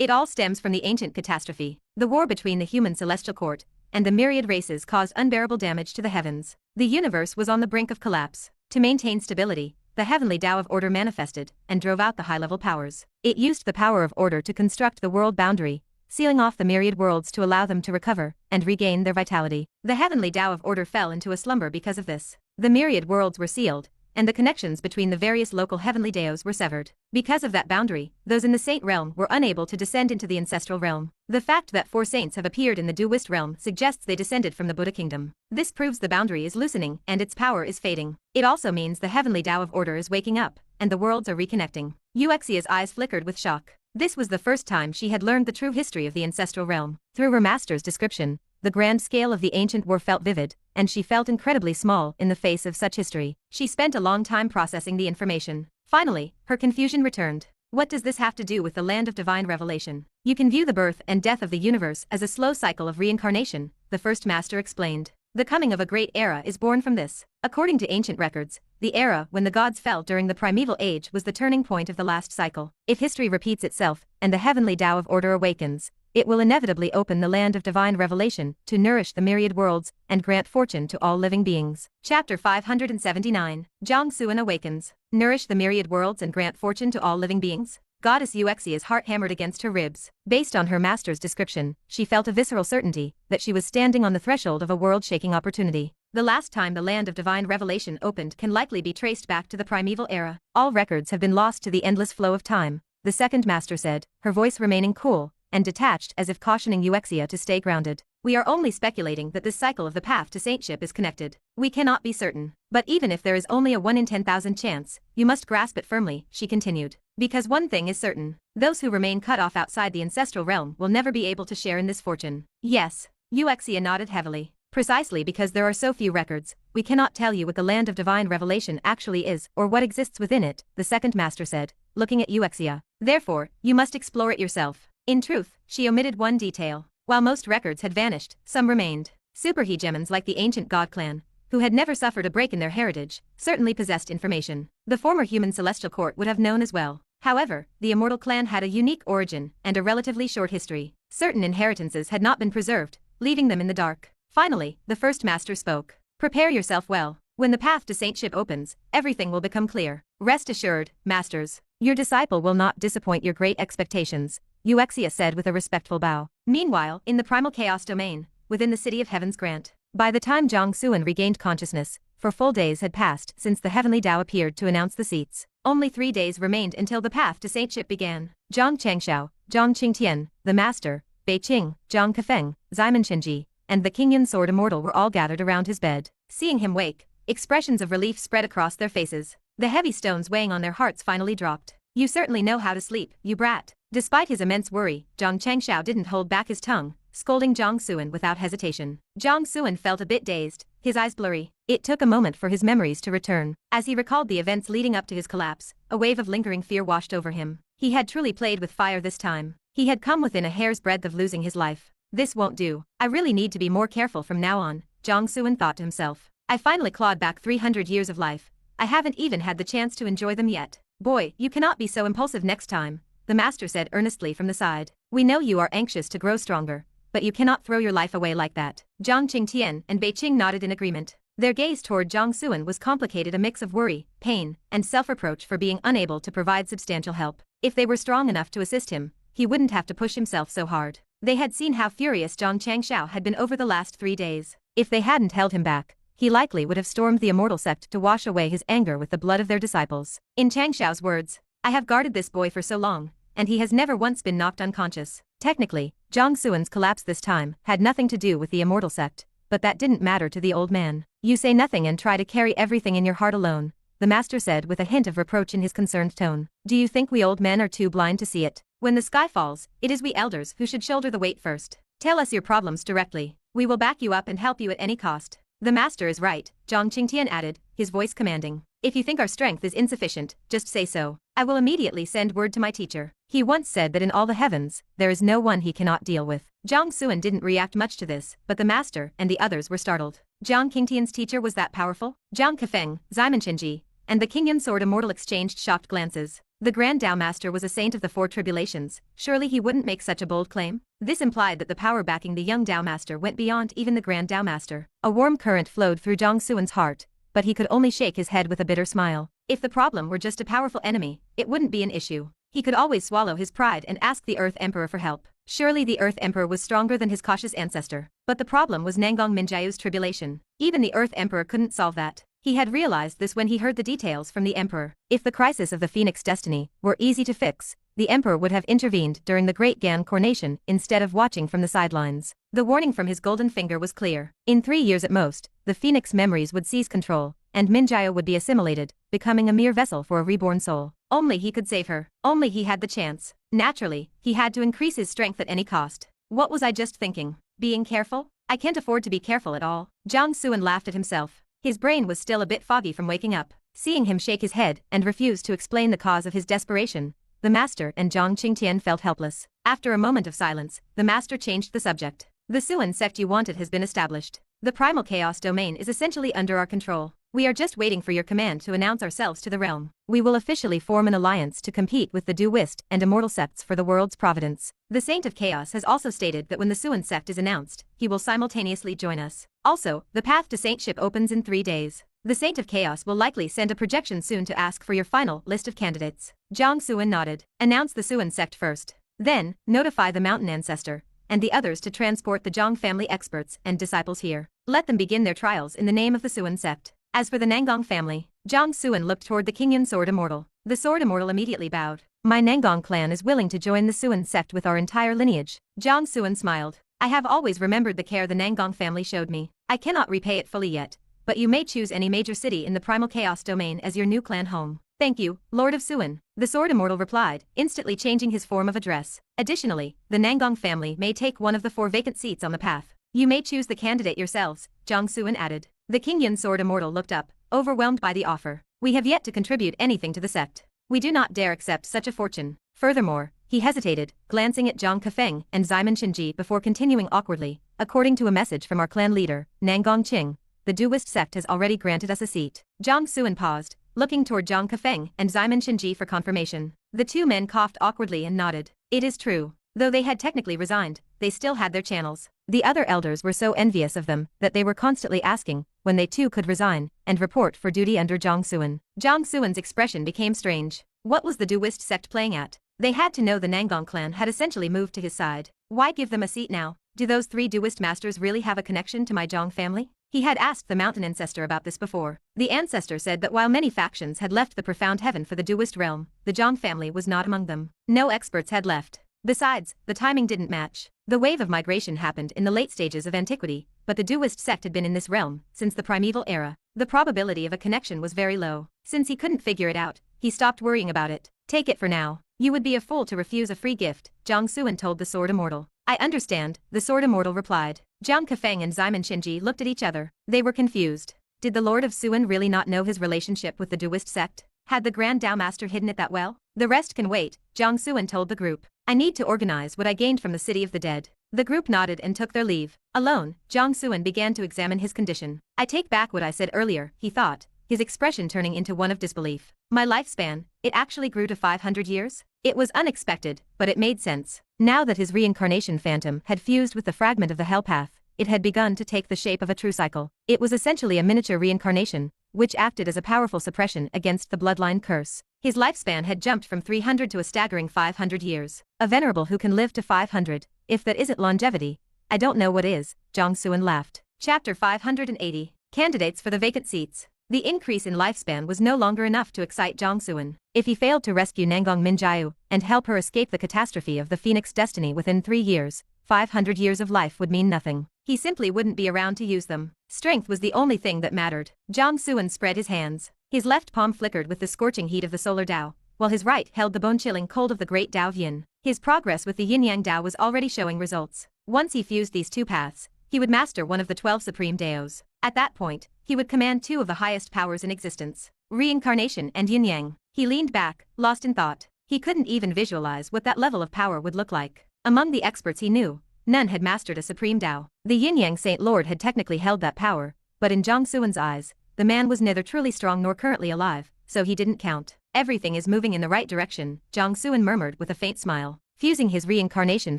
It all stems from the ancient catastrophe. The war between the human celestial court and the myriad races caused unbearable damage to the heavens. The universe was on the brink of collapse. To maintain stability, the heavenly Tao of order manifested and drove out the high-level powers. It used the power of order to construct the world boundary, sealing off the myriad worlds to allow them to recover and regain their vitality. The heavenly Tao of order fell into a slumber because of this. The myriad worlds were sealed, and the connections between the various local heavenly Daos were severed. Because of that boundary, those in the saint realm were unable to descend into the ancestral realm. The fact that 4 saints have appeared in the dualist realm suggests they descended from the Buddha kingdom. This proves the boundary is loosening and its power is fading. It also means the heavenly Tao of order is waking up, and the worlds are reconnecting. Xianxia's eyes flickered with shock. This was the first time she had learned the true history of the ancestral realm. Through her master's description, the grand scale of the ancient war felt vivid, and she felt incredibly small in the face of such history. She spent a long time processing the information. Finally, her confusion returned. What does this have to do with the land of divine revelation? You can view the birth and death of the universe as a slow cycle of reincarnation, the first master explained. The coming of a great era is born from this. According to ancient records, the era when the gods fell during the primeval age was the turning point of the last cycle. If history repeats itself, and the heavenly Tao of order awakens, it will inevitably open the land of divine revelation to nourish the myriad worlds and grant fortune to all living beings. Chapter 579. Jiang Xuan awakens. Nourish the myriad worlds and grant fortune to all living beings? Goddess Xianxia's heart hammered against her ribs. Based on her master's description, she felt a visceral certainty that she was standing on the threshold of a world-shaking opportunity. The last time the land of divine revelation opened can likely be traced back to the primeval era. All records have been lost to the endless flow of time, the second master said, her voice remaining cool and detached as if cautioning Xianxia to stay grounded. We are only speculating that this cycle of the path to saintship is connected. We cannot be certain. But even if there is only a 1 in 10,000 chance, you must grasp it firmly, she continued. Because one thing is certain. Those who remain cut off outside the ancestral realm will never be able to share in this fortune. Yes. Xianxia nodded heavily. Precisely because there are so few records, we cannot tell you what the land of divine revelation actually is or what exists within it, the second master said, looking at Xianxia. Therefore, you must explore it yourself. In truth, she omitted one detail. While most records had vanished, some remained. Superhegemons like the ancient god clan, who had never suffered a break in their heritage, certainly possessed information. The former human celestial court would have known as well. However, the immortal clan had a unique origin and a relatively short history. Certain inheritances had not been preserved, leaving them in the dark. Finally, the first master spoke. Prepare yourself well. When the path to saintship opens, everything will become clear. Rest assured, masters. Your disciple will not disappoint your great expectations, Xianxia said with a respectful bow. Meanwhile, in the primal chaos domain, within the city of Heaven's Grant, by the time Jiang Xuan regained consciousness, 4 full days had passed since the heavenly Tao appeared to announce the seats. Only 3 days remained until the path to saintship began. Zhang Changxiao, Zhang Qingtian, the master, Bei Qing, Zhang Kefeng, Ximen Shenji, and the Qingyan sword immortal were all gathered around his bed. Seeing him wake, expressions of relief spread across their faces. The heavy stones weighing on their hearts finally dropped. You certainly know how to sleep, you brat. Despite his immense worry, Zhang Changxiao didn't hold back his tongue, scolding Jiang Xuan without hesitation. Jiang Xuan felt a bit dazed, his eyes blurry. It took a moment for his memories to return. As he recalled the events leading up to his collapse, a wave of lingering fear washed over him. He had truly played with fire this time. He had come within a hair's breadth of losing his life. This won't do. I really need to be more careful from now on, Jiang Xuan thought to himself. I finally clawed back 300 years of life. I haven't even had the chance to enjoy them yet. Boy, you cannot be so impulsive next time, the master said earnestly from the side. We know you are anxious to grow stronger, but you cannot throw your life away like that. Zhang Qingtian and Bei Qing nodded in agreement. Their gaze toward Jiang Xuan was complicated, a mix of worry, pain, and self-reproach for being unable to provide substantial help. If they were strong enough to assist him, he wouldn't have to push himself so hard. They had seen how furious Xianxia had been over the last 3 days. If they hadn't held him back, he likely would have stormed the immortal sect to wash away his anger with the blood of their disciples. In Xiao's words, I have guarded this boy for so long, and he has never once been knocked unconscious. Technically, Jiang Xuan's collapse this time had nothing to do with the immortal sect, but that didn't matter to the old man. You say nothing and try to carry everything in your heart alone, the master said with a hint of reproach in his concerned tone. Do you think we old men are too blind to see it? When the sky falls, it is we elders who should shoulder the weight first. Tell us your problems directly. We will back you up and help you at any cost. The master is right, Zhang Qingtian added, his voice commanding. If you think our strength is insufficient, just say so. I will immediately send word to my teacher. He once said that in all the heavens, there is no one he cannot deal with. Jiang Xuan didn't react much to this, but the master and the others were startled. Zhang Qingtian's teacher was that powerful? Zhang Kefeng, Ximen Qinji, and the King Yin Sword Immortal exchanged shocked glances. The Grand Dao Master was a saint of the 4 tribulations, surely he wouldn't make such a bold claim? This implied that the power backing the young Dao Master went beyond even the Grand Dao Master. A warm current flowed through Jiang Xuan's heart, but he could only shake his head with a bitter smile. If the problem were just a powerful enemy, it wouldn't be an issue. He could always swallow his pride and ask the Earth Emperor for help. Surely the Earth Emperor was stronger than his cautious ancestor. But the problem was Nanggong Minjiao's tribulation. Even the Earth Emperor couldn't solve that. He had realized this when he heard the details from the Emperor. If the crisis of the Phoenix destiny were easy to fix, the Emperor would have intervened during the Great Gan coronation instead of watching from the sidelines. The warning from his golden finger was clear. In 3 years at most, the Phoenix memories would seize control, and Minjiao would be assimilated, becoming a mere vessel for a reborn soul. Only he could save her. Only he had the chance. Naturally, he had to increase his strength at any cost. What was I just thinking? Being careful? I can't afford to be careful at all. Jiang Xuan laughed at himself. His brain was still a bit foggy from waking up. Seeing him shake his head and refuse to explain the cause of his desperation, the master and Zhang Qingtian felt helpless. After a moment of silence, the master changed the subject. The Suan sect you wanted has been established. The primal chaos domain is essentially under our control. We are just waiting for your command to announce ourselves to the realm. We will officially form an alliance to compete with the Duist and Immortal sects for the world's providence. The Saint of Chaos has also stated that when the Suan sect is announced, he will simultaneously join us. Also, the path to saintship opens in 3 days. The Saint of Chaos will likely send a projection soon to ask for your final list of candidates. Jiang Xuan nodded. Announce the Suan sect first. Then, notify the mountain ancestor and the others to transport the Zhang family experts and disciples here. Let them begin their trials in the name of the Suan sect. As for the Nanggong family, Jiang Xuan looked toward the King Yin Sword Immortal. The Sword Immortal immediately bowed. My Nanggong clan is willing to join the Suan sect with our entire lineage. Jiang Xuan smiled. I have always remembered the care the Nanggong family showed me. I cannot repay it fully yet, but you may choose any major city in the Primal Chaos domain as your new clan home. Thank you, Lord of Suan. The Sword Immortal replied, instantly changing his form of address. Additionally, the Nanggong family may take one of the 4 vacant seats on the path. You may choose the candidate yourselves, Jiang Xuan added. The King Yin Sword Immortal looked up, overwhelmed by the offer. We have yet to contribute anything to the sect. We do not dare accept such a fortune. Furthermore, he hesitated, glancing at Zhang Kefeng and Ximen Qinji before continuing awkwardly. According to a message from our clan leader, Nanggong Qing, the Duist sect has already granted us a seat. Jiang Xuan paused, looking toward Zhang Kefeng and Ximen Qinji for confirmation. The 2 men coughed awkwardly and nodded. It is true. Though they had technically resigned, they still had their channels. The other elders were so envious of them that they were constantly asking when they too could resign and report for duty under Jiang Xuan. Jiang Xuan's expression became strange. What was the Duist sect playing at? They had to know the Nanggong clan had essentially moved to his side. Why give them a seat now? Do those 3 Duist masters really have a connection to my Zhang family? He had asked the mountain ancestor about this before. The ancestor said that while many factions had left the profound heaven for the Duist realm, the Zhang family was not among them. No experts had left. Besides, the timing didn't match. The wave of migration happened in the late stages of antiquity, but the Duist sect had been in this realm since the primeval era. The probability of a connection was very low. Since he couldn't figure it out, he stopped worrying about it. Take it for now. You would be a fool to refuse a free gift, Jiang Xuan told the Sword Immortal. I understand, the Sword Immortal replied. Zhang Kefeng and Ximen Qinji looked at each other. They were confused. Did the Lord of Suan really not know his relationship with the Duist sect? Had the Grand Dao Master hidden it that well? The rest can wait, Jiang Xuan told the group. I need to organize what I gained from the City of the Dead. The group nodded and took their leave. Alone, Jiang Xuan began to examine his condition. I take back what I said earlier, he thought, his expression turning into one of disbelief. My lifespan, it actually grew to 500 years? It was unexpected, but it made sense. Now that his reincarnation phantom had fused with the fragment of the hell path, it had begun to take the shape of a true cycle. It was essentially a miniature reincarnation, which acted as a powerful suppression against the bloodline curse. His lifespan had jumped from 300 to a staggering 500 years. A venerable who can live to 500, If that isn't longevity, I don't know what is, Jiang Xuan laughed. Chapter 580. Candidates for the vacant seats. The increase in lifespan was no longer enough to excite Jiang Xuan. If he failed to rescue Nangang Minjiao and help her escape the catastrophe of the Phoenix destiny within 3 years, 500 years of life would mean nothing. He simply wouldn't be around to use them. Strength was the only thing that mattered. Jiang Xuan spread his hands. His left palm flickered with the scorching heat of the solar Dao, while his right held the bone-chilling cold of the great Dao of Yin. His progress with the Yin Yang Dao was already showing results. Once he fused these two paths, he would master one of the 12 Supreme Daos. At that point, he would command two of the highest powers in existence, Reincarnation and Yin Yang. He leaned back, lost in thought. He couldn't even visualize what that level of power would look like. Among the experts he knew, none had mastered a Supreme Dao. The Yin Yang Saint Lord had technically held that power, but in Jiang Xuan's eyes, the man was neither truly strong nor currently alive, so he didn't count. Everything is moving in the right direction, Jiang Xuan murmured with a faint smile. Fusing his reincarnation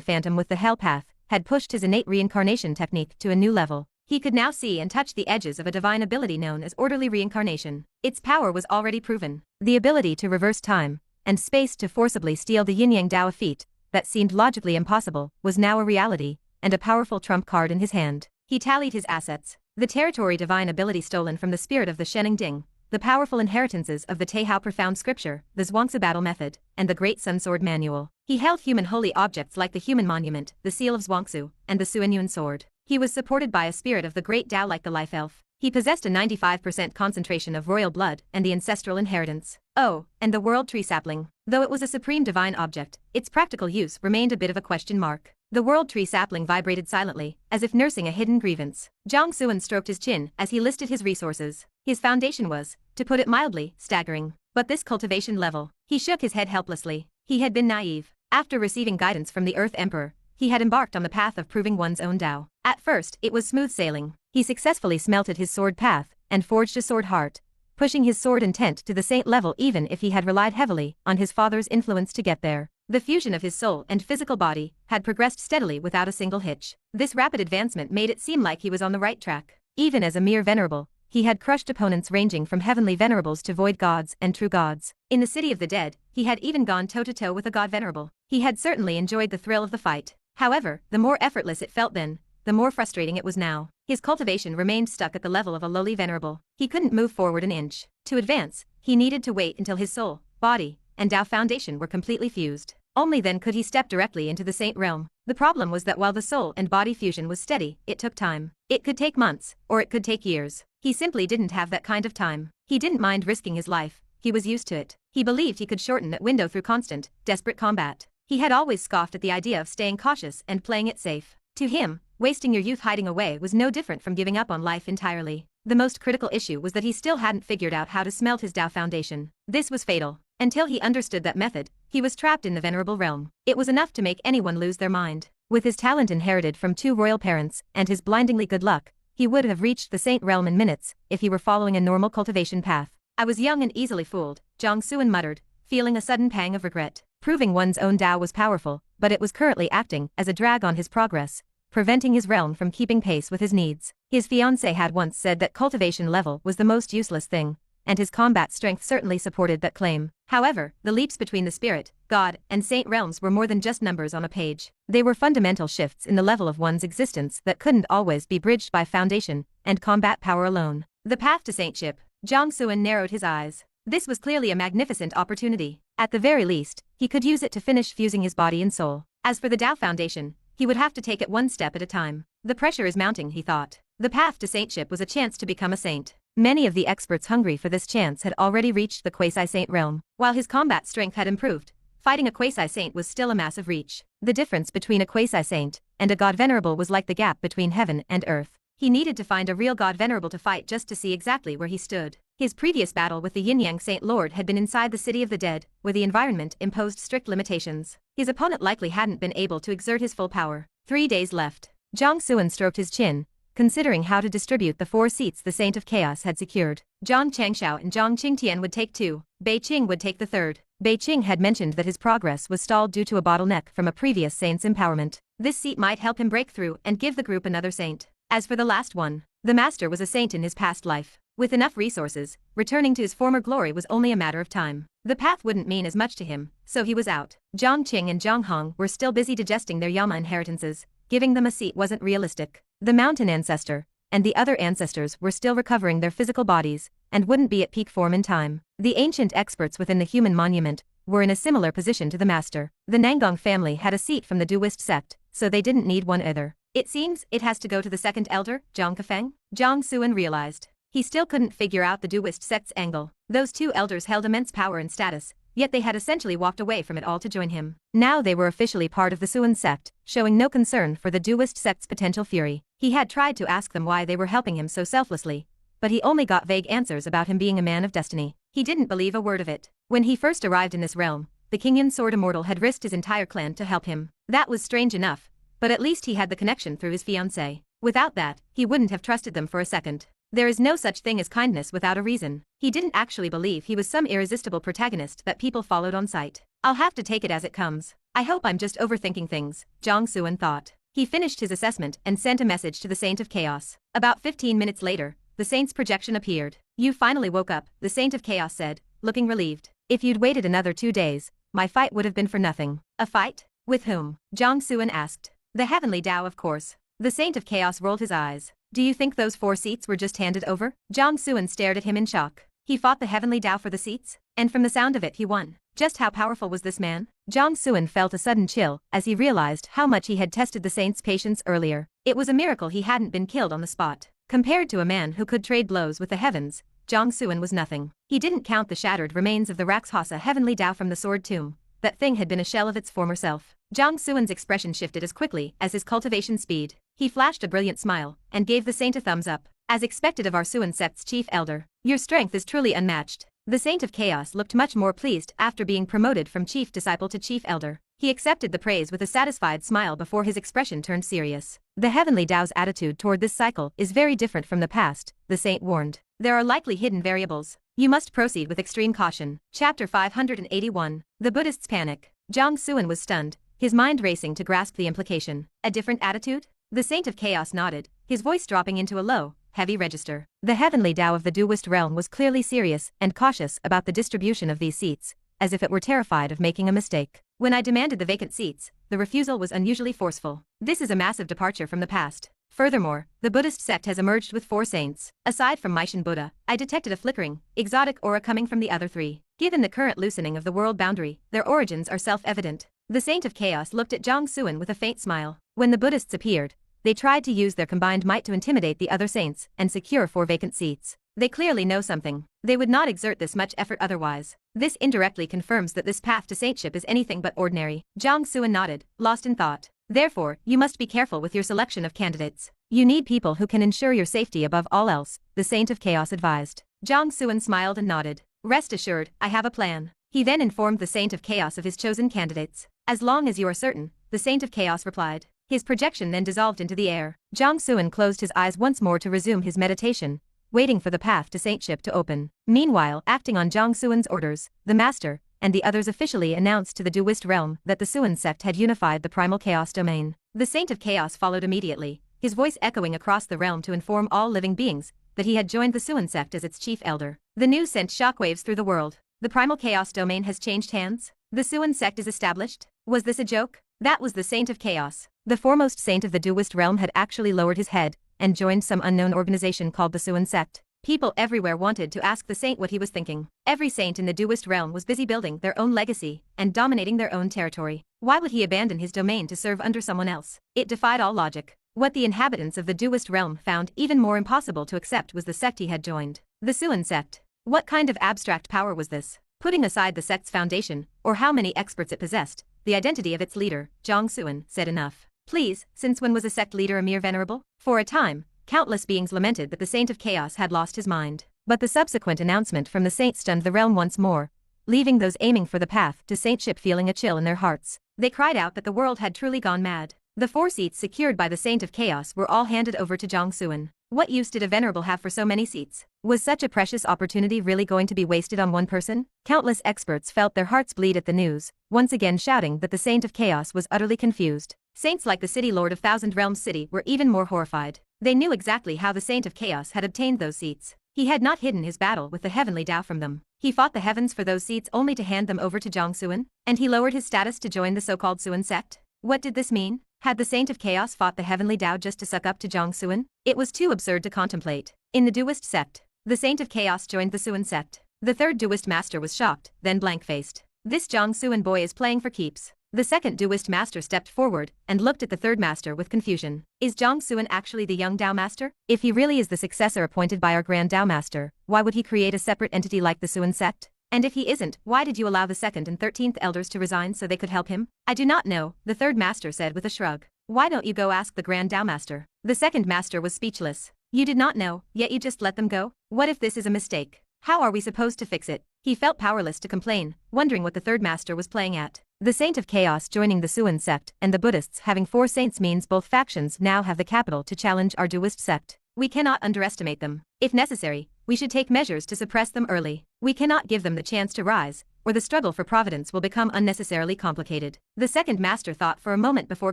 phantom with the hell path had pushed his innate reincarnation technique to a new level. He could now see and touch the edges of a divine ability known as orderly reincarnation. Its power was already proven. The ability to reverse time and space to forcibly steal the Yin Yang Dao feat that seemed logically impossible was now a reality, and a powerful trump card in his hand. He tallied his assets. The territory divine ability stolen from the spirit of the Shening Ding, the powerful inheritances of the Teihao profound scripture, the Zhuangzi battle method, and the Great Sun Sword manual. He held human holy objects like the human monument, the seal of Zhuangzi, and the Suanyuan sword. He was supported by a spirit of the great Dao like the life elf. He possessed a 95% concentration of royal blood and the ancestral inheritance. Oh, and the world tree sapling. Though it was a supreme divine object, its practical use remained a bit of a question mark. The world tree sapling vibrated silently, as if nursing a hidden grievance. Jiang Xuan stroked his chin as he listed his resources. His foundation was, to put it mildly, staggering. But this cultivation level, he shook his head helplessly. He had been naive. After receiving guidance from the Earth Emperor, he had embarked on the path of proving one's own Dao. At first, it was smooth sailing. He successfully smelted his sword path and forged a sword heart, pushing his sword intent to the saint level even if he had relied heavily on his father's influence to get there. The fusion of his soul and physical body had progressed steadily without a single hitch. This rapid advancement made it seem like he was on the right track. Even as a mere venerable, he had crushed opponents ranging from heavenly venerables to void gods and true gods. In the city of the dead, he had even gone toe-to-toe with a god venerable. He had certainly enjoyed the thrill of the fight. However, the more effortless it felt then, the more frustrating it was now. His cultivation remained stuck at the level of a lowly venerable. He couldn't move forward an inch. To advance, he needed to wait until his soul, body, and Dao foundation were completely fused. Only then could he step directly into the saint realm. The problem was that while the soul and body fusion was steady, it took time. It could take months, or it could take years. He simply didn't have that kind of time. He didn't mind risking his life. He was used to it. He believed he could shorten that window through constant, desperate combat. He had always scoffed at the idea of staying cautious and playing it safe. To him, wasting your youth hiding away was no different from giving up on life entirely. The most critical issue was that he still hadn't figured out how to smelt his Dao foundation. This was fatal. Until he understood that method, he was trapped in the venerable realm. It was enough to make anyone lose their mind. With his talent inherited from 2 royal parents and his blindingly good luck, he would have reached the saint realm in minutes if he were following a normal cultivation path. I was young and easily fooled, Jiang Xuan muttered, feeling a sudden pang of regret. Proving one's own Dao was powerful, but it was currently acting as a drag on his progress, preventing his realm from keeping pace with his needs. His fiancée had once said that cultivation level was the most useless thing, and his combat strength certainly supported that claim. However, the leaps between the spirit, God, and saint realms were more than just numbers on a page. They were fundamental shifts in the level of one's existence that couldn't always be bridged by foundation and combat power alone. The path to saintship. Jiang Xuan narrowed his eyes. This was clearly a magnificent opportunity. At the very least, he could use it to finish fusing his body and soul. As for the Dao foundation, he would have to take it one step at a time. The pressure is mounting, he thought. The path to saintship was a chance to become a saint. Many of the experts hungry for this chance had already reached the quasi-saint realm. While his combat strength had improved, fighting a quasi-saint was still a massive reach. The difference between a quasi-saint and a god venerable was like the gap between heaven and earth. He needed to find a real god venerable to fight just to see exactly where he stood. His previous battle with the Yin Yang Saint Lord had been inside the city of the dead, where the environment imposed strict limitations. His opponent likely hadn't been able to exert his full power. 3 days left. Jiang Xuan stroked his chin, considering how to distribute the 4 seats the Saint of Chaos had secured. Zhang Changxiao and Zhang Qingtian would take 2. Bei Qing would take the 3rd. Bei Qing had mentioned that his progress was stalled due to a bottleneck from a previous saint's empowerment. This seat might help him break through and give the group another saint. As for the last one, the master was a saint in his past life. With enough resources, returning to his former glory was only a matter of time. The path wouldn't mean as much to him, so he was out. Zhang Qing and Zhang Hong were still busy digesting their Yama inheritances. Giving them a seat wasn't realistic. The mountain ancestor and the other ancestors were still recovering their physical bodies and wouldn't be at peak form in time. The ancient experts within the human monument were in a similar position to the master. The Nangong family had a seat from the Duist sect, so they didn't need one either. It seems it has to go to the second elder, Zhang Kefeng? Jiang Xuan realized. He still couldn't figure out the Duist sect's angle. Those two elders held immense power and status, yet they had essentially walked away from it all to join him. Now they were officially part of the Xuan sect, showing no concern for the Duist sect's potential fury. He had tried to ask them why they were helping him so selflessly, but he only got vague answers about him being a man of destiny. He didn't believe a word of it. When he first arrived in this realm, the King Sword Immortal had risked his entire clan to help him. That was strange enough, but at least he had the connection through his fiancée. Without that, he wouldn't have trusted them for a second. There is no such thing as kindness without a reason. He didn't actually believe he was some irresistible protagonist that people followed on sight. I'll have to take it as it comes. I hope I'm just overthinking things, Jiang Xuan thought. He finished his assessment and sent a message to the Saint of Chaos. About 15 minutes later, the Saint's projection appeared. You finally woke up, the Saint of Chaos said, looking relieved. If you'd waited another 2 days, my fight would have been for nothing. A fight? With whom? Jiang Xuan asked. The Heavenly Dao, of course. The Saint of Chaos rolled his eyes. Do you think those 4 seats were just handed over? Jiang Xuan stared at him in shock. He fought the Heavenly Dao for the seats? And from the sound of it he won. Just how powerful was this man? Jiang Xuan felt a sudden chill as he realized how much he had tested the Saint's patience earlier. It was a miracle he hadn't been killed on the spot. Compared to a man who could trade blows with the heavens, Jiang Xuan was nothing. He didn't count the shattered remains of the Rakshasa Heavenly Dao from the Sword Tomb. That thing had been a shell of its former self. Jiang Xuan's expression shifted as quickly as his cultivation speed. He flashed a brilliant smile and gave the Saint a thumbs up. As expected of our Xuan sect's chief elder, your strength is truly unmatched. The Saint of Chaos looked much more pleased after being promoted from chief disciple to chief elder. He accepted the praise with a satisfied smile before his expression turned serious. The Heavenly Dao's attitude toward this cycle is very different from the past, the Saint warned. There are likely hidden variables. You must proceed with extreme caution. Chapter 581. The Buddhists panic. Jiang Xuan was stunned, his mind racing to grasp the implication. A different attitude? The Saint of Chaos nodded, his voice dropping into a low, heavy register. The Heavenly Dao of the Duist realm was clearly serious and cautious about the distribution of these seats, as if it were terrified of making a mistake. When I demanded the vacant seats, the refusal was unusually forceful. This is a massive departure from the past. Furthermore, the Buddhist sect has emerged with 4 saints. Aside from Maishan Buddha, I detected a flickering, exotic aura coming from the other 3. Given the current loosening of the world boundary, their origins are self-evident. The Saint of Chaos looked at Jiang Xuan with a faint smile. When the Buddhists appeared, they tried to use their combined might to intimidate the other saints and secure 4 vacant seats. They clearly know something. They would not exert this much effort otherwise. This indirectly confirms that this path to saintship is anything but ordinary. Jiang Xuan nodded, lost in thought. Therefore, you must be careful with your selection of candidates. You need people who can ensure your safety above all else, the Saint of Chaos advised. Jiang Xuan smiled and nodded. Rest assured, I have a plan. He then informed the Saint of Chaos of his chosen candidates. As long as you are certain, the Saint of Chaos replied. His projection then dissolved into the air. Jiang Xuan closed his eyes once more to resume his meditation, waiting for the path to saintship to open. Meanwhile, acting on Jiang Xuan's orders, the master and the others officially announced to the Duist realm that the Xuan sect had unified the primal chaos domain. The Saint of Chaos followed immediately, his voice echoing across the realm to inform all living beings that he had joined the Xuan sect as its chief elder. The news sent shockwaves through the world. The primal chaos domain has changed hands? The Xuan sect is established? Was this a joke? That was the Saint of Chaos. The foremost saint of the Duist realm had actually lowered his head and joined some unknown organization called the Xuan sect. People everywhere wanted to ask the saint what he was thinking. Every saint in the Duist realm was busy building their own legacy and dominating their own territory. Why would he abandon his domain to serve under someone else? It defied all logic. What the inhabitants of the Duist realm found even more impossible to accept was the sect he had joined. The Xuan sect. What kind of abstract power was this? Putting aside the sect's foundation, or how many experts it possessed, the identity of its leader, Jiang Xuan, said enough. Please, since when was a sect leader a mere venerable? For a time, countless beings lamented that the Saint of Chaos had lost his mind. But the subsequent announcement from the saint stunned the realm once more, leaving those aiming for the path to saintship feeling a chill in their hearts. They cried out that the world had truly gone mad. The 4 seats secured by the Saint of Chaos were all handed over to Jiang Xuan. What use did a venerable have for so many seats? Was such a precious opportunity really going to be wasted on one person? Countless experts felt their hearts bleed at the news, once again shouting that the Saint of Chaos was utterly confused. Saints like the City Lord of Thousand Realms City were even more horrified. They knew exactly how the Saint of Chaos had obtained those seats. He had not hidden his battle with the heavenly Dao from them. He fought the heavens for those seats only to hand them over to Jiang Xuan, and he lowered his status to join the so-called Xuan sect. What did this mean? Had the Saint of Chaos fought the heavenly Dao just to suck up to Jiang Xuan? It was too absurd to contemplate. In the Duist sect, the Saint of Chaos joined the Xuan sect. The third Duist master was shocked, then blank-faced. This Jiang Xuan boy is playing for keeps. The second Duist master stepped forward and looked at the third master with confusion. Is Jiang Xuan actually the young Dao master? If he really is the successor appointed by our grand Dao master, why would he create a separate entity like the Xuan sect? And if he isn't, why did you allow the second and 13th elders to resign so they could help him? I do not know, the third master said with a shrug. Why don't you go ask the grand Dao master? The second master was speechless. You did not know, yet you just let them go? What if this is a mistake? How are we supposed to fix it? He felt powerless to complain, wondering what the third master was playing at. The Saint of Chaos joining the Xuan sect and the Buddhists having 4 saints means both factions now have the capital to challenge our Duist sect. We cannot underestimate them. If necessary, we should take measures to suppress them early. We cannot give them the chance to rise, or the struggle for providence will become unnecessarily complicated. The second master thought for a moment before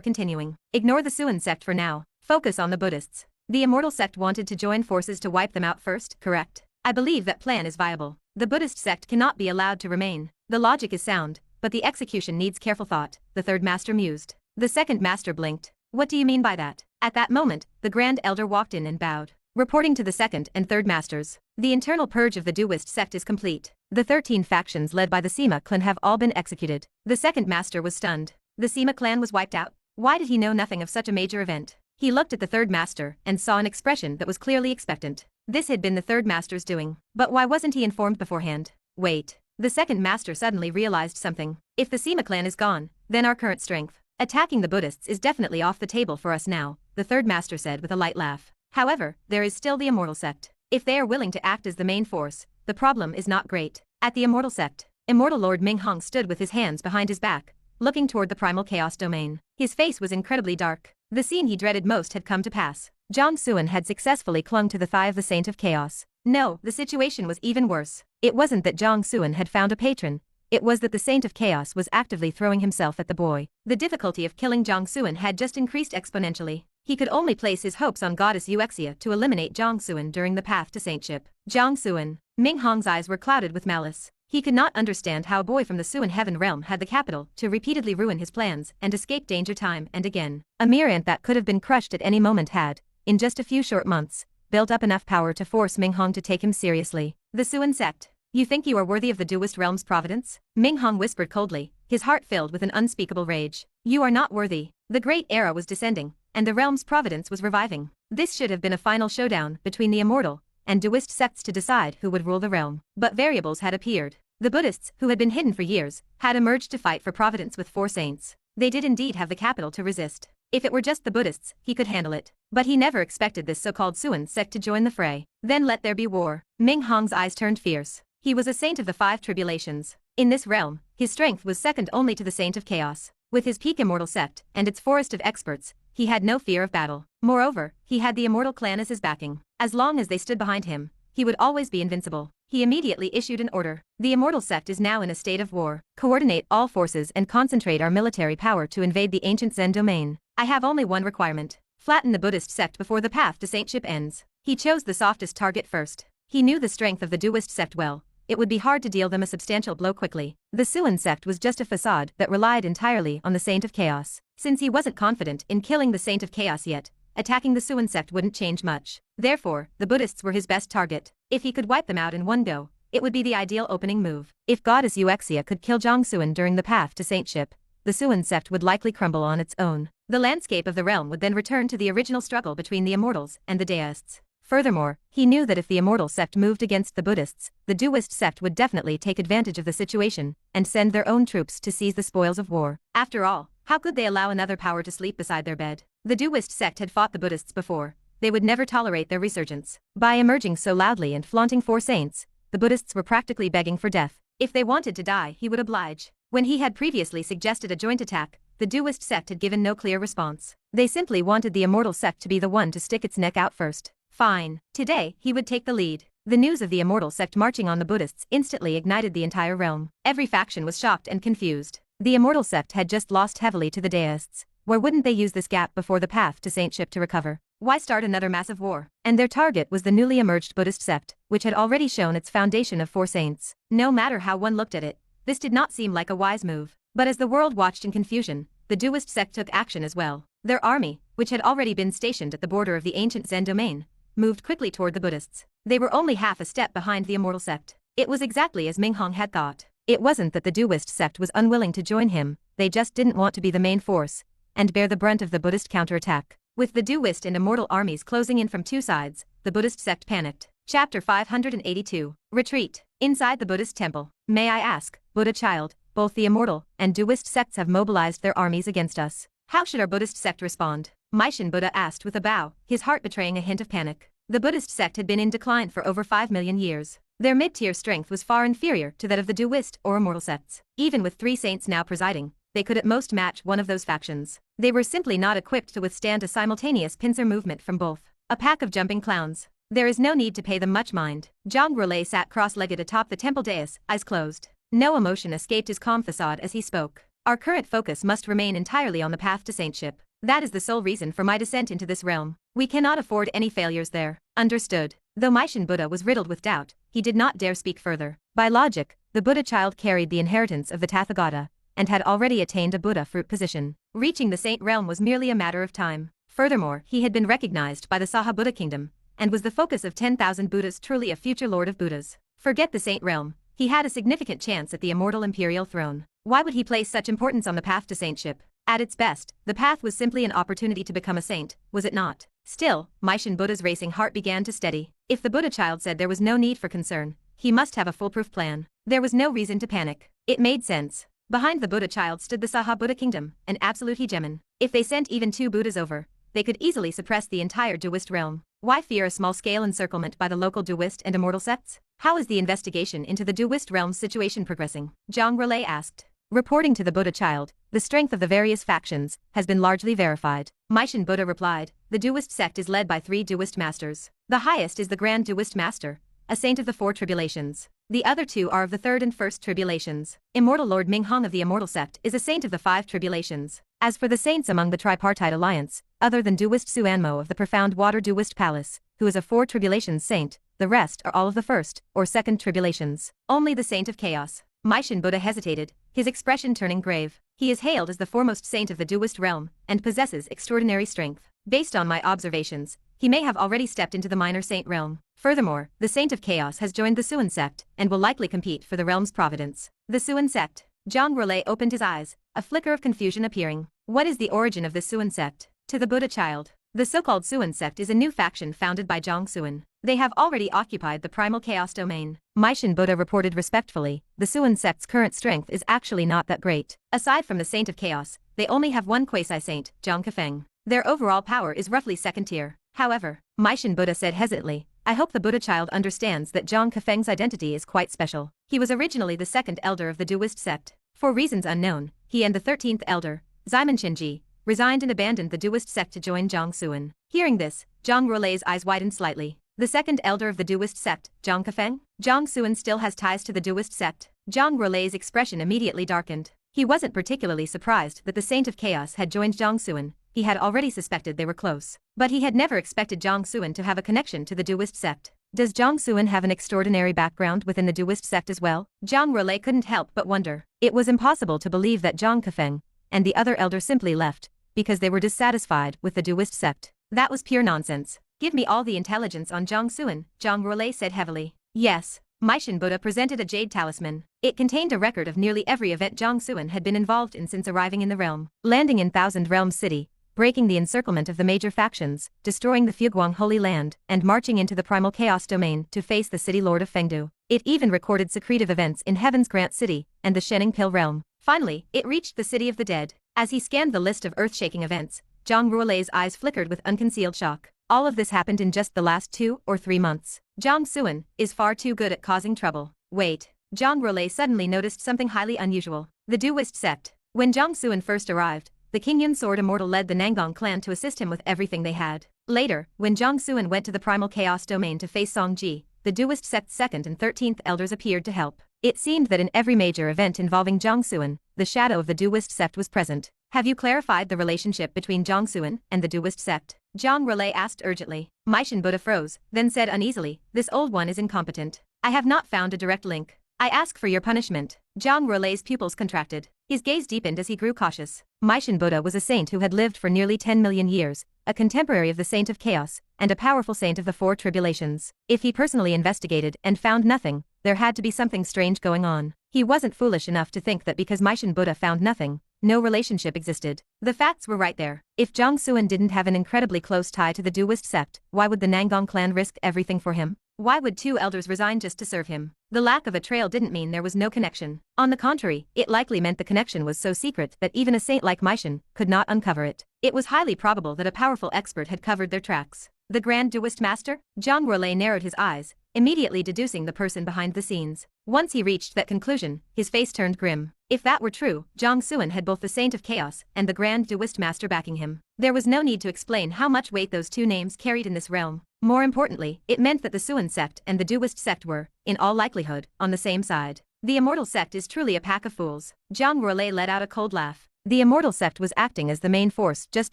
continuing. Ignore the Xuan sect for now. Focus on the Buddhists. The immortal sect wanted to join forces to wipe them out first, correct? I believe that plan is viable. The Buddhist sect cannot be allowed to remain. The logic is sound, but the execution needs careful thought, the third master mused. The second master blinked. What do you mean by that? At that moment, the Grand Elder walked in and bowed. Reporting to the second and third masters, the internal purge of the Duist sect is complete. The 13 factions led by the Sima clan have all been executed. The second master was stunned. The Sima clan was wiped out? Why did he know nothing of such a major event? He looked at the third master and saw an expression that was clearly expectant. This had been the third master's doing. But why wasn't he informed beforehand? Wait. The second master suddenly realized something. If the Sima clan is gone, then our current strength. Attacking the Buddhists is definitely off the table for us now, the third master said with a light laugh. However, there is still the immortal sect. If they are willing to act as the main force, the problem is not great. At the immortal sect, Immortal Lord Ming Hong stood with his hands behind his back, looking toward the primal chaos domain. His face was incredibly dark. The scene he dreaded most had come to pass. Jiang Xuan had successfully clung to the thigh of the Saint of Chaos. No, the situation was even worse. It wasn't that Jiang Xuan had found a patron. It was that the Saint of Chaos was actively throwing himself at the boy. The difficulty of killing Jiang Xuan had just increased exponentially. He could only place his hopes on goddess Xianxia to eliminate Jiang Xuan during the path to saintship. Jiang Xuan. Ming Hong's eyes were clouded with malice. He could not understand how a boy from the Xuan heaven realm had the capital to repeatedly ruin his plans and escape danger time and again. A mere ant that could have been crushed at any moment had, in just a few short months, built up enough power to force Ming Hong to take him seriously. The Xuan sect. You think you are worthy of the Duist realm's providence? Ming Hong whispered coldly, his heart filled with an unspeakable rage. You are not worthy. The great era was descending, and the realm's providence was reviving. This should have been a final showdown between the immortal and Duist sects to decide who would rule the realm. But variables had appeared. The Buddhists, who had been hidden for years, had emerged to fight for providence with 4 saints. They did indeed have the capital to resist. If it were just the Buddhists, he could handle it. But he never expected this so-called Xuan sect to join the fray. Then let there be war. Ming Hong's eyes turned fierce. He was a saint of the 5 tribulations. In this realm, his strength was second only to the Saint of Chaos. With his peak immortal sect and its forest of experts, he had no fear of battle. Moreover, he had the immortal clan as his backing. As long as they stood behind him, he would always be invincible. He immediately issued an order. The immortal sect is now in a state of war. Coordinate all forces and concentrate our military power to invade the ancient Zen domain. I have only one requirement. Flatten the Buddhist sect before the path to saintship ends. He chose the softest target first. He knew the strength of the Duist sect well. It would be hard to deal them a substantial blow quickly. The Xuan sect was just a facade that relied entirely on the Saint of Chaos. Since he wasn't confident in killing the Saint of Chaos yet, attacking the Xuan sect wouldn't change much. Therefore, the Buddhists were his best target. If he could wipe them out in one go, it would be the ideal opening move. If goddess Xianxia could kill Jiang Xuan during the path to saintship, the Xuan sect would likely crumble on its own. The landscape of the realm would then return to the original struggle between the immortals and the deists. Furthermore, he knew that if the immortal sect moved against the Buddhists, the Duist sect would definitely take advantage of the situation and send their own troops to seize the spoils of war. After all, how could they allow another power to sleep beside their bed? The Duist sect had fought the Buddhists before. They would never tolerate their resurgence. By emerging so loudly and flaunting 4 saints, the Buddhists were practically begging for death. If they wanted to die, he would oblige. When he had previously suggested a joint attack, the Duist sect had given no clear response. They simply wanted the immortal sect to be the one to stick its neck out first. Fine. Today, he would take the lead. The news of the immortal sect marching on the Buddhists instantly ignited the entire realm. Every faction was shocked and confused. The immortal sect had just lost heavily to the deists. Where wouldn't they use this gap before the path to saintship to recover? Why start another massive war? And their target was the newly emerged Buddhist sect, which had already shown its foundation of 4 saints. No matter how one looked at it, this did not seem like a wise move. But as the world watched in confusion, the Daoist sect took action as well. Their army, which had already been stationed at the border of the ancient Zen domain, moved quickly toward the Buddhists. They were only half a step behind the immortal sect. It was exactly as Ming Hong had thought. It wasn't that the Daoist sect was unwilling to join him, they just didn't want to be the main force and bear the brunt of the Buddhist counterattack. With the Daoist and immortal armies closing in from 2 sides, the Buddhist sect panicked. Chapter 582. Retreat. Inside the Buddhist temple. May I ask, Buddha child, both the immortal and Daoist sects have mobilized their armies against us. How should our Buddhist sect respond? Meishan Buddha asked with a bow, his heart betraying a hint of panic. The Buddhist sect had been in decline for over 5 million years. Their mid-tier strength was far inferior to that of the Daoist or immortal sects. Even with 3 saints now presiding, they could at most match one of those factions. They were simply not equipped to withstand a simultaneous pincer movement from both. A pack of jumping clowns. There is no need to pay them much mind. Jiang Xuan sat cross-legged atop the temple dais, eyes closed. No emotion escaped his calm facade as he spoke. Our current focus must remain entirely on the path to saintship. That is the sole reason for my descent into this realm. We cannot afford any failures there. Understood. Though Meishan Buddha was riddled with doubt, he did not dare speak further. By logic, the Buddha child carried the inheritance of the Tathagata, and had already attained a Buddha fruit position. Reaching the saint realm was merely a matter of time. Furthermore, he had been recognized by the Saha Buddha kingdom, and was the focus of 10,000 Buddhas, truly a future lord of Buddhas. Forget the saint realm, he had a significant chance at the immortal imperial throne. Why would he place such importance on the path to saintship? At its best, the path was simply an opportunity to become a saint, was it not? Still, Meishan Buddha's racing heart began to steady. If the Buddha child said there was no need for concern, he must have a foolproof plan. There was no reason to panic. It made sense. Behind the Buddha child stood the Saha Buddha kingdom, an absolute hegemon. If they sent even 2 Buddhas over, they could easily suppress the entire Daoist realm. Why fear a small-scale encirclement by the local Daoist and immortal sects? How is the investigation into the Daoist realm's situation progressing? Jiang Xuan asked. Reporting to the Buddha child, the strength of the various factions has been largely verified. Meishan Buddha replied, the Daoist sect is led by 3 Daoist masters. The highest is the Grand Daoist Master, a saint of the 4 tribulations. The other 2 are of the 3rd and 1st tribulations. Immortal Lord Ming Hong of the immortal sect is a saint of the 5 tribulations. As for the saints among the tripartite alliance, other than Daoist Suanmo of the profound water Daoist palace, who is a 4 tribulations saint, the rest are all of the 1st or 2nd tribulations. Only the saint of chaos. Meishan Buddha hesitated, his expression turning grave. He is hailed as the foremost saint of the Daoist realm, and possesses extraordinary strength. Based on my observations, he may have already stepped into the minor saint realm. Furthermore, the saint of chaos has joined the Suan sect, and will likely compete for the realm's providence. The Suan sect. Jiang Xuan opened his eyes, a flicker of confusion appearing. What is the origin of the Suan sect? To the Buddha child. The so-called Suan sect is a new faction founded by Jiang Xuan. They have already occupied the primal chaos domain. Meishan Buddha reported respectfully, the Suan sect's current strength is actually not that great. Aside from the saint of chaos, they only have 1 quasi-saint, Zhang Kefeng. Their overall power is roughly 2nd tier. However, Meishan Buddha said hesitantly, I hope the Buddha child understands that Zhang Kefeng's identity is quite special. He was originally the 2nd elder of the Daoist sect. For reasons unknown, he and the 13th elder, Ximen Qinji, resigned and abandoned the Daoist sect to join Jiang Xuan. Hearing this, Jiang Xuan's eyes widened slightly. The 2nd elder of the Daoist sect, Zhang Kefeng? Jiang Xuan still has ties to the Daoist sect. Jiang Xuan's expression immediately darkened. He wasn't particularly surprised that the Saint of Chaos had joined Jiang Xuan. He had already suspected they were close. But he had never expected Jiang Xuan to have a connection to the Daoist sect. Does Jiang Xuan have an extraordinary background within the Daoist sect as well? Jiang Xuan couldn't help but wonder. It was impossible to believe that Zhang Kefeng and the other elder simply left because they were dissatisfied with the Daoist sect. That was pure nonsense. Give me all the intelligence on Jiang Xuan, Jiang Xuan said heavily. Yes. Meishan Buddha presented a jade talisman. It contained a record of nearly every event Jiang Xuan had been involved in since arriving in the realm. Landing in Thousand Realms City, breaking the encirclement of the major factions, destroying the Fuguang Holy Land, and marching into the Primal Chaos Domain to face the City Lord of Fengdu. It even recorded secretive events in Heaven's Grant City and the Shening Pill Realm. Finally, it reached the City of the Dead. As he scanned the list of earth-shaking events, Jiang Xuan's eyes flickered with unconcealed shock. All of this happened in just the last 2 or 3 months. Jiang Xuan is far too good at causing trouble. Wait. Jiang Xuan suddenly noticed something highly unusual. The Daoist sect. When Jiang Xuan first arrived, the King Yun Sword Immortal led the Nangang clan to assist him with everything they had. Later, when Jiang Xuan went to the Primal Chaos Domain to face Song Ji, the Daoist sect's 2nd and 13th elders appeared to help. It seemed that in every major event involving Jiang Xuan, the shadow of the Daoist sect was present. Have you clarified the relationship between Jiang Xuan and the Daoist sect? Jiang Relay asked urgently. Maishan Buddha froze, then said uneasily, this old one is incompetent. I have not found a direct link. I ask for your punishment. Jiang Relay's pupils contracted. His gaze deepened as he grew cautious. Maishan Buddha was a saint who had lived for nearly 10 million years, a contemporary of the Saint of Chaos, and a powerful saint of the Four Tribulations. If he personally investigated and found nothing, there had to be something strange going on. He wasn't foolish enough to think that because Maishan Buddha found nothing, no relationship existed. The facts were right there. If Jiang Xuan didn't have an incredibly close tie to the Duist sect, why would the Nangong clan risk everything for him? Why would two elders resign just to serve him? The lack of a trail didn't mean there was no connection. On the contrary, it likely meant the connection was so secret that even a saint like Maishan could not uncover it. It was highly probable that a powerful expert had covered their tracks. The Grand Duist Master? Jiang Relay narrowed his eyes, immediately deducing the person behind the scenes. Once he reached that conclusion, his face turned grim. If that were true, Jiang Xuan had both the Saint of Chaos and the Grand Duist Master backing him. There was no need to explain how much weight those two names carried in this realm. More importantly, it meant that the Xuan sect and the Duist sect were, in all likelihood, on the same side. The Immortal sect is truly a pack of fools. Jiang Relay let out a cold laugh. The Immortal sect was acting as the main force just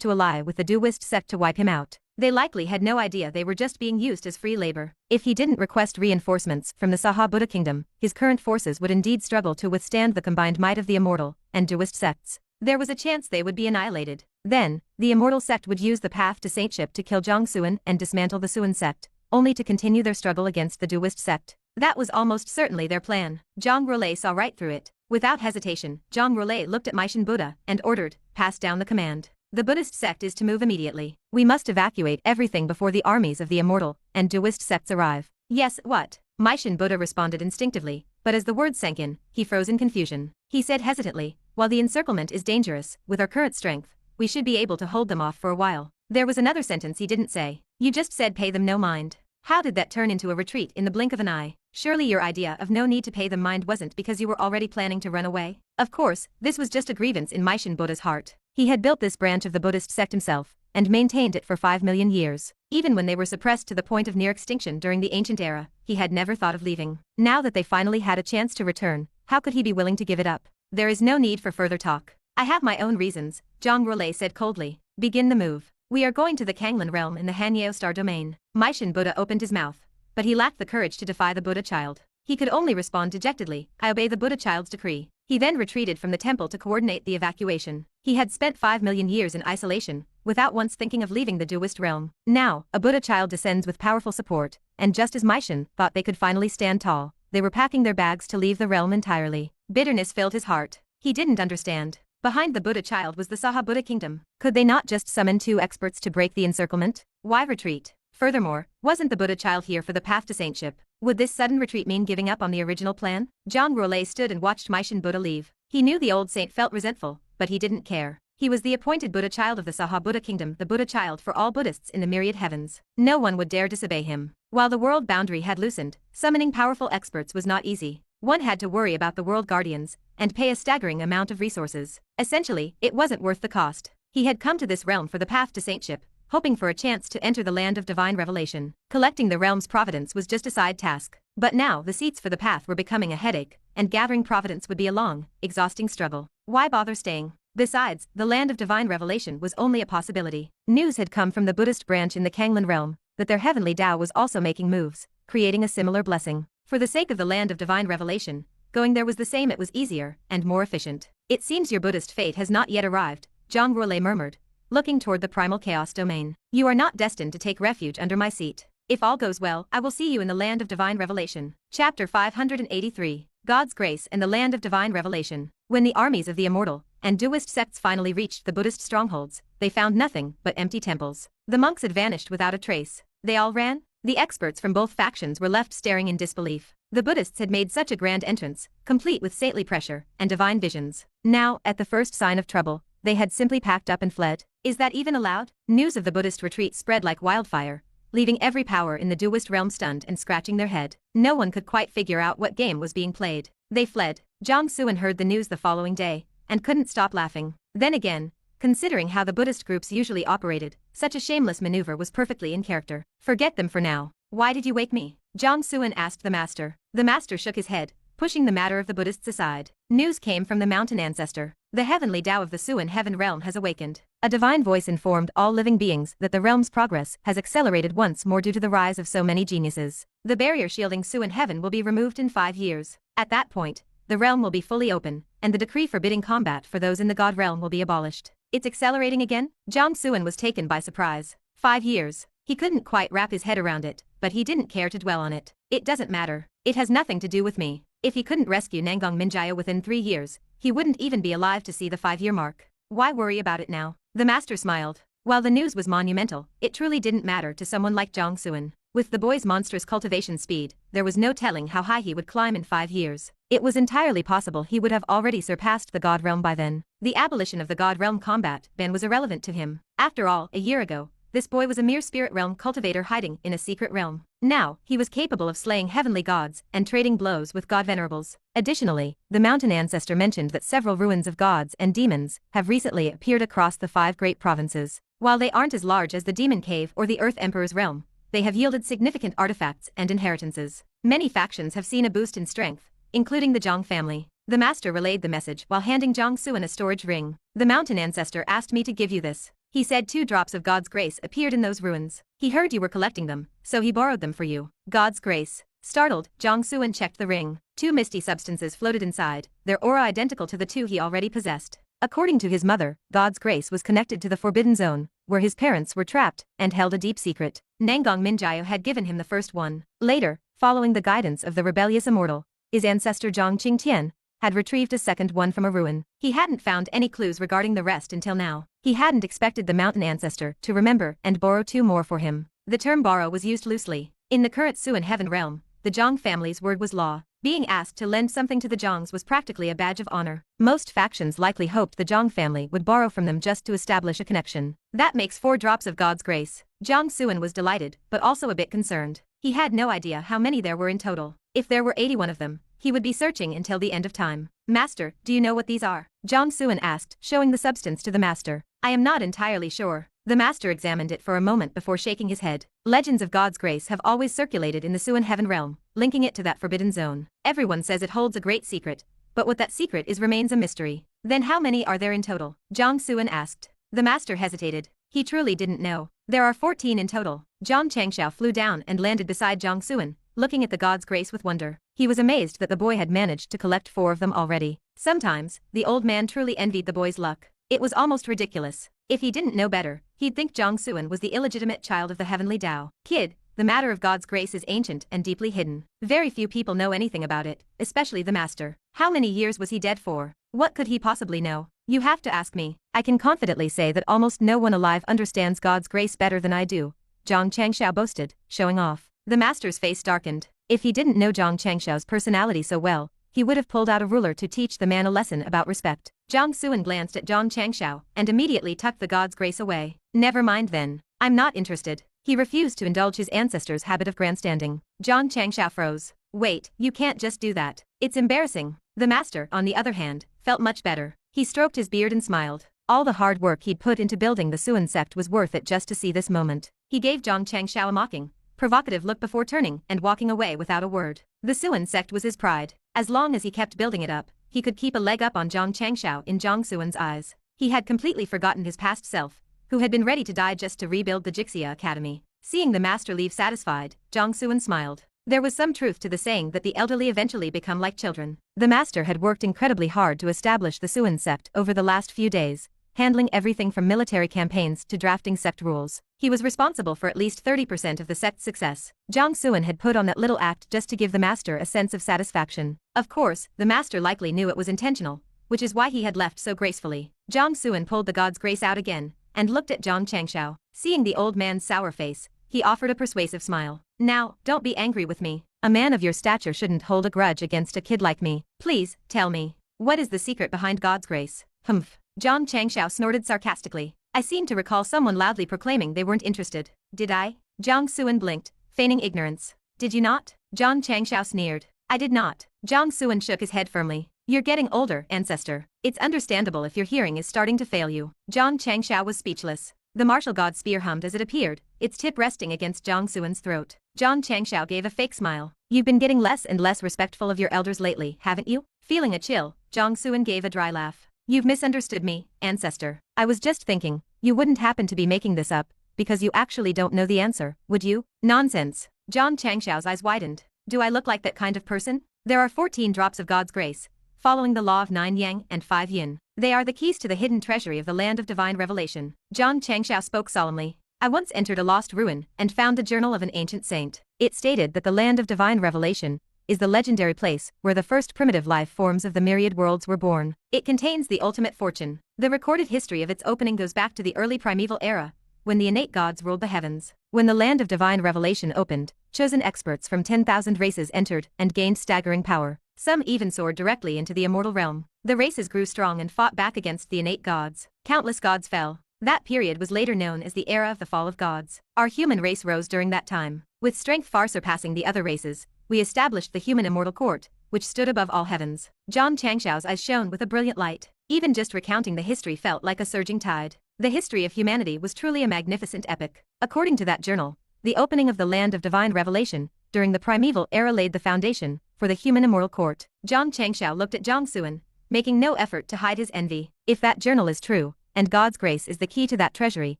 to ally with the Duist sect to wipe him out. They likely had no idea they were just being used as free labor. If he didn't request reinforcements from the Saha Buddha kingdom, his current forces would indeed struggle to withstand the combined might of the Immortal and Duist sects. There was a chance they would be annihilated. Then, the Immortal sect would use the path to saintship to kill Jiang Xuan and dismantle the Xuan sect, only to continue their struggle against the Duist sect. That was almost certainly their plan. Jiang Relay saw right through it. Without hesitation, Jiang Relay looked at Maishan Buddha and ordered, pass down the command. The Buddhist sect is to move immediately. We must evacuate everything before the armies of the Immortal and Duist sects arrive. Yes, what? Maishan Buddha responded instinctively, but as the words sank in, he froze in confusion. He said hesitantly, while the encirclement is dangerous, with our current strength, we should be able to hold them off for a while. There was another sentence he didn't say. You just said pay them no mind. How did that turn into a retreat in the blink of an eye? Surely your idea of no need to pay them mind wasn't because you were already planning to run away? Of course, this was just a grievance in Maishan Buddha's heart. He had built this branch of the Buddhist sect himself, and maintained it for 5 million years. Even when they were suppressed to the point of near extinction during the ancient era, he had never thought of leaving. Now that they finally had a chance to return, how could he be willing to give it up? There is no need for further talk. I have my own reasons, Jiang Relay said coldly. Begin the move. We are going to the Kanglan realm in the Hanyeo Star domain. Maishan Buddha opened his mouth, but he lacked the courage to defy the Buddha child. He could only respond dejectedly, I obey the Buddha child's decree. He then retreated from the temple to coordinate the evacuation. He had spent 5 million years in isolation, without once thinking of leaving the Duist realm. Now, a Buddha child descends with powerful support, and just as Maishan thought they could finally stand tall, they were packing their bags to leave the realm entirely. Bitterness filled his heart. He didn't understand. Behind the Buddha child was the Saha Buddha kingdom. Could they not just summon 2 experts to break the encirclement? Why retreat? Furthermore, wasn't the Buddha child here for the path to saintship? Would this sudden retreat mean giving up on the original plan? Jiang Relay stood and watched Maishan Buddha leave. He knew the old saint felt resentful, but he didn't care. He was the appointed Buddha child of the Saha Buddha kingdom, the Buddha child for all Buddhists in the myriad heavens. No one would dare disobey him. While the world boundary had loosened, summoning powerful experts was not easy. One had to worry about the world guardians, and pay a staggering amount of resources. Essentially, it wasn't worth the cost. He had come to this realm for the path to saintship, hoping for a chance to enter the land of divine revelation. Collecting the realm's providence was just a side task. But now the seats for the path were becoming a headache, and gathering providence would be a long, exhausting struggle. Why bother staying? Besides, the land of divine revelation was only a possibility. News had come from the Buddhist branch in the Kanglan realm that their heavenly Dao was also making moves, creating a similar blessing. For the sake of the land of divine revelation, going there was the same, it was easier and more efficient. It seems your Buddhist fate has not yet arrived, Jiang Relay murmured, looking toward the primal chaos domain. You are not destined to take refuge under my seat. If all goes well, I will see you in the land of divine revelation. Chapter 583. God's Grace and the Land of Divine Revelation. When the armies of the Immortal and Duist sects finally reached the Buddhist strongholds, they found nothing but empty temples. The monks had vanished without a trace. They all ran? The experts from both factions were left staring in disbelief. The Buddhists had made such a grand entrance, complete with saintly pressure and divine visions. Now, at the first sign of trouble, they had simply packed up and fled. Is that even allowed? News of the Buddhist retreat spread like wildfire, leaving every power in the Duist realm stunned and scratching their head. No one could quite figure out what game was being played. They fled. Jiang Xuan heard the news the following day, and couldn't stop laughing. Then again, considering how the Buddhist groups usually operated, such a shameless maneuver was perfectly in character. Forget them for now. Why did you wake me? Jiang Xuan asked the master. The master shook his head, pushing the matter of the Buddhists aside. News came from the mountain ancestor. The heavenly Dao of the Suan heaven realm has awakened. A divine voice informed all living beings that the realm's progress has accelerated once more due to the rise of so many geniuses. The barrier shielding Suan heaven will be removed in 5 years. At that point, the realm will be fully open, and the decree forbidding combat for those in the God realm will be abolished. It's accelerating again? Jiang Xuan was taken by surprise. 5 years. He couldn't quite wrap his head around it, but he didn't care to dwell on it. It doesn't matter. It has nothing to do with me. If he couldn't rescue Nangang Minjaya within 3 years, he wouldn't even be alive to see the 5-year mark. Why worry about it now? The master smiled. While the news was monumental, it truly didn't matter to someone like Jiang Xuan. With the boy's monstrous cultivation speed, there was no telling how high he would climb in 5 years. It was entirely possible he would have already surpassed the God realm by then. The abolition of the God realm combat ban was irrelevant to him. After all, a year ago, this boy was a mere spirit realm cultivator hiding in a secret realm. Now, he was capable of slaying heavenly gods and trading blows with god venerables. Additionally, the mountain ancestor mentioned that several ruins of gods and demons have recently appeared across the 5 great provinces. While they aren't as large as the Demon Cave or the Earth Emperor's realm, they have yielded significant artifacts and inheritances. Many factions have seen a boost in strength, including the Jiang family. The master relayed the message while handing Jiang Xuan a storage ring. The mountain ancestor asked me to give you this. He said 2 drops of God's grace appeared in those ruins. He heard you were collecting them, so he borrowed them for you. God's grace. Startled, Jiang Xuan checked the ring. 2 misty substances floated inside, their aura identical to the 2 he already possessed. According to his mother, God's grace was connected to the Forbidden Zone, where his parents were trapped and held a deep secret. Nangang Minjaya had given him the first one. Later, following the guidance of the rebellious immortal, his ancestor Zhang Qingtian had retrieved a second one from a ruin. He hadn't found any clues regarding the rest until now. He hadn't expected the mountain ancestor to remember and borrow 2 more for him. The term borrow was used loosely. In the current Suan heaven realm, the Jiang family's word was law. Being asked to lend something to the Jiangs was practically a badge of honor. Most factions likely hoped the Jiang family would borrow from them just to establish a connection. That makes 4 drops of God's grace. Jiang Xuan was delighted, but also a bit concerned. He had no idea how many there were in total. If there were 81 of them, he would be searching until the end of time. Master, do you know what these are? Jiang Xuan asked, showing the substance to the master. I am not entirely sure. The master examined it for a moment before shaking his head. Legends of God's grace have always circulated in the Suan heaven realm, linking it to that forbidden zone. Everyone says it holds a great secret, but what that secret is remains a mystery. Then how many are there in total? Jiang Xuan asked. The master hesitated. He truly didn't know. There are 14 in total. Zhang Xianxia flew down and landed beside Jiang Xuan, looking at the God's grace with wonder. He was amazed that the boy had managed to collect 4 of them already. Sometimes, the old man truly envied the boy's luck. It was almost ridiculous. If he didn't know better, he'd think Jiang Xuan was the illegitimate child of the heavenly Dao. Kid, the matter of God's grace is ancient and deeply hidden. Very few people know anything about it, especially the master. How many years was he dead for? What could he possibly know? You have to ask me. I can confidently say that almost no one alive understands God's grace better than I do, Zhang Qiangxiao boasted, showing off. The master's face darkened. If he didn't know Zhang Qiangxiao's personality so well, he would have pulled out a ruler to teach the man a lesson about respect. Jiang Xuan glanced at Zhang Qiangxiao and immediately tucked the God's grace away. Never mind then. I'm not interested. He refused to indulge his ancestors' habit of grandstanding. Zhang Qiangxiao froze. Wait, you can't just do that. It's embarrassing. The master, on the other hand, felt much better. He stroked his beard and smiled. All the hard work he'd put into building the Suan sect was worth it just to see this moment. He gave Zhang Qiangxiao a mocking, provocative look before turning and walking away without a word. The Suan sect was his pride. As long as he kept building it up, he could keep a leg up on Zhang Qiangxiao in Jiang Xuan's eyes. He had completely forgotten his past self, who had been ready to die just to rebuild the Xianxia Academy. Seeing the master leave satisfied, Jiang Xuan smiled. There was some truth to the saying that the elderly eventually become like children. The master had worked incredibly hard to establish the Suan sect over the last few days, handling everything from military campaigns to drafting sect rules. He was responsible for at least 30% of the sect's success. Jiang Xuan had put on that little act just to give the master a sense of satisfaction. Of course, the master likely knew it was intentional, which is why he had left so gracefully. Jiang Xuan pulled the God's grace out again and looked at Zhang Qiangxiao. Seeing the old man's sour face, he offered a persuasive smile. Now, don't be angry with me. A man of your stature shouldn't hold a grudge against a kid like me. Please, tell me. What is the secret behind God's grace? Humph. Zhang Qiangxiao snorted sarcastically. I seem to recall someone loudly proclaiming they weren't interested. Did I? Jiang Xuan blinked, feigning ignorance. Did you not? Zhang Qiangxiao sneered. I did not. Jiang Xuan shook his head firmly. You're getting older, ancestor. It's understandable if your hearing is starting to fail you. Zhang Qiangxiao was speechless. The martial god's spear hummed as it appeared, its tip resting against Jiang Xuan's throat. Zhang Qiangxiao gave a fake smile. You've been getting less and less respectful of your elders lately, haven't you? Feeling a chill, Jiang Xuan gave a dry laugh. You've misunderstood me, ancestor. I was just thinking, you wouldn't happen to be making this up, because you actually don't know the answer, would you? Nonsense. Zhang Changxiao's eyes widened. Do I look like that kind of person? There are 14 drops of God's grace, following the law of 9 yang and 5 yin. They are the keys to the hidden treasury of the land of divine revelation. Zhang Changxiao spoke solemnly. I once entered a lost ruin and found the journal of an ancient saint. It stated that the land of divine revelation is the legendary place where the first primitive life forms of the myriad worlds were born. It contains the ultimate fortune. The recorded history of its opening goes back to the early primeval era, when the innate gods ruled the heavens. When the land of divine revelation opened, chosen experts from 10,000 races entered and gained staggering power. Some even soared directly into the immortal realm. The races grew strong and fought back against the innate gods. Countless gods fell. That period was later known as the era of the fall of gods. Our human race rose during that time. With strength far surpassing the other races, we established the human immortal court, which stood above all heavens. Zhang Changxiao's eyes shone with a brilliant light. Even just recounting the history felt like a surging tide. The history of humanity was truly a magnificent epic. According to that journal, the opening of the land of divine revelation during the primeval era laid the foundation for the human immortal court. Zhang Changxiao looked at Jiang Xuan, making no effort to hide his envy. If that journal is true, and God's grace is the key to that treasury,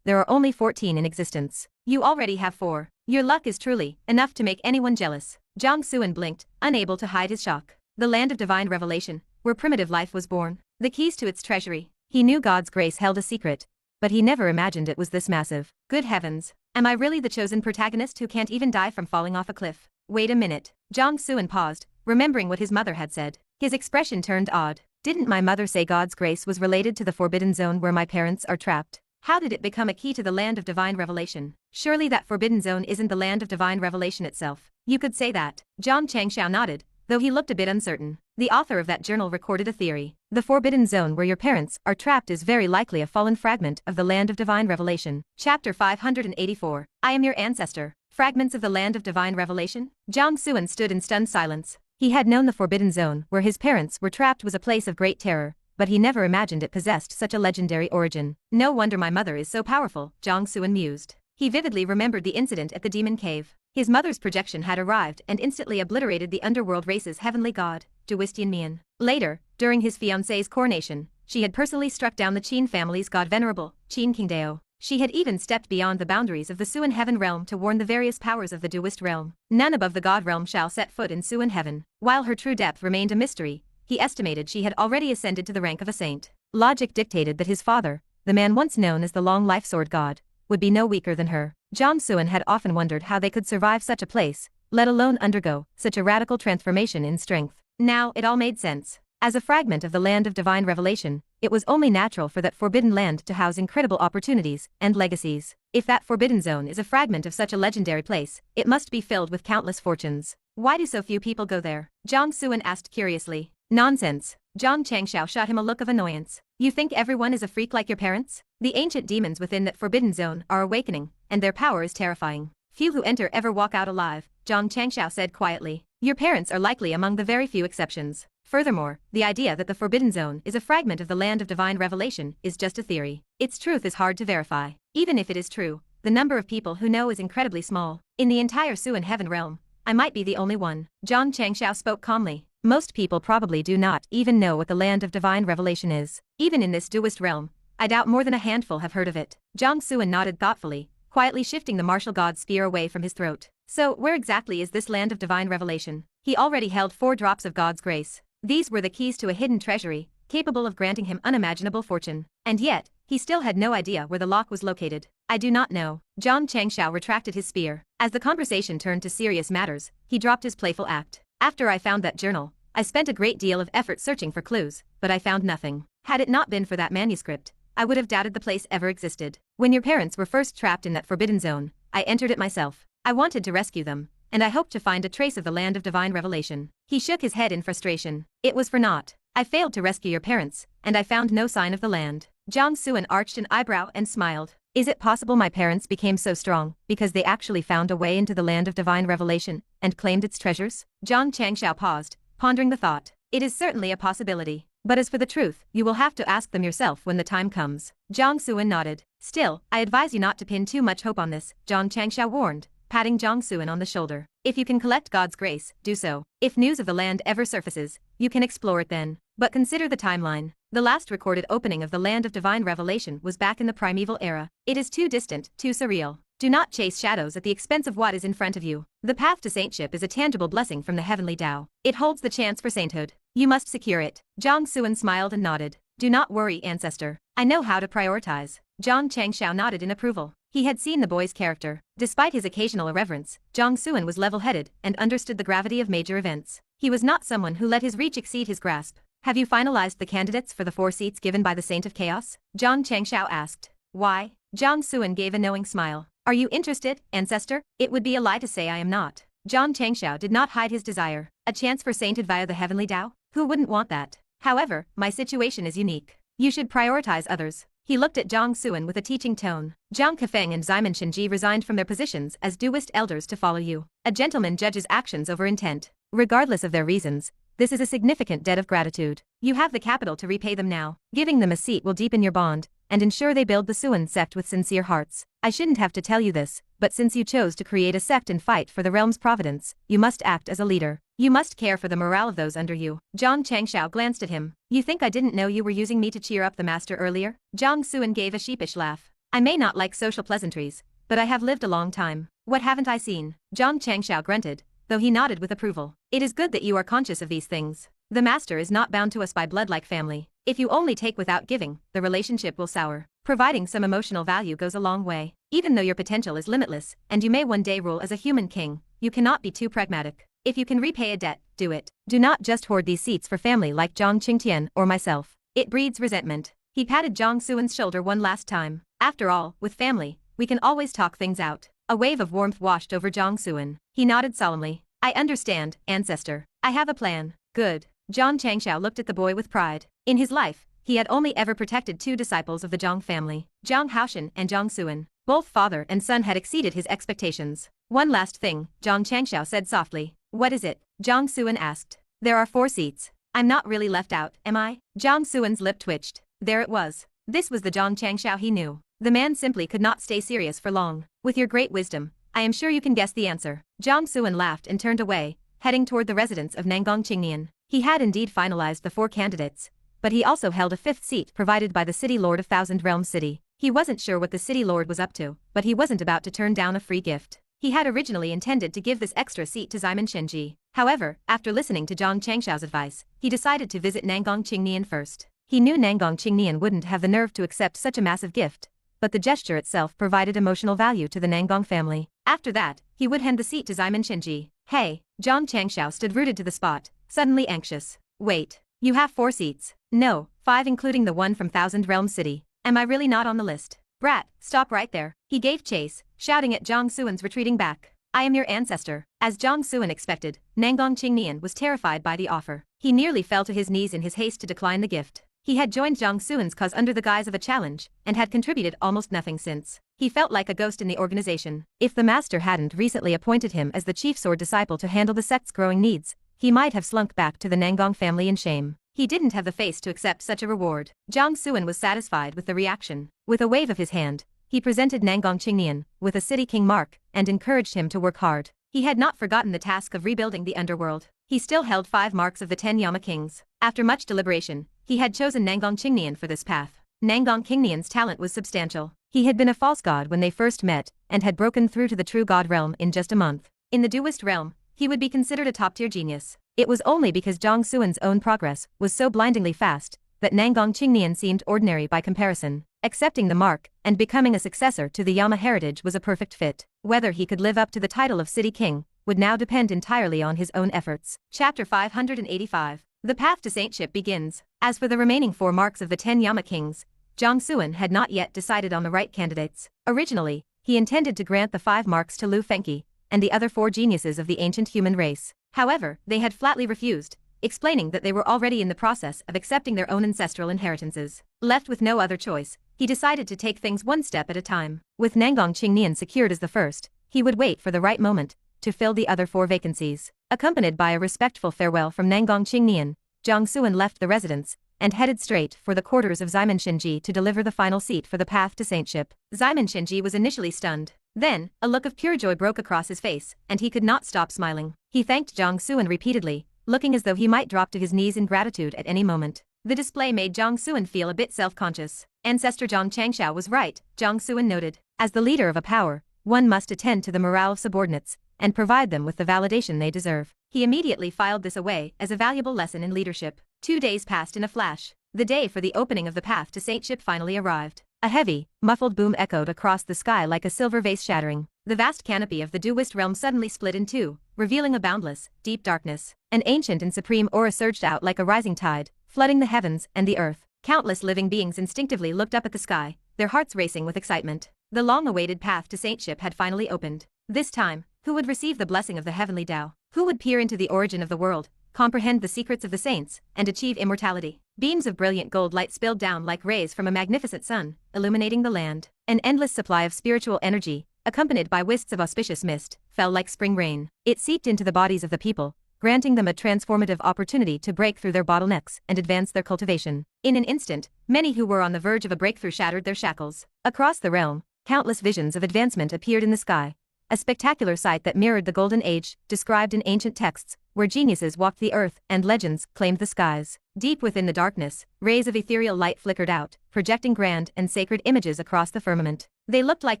there are only 14 in existence. You already have 4. Your luck is truly enough to make anyone jealous. Jiang Xuan blinked, unable to hide his shock. The land of divine revelation, where primitive life was born, the keys to its treasury. He knew God's grace held a secret, but he never imagined it was this massive. Good heavens, am I really the chosen protagonist who can't even die from falling off a cliff? Wait a minute. Jiang Xuan paused, remembering what his mother had said. His expression turned odd. Didn't my mother say God's grace was related to the forbidden zone where my parents are trapped? How did it become a key to the land of divine revelation? Surely that forbidden zone isn't the land of divine revelation itself. You could say that. Zhang Changxiao nodded, though he looked a bit uncertain. The author of that journal recorded a theory. The forbidden zone where your parents are trapped is very likely a fallen fragment of the land of divine revelation. Chapter 584. I am your ancestor. Fragments of the land of divine revelation? Jiang Xuan stood in stunned silence. He had known the forbidden zone where his parents were trapped was a place of great terror, but he never imagined it possessed such a legendary origin. No wonder my mother is so powerful, Jiang Xuan mused. He vividly remembered the incident at the demon cave. His mother's projection had arrived and instantly obliterated the underworld race's heavenly god, Duist Mian. Later, during his fiancé's coronation, she had personally struck down the Qin family's god venerable, Qin King Dao. She had even stepped beyond the boundaries of the Suan heaven realm to warn the various powers of the Duist realm. None above the god realm shall set foot in Suan heaven. While her true depth remained a mystery, he estimated she had already ascended to the rank of a saint. Logic dictated that his father, the man once known as the Long Life Sword God, would be no weaker than her. Jiang Xuan had often wondered how they could survive such a place, let alone undergo such a radical transformation in strength. Now it all made sense. As a fragment of the land of divine revelation, it was only natural for that forbidden land to house incredible opportunities and legacies. If that forbidden zone is a fragment of such a legendary place, it must be filled with countless fortunes. Why do so few people go there? Jiang Xuan asked curiously. Nonsense. Zhang Changxiao shot him a look of annoyance. You think everyone is a freak like your parents? The ancient demons within that forbidden zone are awakening, and their power is terrifying. Few who enter ever walk out alive, Zhang Changxiao said quietly. Your parents are likely among the very few exceptions. Furthermore, the idea that the forbidden zone is a fragment of the land of divine revelation is just a theory. Its truth is hard to verify. Even if it is true, the number of people who know is incredibly small. In the entire Suan heaven realm, I might be the only one. Zhang Changxiao spoke calmly. Most people probably do not even know what the land of divine revelation is. Even in this Duist realm, I doubt more than a handful have heard of it. Jiang Xuan nodded thoughtfully, quietly shifting the martial god's spear away from his throat. So, where exactly is this land of divine revelation? He already held 4 drops of God's grace. These were the keys to a hidden treasury, capable of granting him unimaginable fortune. And yet, he still had no idea where the lock was located. I do not know. Zhang Changxiao retracted his spear. As the conversation turned to serious matters, he dropped his playful act. After I found that journal, I spent a great deal of effort searching for clues, but I found nothing. Had it not been for that manuscript, I would have doubted the place ever existed. When your parents were first trapped in that forbidden zone, I entered it myself. I wanted to rescue them, and I hoped to find a trace of the land of divine revelation. He shook his head in frustration. It was for naught. I failed to rescue your parents, and I found no sign of the land. Jiang Xuan arched an eyebrow and smiled. Is it possible my parents became so strong because they actually found a way into the land of divine revelation and claimed its treasures? Zhang Changxiao paused, pondering the thought. It is certainly a possibility. But as for the truth, you will have to ask them yourself when the time comes. Jiang Xuan nodded. Still, I advise you not to pin too much hope on this, Zhang Changxiao warned, patting Jiang Xuan on the shoulder. If you can collect God's grace, do so. If news of the land ever surfaces, you can explore it then. But consider the timeline. The last recorded opening of the Land of Divine Revelation was back in the primeval era. It is too distant, too surreal. Do not chase shadows at the expense of what is in front of you. The path to saintship is a tangible blessing from the heavenly Dao. It holds the chance for sainthood. You must secure it. Jiang Xuan smiled and nodded. Do not worry, ancestor. I know how to prioritize. Xianxia nodded in approval. He had seen the boy's character. Despite his occasional irreverence, Jiang Xuan was level-headed and understood the gravity of major events. He was not someone who let his reach exceed his grasp. Have you finalized the candidates for the 4 seats given by the Saint of Chaos? Jiang Xiao asked. Why? Jiang Xuan gave a knowing smile. Are you interested, ancestor? It would be a lie to say I am not. Jiang Xiao did not hide his desire. A chance for sainthood via the heavenly Dao? Who wouldn't want that? However, my situation is unique. You should prioritize others. He looked at Jiang Xuan with a teaching tone. Jiang Kefeng and Ximen Shenji resigned from their positions as duist elders to follow you. A gentleman judges actions over intent. Regardless of their reasons, this is a significant debt of gratitude. You have the capital to repay them now. Giving them a seat will deepen your bond and ensure they build the Xuan sect with sincere hearts. I shouldn't have to tell you this, but since you chose to create a sect and fight for the realm's providence, you must act as a leader. You must care for the morale of those under you. Jiang Xiao glanced at him. You think I didn't know you were using me to cheer up the master earlier? Jiang Xuan gave a sheepish laugh. I may not like social pleasantries, but I have lived a long time. What haven't I seen? Jiang Xiao grunted, though he nodded with approval. It is good that you are conscious of these things. The master is not bound to us by blood like family. If you only take without giving, the relationship will sour. Providing some emotional value goes a long way. Even though your potential is limitless, and you may one day rule as a human king, you cannot be too pragmatic. If you can repay a debt, do it. Do not just hoard these seats for family like Zhang Qingtian or myself. It breeds resentment. He patted Jiang Xuan's shoulder one last time. After all, with family, we can always talk things out. A wave of warmth washed over Jiang Xuan. He nodded solemnly. I understand, ancestor. I have a plan. Good. Jiang Xiao looked at the boy with pride. In his life, he had only ever protected 2 disciples of the Jiang family, Jiang Haoshan and Jiang Xuan. Both father and son had exceeded his expectations. One last thing, Jiang Xiao said softly. What is it? Jiang Xuan asked. There are 4 seats. I'm not really left out, am I? Jiang Xuan's lip twitched. There it was. This was the Jiang Xiao he knew. The man simply could not stay serious for long. With your great wisdom, I am sure you can guess the answer. Jiang Xuan laughed and turned away, heading toward the residence of Nangang Qingnian. He had indeed finalized the 4 candidates, but he also held a 5th seat provided by the City Lord of Thousand Realms City. He wasn't sure what the City Lord was up to, but he wasn't about to turn down a free gift. He had originally intended to give this extra seat to Ximen Shenji. However, after listening to Jiang Xiao's advice, he decided to visit Nangang Qingnian first. He knew Nangang Qingnian wouldn't have the nerve to accept such a massive gift, but the gesture itself provided emotional value to the Nangang family. After that, he would hand the seat to Ximen Shenji. Hey, Jiang Xiao stood rooted to the spot, suddenly anxious. Wait, you have 4 seats. No, 5 including the one from Thousand Realms City. Am I really not on the list? Brat, stop right there. He gave chase, shouting at Jiang Xuan's retreating back. I am your ancestor. As Jiang Xuan expected, Nangang Qingnian was terrified by the offer. He nearly fell to his knees in his haste to decline the gift. He had joined Jiang Xuan's cause under the guise of a challenge, and had contributed almost nothing since. He felt like a ghost in the organization. If the master hadn't recently appointed him as the chief sword disciple to handle the sect's growing needs, he might have slunk back to the Nangang family in shame. He didn't have the face to accept such a reward. Jiang Xuan was satisfied with the reaction. With a wave of his hand, he presented Nangang Qingnian with a City King mark and encouraged him to work hard. He had not forgotten the task of rebuilding the underworld. He still held 5 marks of the 10 Yama Kings. After much deliberation, he had chosen Nangang Qingnian for this path. Nangang Qingnian's talent was substantial. He had been a false god when they first met and had broken through to the true god realm in just a month. In the duist realm, he would be considered a top-tier genius. It was only because Jiang Xuan's own progress was so blindingly fast that Nangang Qingnian seemed ordinary by comparison. Accepting the mark and becoming a successor to the Yama heritage was a perfect fit. Whether he could live up to the title of City King would now depend entirely on his own efforts. Chapter 585. The path to saintship begins. As for the remaining 4 marks of the 10 Yama Kings, Jiang Xuan had not yet decided on the right candidates. Originally, he intended to grant the 5 marks to Lu Fengqi and the other 4 geniuses of the ancient human race. However, they had flatly refused, explaining that they were already in the process of accepting their own ancestral inheritances. Left with no other choice, he decided to take things one step at a time. With Nangang Qingnian secured as the first, he would wait for the right moment to fill the other 4 vacancies. Accompanied by a respectful farewell from Nangang Qingnian, Jiang Xuan left the residence and headed straight for the quarters of Ximen Shenji to deliver the final seat for the path to saintship. Ximen Shenji was initially stunned. Then, a look of pure joy broke across his face, and he could not stop smiling. He thanked Jiang Xuan repeatedly, looking as though he might drop to his knees in gratitude at any moment. The display made Jiang Xuan feel a bit self-conscious. Ancestor Zhang Xianxia was right, Jiang Xuan noted. As the leader of a power, one must attend to the morale of subordinates and provide them with the validation they deserve. He immediately filed this away as a valuable lesson in leadership. 2 days passed in a flash. The day for the opening of the path to saintship finally arrived. A heavy, muffled boom echoed across the sky like a silver vase shattering. The vast canopy of the Duist realm suddenly split in two, revealing a boundless, deep darkness. An ancient and supreme aura surged out like a rising tide, flooding the heavens and the earth. Countless living beings instinctively looked up at the sky, their hearts racing with excitement. The long-awaited path to saintship had finally opened. This time, who would receive the blessing of the heavenly Dao? Who would peer into the origin of the world, comprehend the secrets of the saints, and achieve immortality? Beams of brilliant gold light spilled down like rays from a magnificent sun, illuminating the land. An endless supply of spiritual energy, accompanied by wisps of auspicious mist, fell like spring rain. It seeped into the bodies of the people, granting them a transformative opportunity to break through their bottlenecks and advance their cultivation. In an instant, many who were on the verge of a breakthrough shattered their shackles. Across the realm, countless visions of advancement appeared in the sky. A spectacular sight that mirrored the Golden Age, described in ancient texts, where geniuses walked the earth and legends claimed the skies. Deep within the darkness, rays of ethereal light flickered out, projecting grand and sacred images across the firmament. They looked like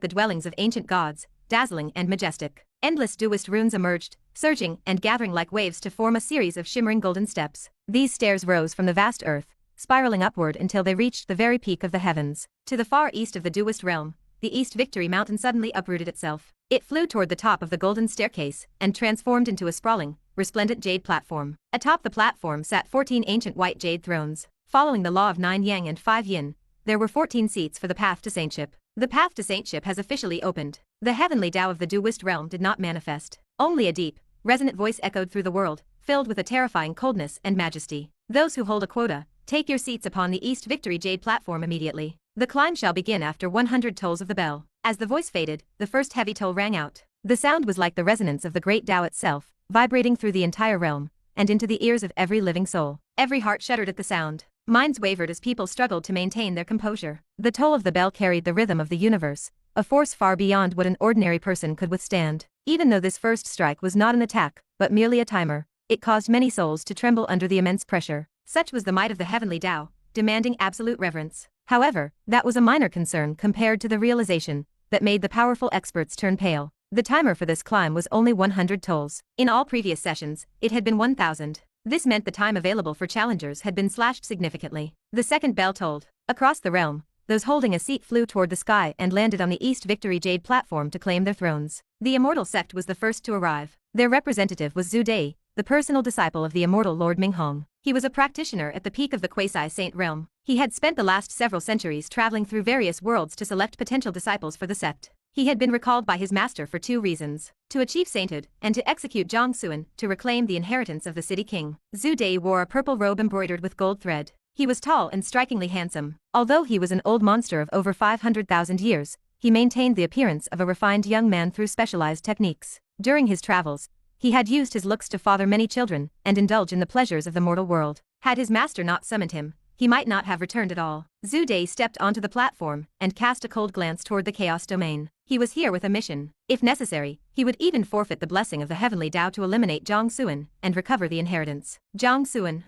the dwellings of ancient gods, dazzling and majestic. Endless Duist runes emerged, surging and gathering like waves to form a series of shimmering golden steps. These stairs rose from the vast earth, spiraling upward until they reached the very peak of the heavens. To the far east of the Duist realm, the East Victory Mountain suddenly uprooted itself. It flew toward the top of the golden staircase and transformed into a sprawling, resplendent jade platform. Atop the platform sat 14 ancient white jade thrones. Following the law of 9 yang and 5 yin, there were 14 seats for the path to saintship. The path to saintship has officially opened. The heavenly Dao of the Duist realm did not manifest. Only a deep, resonant voice echoed through the world, filled with a terrifying coldness and majesty. Those who hold a quota, take your seats upon the East Victory Jade platform immediately. The climb shall begin after 100 tolls of the bell. As the voice faded, the first heavy toll rang out. The sound was like the resonance of the great Dao itself, vibrating through the entire realm, and into the ears of every living soul. Every heart shuddered at the sound. Minds wavered as people struggled to maintain their composure. The toll of the bell carried the rhythm of the universe, a force far beyond what an ordinary person could withstand. Even though this first strike was not an attack, but merely a timer, it caused many souls to tremble under the immense pressure. Such was the might of the heavenly Dao, demanding absolute reverence. However, that was a minor concern compared to the realization that made the powerful experts turn pale. The timer for this climb was only 100 tolls. In all previous sessions, it had been 1,000. This meant the time available for challengers had been slashed significantly. The second bell tolled. Across the realm, those holding a seat flew toward the sky and landed on the East Victory Jade platform to claim their thrones. The immortal sect was the first to arrive. Their representative was Zhu Dai, the personal disciple of the immortal Lord Minghong. He was a practitioner at the peak of the quasi-saint realm. He had spent the last several centuries traveling through various worlds to select potential disciples for the sect. He had been recalled by his master for 2 reasons: to achieve sainthood and to execute Jiang Xuan to reclaim the inheritance of the city king. Zhu Dai wore a purple robe embroidered with gold thread. He was tall and strikingly handsome. Although he was an old monster of over 500,000 years, he maintained the appearance of a refined young man through specialized techniques. During his travels, he had used his looks to father many children and indulge in the pleasures of the mortal world. Had his master not summoned him, he might not have returned at all. Zhu Dai stepped onto the platform and cast a cold glance toward the Chaos Domain. He was here with a mission. If necessary, he would even forfeit the blessing of the heavenly Dao to eliminate Jiang Xuan and recover the inheritance. Jiang Xuan,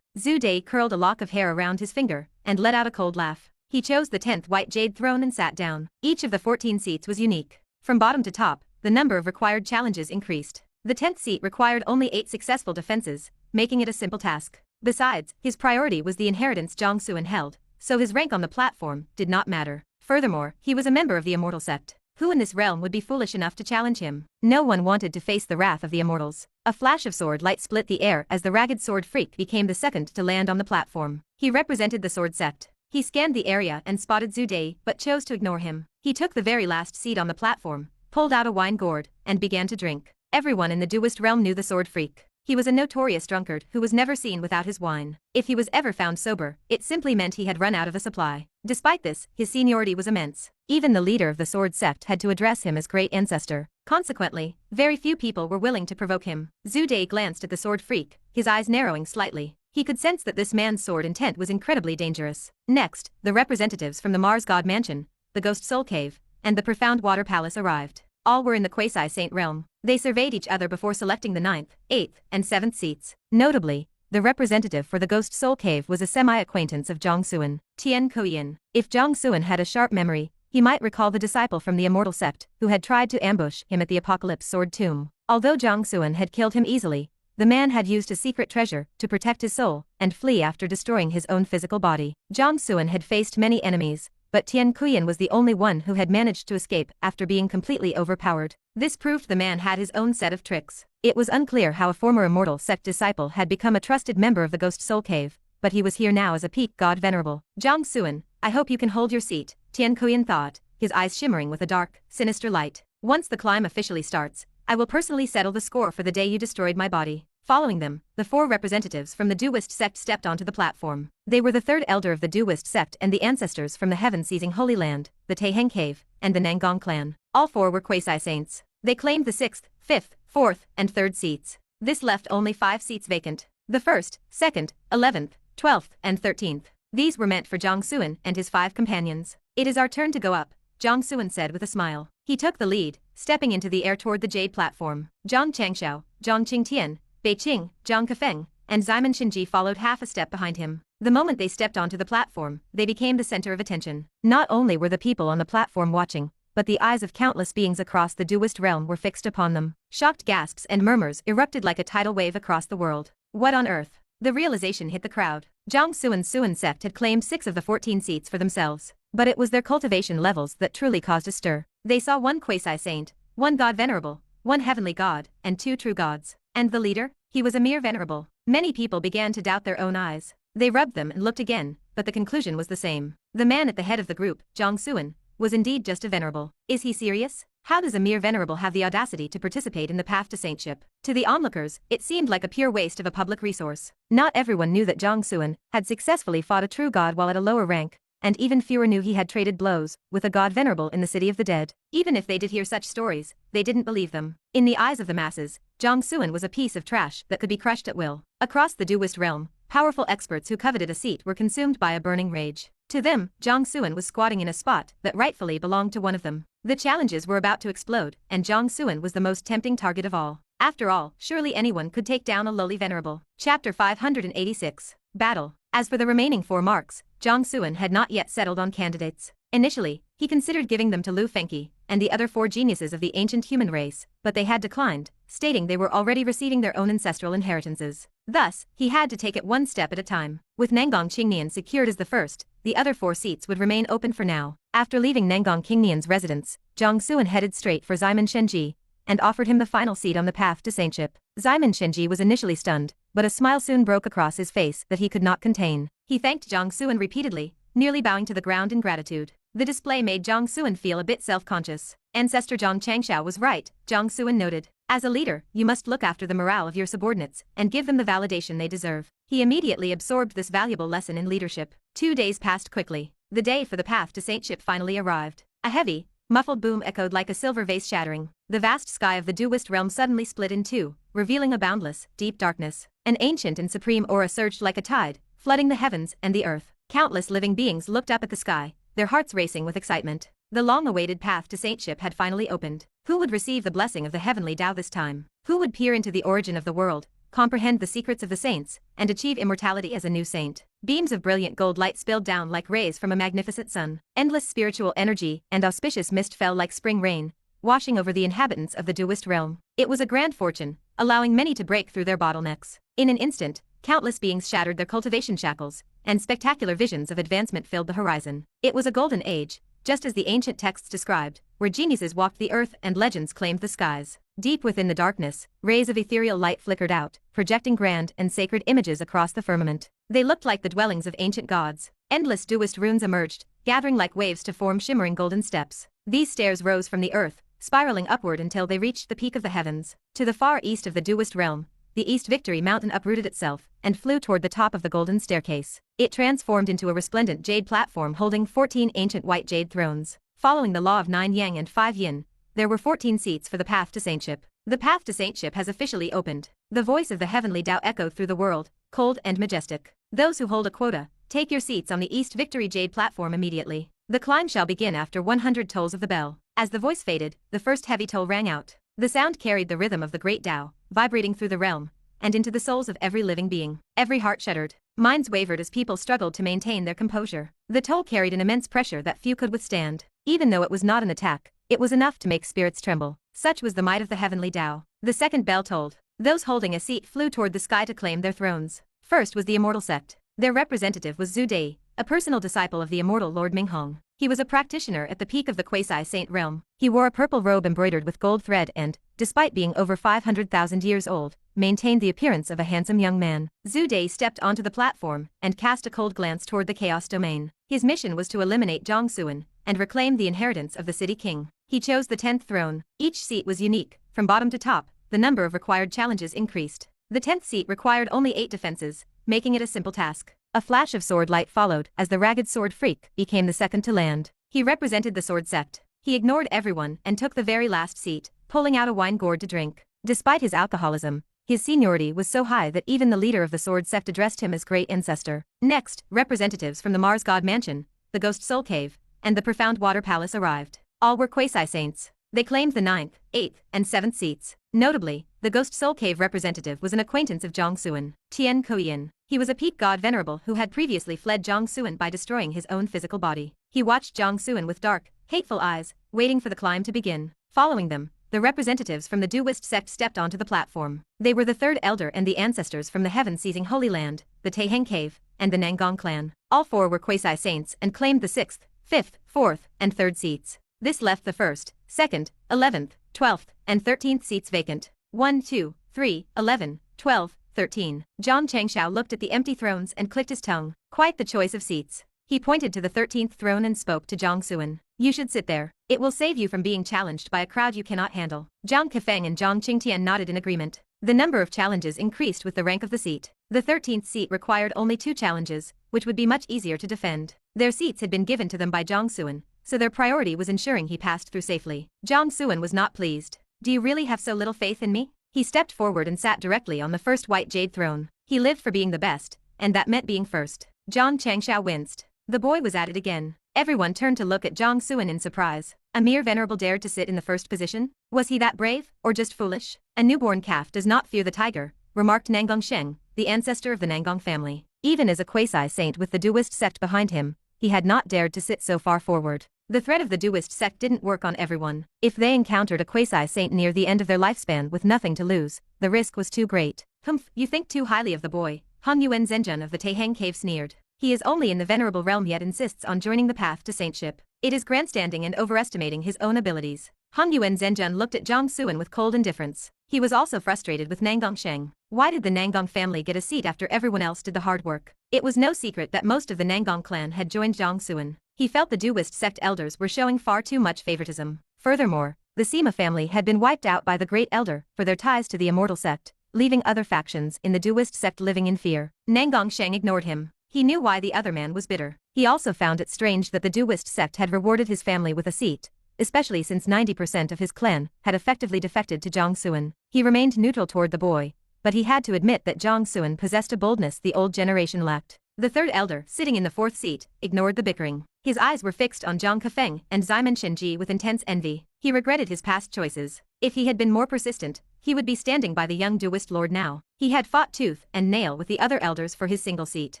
Zhu Dai curled a lock of hair around his finger and let out a cold laugh. He chose the 10th white jade throne and sat down. Each of the 14 seats was unique. From bottom to top, the number of required challenges increased. The 10th seat required only 8 successful defenses, making it a simple task. Besides, his priority was the inheritance Jiang Xuan held, so his rank on the platform did not matter. Furthermore, he was a member of the immortal sect. Who in this realm would be foolish enough to challenge him? No one wanted to face the wrath of the immortals. A flash of sword light split the air as the ragged sword freak became the second to land on the platform. He represented the sword sect. He scanned the area and spotted Zhu Dai, but chose to ignore him. He took the very last seat on the platform, pulled out a wine gourd, and began to drink. Everyone in the Duist realm knew the sword freak. He was a notorious drunkard who was never seen without his wine. If he was ever found sober, it simply meant he had run out of a supply. Despite this, his seniority was immense. Even the leader of the sword sect had to address him as great ancestor. Consequently, very few people were willing to provoke him. Zhu Dai glanced at the sword freak, his eyes narrowing slightly. He could sense that this man's sword intent was incredibly dangerous. Next, the representatives from the Mars God Mansion, the Ghost Soul Cave, and the Profound Water Palace arrived. All were in the quasi-saint realm. They surveyed each other before selecting the 9th, 8th, and 7th seats. Notably, the representative for the Ghost Soul Cave was a semi-acquaintance of Jiang Xuan, Tian Kuyin. If Jiang Xuan had a sharp memory, he might recall the disciple from the Immortal Sept who had tried to ambush him at the Apocalypse Sword Tomb. Although Jiang Xuan had killed him easily, the man had used a secret treasure to protect his soul and flee after destroying his own physical body. Jiang Xuan had faced many enemies, but Tian Kuyin was the only one who had managed to escape after being completely overpowered. This proved the man had his own set of tricks. It was unclear how a former Immortal Sect disciple had become a trusted member of the Ghost Soul Cave, but he was here now as a peak god venerable. Jiang Xuan, I hope you can hold your seat, Tian Kuyin thought, his eyes shimmering with a dark, sinister light. Once the climb officially starts, I will personally settle the score for the day you destroyed my body. Following them, the 4 representatives from the Duist sect stepped onto the platform. They were the 3rd elder of the Duist sect and the ancestors from the heaven-seizing Holy Land, the Taiheng Cave, and the Nangong clan. All 4 were quasi-saints. They claimed the 6th, 5th, 4th, and 3rd seats. This left only 5 seats vacant. The 1st, 2nd, 11th, 12th, and 13th. These were meant for Jiang Xuan and his 5 companions. It is our turn to go up, Jiang Xuan said with a smile. He took the lead, stepping into the air toward the jade platform. Zhang Changxiao, Zhang Qingtian, Bei Qing, Zhang Kefeng, and Ximen Xinji followed half a step behind him. The moment they stepped onto the platform, they became the center of attention. Not only were the people on the platform watching, but the eyes of countless beings across the Duist realm were fixed upon them. Shocked gasps and murmurs erupted like a tidal wave across the world. What on earth? The realization hit the crowd. Jiang Xuan's Xuan sect had claimed 6 of the 14 seats for themselves, but it was their cultivation levels that truly caused a stir. They saw 1 quasi-saint, 1 god venerable, 1 heavenly god, and 2 true gods. And the leader? He was a mere venerable. Many people began to doubt their own eyes. They rubbed them and looked again, but the conclusion was the same. The man at the head of the group, Jiang Xuan, was indeed just a venerable. Is he serious? How does a mere venerable have the audacity to participate in the path to saintship? To the onlookers, it seemed like a pure waste of a public resource. Not everyone knew that Jiang Xuan had successfully fought a true god while at a lower rank, and even fewer knew he had traded blows with a god venerable in the city of the dead. Even if they did hear such stories, they didn't believe them. In the eyes of the masses, Jiang Xuan was a piece of trash that could be crushed at will. Across the Duist realm, powerful experts who coveted a seat were consumed by a burning rage. To them, Jiang Xuan was squatting in a spot that rightfully belonged to one of them. The challenges were about to explode, and Jiang Xuan was the most tempting target of all. After all, surely anyone could take down a lowly venerable. Chapter 586. Battle. As for the remaining 4 marks, Jiang Xuan had not yet settled on candidates. Initially, he considered giving them to Lu Fengqi and the other 4 geniuses of the ancient human race, but they had declined, stating they were already receiving their own ancestral inheritances. Thus, he had to take it 1 step at a time. With Nangong Qingnian secured as the first, the other 4 seats would remain open for now. After leaving Nangong Qingnian's residence, Jiang Xuan headed straight for Ximen Xinji and offered him the final seat on the path to saintship. Ximen Xinji was initially stunned, but a smile soon broke across his face that he could not contain. He thanked Jiang Xuan repeatedly, nearly bowing to the ground in gratitude. The display made Jiang Xuan feel a bit self-conscious. Ancestor Zhang Changxiao was right, Jiang Xuan noted. As a leader, you must look after the morale of your subordinates and give them the validation they deserve. He immediately absorbed this valuable lesson in leadership. 2 days passed quickly. The day for the path to saintship finally arrived. A heavy, muffled boom echoed like a silver vase shattering. The vast sky of the Duist realm suddenly split in 2, revealing a boundless, deep darkness. An ancient and supreme aura surged like a tide, flooding the heavens and the earth. Countless living beings looked up at the sky, their hearts racing with excitement. The long-awaited path to saintship had finally opened. Who would receive the blessing of the heavenly Dao this time? Who would peer into the origin of the world, comprehend the secrets of the saints, and achieve immortality as a new saint? Beams of brilliant gold light spilled down like rays from a magnificent sun. Endless spiritual energy and auspicious mist fell like spring rain, washing over the inhabitants of the Duist realm. It was a grand fortune, allowing many to break through their bottlenecks. In an instant, countless beings shattered their cultivation shackles, and spectacular visions of advancement filled the horizon. It was a golden age, just as the ancient texts described, where geniuses walked the earth and legends claimed the skies. Deep within the darkness, rays of ethereal light flickered out, projecting grand and sacred images across the firmament. They looked like the dwellings of ancient gods. Endless Duist runes emerged, gathering like waves to form shimmering golden steps. These stairs rose from the earth, spiraling upward until they reached the peak of the heavens. To the far east of the Duist realm, the East Victory Mountain uprooted itself and flew toward the top of the golden staircase. It transformed into a resplendent jade platform holding 14 ancient white jade thrones. Following the law of 9 Yang and 5 Yin, there were 14 seats for the path to saintship. The path to saintship has officially opened. The voice of the heavenly Dao echoed through the world, cold and majestic. Those who hold a quota, take your seats on the East Victory Jade platform immediately. The climb shall begin after 100 tolls of the bell. As the voice faded, the first heavy toll rang out. The sound carried the rhythm of the great Dao, vibrating through the realm, and into the souls of every living being. Every heart shuddered. Minds wavered as people struggled to maintain their composure. The toll carried an immense pressure that few could withstand. Even though it was not an attack, it was enough to make spirits tremble. Such was the might of the heavenly Dao. The second bell tolled. Those holding a seat flew toward the sky to claim their thrones. First was the immortal sect. Their representative was Zhu Dai, a personal disciple of the immortal Lord Minghong. He was a practitioner at the peak of the quasi-saint realm. He wore a purple robe embroidered with gold thread and, despite being over 500,000 years old, maintained the appearance of a handsome young man. Zhu Dai stepped onto the platform and cast a cold glance toward the chaos domain. His mission was to eliminate Jiang Xuan and reclaim the inheritance of the city king. He chose the 10th throne. Each seat was unique. From bottom to top, the number of required challenges increased. The 10th seat required only 8 defenses, making it a simple task. A flash of sword light followed as the ragged sword freak became the second to land. He represented the sword sect. He ignored everyone and took the very last seat, pulling out a wine gourd to drink. Despite his alcoholism, his seniority was so high that even the leader of the sword sect addressed him as great ancestor. Next, representatives from the Mars God Mansion, the Ghost Soul Cave, and the Profound Water Palace arrived. All were quasi-saints. They claimed the 9th, 8th, and 7th seats. Notably, the Ghost Soul Cave representative was an acquaintance of Jiang Xuan, Tian Koyin. He was a peak god venerable who had previously fled Jiang Xuan by destroying his own physical body. He watched Jiang Xuan with dark, hateful eyes, waiting for the climb to begin. Following them, the representatives from the Duist sect stepped onto the platform. They were the third elder and the ancestors from the heaven-seizing Holy Land, the Taiheng Cave, and the Nangong clan. All 4 were quasi-saints and claimed the 6th, 5th, 4th, and 3rd seats. This left the 1st, 2nd, 11th, 12th, and 13th seats vacant. 1, 2, 3, 11, 12, 13. Xianxia looked at the empty thrones and clicked his tongue. Quite the choice of seats. He pointed to the 13th throne and spoke to Jiang Xuan. You should sit there. It will save you from being challenged by a crowd you cannot handle. Jiang Kefeng and Zhang Qingtian nodded in agreement. The number of challenges increased with the rank of the seat. The 13th seat required only 2 challenges, which would be much easier to defend. Their seats had been given to them by Jiang Xuan, so their priority was ensuring he passed through safely. Jiang Xuan was not pleased. Do you really have so little faith in me? He stepped forward and sat directly on the first white jade throne. He lived for being the best, and that meant being first. Jiang Xianxia winced. The boy was at it again. Everyone turned to look at Jiang Xuan in surprise. A mere venerable dared to sit in the first position? Was he that brave, or just foolish? A newborn calf does not fear the tiger, remarked Nangong Sheng, the ancestor of the Nangong family. Even as a quasi-saint with the Duist sect behind him, he had not dared to sit so far forward. The threat of the Duist sect didn't work on everyone. If they encountered a quasi-saint near the end of their lifespan with nothing to lose, the risk was too great. Humph, you think too highly of the boy, Hong Yuan Zhenjun of the Taiheng Cave sneered. He is only in the venerable realm yet insists on joining the path to saintship. It is grandstanding and overestimating his own abilities. Hong Yuan Zhenjun looked at Jiang Xuan with cold indifference. He was also frustrated with Nangong Sheng. Why did the Nangong family get a seat after everyone else did the hard work? It was no secret that most of the Nangong clan had joined Jiang Xuan. He felt the Duist sect elders were showing far too much favoritism. Furthermore, the Sima family had been wiped out by the Great Elder for their ties to the immortal sect, leaving other factions in the Duist sect living in fear. Nangong Sheng ignored him. He knew why the other man was bitter. He also found it strange that the Duist sect had rewarded his family with a seat, especially since 90% of his clan had effectively defected to Jiang Xuan. He remained neutral toward the boy, but he had to admit that Jiang Xuan possessed a boldness the old generation lacked. The third elder, sitting in the 4th seat, ignored the bickering. His eyes were fixed on Jiang Kefeng and Ximen Shenji with intense envy. He regretted his past choices. If he had been more persistent, he would be standing by the young Duist lord now. He had fought tooth and nail with the other elders for his single seat.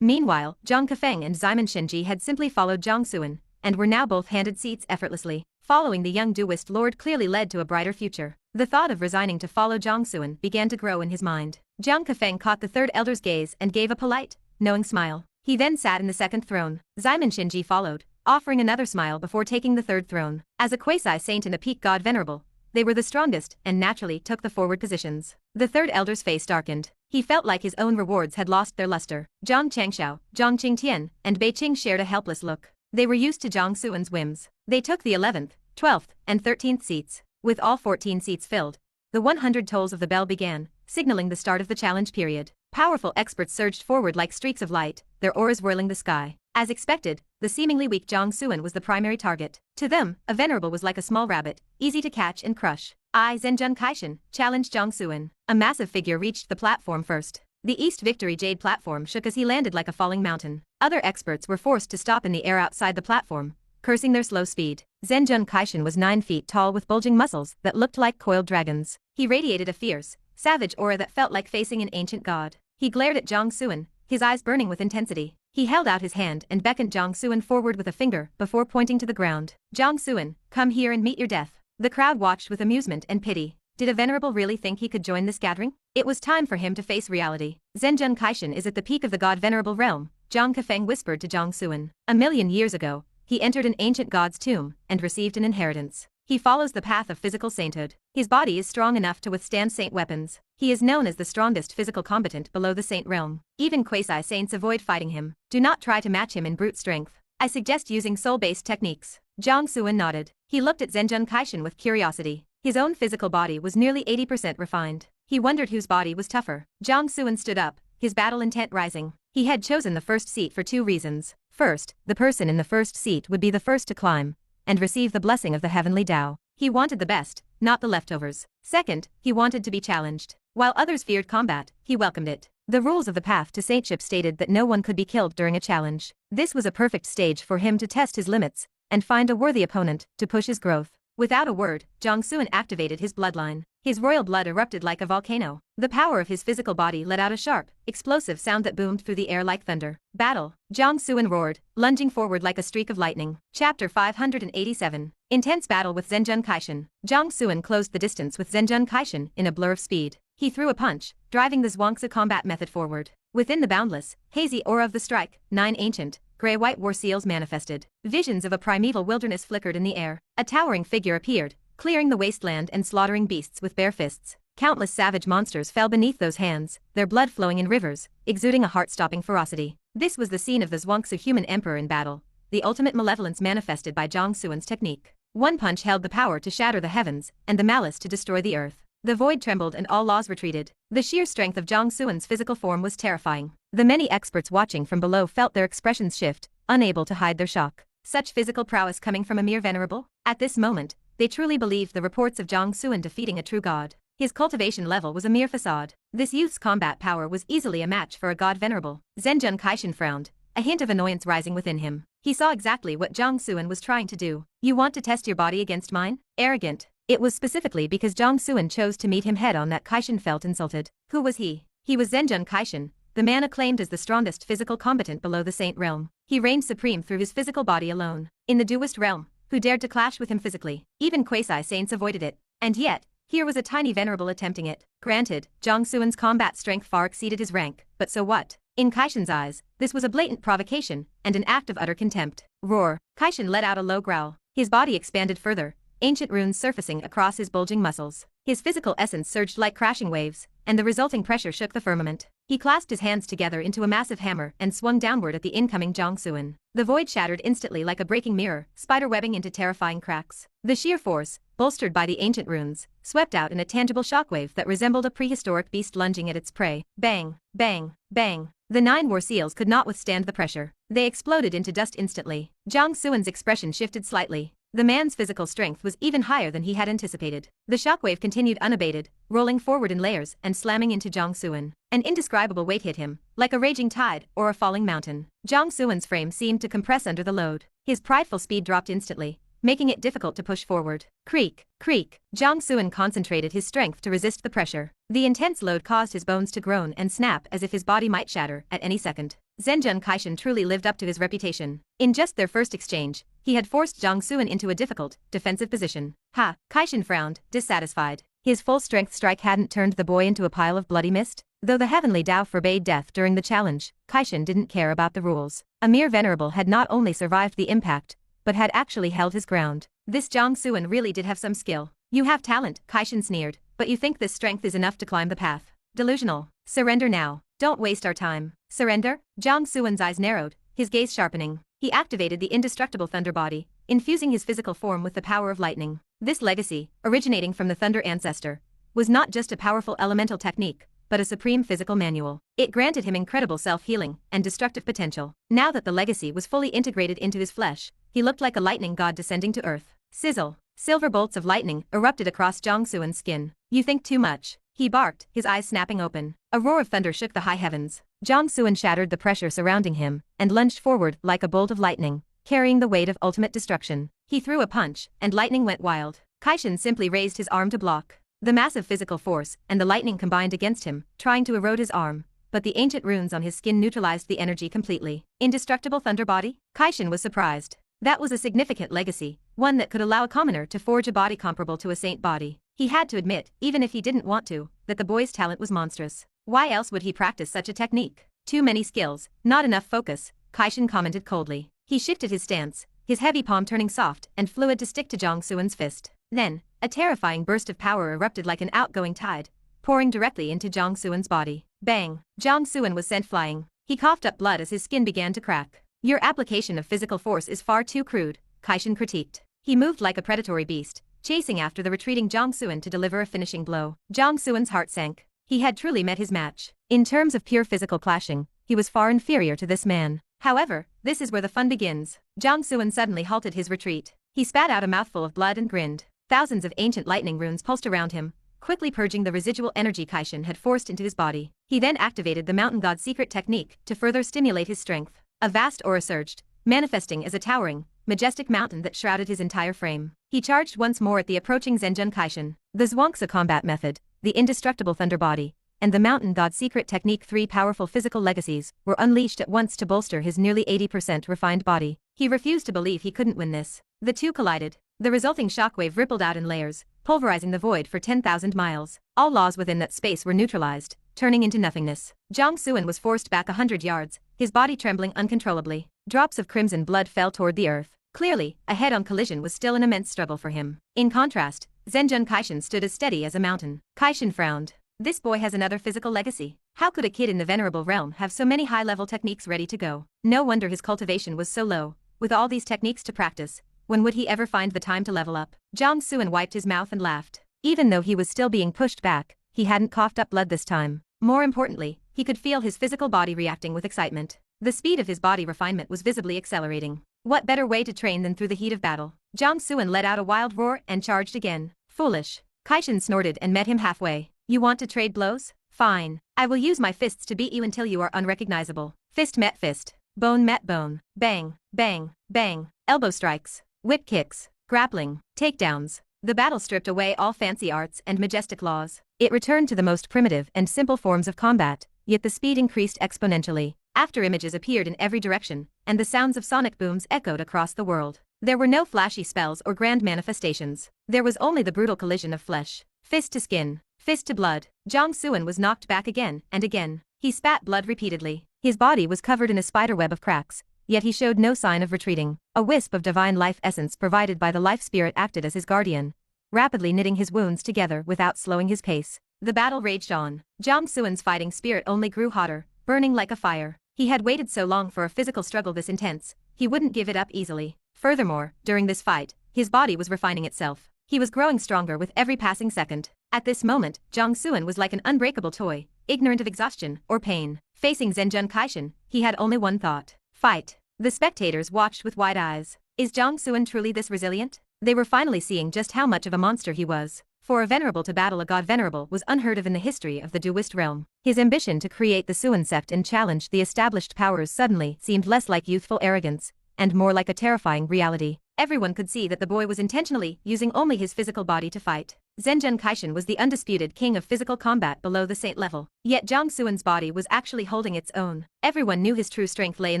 Meanwhile, Jiang Kefeng and Ximen Shenji had simply followed Jiang Xuan, and were now both handed seats effortlessly. Following the young Duist lord clearly led to a brighter future. The thought of resigning to follow Jiang Xuan began to grow in his mind. Jiang Kefeng caught the third elder's gaze and gave a polite, knowing smile. He then sat in the 2nd throne. Ximen Shenji followed, offering another smile before taking the 3rd throne. As a quasi-saint and a peak god venerable, they were the strongest and naturally took the forward positions. The third elder's face darkened. He felt like his own rewards had lost their luster. Zhang Changxiao, Zhang Qingtian, and Bei Qing shared a helpless look. They were used to Jiang Xuan's whims. They took the 11th, 12th, and 13th seats. With all 14 seats filled, the 100 tolls of the bell began, signaling the start of the challenge period. Powerful experts surged forward like streaks of light, their auras whirling the sky. As expected, the seemingly weak Jiang Xuan was the primary target. To them, a venerable was like a small rabbit, easy to catch and crush. Zhenjun Kaishan challenged Jiang Xuan. A massive figure reached the platform first. The East Victory Jade platform shook as he landed like a falling mountain. Other experts were forced to stop in the air outside the platform, cursing their slow speed. Zhenjun Kaishan was 9 feet tall with bulging muscles that looked like coiled dragons. He radiated a fierce, savage aura that felt like facing an ancient god. He glared at Jiang Xuan, his eyes burning with intensity. He held out his hand and beckoned Jiang Xuan forward with a finger before pointing to the ground. Jiang Xuan, come here and meet your death. The crowd watched with amusement and pity. Did a venerable really think he could join this gathering? It was time for him to face reality. Zhenjun Kaishan is at the peak of the god venerable realm, Zhang Kefeng whispered to Jiang Xuan. 1,000,000 years ago, he entered an ancient god's tomb and received an inheritance. He follows the path of physical sainthood. His body is strong enough to withstand saint weapons. He is known as the strongest physical combatant below the saint realm. Even quasi-saints avoid fighting him. Do not try to match him in brute strength. I suggest using soul-based techniques. Jiang Xuan nodded. He looked at Zhenjun Kaishan with curiosity. His own physical body was nearly 80% refined. He wondered whose body was tougher. Jiang Xuan stood up, his battle intent rising. He had chosen the first seat for 2 reasons. First, the person in the first seat would be the first to climb and receive the blessing of the heavenly Dao. He wanted the best, not the leftovers. Second, he wanted to be challenged. While others feared combat, he welcomed it. The rules of the path to saintship stated that no one could be killed during a challenge. This was a perfect stage for him to test his limits and find a worthy opponent to push his growth. Without a word, Jiang Xuan activated his bloodline. His royal blood erupted like a volcano. The power of his physical body let out a sharp, explosive sound that boomed through the air like thunder. Battle! Jiang Xuan roared, lunging forward like a streak of lightning. Chapter 587. Intense battle with Zhenjun Kaishan. Jiang Xuan closed the distance with Zhenjun Kaishan in a blur of speed. He threw a punch, driving the Xianxia combat method forward. Within the boundless, hazy aura of the strike, 9 ancient, gray-white war seals manifested. Visions of a primeval wilderness flickered in the air. A towering figure appeared, clearing the wasteland and slaughtering beasts with bare fists. Countless savage monsters fell beneath those hands, their blood flowing in rivers, exuding a heart-stopping ferocity. This was the scene of the Xianxia human emperor in battle, the ultimate malevolence manifested by Jiang Xuan's technique. One punch held the power to shatter the heavens and the malice to destroy the earth. The void trembled and all laws retreated. The sheer strength of Jiang Xuan's physical form was terrifying. The many experts watching from below felt their expressions shift, unable to hide their shock. Such physical prowess coming from a mere venerable? At this moment, they truly believed the reports of Jiang Xuan defeating a true god. His cultivation level was a mere facade. This youth's combat power was easily a match for a god venerable. Zhenjun Kaishan frowned, a hint of annoyance rising within him. He saw exactly what Jiang Xuan was trying to do. You want to test your body against mine? Arrogant. It was specifically because Jiang Xuan chose to meet him head-on that Kaishan felt insulted. Who was he? He was Zhenjun Kaishan, the man acclaimed as the strongest physical combatant below the Saint realm. He reigned supreme through his physical body alone. In the duist realm, who dared to clash with him physically? Even quasi-saints avoided it. And yet, here was a tiny venerable attempting it. Granted, Jiang Xuan's combat strength far exceeded his rank, but so what? In Kaishan's eyes, this was a blatant provocation and an act of utter contempt. Roar! Kaishan let out a low growl. His body expanded further, ancient runes surfacing across his bulging muscles. His physical essence surged like crashing waves, and the resulting pressure shook the firmament. He clasped his hands together into a massive hammer and swung downward at the incoming Jiang Xuan. The void shattered instantly like a breaking mirror, spiderwebbing into terrifying cracks. The sheer force, bolstered by the ancient runes, swept out in a tangible shockwave that resembled a prehistoric beast lunging at its prey. Bang! Bang! Bang! The 9 war seals could not withstand the pressure. They exploded into dust instantly. Jiang Xuan's expression shifted slightly. The man's physical strength was even higher than he had anticipated. The shockwave continued unabated, rolling forward in layers and slamming into Jiang Xuan. An indescribable weight hit him, like a raging tide or a falling mountain. Jiang Xuan's frame seemed to compress under the load. His prideful speed dropped instantly, making it difficult to push forward. Creak, creak. Jiang Xuan concentrated his strength to resist the pressure. The intense load caused his bones to groan and snap as if his body might shatter at any second. Zhenjun Kaishan truly lived up to his reputation. In just their first exchange, he had forced Jiang Xuan into a difficult, defensive position. Ha! Kaishan frowned, dissatisfied. His full-strength strike hadn't turned the boy into a pile of bloody mist. Though the heavenly Dao forbade death during the challenge, Kaishan didn't care about the rules. A mere venerable had not only survived the impact, but had actually held his ground. This Jiang Xuan really did have some skill. You have talent, Kaishan sneered, but you think this strength is enough to climb the path. Delusional. Surrender now. Don't waste our time. Surrender? Jiang Xuan's eyes narrowed, his gaze sharpening. He activated the indestructible thunder body, infusing his physical form with the power of lightning. This legacy, originating from the thunder ancestor, was not just a powerful elemental technique, but a supreme physical manual. It granted him incredible self-healing and destructive potential. Now that the legacy was fully integrated into his flesh, he looked like a lightning god descending to earth. Sizzle! Silver bolts of lightning erupted across Jiang Xuan's skin. You think too much, he barked, his eyes snapping open. A roar of thunder shook the high heavens. Jiang Xuan shattered the pressure surrounding him and lunged forward like a bolt of lightning, carrying the weight of ultimate destruction. He threw a punch, and lightning went wild. Kaishan simply raised his arm to block. The massive physical force and the lightning combined against him, trying to erode his arm, but the ancient runes on his skin neutralized the energy completely. Indestructible thunder body? Kaishan was surprised. That was a significant legacy, one that could allow a commoner to forge a body comparable to a saint body. He had to admit, even if he didn't want to, that the boy's talent was monstrous. Why else would he practice such a technique? Too many skills, not enough focus, Kaishan commented coldly. He shifted his stance, his heavy palm turning soft and fluid to stick to Jiang Xuan's fist. Then, a terrifying burst of power erupted like an outgoing tide, pouring directly into Jiang Xuan's body. Bang! Jiang Xuan was sent flying. He coughed up blood as his skin began to crack. Your application of physical force is far too crude, Kaishan critiqued. He moved like a predatory beast, chasing after the retreating Jiang Xuan to deliver a finishing blow. Jiang Xuan's heart sank. He had truly met his match. In terms of pure physical clashing, he was far inferior to this man. However, this is where the fun begins. Jiang Xuan suddenly halted his retreat. He spat out a mouthful of blood and grinned. Thousands of ancient lightning runes pulsed around him, quickly purging the residual energy Kaishan had forced into his body. He then activated the mountain god's secret technique to further stimulate his strength. A vast aura surged, manifesting as a towering, majestic mountain that shrouded his entire frame. He charged once more at the approaching Zhenjun Kaishan. The Zhuangzi combat method, the indestructible thunder body, and the mountain god's secret technique, three powerful physical legacies, were unleashed at once to bolster his nearly 80% refined body. He refused to believe he couldn't win this. The two collided. The resulting shockwave rippled out in layers, pulverizing the void for 10,000 miles. All laws within that space were neutralized, turning into nothingness. Jiang Xuan was forced back 100 yards, his body trembling uncontrollably. Drops of crimson blood fell toward the earth. Clearly, a head-on collision was still an immense struggle for him. In contrast, Zhenjun Kaishan stood as steady as a mountain. Kaishan frowned. This boy has another physical legacy. How could a kid in the venerable realm have so many high-level techniques ready to go? No wonder his cultivation was so low. With all these techniques to practice, when would he ever find the time to level up? Jiang Xuan wiped his mouth and laughed. Even though he was still being pushed back, he hadn't coughed up blood this time. More importantly, he could feel his physical body reacting with excitement. The speed of his body refinement was visibly accelerating. What better way to train than through the heat of battle? Jiang Xuan let out a wild roar and charged again. Foolish. Kaishan snorted and met him halfway. You want to trade blows? Fine. I will use my fists to beat you until you are unrecognizable. Fist met fist. Bone met bone. Bang, bang, bang. Elbow strikes. Whip kicks. Grappling. Takedowns. The battle stripped away all fancy arts and majestic laws. It returned to the most primitive and simple forms of combat, yet the speed increased exponentially. After images appeared in every direction, and the sounds of sonic booms echoed across the world. There were no flashy spells or grand manifestations. There was only the brutal collision of flesh. Fist to skin. Fist to blood. Jiang Xuan was knocked back again and again. He spat blood repeatedly. His body was covered in a spiderweb of cracks, yet he showed no sign of retreating. A wisp of divine life essence provided by the life spirit acted as his guardian, rapidly knitting his wounds together without slowing his pace. The battle raged on. Jiang Xuan's fighting spirit only grew hotter, burning like a fire. He had waited so long for a physical struggle this intense, he wouldn't give it up easily. Furthermore, during this fight, his body was refining itself. He was growing stronger with every passing second. At this moment, Jiang Xuan was like an unbreakable toy, ignorant of exhaustion or pain. Facing Zhenjun Kaishan, he had only one thought: fight. The spectators watched with wide eyes. Is Jiang Xuan truly this resilient? They were finally seeing just how much of a monster he was. For a venerable to battle a god venerable was unheard of in the history of the Daoist realm. His ambition to create the Xuan sect and challenge the established powers suddenly seemed less like youthful arrogance, and more like a terrifying reality. Everyone could see that the boy was intentionally using only his physical body to fight. Zhenjun Kaishan was the undisputed king of physical combat below the saint level. Yet Jiang Xuan's body was actually holding its own. Everyone knew his true strength lay in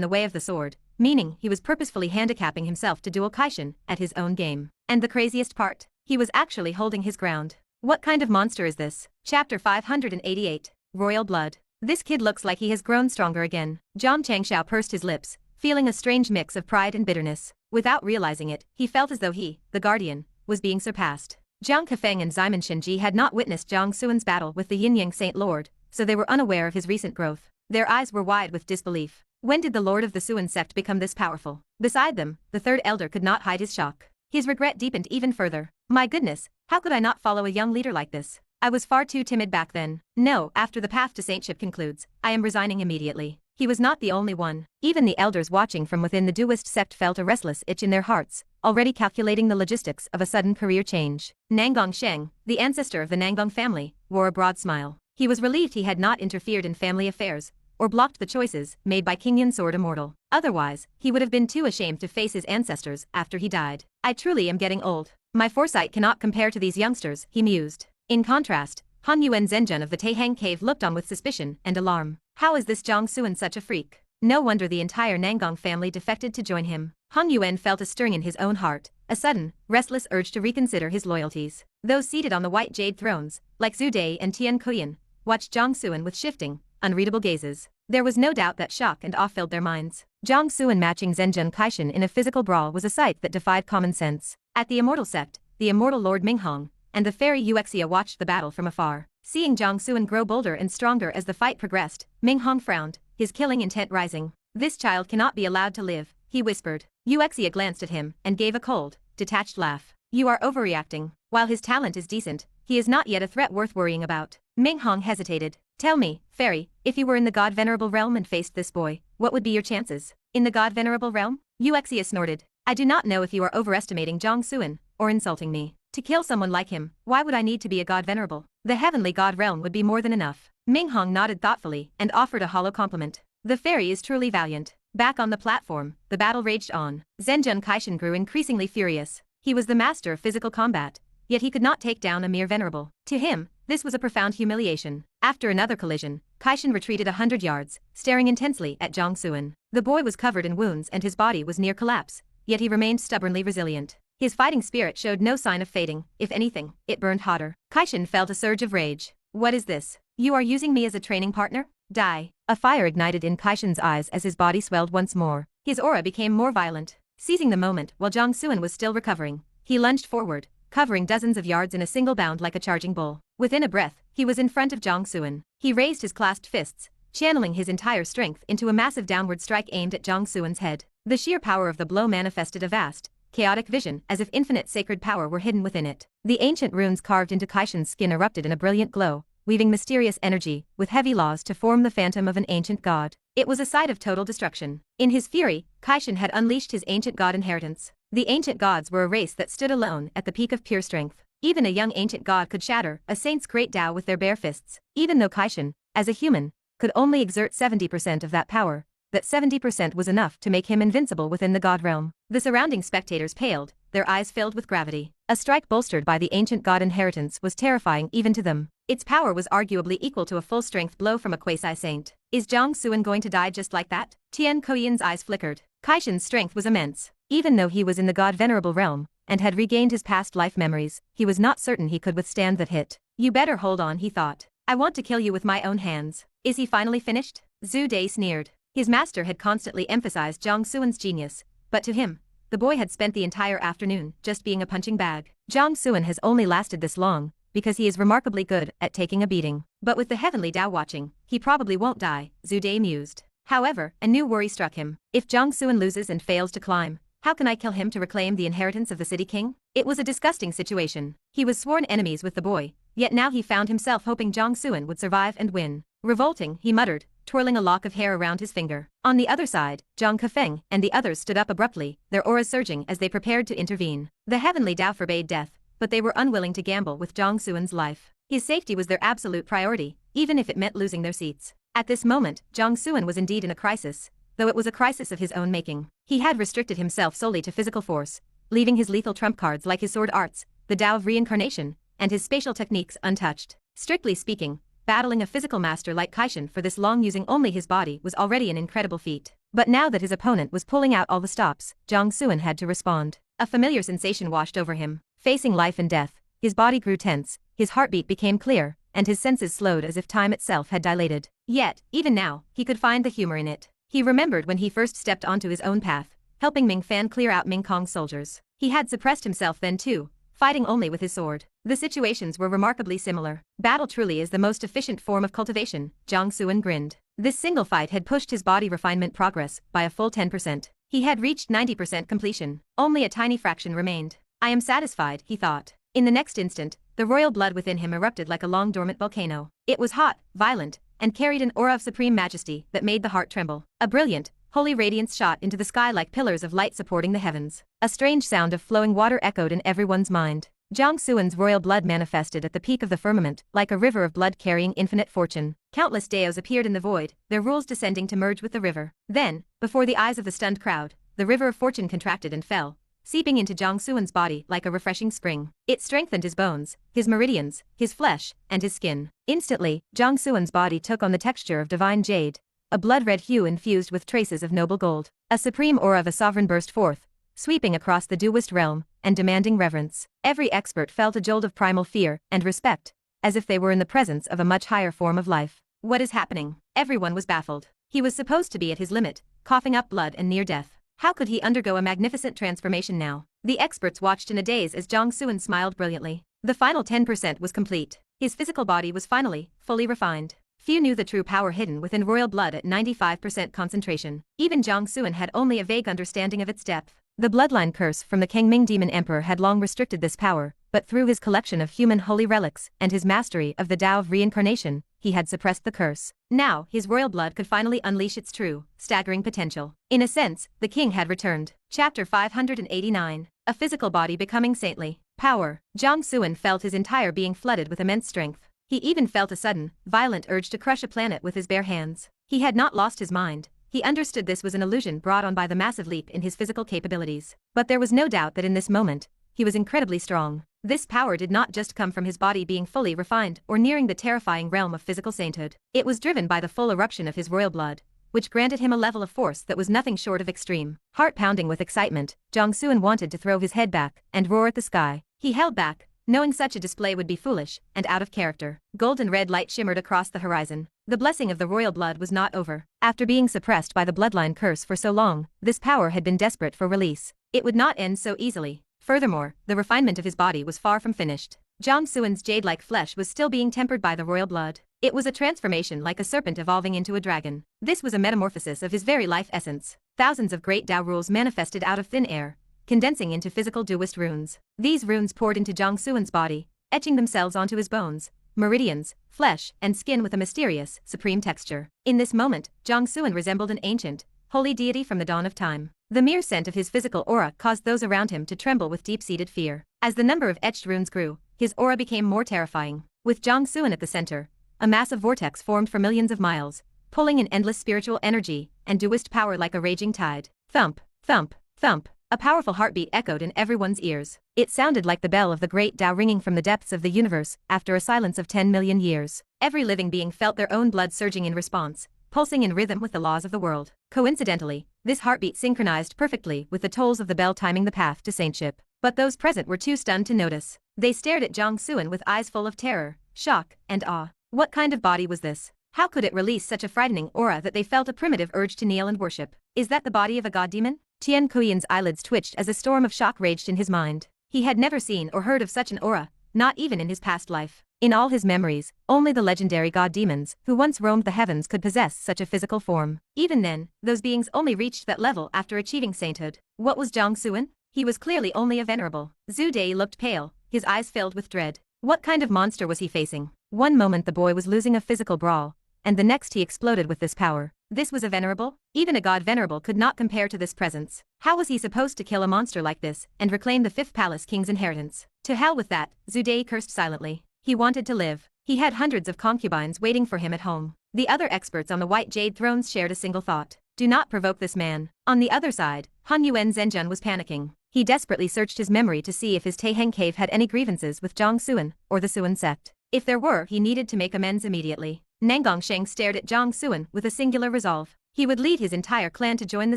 the way of the sword, meaning he was purposefully handicapping himself to duel Kaishan at his own game. And the craziest part? He was actually holding his ground. What kind of monster is this? Chapter 588. Royal Blood. This kid looks like he has grown stronger again. Xianxia pursed his lips, feeling a strange mix of pride and bitterness. Without realizing it, he felt as though he, the guardian, was being surpassed. Jiang Kefeng and Ximon Shenji had not witnessed Jiang Xuan's battle with the Yin Yang Saint Lord, so they were unaware of his recent growth. Their eyes were wide with disbelief. When did the Lord of the Xuan sect become this powerful? Beside them, the third elder could not hide his shock. His regret deepened even further. My goodness, how could I not follow a young leader like this? I was far too timid back then. No, after the path to saintship concludes, I am resigning immediately. He was not the only one. Even the elders watching from within the Daoist sect felt a restless itch in their hearts, already calculating the logistics of a sudden career change. Nanggong Sheng, the ancestor of the Nanggong family, wore a broad smile. He was relieved he had not interfered in family affairs, or blocked the choices made by King Yin Sword Immortal. Otherwise, he would have been too ashamed to face his ancestors after he died. I truly am getting old. My foresight cannot compare to these youngsters, he mused. In contrast, Han Yuan Zhenjun of the Taihang Cave looked on with suspicion and alarm. How is this Jiang Xuan such a freak? No wonder the entire Nangong family defected to join him. Han Yuan felt a stirring in his own heart, a sudden, restless urge to reconsider his loyalties. Those seated on the white jade thrones, like Zhu Dai and Tian Kuyan, watched Jiang Xuan with shifting, unreadable gazes. There was no doubt that shock and awe filled their minds. Jiang Xuan matching Zhenjun Kaishan in a physical brawl was a sight that defied common sense. At the Immortal Sept, the immortal Lord Minghong and the fairy Xianxia watched the battle from afar. Seeing Jiang Xuan grow bolder and stronger as the fight progressed, Minghong frowned, his killing intent rising. This child cannot be allowed to live, he whispered. Xianxia glanced at him and gave a cold, detached laugh. You are overreacting. While his talent is decent, he is not yet a threat worth worrying about. Minghong hesitated. Tell me, fairy, if you were in the God-Venerable realm and faced this boy, what would be your chances? In the God-Venerable realm? Xianxia snorted. I do not know if you are overestimating Jiang Xuan, or insulting me. To kill someone like him, why would I need to be a God Venerable? The heavenly God realm would be more than enough. Minghong nodded thoughtfully and offered a hollow compliment. The fairy is truly valiant. Back on the platform, the battle raged on. Zhenjun Kaishan grew increasingly furious. He was the master of physical combat, yet he could not take down a mere venerable. To him, this was a profound humiliation. After another collision, Kaishan retreated 100 yards, staring intensely at Jiang Xuan. The boy was covered in wounds and his body was near collapse, yet he remained stubbornly resilient. His fighting spirit showed no sign of fading. If anything, it burned hotter. Kaishan felt a surge of rage. What is this? You are using me as a training partner? Die. A fire ignited in Kaishan's eyes as his body swelled once more. His aura became more violent. Seizing the moment while Jiang Xuan was still recovering, he lunged forward, covering dozens of yards in a single bound like a charging bull. Within a breath, he was in front of Jiang Xuan. He raised his clasped fists, channeling his entire strength into a massive downward strike aimed at Jiang Xuan's head. The sheer power of the blow manifested a vast, chaotic vision, as if infinite sacred power were hidden within it. The ancient runes carved into Kaishan's skin erupted in a brilliant glow, weaving mysterious energy, with heavy laws to form the phantom of an ancient god. It was a sight of total destruction. In his fury, Kaishan had unleashed his ancient god inheritance. The ancient gods were a race that stood alone at the peak of pure strength. Even a young ancient god could shatter a saint's great Dao with their bare fists, even though Kaishan, as a human, could only exert 70% of that power. That 70% was enough to make him invincible within the god realm. The surrounding spectators paled, their eyes filled with gravity. A strike bolstered by the ancient god inheritance was terrifying even to them. Its power was arguably equal to a full-strength blow from a quasi-saint. Is Jiang Xuan going to die just like that? Tian Koyan's eyes flickered. Kaishan's strength was immense. Even though he was in the god-venerable realm, and had regained his past life memories, he was not certain he could withstand that hit. You better hold on, he thought. I want to kill you with my own hands. Is he finally finished? Zhu Dai sneered. His master had constantly emphasized Jiang Xuan's genius, but to him, the boy had spent the entire afternoon just being a punching bag. Jiang Xuan has only lasted this long because he is remarkably good at taking a beating. But with the heavenly Dao watching, he probably won't die, Zhu Dai mused. However, a new worry struck him. If Jiang Xuan loses and fails to climb, how can I kill him to reclaim the inheritance of the city king? It was a disgusting situation. He was sworn enemies with the boy, yet now he found himself hoping Jiang Xuan would survive and win. Revolting, he muttered, twirling a lock of hair around his finger. On the other side, Zhang Kefeng and the others stood up abruptly, their auras surging as they prepared to intervene. The heavenly Dao forbade death, but they were unwilling to gamble with Jiang Xuan's life. His safety was their absolute priority, even if it meant losing their seats. At this moment, Jiang Xuan was indeed in a crisis, though it was a crisis of his own making. He had restricted himself solely to physical force, leaving his lethal trump cards like his sword arts, the Dao of Reincarnation, and his spatial techniques untouched. Strictly speaking, battling a physical master like Kaishan for this long using only his body was already an incredible feat. But now that his opponent was pulling out all the stops, Jiang Xuan had to respond. A familiar sensation washed over him. Facing life and death, his body grew tense, his heartbeat became clear, and his senses slowed as if time itself had dilated. Yet, even now, he could find the humor in it. He remembered when he first stepped onto his own path, helping Ming Fan clear out Ming Kong's soldiers. He had suppressed himself then too, fighting only with his sword. The situations were remarkably similar. Battle truly is the most efficient form of cultivation, Jiang Xuan grinned. This single fight had pushed his body refinement progress by a full 10%. He had reached 90% completion. Only a tiny fraction remained. I am satisfied, he thought. In the next instant, the royal blood within him erupted like a long dormant volcano. It was hot, violent, and carried an aura of supreme majesty that made the heart tremble. A brilliant, holy radiance shot into the sky like pillars of light supporting the heavens. A strange sound of flowing water echoed in everyone's mind. Jiang Xuan's royal blood manifested at the peak of the firmament, like a river of blood carrying infinite fortune. Countless daos appeared in the void, their rules descending to merge with the river. Then, before the eyes of the stunned crowd, the river of fortune contracted and fell, seeping into Jiang Xuan's body like a refreshing spring. It strengthened his bones, his meridians, his flesh, and his skin. Instantly, Jiang Xuan's body took on the texture of divine jade, a blood-red hue infused with traces of noble gold. A supreme aura of a sovereign burst forth, sweeping across the Duist realm, and demanding reverence. Every expert felt a jolt of primal fear and respect, as if they were in the presence of a much higher form of life. What is happening? Everyone was baffled. He was supposed to be at his limit, coughing up blood and near death. How could he undergo a magnificent transformation now? The experts watched in a daze as Jiang Xuan smiled brilliantly. The final 10% was complete. His physical body was finally, fully refined. Few knew the true power hidden within royal blood at 95% concentration. Even Jiang Xuan had only a vague understanding of its depth. The bloodline curse from the Kangming demon emperor had long restricted this power, but through his collection of human holy relics and his mastery of the Dao of Reincarnation, he had suppressed the curse. Now, his royal blood could finally unleash its true, staggering potential. In a sense, the king had returned. Chapter 589. A physical body becoming saintly. Power. Jiang Xuan felt his entire being flooded with immense strength. He even felt a sudden, violent urge to crush a planet with his bare hands. He had not lost his mind. He understood this was an illusion brought on by the massive leap in his physical capabilities. But there was no doubt that in this moment, he was incredibly strong. This power did not just come from his body being fully refined or nearing the terrifying realm of physical sainthood. It was driven by the full eruption of his royal blood, which granted him a level of force that was nothing short of extreme. Heart pounding with excitement, Jiang Xuan wanted to throw his head back and roar at the sky. He held back, knowing such a display would be foolish and out of character. Golden red light shimmered across the horizon. The blessing of the royal blood was not over. After being suppressed by the bloodline curse for so long, this power had been desperate for release. It would not end so easily. Furthermore, the refinement of his body was far from finished. Jiang Xuan's jade-like flesh was still being tempered by the royal blood. It was a transformation like a serpent evolving into a dragon. This was a metamorphosis of his very life essence. Thousands of great Dao rules manifested out of thin air, condensing into physical Duist runes. These runes poured into Jiang Xuan's body, etching themselves onto his bones, meridians, flesh, and skin with a mysterious, supreme texture. In this moment, Jiang Xuan resembled an ancient, holy deity from the dawn of time. The mere scent of his physical aura caused those around him to tremble with deep-seated fear. As the number of etched runes grew, his aura became more terrifying. With Jiang Xuan at the center, a massive vortex formed for millions of miles, pulling in endless spiritual energy and Duist power like a raging tide. Thump, thump, thump. A powerful heartbeat echoed in everyone's ears. It sounded like the bell of the great Dao ringing from the depths of the universe after a silence of 10 million years. Every living being felt their own blood surging in response, pulsing in rhythm with the laws of the world. Coincidentally, this heartbeat synchronized perfectly with the tolls of the bell timing the path to saintship. But those present were too stunned to notice. They stared at Jiang Xuan with eyes full of terror, shock, and awe. What kind of body was this? How could it release such a frightening aura that they felt a primitive urge to kneel and worship? Is that the body of a god demon? Tian Kuiyan's eyelids twitched as a storm of shock raged in his mind. He had never seen or heard of such an aura, not even in his past life. In all his memories, only the legendary god demons who once roamed the heavens could possess such a physical form. Even then, those beings only reached that level after achieving sainthood. What was Jiang Xuan? He was clearly only a venerable. Zhu Dei looked pale, his eyes filled with dread. What kind of monster was he facing? One moment the boy was losing a physical brawl, and the next he exploded with this power. This was a venerable? Even a god venerable could not compare to this presence. How was he supposed to kill a monster like this and reclaim the fifth palace king's inheritance? To hell with that, Zhu Dei cursed silently. He wanted to live. He had hundreds of concubines waiting for him at home. The other experts on the white jade thrones shared a single thought. Do not provoke this man. On the other side, Han Yuan Zhenjun was panicking. He desperately searched his memory to see if his Taiheng cave had any grievances with Jiang Xuan or the Xuan sect. If there were, he needed to make amends immediately. Nanggong Sheng stared at Jiang Xuan with a singular resolve. He would lead his entire clan to join the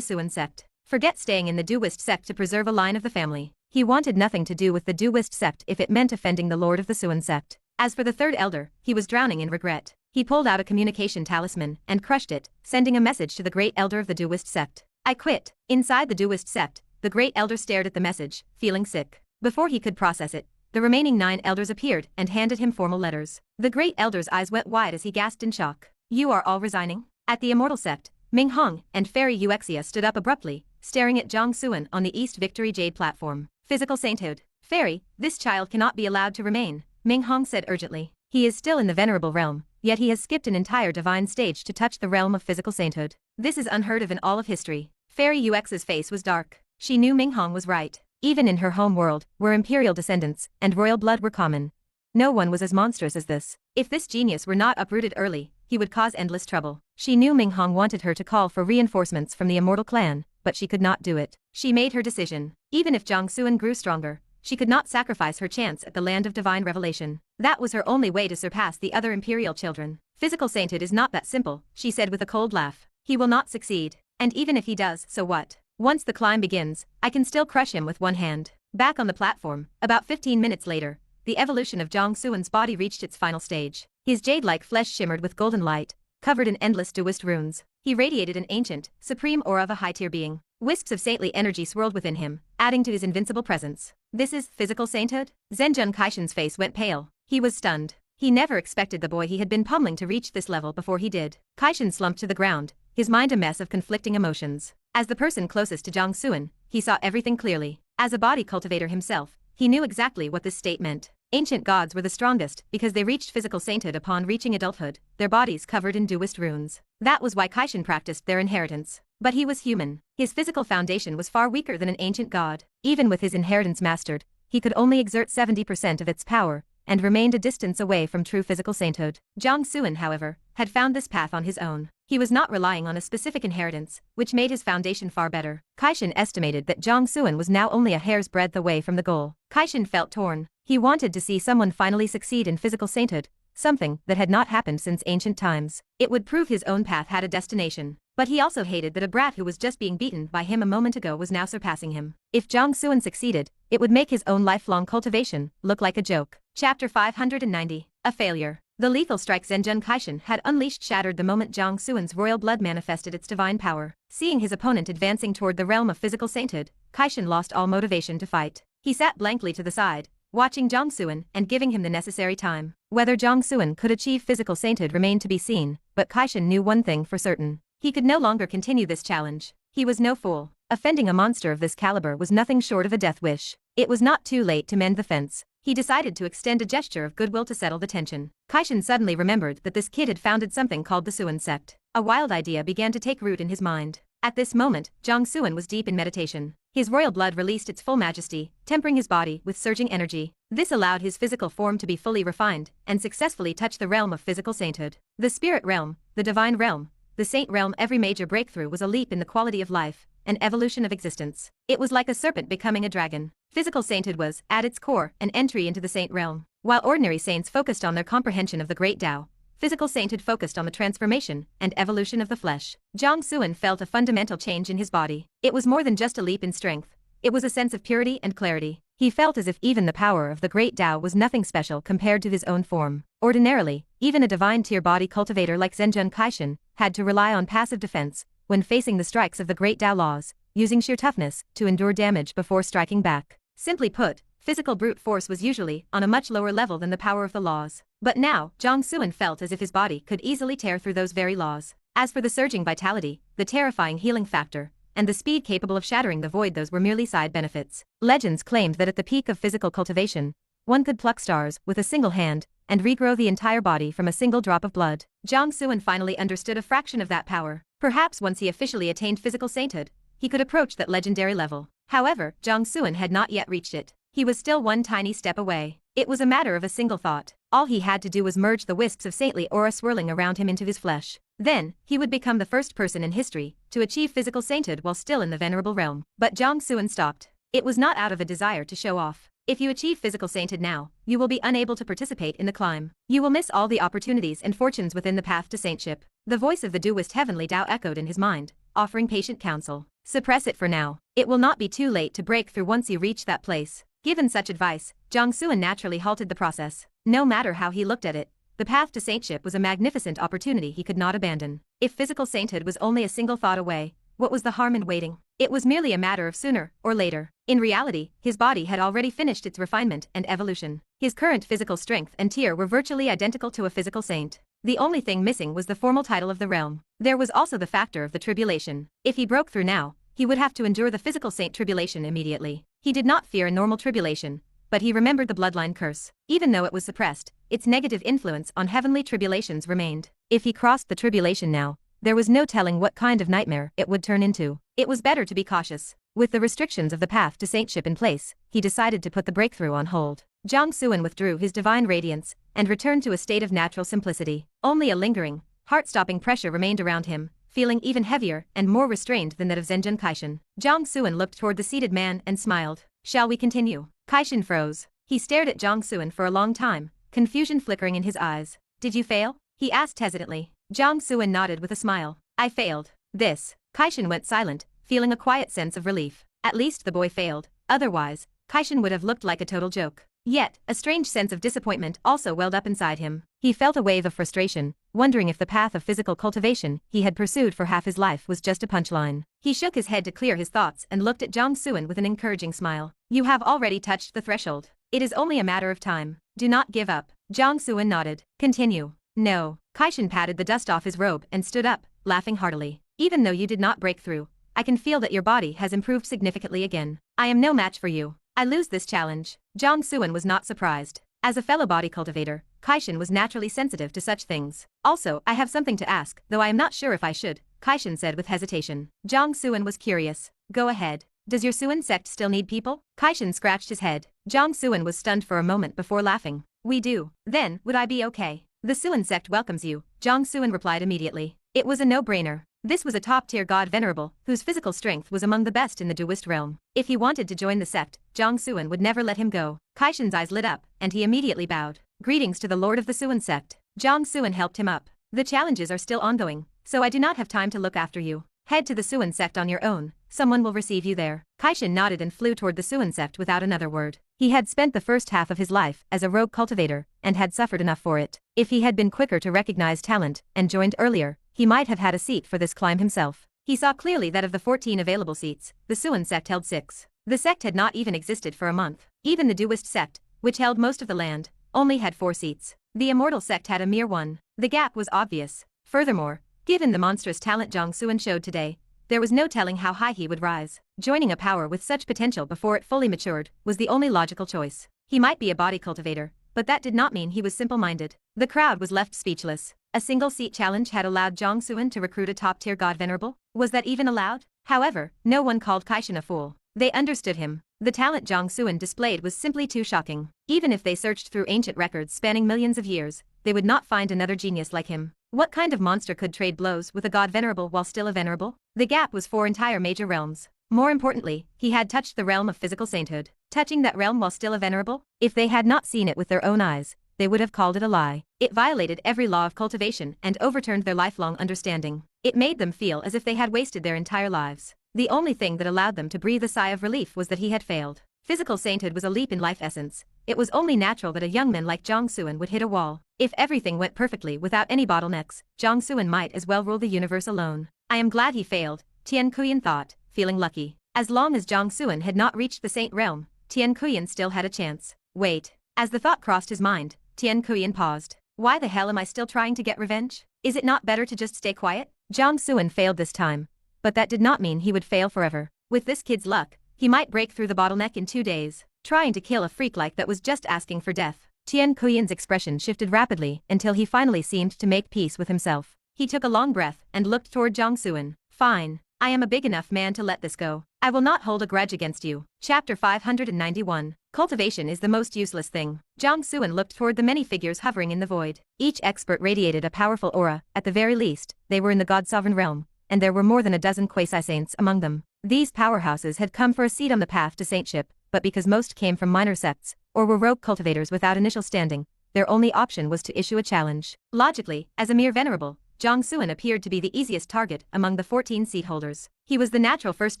Xuan sect. Forget staying in the Duist sect to preserve a line of the family. He wanted nothing to do with the Duist sect if it meant offending the lord of the Xuan sect. As for the third elder, he was drowning in regret. He pulled out a communication talisman and crushed it, sending a message to the great elder of the Duist sect. I quit. Inside the Duist sect, the great elder stared at the message, feeling sick. Before he could process it, the remaining 9 elders appeared and handed him formal letters. The great elder's eyes went wide as he gasped in shock. You are all resigning? At the immortal sect, Ming Hong and Fairy Xianxia stood up abruptly, staring at Jiang Xuan on the East Victory Jade platform. Physical sainthood. Fairy, this child cannot be allowed to remain, Ming Hong said urgently. He is still in the venerable realm, yet he has skipped an entire divine stage to touch the realm of physical sainthood. This is unheard of in all of history. Fairy Yuxia's face was dark. She knew Ming Hong was right. Even in her home world, where imperial descendants and royal blood were common, no one was as monstrous as this. If this genius were not uprooted early, he would cause endless trouble. She knew Ming Hong wanted her to call for reinforcements from the immortal clan, but she could not do it. She made her decision. Even if Jiang Xuan grew stronger, she could not sacrifice her chance at the land of divine revelation. That was her only way to surpass the other imperial children. Physical sainthood is not that simple, she said with a cold laugh. He will not succeed. And even if he does, so what? Once the climb begins, I can still crush him with one hand. Back on the platform, about 15 minutes later, the evolution of Jiang Xuan's body reached its final stage. His jade-like flesh shimmered with golden light, covered in endless duist runes. He radiated an ancient, supreme aura of a high-tier being. Wisps of saintly energy swirled within him, adding to his invincible presence. This is physical sainthood? Zhenjun Kaishan's face went pale. He was stunned. He never expected the boy he had been pummeling to reach this level before he did. Kaishan slumped to the ground, his mind a mess of conflicting emotions. As the person closest to Jiang Xuan, he saw everything clearly. As a body cultivator himself, he knew exactly what this state meant. Ancient gods were the strongest because they reached physical sainthood upon reaching adulthood, their bodies covered in duist runes. That was why Kaishan practiced their inheritance. But he was human. His physical foundation was far weaker than an ancient god. Even with his inheritance mastered, he could only exert 70% of its power, and remained a distance away from true physical sainthood. Jiang Xuan, however, had found this path on his own. He was not relying on a specific inheritance, which made his foundation far better. Kaishan estimated that Jiang Xuan was now only a hair's breadth away from the goal. Kaishan felt torn. He wanted to see someone finally succeed in physical sainthood, something that had not happened since ancient times. It would prove his own path had a destination. But he also hated that a brat who was just being beaten by him a moment ago was now surpassing him. If Jiang Xuan succeeded, it would make his own lifelong cultivation look like a joke. Chapter 590. A failure. The lethal strike Zhenjun Kaishan had unleashed shattered the moment Jiang Xuan's royal blood manifested its divine power. Seeing his opponent advancing toward the realm of physical sainthood, Kaishan lost all motivation to fight. He sat blankly to the side, watching Jiang Xuan and giving him the necessary time. Whether Jiang Xuan could achieve physical sainthood remained to be seen, but Kaishan knew one thing for certain. He could no longer continue this challenge. He was no fool. Offending a monster of this caliber was nothing short of a death wish. It was not too late to mend the fence. He decided to extend a gesture of goodwill to settle the tension. Kaishan suddenly remembered that this kid had founded something called the Xuan sect. A wild idea began to take root in his mind. At this moment, Jiang Xuan was deep in meditation. His royal blood released its full majesty, tempering his body with surging energy. This allowed his physical form to be fully refined and successfully touch the realm of physical sainthood. The spirit realm, the divine realm, the saint realm. Every major breakthrough was a leap in the quality of life, an evolution of existence. It was like a serpent becoming a dragon. Physical sainthood was, at its core, an entry into the saint realm. While ordinary saints focused on their comprehension of the great Dao, physical sainthood focused on the transformation and evolution of the flesh. Jiang Xuan felt a fundamental change in his body. It was more than just a leap in strength. It was a sense of purity and clarity. He felt as if even the power of the great Dao was nothing special compared to his own form. Ordinarily, even a divine tier body cultivator like Zhenjun Kaishan had to rely on passive defense when facing the strikes of the great Dao laws, using sheer toughness to endure damage before striking back. Simply put, physical brute force was usually on a much lower level than the power of the laws. But now, Jiang Xuan felt as if his body could easily tear through those very laws. As for the surging vitality, the terrifying healing factor, and the speed capable of shattering the void, those were merely side benefits. Legends claimed that at the peak of physical cultivation, one could pluck stars with a single hand and regrow the entire body from a single drop of blood. Jiang Xuan finally understood a fraction of that power. Perhaps once he officially attained physical sainthood, he could approach that legendary level. However, Jiang Xuan had not yet reached it. He was still one tiny step away. It was a matter of a single thought. All he had to do was merge the wisps of saintly aura swirling around him into his flesh. Then, he would become the first person in history to achieve physical sainthood while still in the venerable realm. But Jiang Xuan stopped. It was not out of a desire to show off. If you achieve physical sainthood now, you will be unable to participate in the climb. You will miss all the opportunities and fortunes within the path to saintship. The voice of the duist heavenly Dao echoed in his mind, offering patient counsel. Suppress it for now. It will not be too late to break through once you reach that place. Given such advice, Jiang Xuan naturally halted the process. No matter how he looked at it, the path to saintship was a magnificent opportunity he could not abandon. If physical sainthood was only a single thought away, what was the harm in waiting? It was merely a matter of sooner or later. In reality, his body had already finished its refinement and evolution. His current physical strength and tier were virtually identical to a physical saint. The only thing missing was the formal title of the realm. There was also the factor of the tribulation. If he broke through now, he would have to endure the physical saint tribulation immediately. He did not fear a normal tribulation, but he remembered the bloodline curse. Even though it was suppressed, its negative influence on heavenly tribulations remained. If he crossed the tribulation now, there was no telling what kind of nightmare it would turn into. It was better to be cautious. With the restrictions of the path to saintship in place, he decided to put the breakthrough on hold. Jiang Xuan withdrew his divine radiance and returned to a state of natural simplicity. Only a lingering, heart-stopping pressure remained around him, feeling even heavier and more restrained than that of Zhenjun Kaishan. Jiang Xuan looked toward the seated man and smiled. Shall we continue? Kaishan froze. He stared at Jiang Xuan for a long time, confusion flickering in his eyes. Did you fail? He asked hesitantly. Jiang Xuan nodded with a smile. I failed. Kaishan went silent, feeling a quiet sense of relief. At least the boy failed. Otherwise, Kaishan would have looked like a total joke. Yet, a strange sense of disappointment also welled up inside him. He felt a wave of frustration, wondering if the path of physical cultivation he had pursued for half his life was just a punchline. He shook his head to clear his thoughts and looked at Jiang Xuan with an encouraging smile. You have already touched the threshold. It is only a matter of time. Do not give up. Jiang Xuan nodded. Continue. No. Kaishan patted the dust off his robe and stood up, laughing heartily. Even though you did not break through, I can feel that your body has improved significantly again. I am no match for you. I lose this challenge. Jiang Xuan was not surprised. As a fellow body cultivator, Kaishan was naturally sensitive to such things. Also, I have something to ask, though I am not sure if I should, Kaishan said with hesitation. Jiang Xuan was curious. Go ahead. Does your Xuan sect still need people? Kaishan scratched his head. Jiang Xuan was stunned for a moment before laughing. We do. Then, would I be okay? The Xuan sect welcomes you, Jiang Xuan replied immediately. It was a no-brainer. This was a top-tier god venerable, whose physical strength was among the best in the duist realm. If he wanted to join the sect, Jiang Xuan would never let him go. Kaishan's eyes lit up, and he immediately bowed. Greetings to the lord of the Xuan sect. Jiang Xuan helped him up. The challenges are still ongoing, so I do not have time to look after you. Head to the Xuan sect on your own, someone will receive you there. Kaishan nodded and flew toward the Xuan sect without another word. He had spent the first half of his life as a rogue cultivator, and had suffered enough for it. If he had been quicker to recognize talent, and joined earlier, he might have had a seat for this climb himself. He saw clearly that of the 14 available seats, the Xuan sect held 6. The sect had not even existed for a month. Even the duist sect, which held most of the land, only had 4 seats. The immortal sect had a mere 1. The gap was obvious. Furthermore, given the monstrous talent Jiang Xuan showed today, there was no telling how high he would rise. Joining a power with such potential before it fully matured was the only logical choice. He might be a body cultivator, but that did not mean he was simple-minded. The crowd was left speechless. A single-seat challenge had allowed Jiang Xuan to recruit a top-tier god venerable? Was that even allowed? However, no one called Kaishan a fool. They understood him. The talent Jiang Xuan displayed was simply too shocking. Even if they searched through ancient records spanning millions of years, they would not find another genius like him. What kind of monster could trade blows with a god venerable while still a venerable? The gap was 4 entire major realms. More importantly, he had touched the realm of physical sainthood. Touching that realm while still a venerable? If they had not seen it with their own eyes, they would have called it a lie. It violated every law of cultivation and overturned their lifelong understanding. It made them feel as if they had wasted their entire lives. The only thing that allowed them to breathe a sigh of relief was that he had failed. Physical sainthood was a leap in life essence. It was only natural that a young man like Jiang Xuan would hit a wall. If everything went perfectly without any bottlenecks, Jiang Xuan might as well rule the universe alone. I am glad he failed, Tian Kuyan thought, feeling lucky. As long as Jiang Xuan had not reached the saint realm, Tian Kuyan still had a chance. Wait. As the thought crossed his mind, Tian Kuyan paused. Why the hell am I still trying to get revenge? Is it not better to just stay quiet? Jiang Xuan failed this time. But that did not mean he would fail forever. With this kid's luck, he might break through the bottleneck in 2 days. Trying to kill a freak like that was just asking for death. Tian Kuyan's expression shifted rapidly until he finally seemed to make peace with himself. He took a long breath and looked toward Jiang Xuan. Fine. I am a big enough man to let this go. I will not hold a grudge against you. Chapter 591. Cultivation is the most useless thing. Jiang Xuan looked toward the many figures hovering in the void. Each expert radiated a powerful aura. At the very least, they were in the god-sovereign realm, and there were more than a dozen quasi-saints among them. These powerhouses had come for a seat on the path to saintship, but because most came from minor sects, or were rogue cultivators without initial standing, their only option was to issue a challenge. Logically, as a mere venerable, Jiang Xuan appeared to be the easiest target among the 14 seat holders. He was the natural first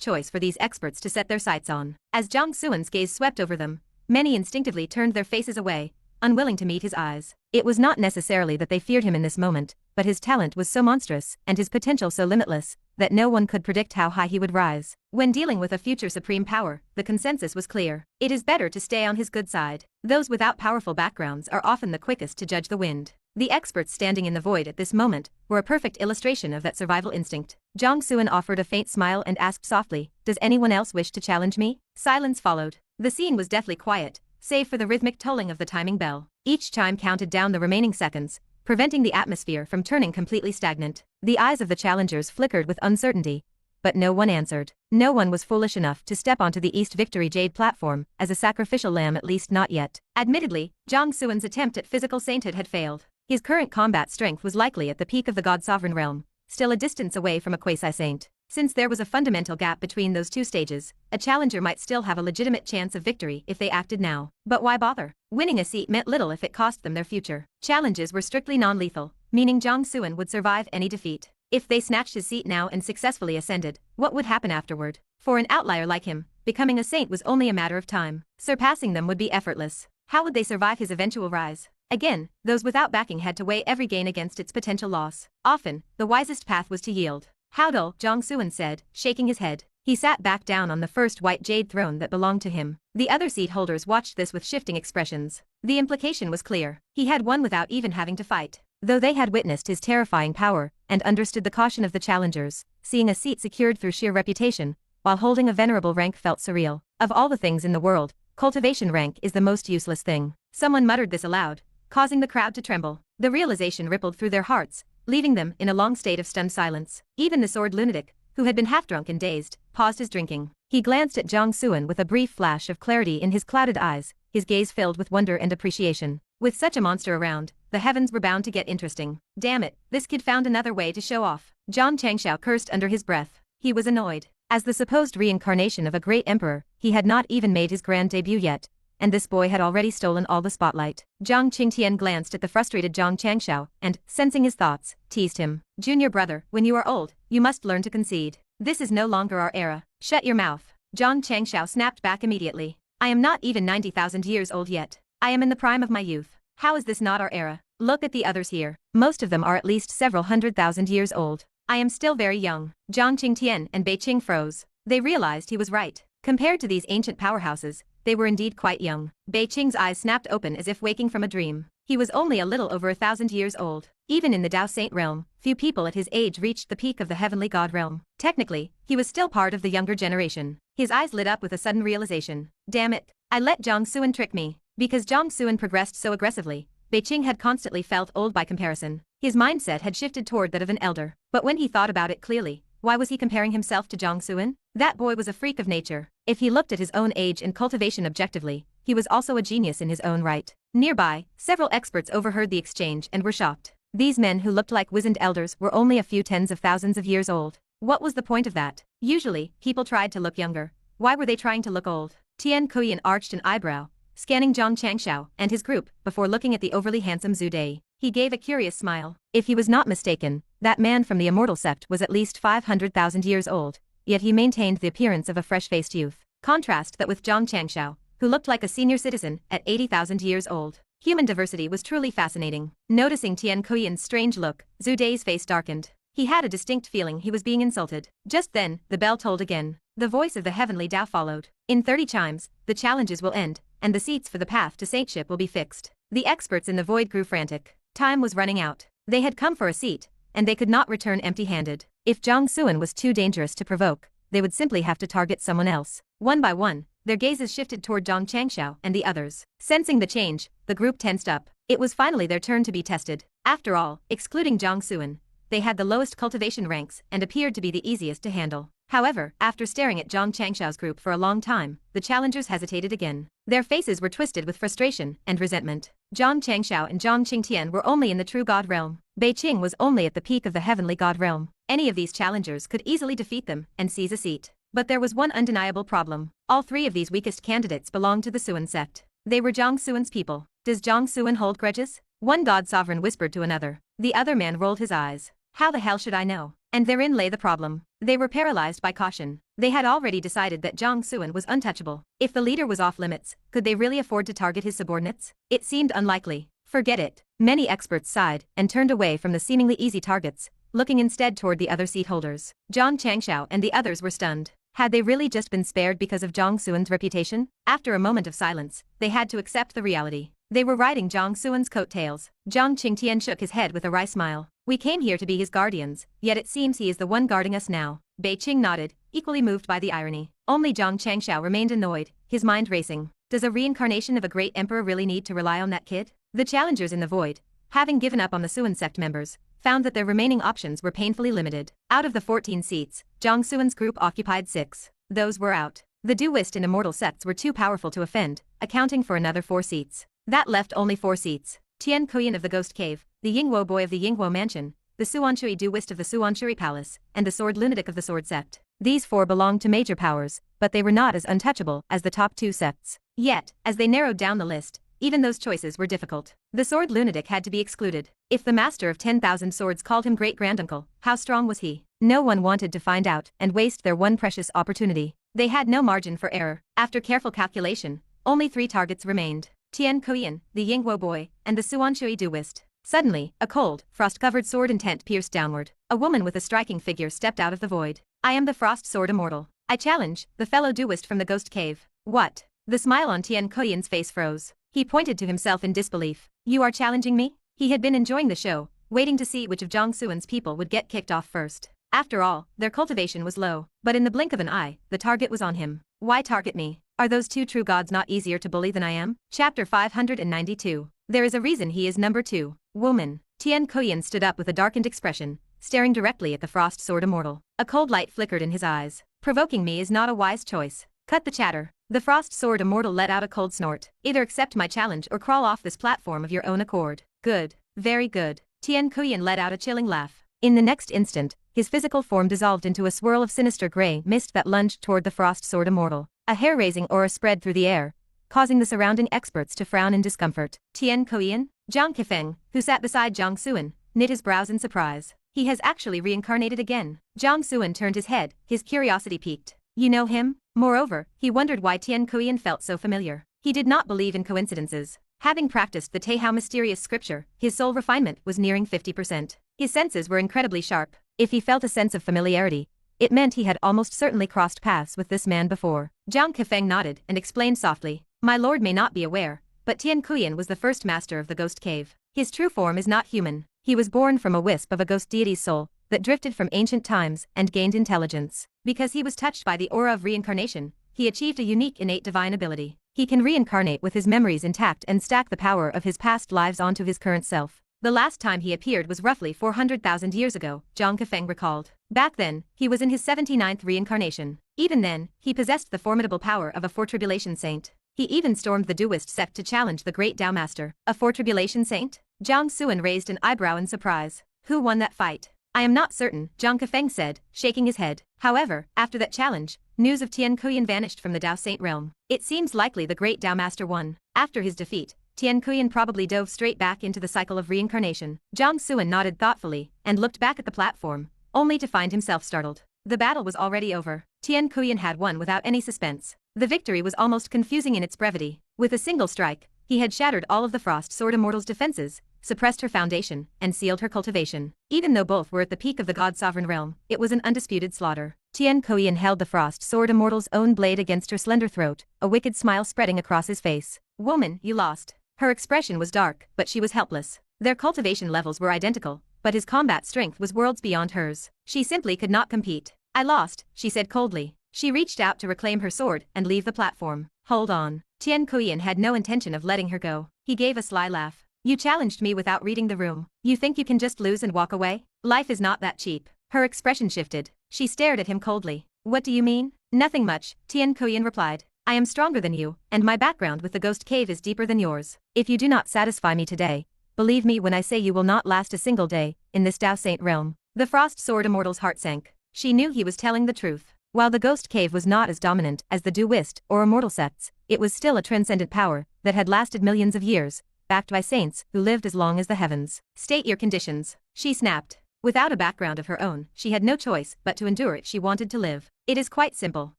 choice for these experts to set their sights on. As Jiang Xuan's gaze swept over them, many instinctively turned their faces away, unwilling to meet his eyes. It was not necessarily that they feared him in this moment, but his talent was so monstrous and his potential so limitless that no one could predict how high he would rise. When dealing with a future supreme power, the consensus was clear. It is better to stay on his good side. Those without powerful backgrounds are often the quickest to judge the wind. The experts standing in the void at this moment were a perfect illustration of that survival instinct. Jiang Xuan offered a faint smile and asked softly, "Does anyone else wish to challenge me?" Silence followed. The scene was deathly quiet, save for the rhythmic tolling of the timing bell. Each chime counted down the remaining seconds, preventing the atmosphere from turning completely stagnant. The eyes of the challengers flickered with uncertainty, but no one answered. No one was foolish enough to step onto the East Victory Jade platform as a sacrificial lamb, at least not yet. Admittedly, Jiang Xuan's attempt at physical sainthood had failed. His current combat strength was likely at the peak of the god-sovereign realm, still a distance away from a quasi-saint. Since there was a fundamental gap between those two stages, a challenger might still have a legitimate chance of victory if they acted now. But why bother? Winning a seat meant little if it cost them their future. Challenges were strictly non-lethal, meaning Jiang Xuan would survive any defeat. If they snatched his seat now and successfully ascended, what would happen afterward? For an outlier like him, becoming a saint was only a matter of time. Surpassing them would be effortless. How would they survive his eventual rise? Again, those without backing had to weigh every gain against its potential loss. Often, the wisest path was to yield. How dull, Jiang Xuan said, shaking his head. He sat back down on the first white jade throne that belonged to him. The other seat holders watched this with shifting expressions. The implication was clear. He had won without even having to fight. Though they had witnessed his terrifying power and understood the caution of the challengers, seeing a seat secured through sheer reputation, while holding a venerable rank felt surreal. Of all the things in the world, cultivation rank is the most useless thing. Someone muttered this aloud, causing the crowd to tremble. The realization rippled through their hearts, leaving them in a long state of stunned silence. Even the sword lunatic, who had been half-drunk and dazed, paused his drinking. He glanced at Jiang Xuan with a brief flash of clarity in his clouded eyes, his gaze filled with wonder and appreciation. With such a monster around, the heavens were bound to get interesting. Damn it, this kid found another way to show off. Xianxia cursed under his breath. He was annoyed. As the supposed reincarnation of a great emperor, he had not even made his grand debut yet, and this boy had already stolen all the spotlight. Zhang Qingtian glanced at the frustrated Zhang Changxiao and, sensing his thoughts, teased him. Junior brother, when you are old, you must learn to concede. This is no longer our era. Shut your mouth. Zhang Changxiao snapped back immediately. I am not even 90,000 years old yet. I am in the prime of my youth. How is this not our era? Look at the others here. Most of them are at least several 100,000 years old. I am still very young. Zhang Qingtian and Beiqing froze. They realized he was right. Compared to these ancient powerhouses, they were indeed quite young. Beiqing's eyes snapped open as if waking from a dream. He was only a little over 1,000 years old. Even in the Dao Saint realm, few people at his age reached the peak of the heavenly god realm. Technically, he was still part of the younger generation. His eyes lit up with a sudden realization. Damn it, I let Jiang Xuan trick me. Because Jiang Xuan progressed so aggressively, Beiqing had constantly felt old by comparison. His mindset had shifted toward that of an elder. But when he thought about it clearly, why was he comparing himself to Jiang Xuan? That boy was a freak of nature. If he looked at his own age and cultivation objectively, he was also a genius in his own right. Nearby, several experts overheard the exchange and were shocked. These men who looked like wizened elders were only a few tens of thousands of years old. What was the point of that? Usually, people tried to look younger. Why were they trying to look old? Tian Kuyan arched an eyebrow, scanning Zhang Changxiao and his group before looking at the overly handsome Zhu Dai. He gave a curious smile. If he was not mistaken, that man from the immortal sect was at least 500,000 years old, yet he maintained the appearance of a fresh-faced youth. Contrast that with Zhang Changxiao, who looked like a senior citizen at 80,000 years old. Human diversity was truly fascinating. Noticing Tian Kuyan's strange look, Zhu Dai's face darkened. He had a distinct feeling he was being insulted. Just then, the bell tolled again. The voice of the heavenly Dao followed. In 30 chimes, the challenges will end, and the seats for the path to saintship will be fixed. The experts in the void grew frantic. Time was running out. They had come for a seat, and they could not return empty-handed. If Jiang Xuan was too dangerous to provoke, they would simply have to target someone else. One by one, their gazes shifted toward Zhang Changxiao and the others. Sensing the change, the group tensed up. It was finally their turn to be tested. After all, excluding Jiang Xuan, they had the lowest cultivation ranks and appeared to be the easiest to handle. However, after staring at Zhang Changxiao's group for a long time, the challengers hesitated again. Their faces were twisted with frustration and resentment. Zhang Changxiao and Zhang Qingtian were only in the true god realm. Beiqing was only at the peak of the heavenly god realm. Any of these challengers could easily defeat them and seize a seat. But there was one undeniable problem. All three of these weakest candidates belonged to the Xuan sect. They were Jiang Xuan's people. Does Jiang Xuan hold grudges? One god sovereign whispered to another. The other man rolled his eyes. How the hell should I know? And therein lay the problem. They were paralyzed by caution. They had already decided that Jiang Xuan was untouchable. If the leader was off limits, could they really afford to target his subordinates? It seemed unlikely. Forget it. Many experts sighed and turned away from the seemingly easy targets, looking instead toward the other seat holders. Zhang Changxiao and the others were stunned. Had they really just been spared because of Jiang Xuan's reputation? After a moment of silence, they had to accept the reality. They were riding Jiang Xuan's coattails. Zhang Qingtian shook his head with a wry smile. We came here to be his guardians, yet it seems he is the one guarding us now. Beiqing nodded, equally moved by the irony. Only Zhang Changxiao remained annoyed, his mind racing. Does a reincarnation of a great emperor really need to rely on that kid? The challengers in the void, having given up on the Xuan sect members, found that their remaining options were painfully limited. Out of the 14 seats, Jiang Xuan's group occupied 6. Those were out. The duelist and immortal sects were too powerful to offend, accounting for another 4 seats. That left only 4 seats. Tian Kuyan of the Ghost Cave, the Yingguo boy of the Yingguo mansion, the Suanshui Duist of the Suanshui Palace, and the Sword Lunatic of the Sword Sect. These four belonged to major powers, but they were not as untouchable as the top two sects. Yet, as they narrowed down the list, even those choices were difficult. The Sword Lunatic had to be excluded. If the master of 10,000 swords called him great-granduncle, how strong was he? No one wanted to find out and waste their one precious opportunity. They had no margin for error. After careful calculation, only 3 targets remained: Tian Kuiyan, the Yingguo boy, and the Suanshui Duist. Suddenly, a cold, frost-covered sword intent pierced downward. A woman with a striking figure stepped out of the void. I am the Frost Sword Immortal. I challenge, the fellow Duist from the Ghost Cave. What? The smile on Tian Kuiyan's face froze. He pointed to himself in disbelief. You are challenging me? He had been enjoying the show, waiting to see which of Jiang Xuan's people would get kicked off first. After all, their cultivation was low, but in the blink of an eye, the target was on him. Why target me? Are those two true gods not easier to bully than I am? Chapter 592. There is a reason he is number 2. Woman. Tian Kuiyan stood up with a darkened expression, staring directly at the Frost Sword Immortal. A cold light flickered in his eyes. Provoking me is not a wise choice. Cut the chatter. The Frost Sword Immortal let out a cold snort. Either accept my challenge or crawl off this platform of your own accord. Good. Very good. Tian Kuiyan let out a chilling laugh. In the next instant, his physical form dissolved into a swirl of sinister gray mist that lunged toward the Frost Sword Immortal. A hair-raising aura spread through the air, causing the surrounding experts to frown in discomfort. Tian Kuiyan? Zhang Kefeng, who sat beside Jiang Xuan, knit his brows in surprise. He has actually reincarnated again. Jiang Xuan turned his head, his curiosity piqued. You know him? Moreover, he wondered why Tian Kuiyan felt so familiar. He did not believe in coincidences. Having practiced the Teihao mysterious scripture, his soul refinement was nearing 50%. His senses were incredibly sharp. If he felt a sense of familiarity, it meant he had almost certainly crossed paths with this man before. Jiang Kefeng nodded and explained softly. My lord may not be aware, but Tian Kuiyan was the first master of the Ghost Cave. His true form is not human. He was born from a wisp of a ghost deity's soul that drifted from ancient times and gained intelligence. Because he was touched by the aura of reincarnation, he achieved a unique innate divine ability. He can reincarnate with his memories intact and stack the power of his past lives onto his current self. The last time he appeared was roughly 400,000 years ago, Jiang Kefeng recalled. Back then, he was in his 79th reincarnation. Even then, he possessed the formidable power of a foretribulation saint. He even stormed the Duist sect to challenge the great Dao master. A foretribulation saint? Jiang Xuan raised an eyebrow in surprise. Who won that fight? I am not certain, Jiang Kefeng said, shaking his head. However, after that challenge, news of Tian Kuiyan vanished from the Dao Saint realm. It seems likely the great Dao master won. After his defeat, Tian Kuiyan probably dove straight back into the cycle of reincarnation. Jiang Xuan nodded thoughtfully and looked back at the platform, only to find himself startled. The battle was already over. Tian Kuiyan had won without any suspense. The victory was almost confusing in its brevity. With a single strike, he had shattered all of the Frost Sword Immortal's defenses, suppressed her foundation, and sealed her cultivation. Even though both were at the peak of the God-sovereign realm, it was an undisputed slaughter. Tian Kuiyan held the Frost Sword Immortal's own blade against her slender throat, a wicked smile spreading across his face. Woman, you lost. Her expression was dark, but she was helpless. Their cultivation levels were identical, but his combat strength was worlds beyond hers. She simply could not compete. I lost, she said coldly. She reached out to reclaim her sword and leave the platform. Hold on. Tian Kuiyan had no intention of letting her go. He gave a sly laugh. You challenged me without reading the room. You think you can just lose and walk away? Life is not that cheap. Her expression shifted. She stared at him coldly. What do you mean? Nothing much, Tian Kuiyan replied. I am stronger than you, and my background with the Ghost Cave is deeper than yours. If you do not satisfy me today, believe me when I say you will not last a single day in this Dao Saint realm. The Frost Sword Immortal's heart sank. She knew he was telling the truth. While the Ghost Cave was not as dominant as the Duist or Immortal sects, it was still a transcendent power that had lasted millions of years, backed by saints who lived as long as the heavens. State your conditions, she snapped. Without a background of her own, she had no choice but to endure if she wanted to live. It is quite simple.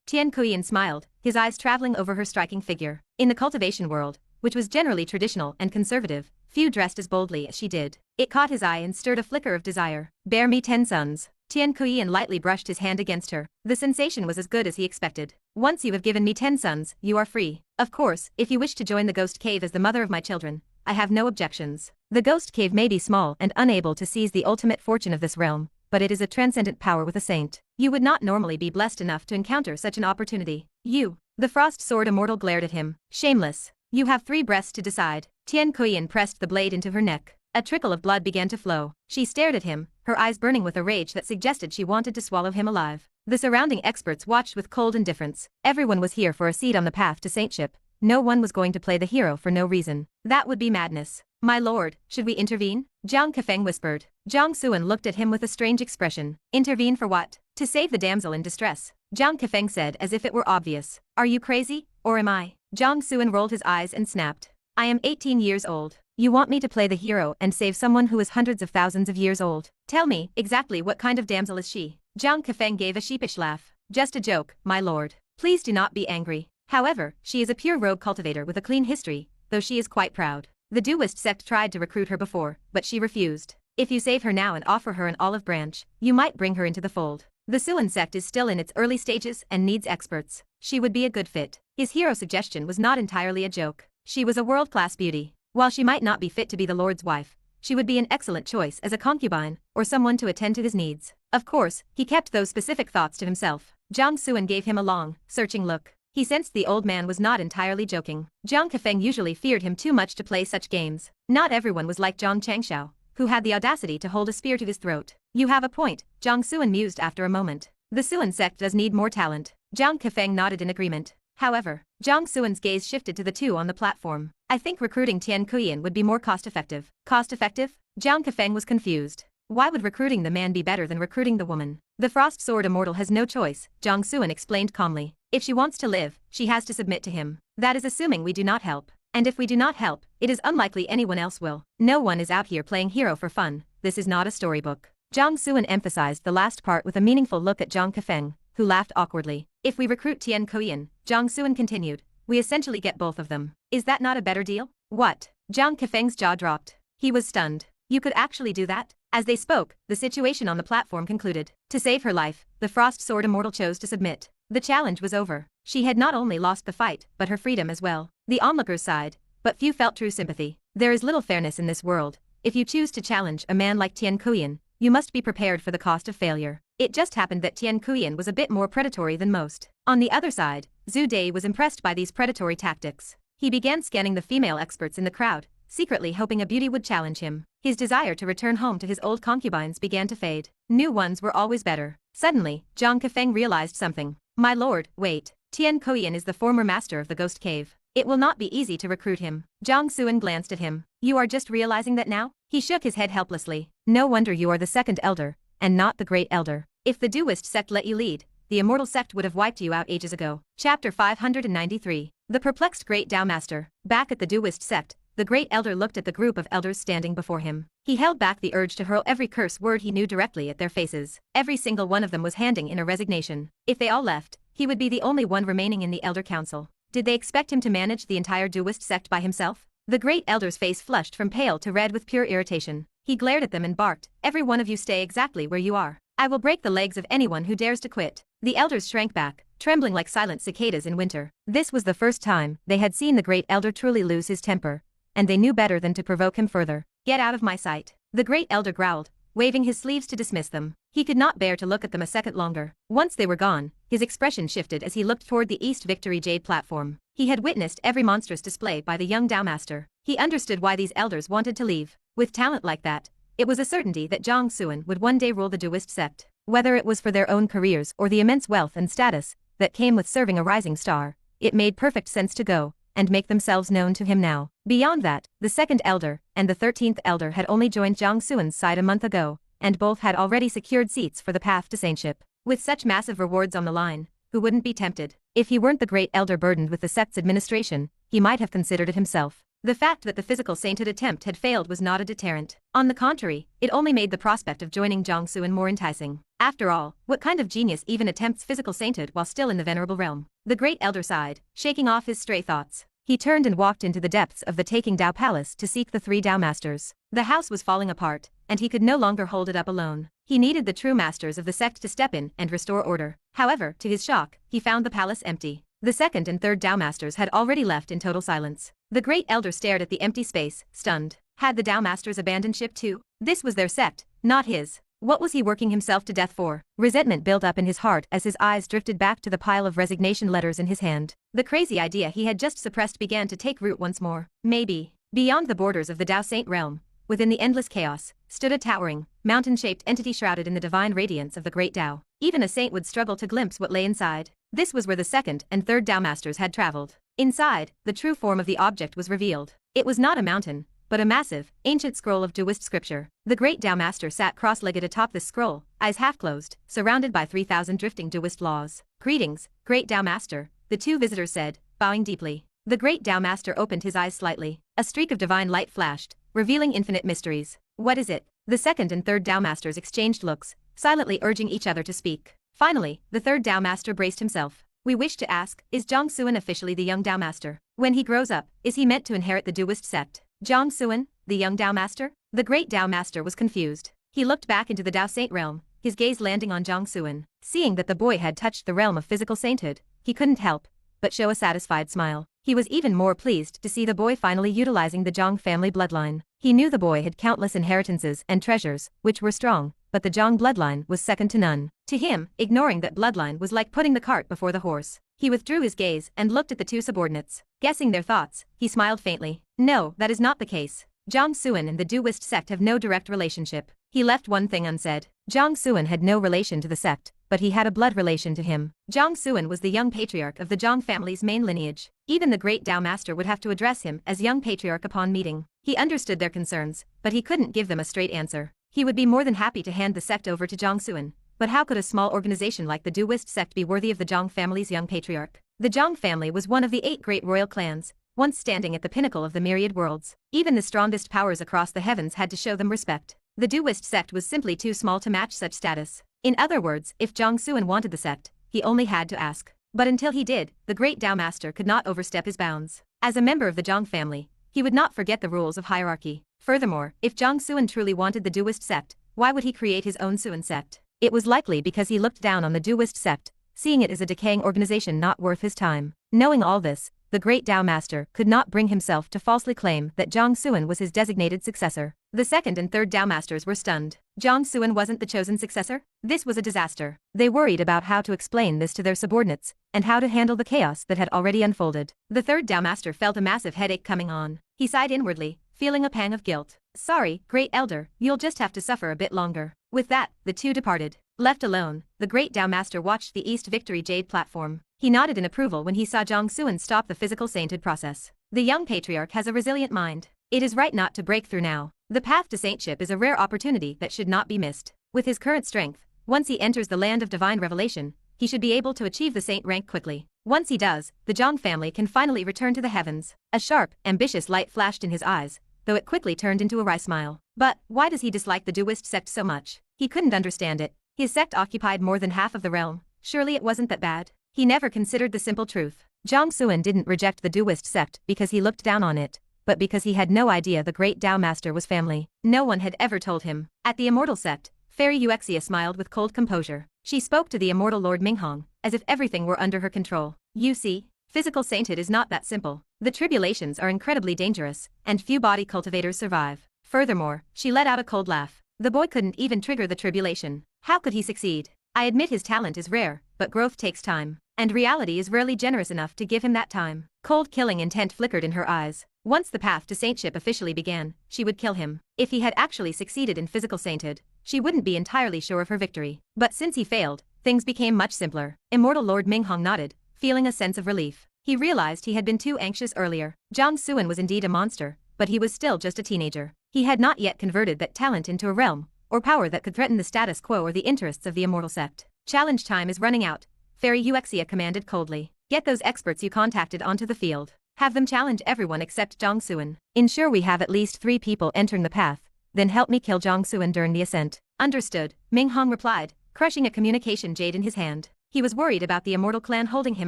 Tian Kuiyan smiled, his eyes traveling over her striking figure. In the cultivation world, which was generally traditional and conservative, few dressed as boldly as she did. It caught his eye and stirred a flicker of desire. Bear me 10 sons. Tian Kuiyan lightly brushed his hand against her. The sensation was as good as he expected. Once you have given me 10 sons, you are free. Of course, if you wish to join the Ghost Cave as the mother of my children, I have no objections. The Ghost Cave may be small and unable to seize the ultimate fortune of this realm, but it is a transcendent power with a saint. You would not normally be blessed enough to encounter such an opportunity. You. The Frost Sword Immortal glared at him. Shameless. You have 3 breaths to decide. Tian Kuiyan pressed the blade into her neck. A trickle of blood began to flow. She stared at him, her eyes burning with a rage that suggested she wanted to swallow him alive. The surrounding experts watched with cold indifference. Everyone was here for a seat on the path to saintship. No one was going to play the hero for no reason. That would be madness. My lord, should we intervene? Jiang Kefeng whispered. Jiang Xuan looked at him with a strange expression. Intervene for what? To save the damsel in distress. Jiang Kefeng said as if it were obvious. Are you crazy, or am I? Jiang Xuan rolled his eyes and snapped. I am 18 years old. You want me to play the hero and save someone who is hundreds of thousands of years old? Tell me, exactly what kind of damsel is she? Jiang Kefeng gave a sheepish laugh. Just a joke, my lord. Please do not be angry. However, she is a pure rogue cultivator with a clean history, though she is quite proud. The Duist sect tried to recruit her before, but she refused. If you save her now and offer her an olive branch, you might bring her into the fold. The Suan sect is still in its early stages and needs experts. She would be a good fit. His hero suggestion was not entirely a joke. She was a world-class beauty. While she might not be fit to be the Lord's wife, she would be an excellent choice as a concubine or someone to attend to his needs. Of course, he kept those specific thoughts to himself. Jiang Xuan gave him a long, searching look. He sensed the old man was not entirely joking. Jiang Kefeng usually feared him too much to play such games. Not everyone was like Jiang Xianxia, who had the audacity to hold a spear to his throat. You have a point, Jiang Xuan mused after a moment. The Suan sect does need more talent. Jiang Kefeng nodded in agreement. However, Jiang Xuan's gaze shifted to the two on the platform. I think recruiting Tian Kuyan would be more cost-effective. Cost-effective? Jiang Kefeng was confused. Why would recruiting the man be better than recruiting the woman? The Frost Sword Immortal has no choice, Jiang Xuan explained calmly. If she wants to live, she has to submit to him. That is assuming we do not help. And if we do not help, it is unlikely anyone else will. No one is out here playing hero for fun. This is not a storybook. Jiang Xuan emphasized the last part with a meaningful look at Jiang Kefeng, who laughed awkwardly. If we recruit Tian Kuyan, Jiang Xuan continued, we essentially get both of them. Is that not a better deal? What? Jiang Kefeng's jaw dropped. He was stunned. You could actually do that? As they spoke, the situation on the platform concluded. To save her life, the Frost Sword Immortal chose to submit. The challenge was over. She had not only lost the fight, but her freedom as well. The onlookers sighed, but few felt true sympathy. There is little fairness in this world. If you choose to challenge a man like Tian Kuyan, you must be prepared for the cost of failure. It just happened that Tian Kuyan was a bit more predatory than most. On the other side, Zhu Dai was impressed by these predatory tactics. He began scanning the female experts in the crowd, secretly hoping a beauty would challenge him. His desire to return home to his old concubines began to fade. New ones were always better. Suddenly, Jiang Kefeng realized something. My lord, wait. Tian Kuyan is the former master of the Ghost Cave. It will not be easy to recruit him. Jiang Xuan glanced at him. You are just realizing that now? He shook his head helplessly. No wonder you are the second elder, and not the great elder. If the Duist sect let you lead, the immortal sect would have wiped you out ages ago. Chapter 593. The perplexed Great Dao Master. Back at the Duist sect, the great elder looked at the group of elders standing before him. He held back the urge to hurl every curse word he knew directly at their faces. Every single one of them was handing in a resignation. If they all left, he would be the only one remaining in the Elder Council. Did they expect him to manage the entire Duist sect by himself? The great elder's face flushed from pale to red with pure irritation. He glared at them and barked, every one of you stay exactly where you are. I will break the legs of anyone who dares to quit. The elders shrank back, trembling like silent cicadas in winter. This was the first time they had seen the great elder truly lose his temper, and they knew better than to provoke him further. Get out of my sight. The great elder growled, waving his sleeves to dismiss them. He could not bear to look at them a second longer. Once they were gone, his expression shifted as he looked toward the East Victory Jade platform. He had witnessed every monstrous display by the young Dao Master. He understood why these elders wanted to leave. With talent like that, it was a certainty that Jiang Xuan would one day rule the Duist sect. Whether it was for their own careers or the immense wealth and status that came with serving a rising star, it made perfect sense to go and make themselves known to him now. Beyond that, the second elder and the 13th elder had only joined Jiang Xuan's side a month ago, and both had already secured seats for the path to saintship. With such massive rewards on the line, who wouldn't be tempted? If he weren't the great elder burdened with the sect's administration, he might have considered it himself. The fact that the physical sainthood attempt had failed was not a deterrent. On the contrary, it only made the prospect of joining Jiang Xuan more enticing. After all, what kind of genius even attempts physical sainthood while still in the venerable realm? The great elder sighed, shaking off his stray thoughts. He turned and walked into the depths of the Taking Dao Palace to seek the 3 Dao Masters. The house was falling apart, and he could no longer hold it up alone. He needed the true masters of the sect to step in and restore order. However, to his shock, he found the palace empty. The second and third Dao Masters had already left in total silence. The great elder stared at the empty space, stunned. Had the Dao Masters abandoned ship too? This was their sect, not his. What was he working himself to death for? Resentment built up in his heart as his eyes drifted back to the pile of resignation letters in his hand. The crazy idea he had just suppressed began to take root once more. Maybe. Beyond the borders of the Dao Saint realm, within the endless chaos, stood a towering, mountain-shaped entity shrouded in the divine radiance of the great Dao. Even a saint would struggle to glimpse what lay inside. This was where the second and third Dao Masters had traveled. Inside, the true form of the object was revealed. It was not a mountain, but a massive, ancient scroll of Taoist scripture. The great Dao master sat cross-legged atop this scroll, eyes half-closed, surrounded by 3,000 drifting Taoist laws. "Greetings, great Dao master," the two visitors said, bowing deeply. The great Dao master opened his eyes slightly. A streak of divine light flashed, revealing infinite mysteries. "What is it?" The second and third Dao masters exchanged looks, silently urging each other to speak. Finally, the third Dao master braced himself. "We wish to ask, is Jiang Xuan officially the young Dao master? When he grows up, is he meant to inherit the Daoist sect?" Jiang Xuan, the young Dao master? The great Dao master was confused. He looked back into the Dao Saint realm, his gaze landing on Jiang Xuan. Seeing that the boy had touched the realm of physical sainthood, he couldn't help but show a satisfied smile. He was even more pleased to see the boy finally utilizing the Jiang family bloodline. He knew the boy had countless inheritances and treasures, which were strong, but the Jiang bloodline was second to none. To him, ignoring that bloodline was like putting the cart before the horse. He withdrew his gaze and looked at the two subordinates. Guessing their thoughts, he smiled faintly. "No, that is not the case. Jiang Xuan and the Daoist sect have no direct relationship." He left one thing unsaid. Jiang Xuan had no relation to the sect, but he had a blood relation to him. Jiang Xuan was the young patriarch of the Jiang family's main lineage. Even the great Dao master would have to address him as young patriarch upon meeting. He understood their concerns, but he couldn't give them a straight answer. He would be more than happy to hand the sect over to Jiang Xuan, but how could a small organization like the Daoist sect be worthy of the Jiang family's young patriarch? The Jiang family was one of the 8 great royal clans, once standing at the pinnacle of the myriad worlds. Even the strongest powers across the heavens had to show them respect. The Daoist sect was simply too small to match such status. In other words, if Jiang Xuan wanted the sect, he only had to ask. But until he did, the great Dao master could not overstep his bounds. As a member of the Jiang family, he would not forget the rules of hierarchy. Furthermore, if Jiang Xuan truly wanted the Daoist sect, why would he create his own Xuan sect? It was likely because he looked down on the Daoist sect, seeing it as a decaying organization not worth his time. Knowing all this, the great Dao master could not bring himself to falsely claim that Jiang Xuan was his designated successor. The second and third Dao masters were stunned. Jiang Xuan wasn't the chosen successor? This was a disaster. They worried about how to explain this to their subordinates, and how to handle the chaos that had already unfolded. The third Dao master felt a massive headache coming on. He sighed inwardly, feeling a pang of guilt. "Sorry, great elder, you'll just have to suffer a bit longer." With that, the two departed. Left alone, the great Dao master watched the East Victory Jade platform. He nodded in approval when he saw Jiang Xuan stop the physical sainthood process. The young patriarch has a resilient mind. It is right not to break through now. The path to saintship is a rare opportunity that should not be missed. With his current strength, once he enters the land of divine revelation, he should be able to achieve the saint rank quickly. Once he does, the Jiang family can finally return to the heavens. A sharp, ambitious light flashed in his eyes, though it quickly turned into a wry smile. But why does he dislike the Daoist sect so much? He couldn't understand it. His sect occupied more than half of the realm. Surely it wasn't that bad. He never considered the simple truth. Jiang Xuan didn't reject the Daoist sect because he looked down on it, but because he had no idea the great Dao master was family. No one had ever told him. At the immortal sect, Fairy Xianxia smiled with cold composure. She spoke to the immortal Lord Minghong, as if everything were under her control. "You see, physical sainthood is not that simple. The tribulations are incredibly dangerous, and few body cultivators survive. Furthermore," she let out a cold laugh, "the boy couldn't even trigger the tribulation. How could he succeed? I admit his talent is rare, but growth takes time, and reality is rarely generous enough to give him that time." Cold killing intent flickered in her eyes. Once the path to saintship officially began, she would kill him. If he had actually succeeded in physical sainthood, she wouldn't be entirely sure of her victory. But since he failed, things became much simpler. Immortal Lord Minghong nodded, feeling a sense of relief. He realized he had been too anxious earlier. Jiang Xuan was indeed a monster, but he was still just a teenager. He had not yet converted that talent into a realm, or power that could threaten the status quo or the interests of the immortal sect. "Challenge time is running out," Fairy Xianxia commanded coldly. "Get those experts you contacted onto the field. Have them challenge everyone except Jiang Xuan. Ensure we have at least 3 people entering the path, then help me kill Jiang Xuan during the ascent." "Understood," Minghong replied, crushing a communication jade in his hand. He was worried about the immortal clan holding him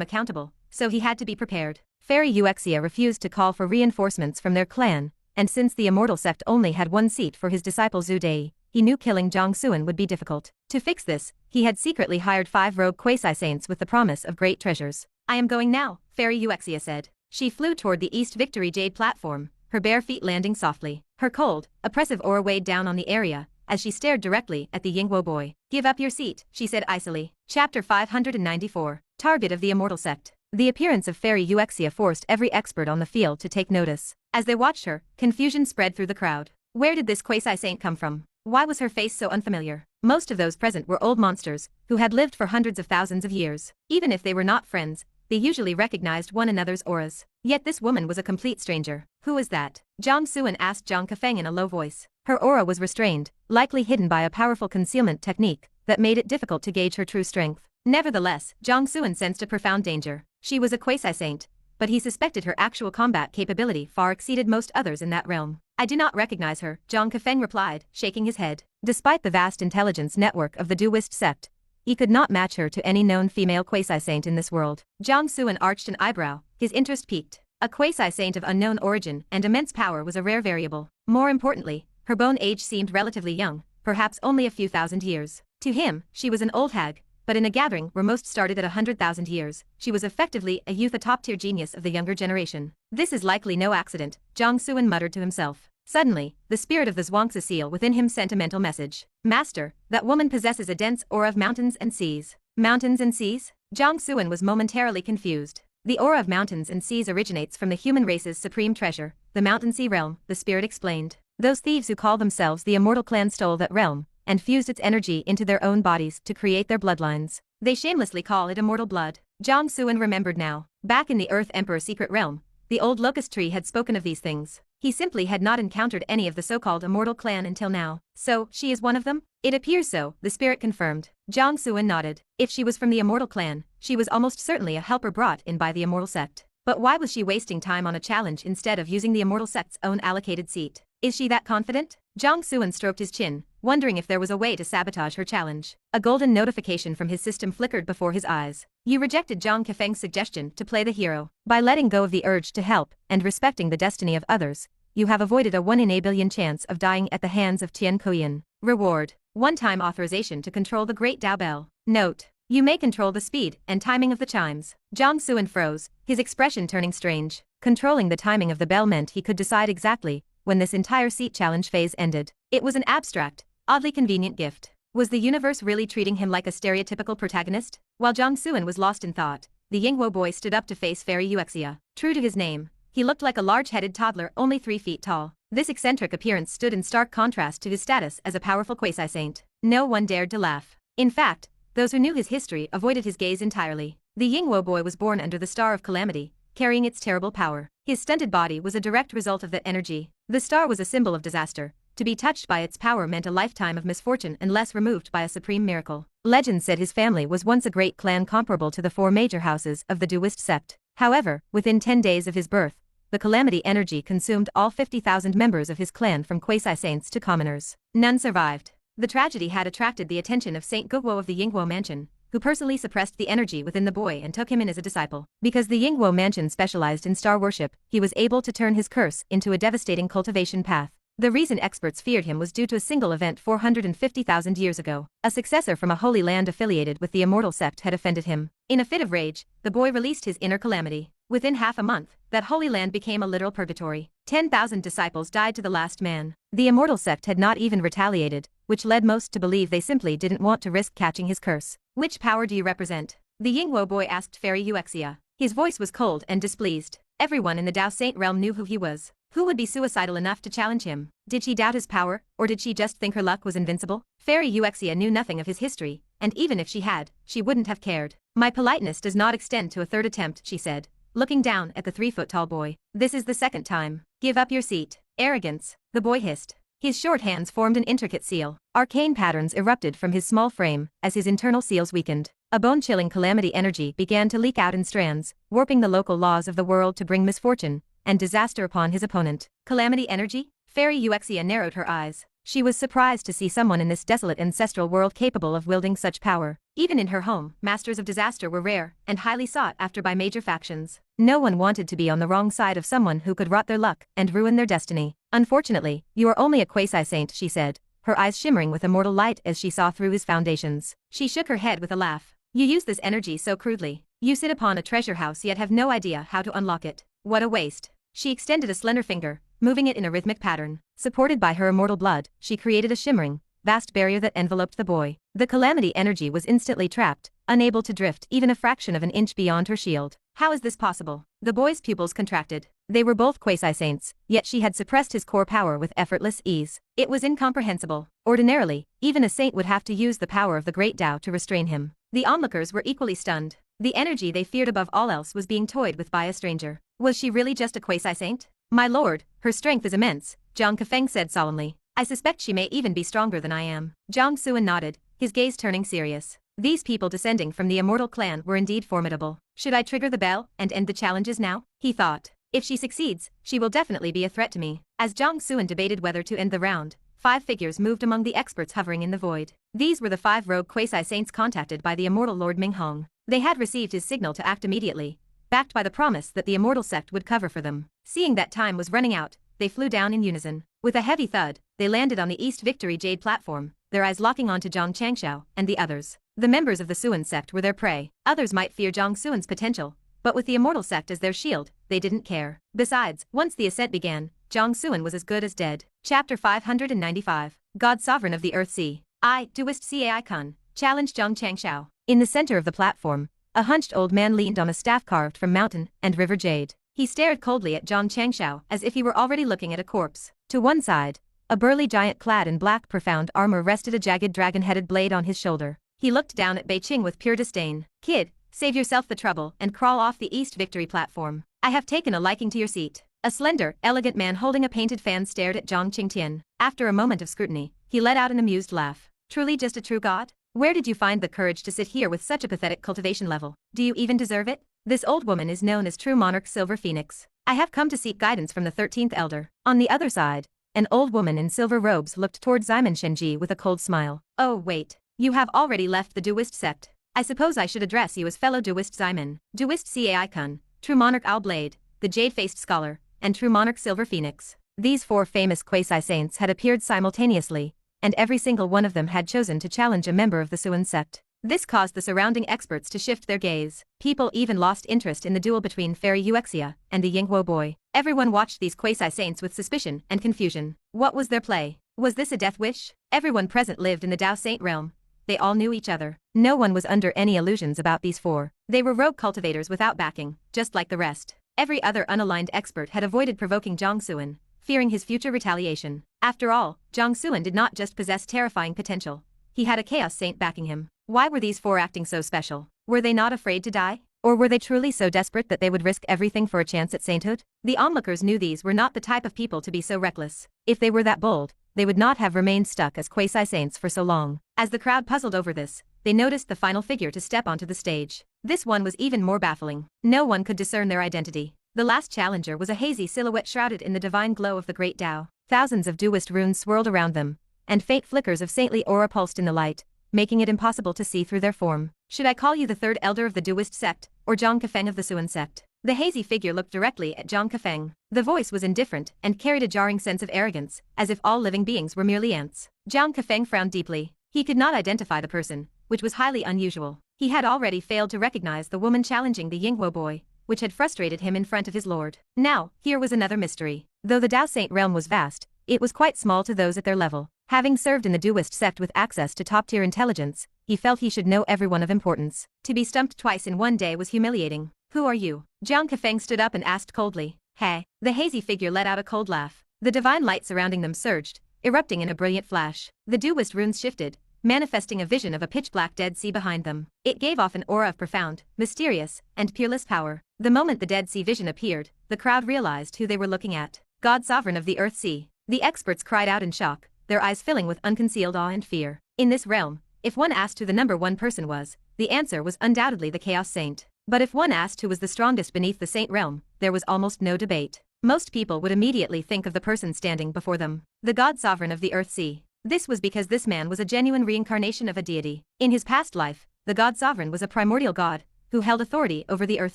accountable, so he had to be prepared. Fairy Xianxia refused to call for reinforcements from their clan, and since the immortal sect only had 1 seat for his disciple Zhu Dei, he knew killing Jiang Xuan would be difficult. To fix this, he had secretly hired 5 rogue quasi-saints with the promise of great treasures. "I am going now," Fairy Xianxia said. She flew toward the East Victory Jade platform, her bare feet landing softly. Her cold, oppressive aura weighed down on the area, as she stared directly at the Yingguo boy. "Give up your seat," she said icily. Chapter 594. Target of the Immortal Sect. The appearance of Fairy Xianxia forced every expert on the field to take notice. As they watched her, confusion spread through the crowd. Where did this quasi-saint come from? Why was her face so unfamiliar? Most of those present were old monsters, who had lived for hundreds of thousands of years. Even if they were not friends, they usually recognized one another's auras. Yet this woman was a complete stranger. Who is that? Jiang Xuan asked Zhang Kefeng in a low voice. Her aura was restrained, likely hidden by a powerful concealment technique that made it difficult to gauge her true strength. Nevertheless, Jiang Xuan sensed a profound danger. She was a quasi-saint, but he suspected her actual combat capability far exceeded most others in that realm. I do not recognize her, Zhang Kefeng replied, shaking his head. Despite the vast intelligence network of the Daoist sect, he could not match her to any known female quasi-saint in this world. Jiang Xuan arched an eyebrow, his interest piqued. A quasi-saint of unknown origin and immense power was a rare variable. More importantly, her bone age seemed relatively young, perhaps only a few thousand years. To him, she was an old hag, but in a gathering where most started at 100,000 years, she was effectively a youth, a top-tier genius of the younger generation. This is likely no accident, Jiang Xuan muttered to himself. Suddenly, the spirit of the Xianxia seal within him sent a mental message. Master, that woman possesses a dense aura of mountains and seas. Mountains and seas? Jiang Xuan was momentarily confused. The aura of mountains and seas originates from the human race's supreme treasure, the mountain sea realm, the spirit explained. Those thieves who call themselves the immortal clan stole that realm, and fused its energy into their own bodies to create their bloodlines. They shamelessly call it immortal blood. Jiang Xuan remembered now. Back in the Earth Emperor secret realm, the old locust tree had spoken of these things. He simply had not encountered any of the so-called immortal clan until now. So, she is one of them? It appears so, the spirit confirmed. Jiang Xuan nodded. If she was from the immortal clan, she was almost certainly a helper brought in by the immortal sect. But why was she wasting time on a challenge instead of using the immortal sect's own allocated seat? Is she that confident? Jiang Xuan stroked his chin, wondering if there was a way to sabotage her challenge. A golden notification from his system flickered before his eyes. You rejected Zhang Kefeng's suggestion to play the hero. By letting go of the urge to help and respecting the destiny of others, you have avoided a 1 in a billion chance of dying at the hands of Tian Koyan. Reward: one-time authorization to control the Great Dao Bell. Note: you may control the speed and timing of the chimes. Jiang Xuan froze, his expression turning strange. Controlling the timing of the bell meant he could decide exactly when this entire seat challenge phase ended. It was an abstract, oddly convenient gift. Was the universe really treating him like a stereotypical protagonist? While Jiang Xuan was lost in thought, the Yinghuo boy stood up to face Fairy Xianxia. True to his name, he looked like a large-headed toddler only 3 feet tall. This eccentric appearance stood in stark contrast to his status as a powerful quasi-saint. No one dared to laugh. In fact, those who knew his history avoided his gaze entirely. The Yinghuo boy was born under the Star of Calamity, carrying its terrible power. His stunted body was a direct result of that energy. The star was a symbol of disaster. To be touched by its power meant a lifetime of misfortune unless removed by a supreme miracle. Legend said his family was once a great clan comparable to the 4 major houses of the Daoist sect. However, within 10 days of his birth, the calamity energy consumed all 50,000 members of his clan from quasi-saints to commoners. None survived. The tragedy had attracted the attention of Saint Guguo of the Yinghuo Mansion, who personally suppressed the energy within the boy and took him in as a disciple. Because the Yinghuo Mansion specialized in star worship, he was able to turn his curse into a devastating cultivation path. The reason experts feared him was due to a single event 450,000 years ago. A successor from a holy land affiliated with the immortal sect had offended him. In a fit of rage, the boy released his inner calamity. Within half a month, that holy land became a literal purgatory. 10,000 disciples died to the last man. The immortal sect had not even retaliated, which led most to believe they simply didn't want to risk catching his curse. Which power do you represent? The Yinghuo boy asked Fairy Xianxia. His voice was cold and displeased. Everyone in the Dao Saint realm knew who he was. Who would be suicidal enough to challenge him? Did she doubt his power, or did she just think her luck was invincible? Fairy Xianxia knew nothing of his history, and even if she had, she wouldn't have cared. My politeness does not extend to a third attempt, she said, looking down at the 3-foot-tall boy. This is the second time. Give up your seat. Arrogance, the boy hissed. His short hands formed an intricate seal. Arcane patterns erupted from his small frame as his internal seals weakened. A bone-chilling calamity energy began to leak out in strands, warping the local laws of the world to bring misfortune and disaster upon his opponent. Calamity energy? Fairy Xianxia narrowed her eyes. She was surprised to see someone in this desolate ancestral world capable of wielding such power. Even in her home, masters of disaster were rare and highly sought after by major factions. No one wanted to be on the wrong side of someone who could rot their luck and ruin their destiny. Unfortunately, you are only a quasi-saint, she said, her eyes shimmering with immortal light as she saw through his foundations. She shook her head with a laugh. You use this energy so crudely. You sit upon a treasure house yet have no idea how to unlock it. What a waste. She extended a slender finger, moving it in a rhythmic pattern. Supported by her immortal blood, she created a shimmering, vast barrier that enveloped the boy. The calamity energy was instantly trapped, unable to drift even a fraction of an inch beyond her shield. How is this possible? The boy's pupils contracted. They were both quasi-saints, yet she had suppressed his core power with effortless ease. It was incomprehensible. Ordinarily, even a saint would have to use the power of the Great Dao to restrain him. The onlookers were equally stunned. The energy they feared above all else was being toyed with by a stranger. Was she really just a quasi-saint? My lord, her strength is immense, Jiang Kefeng said solemnly. I suspect she may even be stronger than I am. Jiang Xuan nodded, his gaze turning serious. These people descending from the immortal clan were indeed formidable. Should I trigger the bell and end the challenges now? He thought. If she succeeds, she will definitely be a threat to me. As Jiang Xuan debated whether to end the round, 5 figures moved among the experts hovering in the void. These were the 5 rogue quasi-saints contacted by the immortal Lord Ming Hong. They had received his signal to act immediately, backed by the promise that the immortal sect would cover for them. Seeing that time was running out, they flew down in unison. With a heavy thud, they landed on the East Victory Jade platform, their eyes locking onto Zhang Xianxia and the others. The members of the Xuan sect were their prey. Others might fear Jiang Xuan's potential, but with the immortal sect as their shield, they didn't care. Besides, once the ascent began, Jiang Xuan was as good as dead. Chapter 595. God Sovereign of the Earth Sea. I, Duist Cai Kun, challenged Zhang Xianxiao. In the center of the platform, a hunched old man leaned on a staff carved from mountain and river jade. He stared coldly at Zhang Xianxiao as if he were already looking at a corpse. To one side, a burly giant clad in black profound armor rested a jagged dragon-headed blade on his shoulder. He looked down at Bei Qing with pure disdain. Kid, save yourself the trouble and crawl off the East Victory platform. I have taken a liking to your seat. A slender, elegant man holding a painted fan stared at Zhang Qingtian. After a moment of scrutiny, he let out an amused laugh. Truly just a true god? Where did you find the courage to sit here with such a pathetic cultivation level? Do you even deserve it? This old woman is known as True Monarch Silver Phoenix. I have come to seek guidance from the 13th Elder. On the other side, an old woman in silver robes looked toward Ximon Shenji with a cold smile. Oh wait. You have already left the Duist sect. I suppose I should address you as fellow Duist Ximon. Duist Cai Kun, True Monarch Owl Blade, the Jade-Faced Scholar, and True Monarch Silver Phoenix. These 4 famous quasi-saints had appeared simultaneously, and every single one of them had chosen to challenge a member of the Xuan sect. This caused the surrounding experts to shift their gaze. People even lost interest in the duel between Fairy Xianxia and the Yinghuo boy. Everyone watched these quasi-saints with suspicion and confusion. What was their play? Was this a death wish? Everyone present lived in the Dao Saint realm. They all knew each other. No one was under any illusions about these 4. They were rogue cultivators without backing, just like the rest. Every other unaligned expert had avoided provoking Jiang Xuan, fearing his future retaliation. After all, Jiang Xuan did not just possess terrifying potential. He had a chaos saint backing him. Why were these 4 acting so special? Were they not afraid to die? Or were they truly so desperate that they would risk everything for a chance at sainthood? The onlookers knew these were not the type of people to be so reckless. If they were that bold, they would not have remained stuck as quasi-saints for so long. As the crowd puzzled over this, they noticed the final figure to step onto the stage. This one was even more baffling. No one could discern their identity. The last challenger was a hazy silhouette shrouded in the divine glow of the great Dao. Thousands of Duist runes swirled around them, and faint flickers of saintly aura pulsed in the light, making it impossible to see through their form. Should I call you the 3rd elder of the Duist sect, or Jiang Kefeng of the Xuan sect? The hazy figure looked directly at Jiang Kefeng. The voice was indifferent and carried a jarring sense of arrogance, as if all living beings were merely ants. Jiang Kefeng frowned deeply. He could not identify the person, which was highly unusual. He had already failed to recognize the woman challenging the Yinghuo boy, which had frustrated him in front of his lord. Now, here was another mystery. Though the Dao Saint realm was vast, it was quite small to those at their level. Having served in the Duist sect with access to top-tier intelligence, he felt he should know everyone of importance. To be stumped twice in one day was humiliating. Who are you? Jiang Kefeng stood up and asked coldly. Hey. The hazy figure let out a cold laugh. The divine light surrounding them surged, erupting in a brilliant flash. The Duist runes shifted, manifesting a vision of a pitch-black Dead Sea behind them. It gave off an aura of profound, mysterious, and peerless power. The moment the Dead Sea vision appeared, the crowd realized who they were looking at. God Sovereign of the Earth Sea. The experts cried out in shock, their eyes filling with unconcealed awe and fear. In this realm, if one asked who the number 1 person was, the answer was undoubtedly the Chaos Saint. But if one asked who was the strongest beneath the Saint realm, there was almost no debate. Most people would immediately think of the person standing before them, the God Sovereign of the Earth Sea. This was because this man was a genuine reincarnation of a deity. In his past life, the God Sovereign was a primordial god, who held authority over the Earth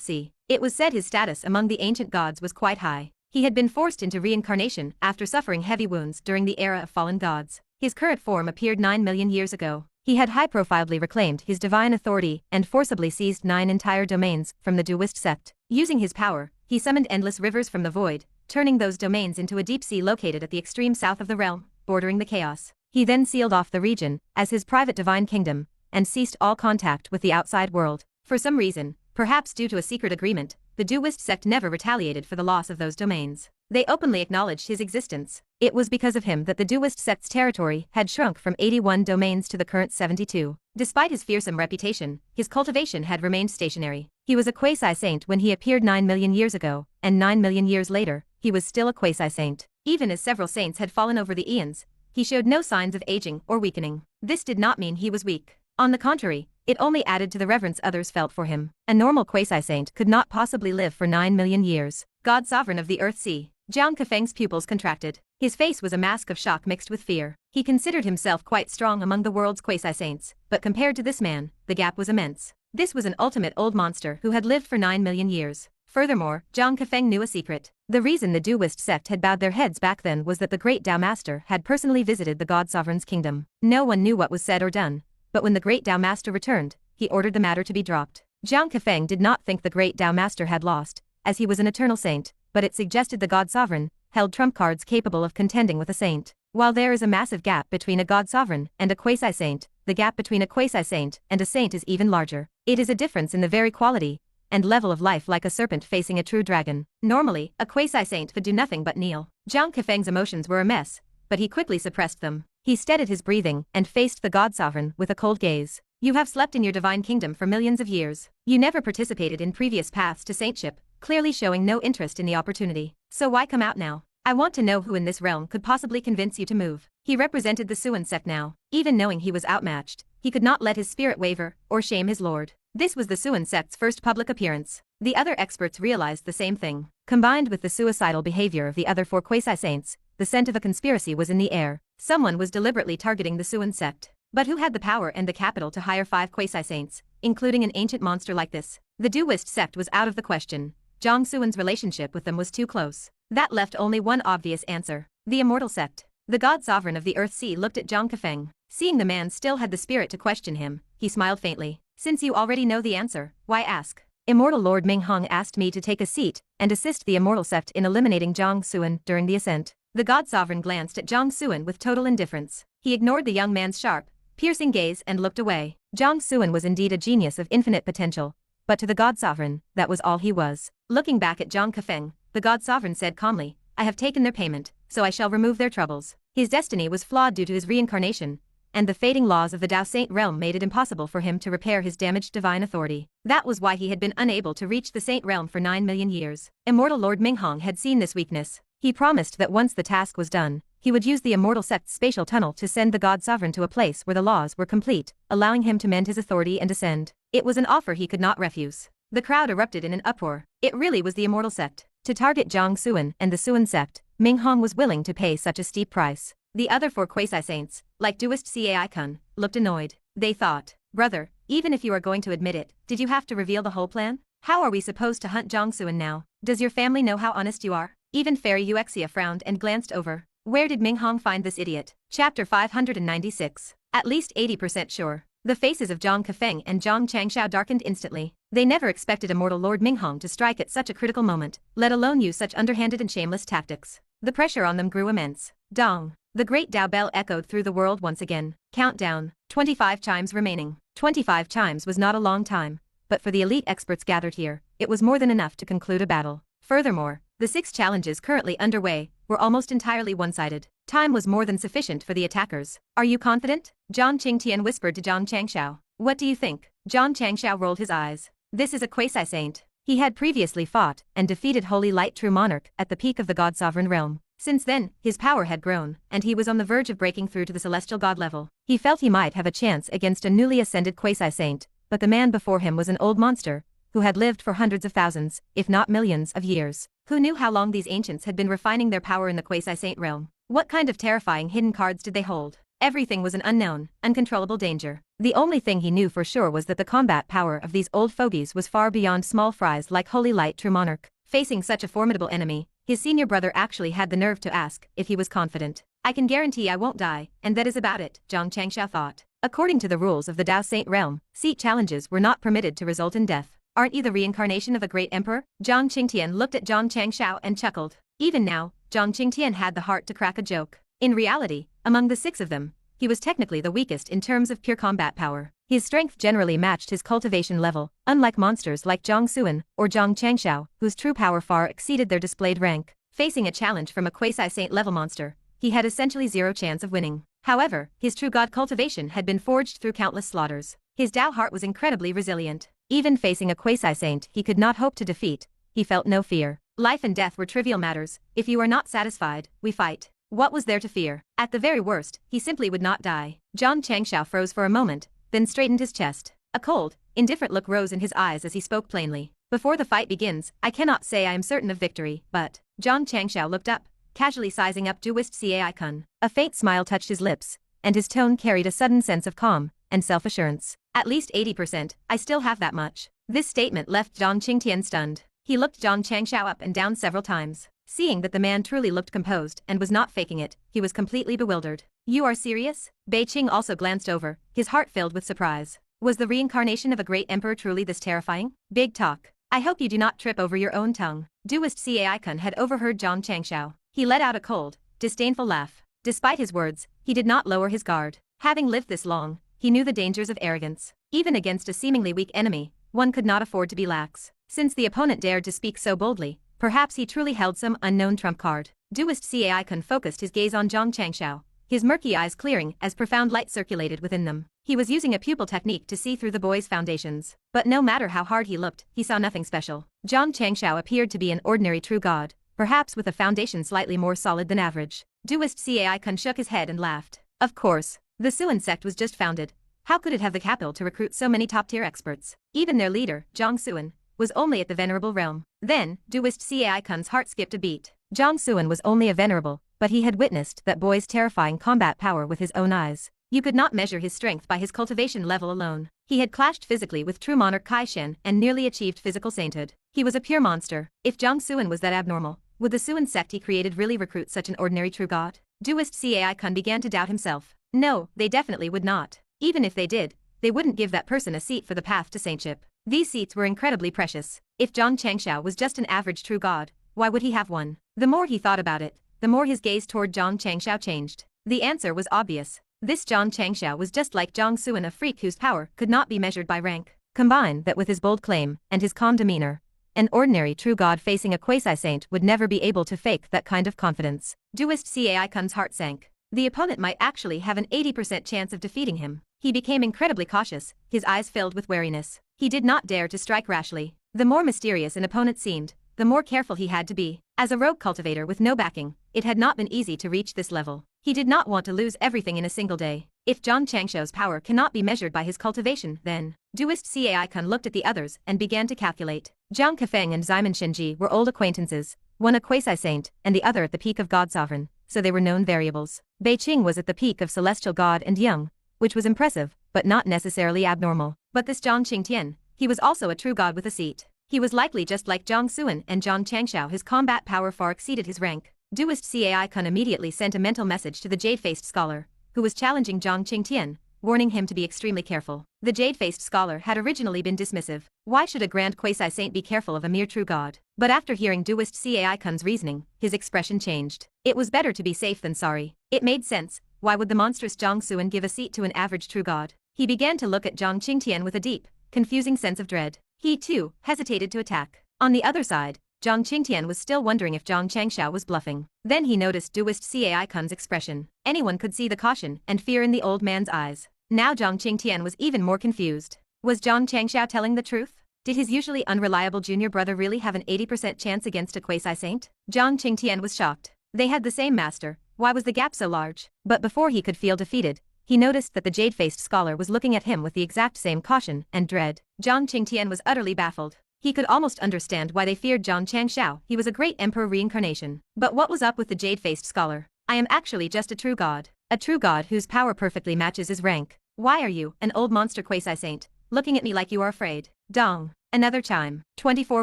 Sea. It was said his status among the ancient gods was quite high. He had been forced into reincarnation after suffering heavy wounds during the era of fallen gods. His current form appeared 9 million years ago. He had high-profiledly reclaimed his divine authority and forcibly seized 9 entire domains from the Duist sect. Using his power, he summoned endless rivers from the void, turning those domains into a deep sea located at the extreme south of the realm, bordering the chaos. He then sealed off the region as his private divine kingdom and ceased all contact with the outside world. For some reason, perhaps due to a secret agreement, the Duist sect never retaliated for the loss of those domains. They openly acknowledged his existence. It was because of him that the Daoist sect's territory had shrunk from 81 domains to the current 72. Despite his fearsome reputation, his cultivation had remained stationary. He was a quasi-saint when he appeared 9 million years ago, and 9 million years later, he was still a quasi-saint. Even as several saints had fallen over the eons, he showed no signs of aging or weakening. This did not mean he was weak. On the contrary, it only added to the reverence others felt for him. A normal quasi-saint could not possibly live for 9 million years. God Sovereign of the Earth Sea. Jiang Kefeng's pupils contracted. His face was a mask of shock mixed with fear. He considered himself quite strong among the world's quasi-saints, but compared to this man, the gap was immense. This was an ultimate old monster who had lived for 9 million years. Furthermore, Jiang Kefeng knew a secret. The reason the Daoist sect had bowed their heads back then was that the great Dao Master had personally visited the God Sovereign's kingdom. No one knew what was said or done, but when the great Dao Master returned, he ordered the matter to be dropped. Jiang Kefeng did not think the great Dao Master had lost, as he was an eternal saint, but it suggested the God Sovereign held trump cards capable of contending with a saint. While there is a massive gap between a God Sovereign and a quasi-saint, the gap between a quasi-saint and a saint is even larger. It is a difference in the very quality and level of life, like a serpent facing a true dragon. Normally, a quasi-saint could do nothing but kneel. Jiang Kefeng's emotions were a mess, but he quickly suppressed them. He steadied his breathing and faced the God Sovereign with a cold gaze. You have slept in your divine kingdom for millions of years. You never participated in previous paths to saintship, clearly showing no interest in the opportunity. So why come out now? I want to know who in this realm could possibly convince you to move. He represented the Xuan sect now. Even knowing he was outmatched, he could not let his spirit waver or shame his lord. This was the Xuan sect's first public appearance. The other experts realized the same thing. Combined with the suicidal behavior of the other 4 quasi-saints, the scent of a conspiracy was in the air. Someone was deliberately targeting the Xuan sect. But who had the power and the capital to hire 5 quasi-saints, including an ancient monster like this? The Daoist sect was out of the question. Jiang Xuan's relationship with them was too close. That left only one obvious answer. The Immortal sect. The God Sovereign of the Earth Sea looked at Jiang Kefeng. Seeing the man still had the spirit to question him, he smiled faintly. Since you already know the answer, why ask? Immortal Lord Ming Hong asked me to take a seat and assist the Immortal sect in eliminating Jiang Xuan during the ascent. The God Sovereign glanced at Jiang Xuan with total indifference. He ignored the young man's sharp, piercing gaze and looked away. Jiang Xuan was indeed a genius of infinite potential, but to the God Sovereign, that was all he was. Looking back at Jiang Kefeng, the God Sovereign said calmly, I have taken their payment, so I shall remove their troubles. His destiny was flawed due to his reincarnation, and the fading laws of the Dao Saint realm made it impossible for him to repair his damaged divine authority. That was why he had been unable to reach the Saint realm for 9 million years. Immortal Lord Ming Hong had seen this weakness. He promised that once the task was done, he would use the Immortal Sect's spatial tunnel to send the God Sovereign to a place where the laws were complete, allowing him to mend his authority and ascend. It was an offer he could not refuse. The crowd erupted in an uproar. It really was the Immortal Sect. To target Jiang Xuan and the Xuan sect, Ming Hong was willing to pay such a steep price. The other 4 quasi-saints, like Daoist Cai Kun, looked annoyed. They thought, brother, even if you are going to admit it, did you have to reveal the whole plan? How are we supposed to hunt Jiang Xuan now? Does your family know how honest you are? Even Fairy Xianxia frowned and glanced over. Where did Ming Hong find this idiot? Chapter 596. At least 80% sure. The faces of Jiang Kefeng and Jiang Xianxia darkened instantly. They never expected Immortal Lord Ming Hong to strike at such a critical moment, let alone use such underhanded and shameless tactics. The pressure on them grew immense. Dong. The great Dao bell echoed through the world once again. Countdown. 25 chimes remaining. 25 chimes was not a long time, but for the elite experts gathered here, it was more than enough to conclude a battle. Furthermore, the 6 challenges currently underway were almost entirely one-sided. Time was more than sufficient for the attackers. Are you confident? Zhang Qingtian whispered to Zhang Changxiao. What do you think? Zhang Changxiao rolled his eyes. This is a quasi-saint. He had previously fought and defeated Holy Light True Monarch at the peak of the God Sovereign realm. Since then, his power had grown, and he was on the verge of breaking through to the celestial god level. He felt he might have a chance against a newly ascended quasi-saint, but the man before him was an old monster, who had lived for hundreds of thousands, if not millions, of years. Who knew how long these ancients had been refining their power in the quasi-saint realm? What kind of terrifying hidden cards did they hold? Everything was an unknown, uncontrollable danger. The only thing he knew for sure was that the combat power of these old fogies was far beyond small fries like Holy Light True Monarch. Facing such a formidable enemy, his senior brother actually had the nerve to ask if he was confident. I can guarantee I won't die, and that is about it, Zhang Changxiao thought. According to the rules of the Dao Saint realm, seat challenges were not permitted to result in death. Aren't you the reincarnation of a great emperor? Zhang Qingtian looked at Zhang Changxiao and chuckled. Even now, Zhang Qingtian had the heart to crack a joke. In reality, among the 6 of them, he was technically the weakest in terms of pure combat power. His strength generally matched his cultivation level, unlike monsters like Jiang Xuan or Zhang Changxiao, whose true power far exceeded their displayed rank. Facing a challenge from a quasi-saint level monster, he had essentially zero chance of winning. However, his true god cultivation had been forged through countless slaughters. His Dao heart was incredibly resilient. Even facing a quasi-saint he could not hope to defeat, he felt no fear. Life and death were trivial matters. If you are not satisfied, we fight. What was there to fear? At the very worst, he simply would not die. Xianxia froze for a moment, then straightened his chest. A cold, indifferent look rose in his eyes as he spoke plainly. Before the fight begins, I cannot say I am certain of victory, but... Xianxia looked up, casually sizing up Duist Cai-kun. A faint smile touched his lips, and his tone carried a sudden sense of calm and self-assurance. At least 80%, I still have that much. This statement left Zhang Qingtian stunned. He looked Xianxia up and down several times. Seeing that the man truly looked composed and was not faking it, he was completely bewildered. You are serious? Bei Qing also glanced over, his heart filled with surprise. Was the reincarnation of a great emperor truly this terrifying? Big talk. I hope you do not trip over your own tongue. Duist Cai-kun had overheard Xianxia. He let out a cold, disdainful laugh. Despite his words, he did not lower his guard. Having lived this long, he knew the dangers of arrogance. Even against a seemingly weak enemy, one could not afford to be lax. Since the opponent dared to speak so boldly, perhaps he truly held some unknown trump card. Duist Cai-kun focused his gaze on Xianxia, his murky eyes clearing as profound light circulated within them. He was using a pupil technique to see through the boy's foundations. But no matter how hard he looked, he saw nothing special. Xianxia appeared to be an ordinary true god, perhaps with a foundation slightly more solid than average. Duist Cai-kun shook his head and laughed. Of course, the Xuan sect was just founded. How could it have the capital to recruit so many top-tier experts? Even their leader, Jiang Xuan, was only at the venerable realm. Then, Duist Cai-kun's heart skipped a beat. Jiang Xuan was only a venerable, but he had witnessed that boy's terrifying combat power with his own eyes. You could not measure his strength by his cultivation level alone. He had clashed physically with true monarch Kai-shen and nearly achieved physical sainthood. He was a pure monster. If Jiang Xuan was that abnormal, would the Xuan sect he created really recruit such an ordinary true god? Duist Cai-kun began to doubt himself. No, they definitely would not. Even if they did, they wouldn't give that person a seat for the path to saintship. These seats were incredibly precious. If Xianxia was just an average true god, why would he have one? The more he thought about it, the more his gaze toward Xianxia changed. The answer was obvious. This Xianxia was just like Jiang Xuan, a freak whose power could not be measured by rank. Combine that with his bold claim and his calm demeanor. An ordinary true god facing a quasi-saint would never be able to fake that kind of confidence. Duist Cai-kun's heart sank. The opponent might actually have an 80% chance of defeating him. He became incredibly cautious, his eyes filled with wariness. He did not dare to strike rashly. The more mysterious an opponent seemed, the more careful he had to be. As a rogue cultivator with no backing, it had not been easy to reach this level. He did not want to lose everything in a single day. If Xianxia's power cannot be measured by his cultivation, then... Duist Cai-kun looked at the others and began to calculate. Jiang Kefeng and Ximen Shenji were old acquaintances, one a quasi-saint and the other at the peak of God Sovereign, so they were known variables. Bei Qing was at the peak of Celestial God and young, which was impressive, but not necessarily abnormal. But this Zhang Qingtian, he was also a true god with a seat. He was likely just like Jiang Xuan and Xianxia. His combat power far exceeded his rank. Duist Cai-kun immediately sent a mental message to the jade-faced scholar, who was challenging Zhang Qingtian, warning him to be extremely careful. The jade-faced scholar had originally been dismissive. Why should a grand quasi-saint be careful of a mere true god? But after hearing Duist Cai-kun's reasoning, his expression changed. It was better to be safe than sorry. It made sense. Why would the monstrous Jiang Xuan give a seat to an average true god? He began to look at Zhang Qingtian with a deep, confusing sense of dread. He, too, hesitated to attack. On the other side, Zhang Qingtian was still wondering if Xianxia was bluffing. Then he noticed Duist Cai-kun's expression. Anyone could see the caution and fear in the old man's eyes. Now Zhang Qingtian was even more confused. Was Xianxia telling the truth? Did his usually unreliable junior brother really have an 80% chance against a quasi-saint? Zhang Qingtian was shocked. They had the same master. Why was the gap so large? But before he could feel defeated, he noticed that the jade-faced scholar was looking at him with the exact same caution and dread. Zhang Qingtian was utterly baffled. He could almost understand why they feared Xianxia. He was a great emperor reincarnation. But what was up with the jade-faced scholar? I am actually just a true god. A true god whose power perfectly matches his rank. Why are you, an old monster quasi-saint, looking at me like you are afraid? Dong. Another chime. 24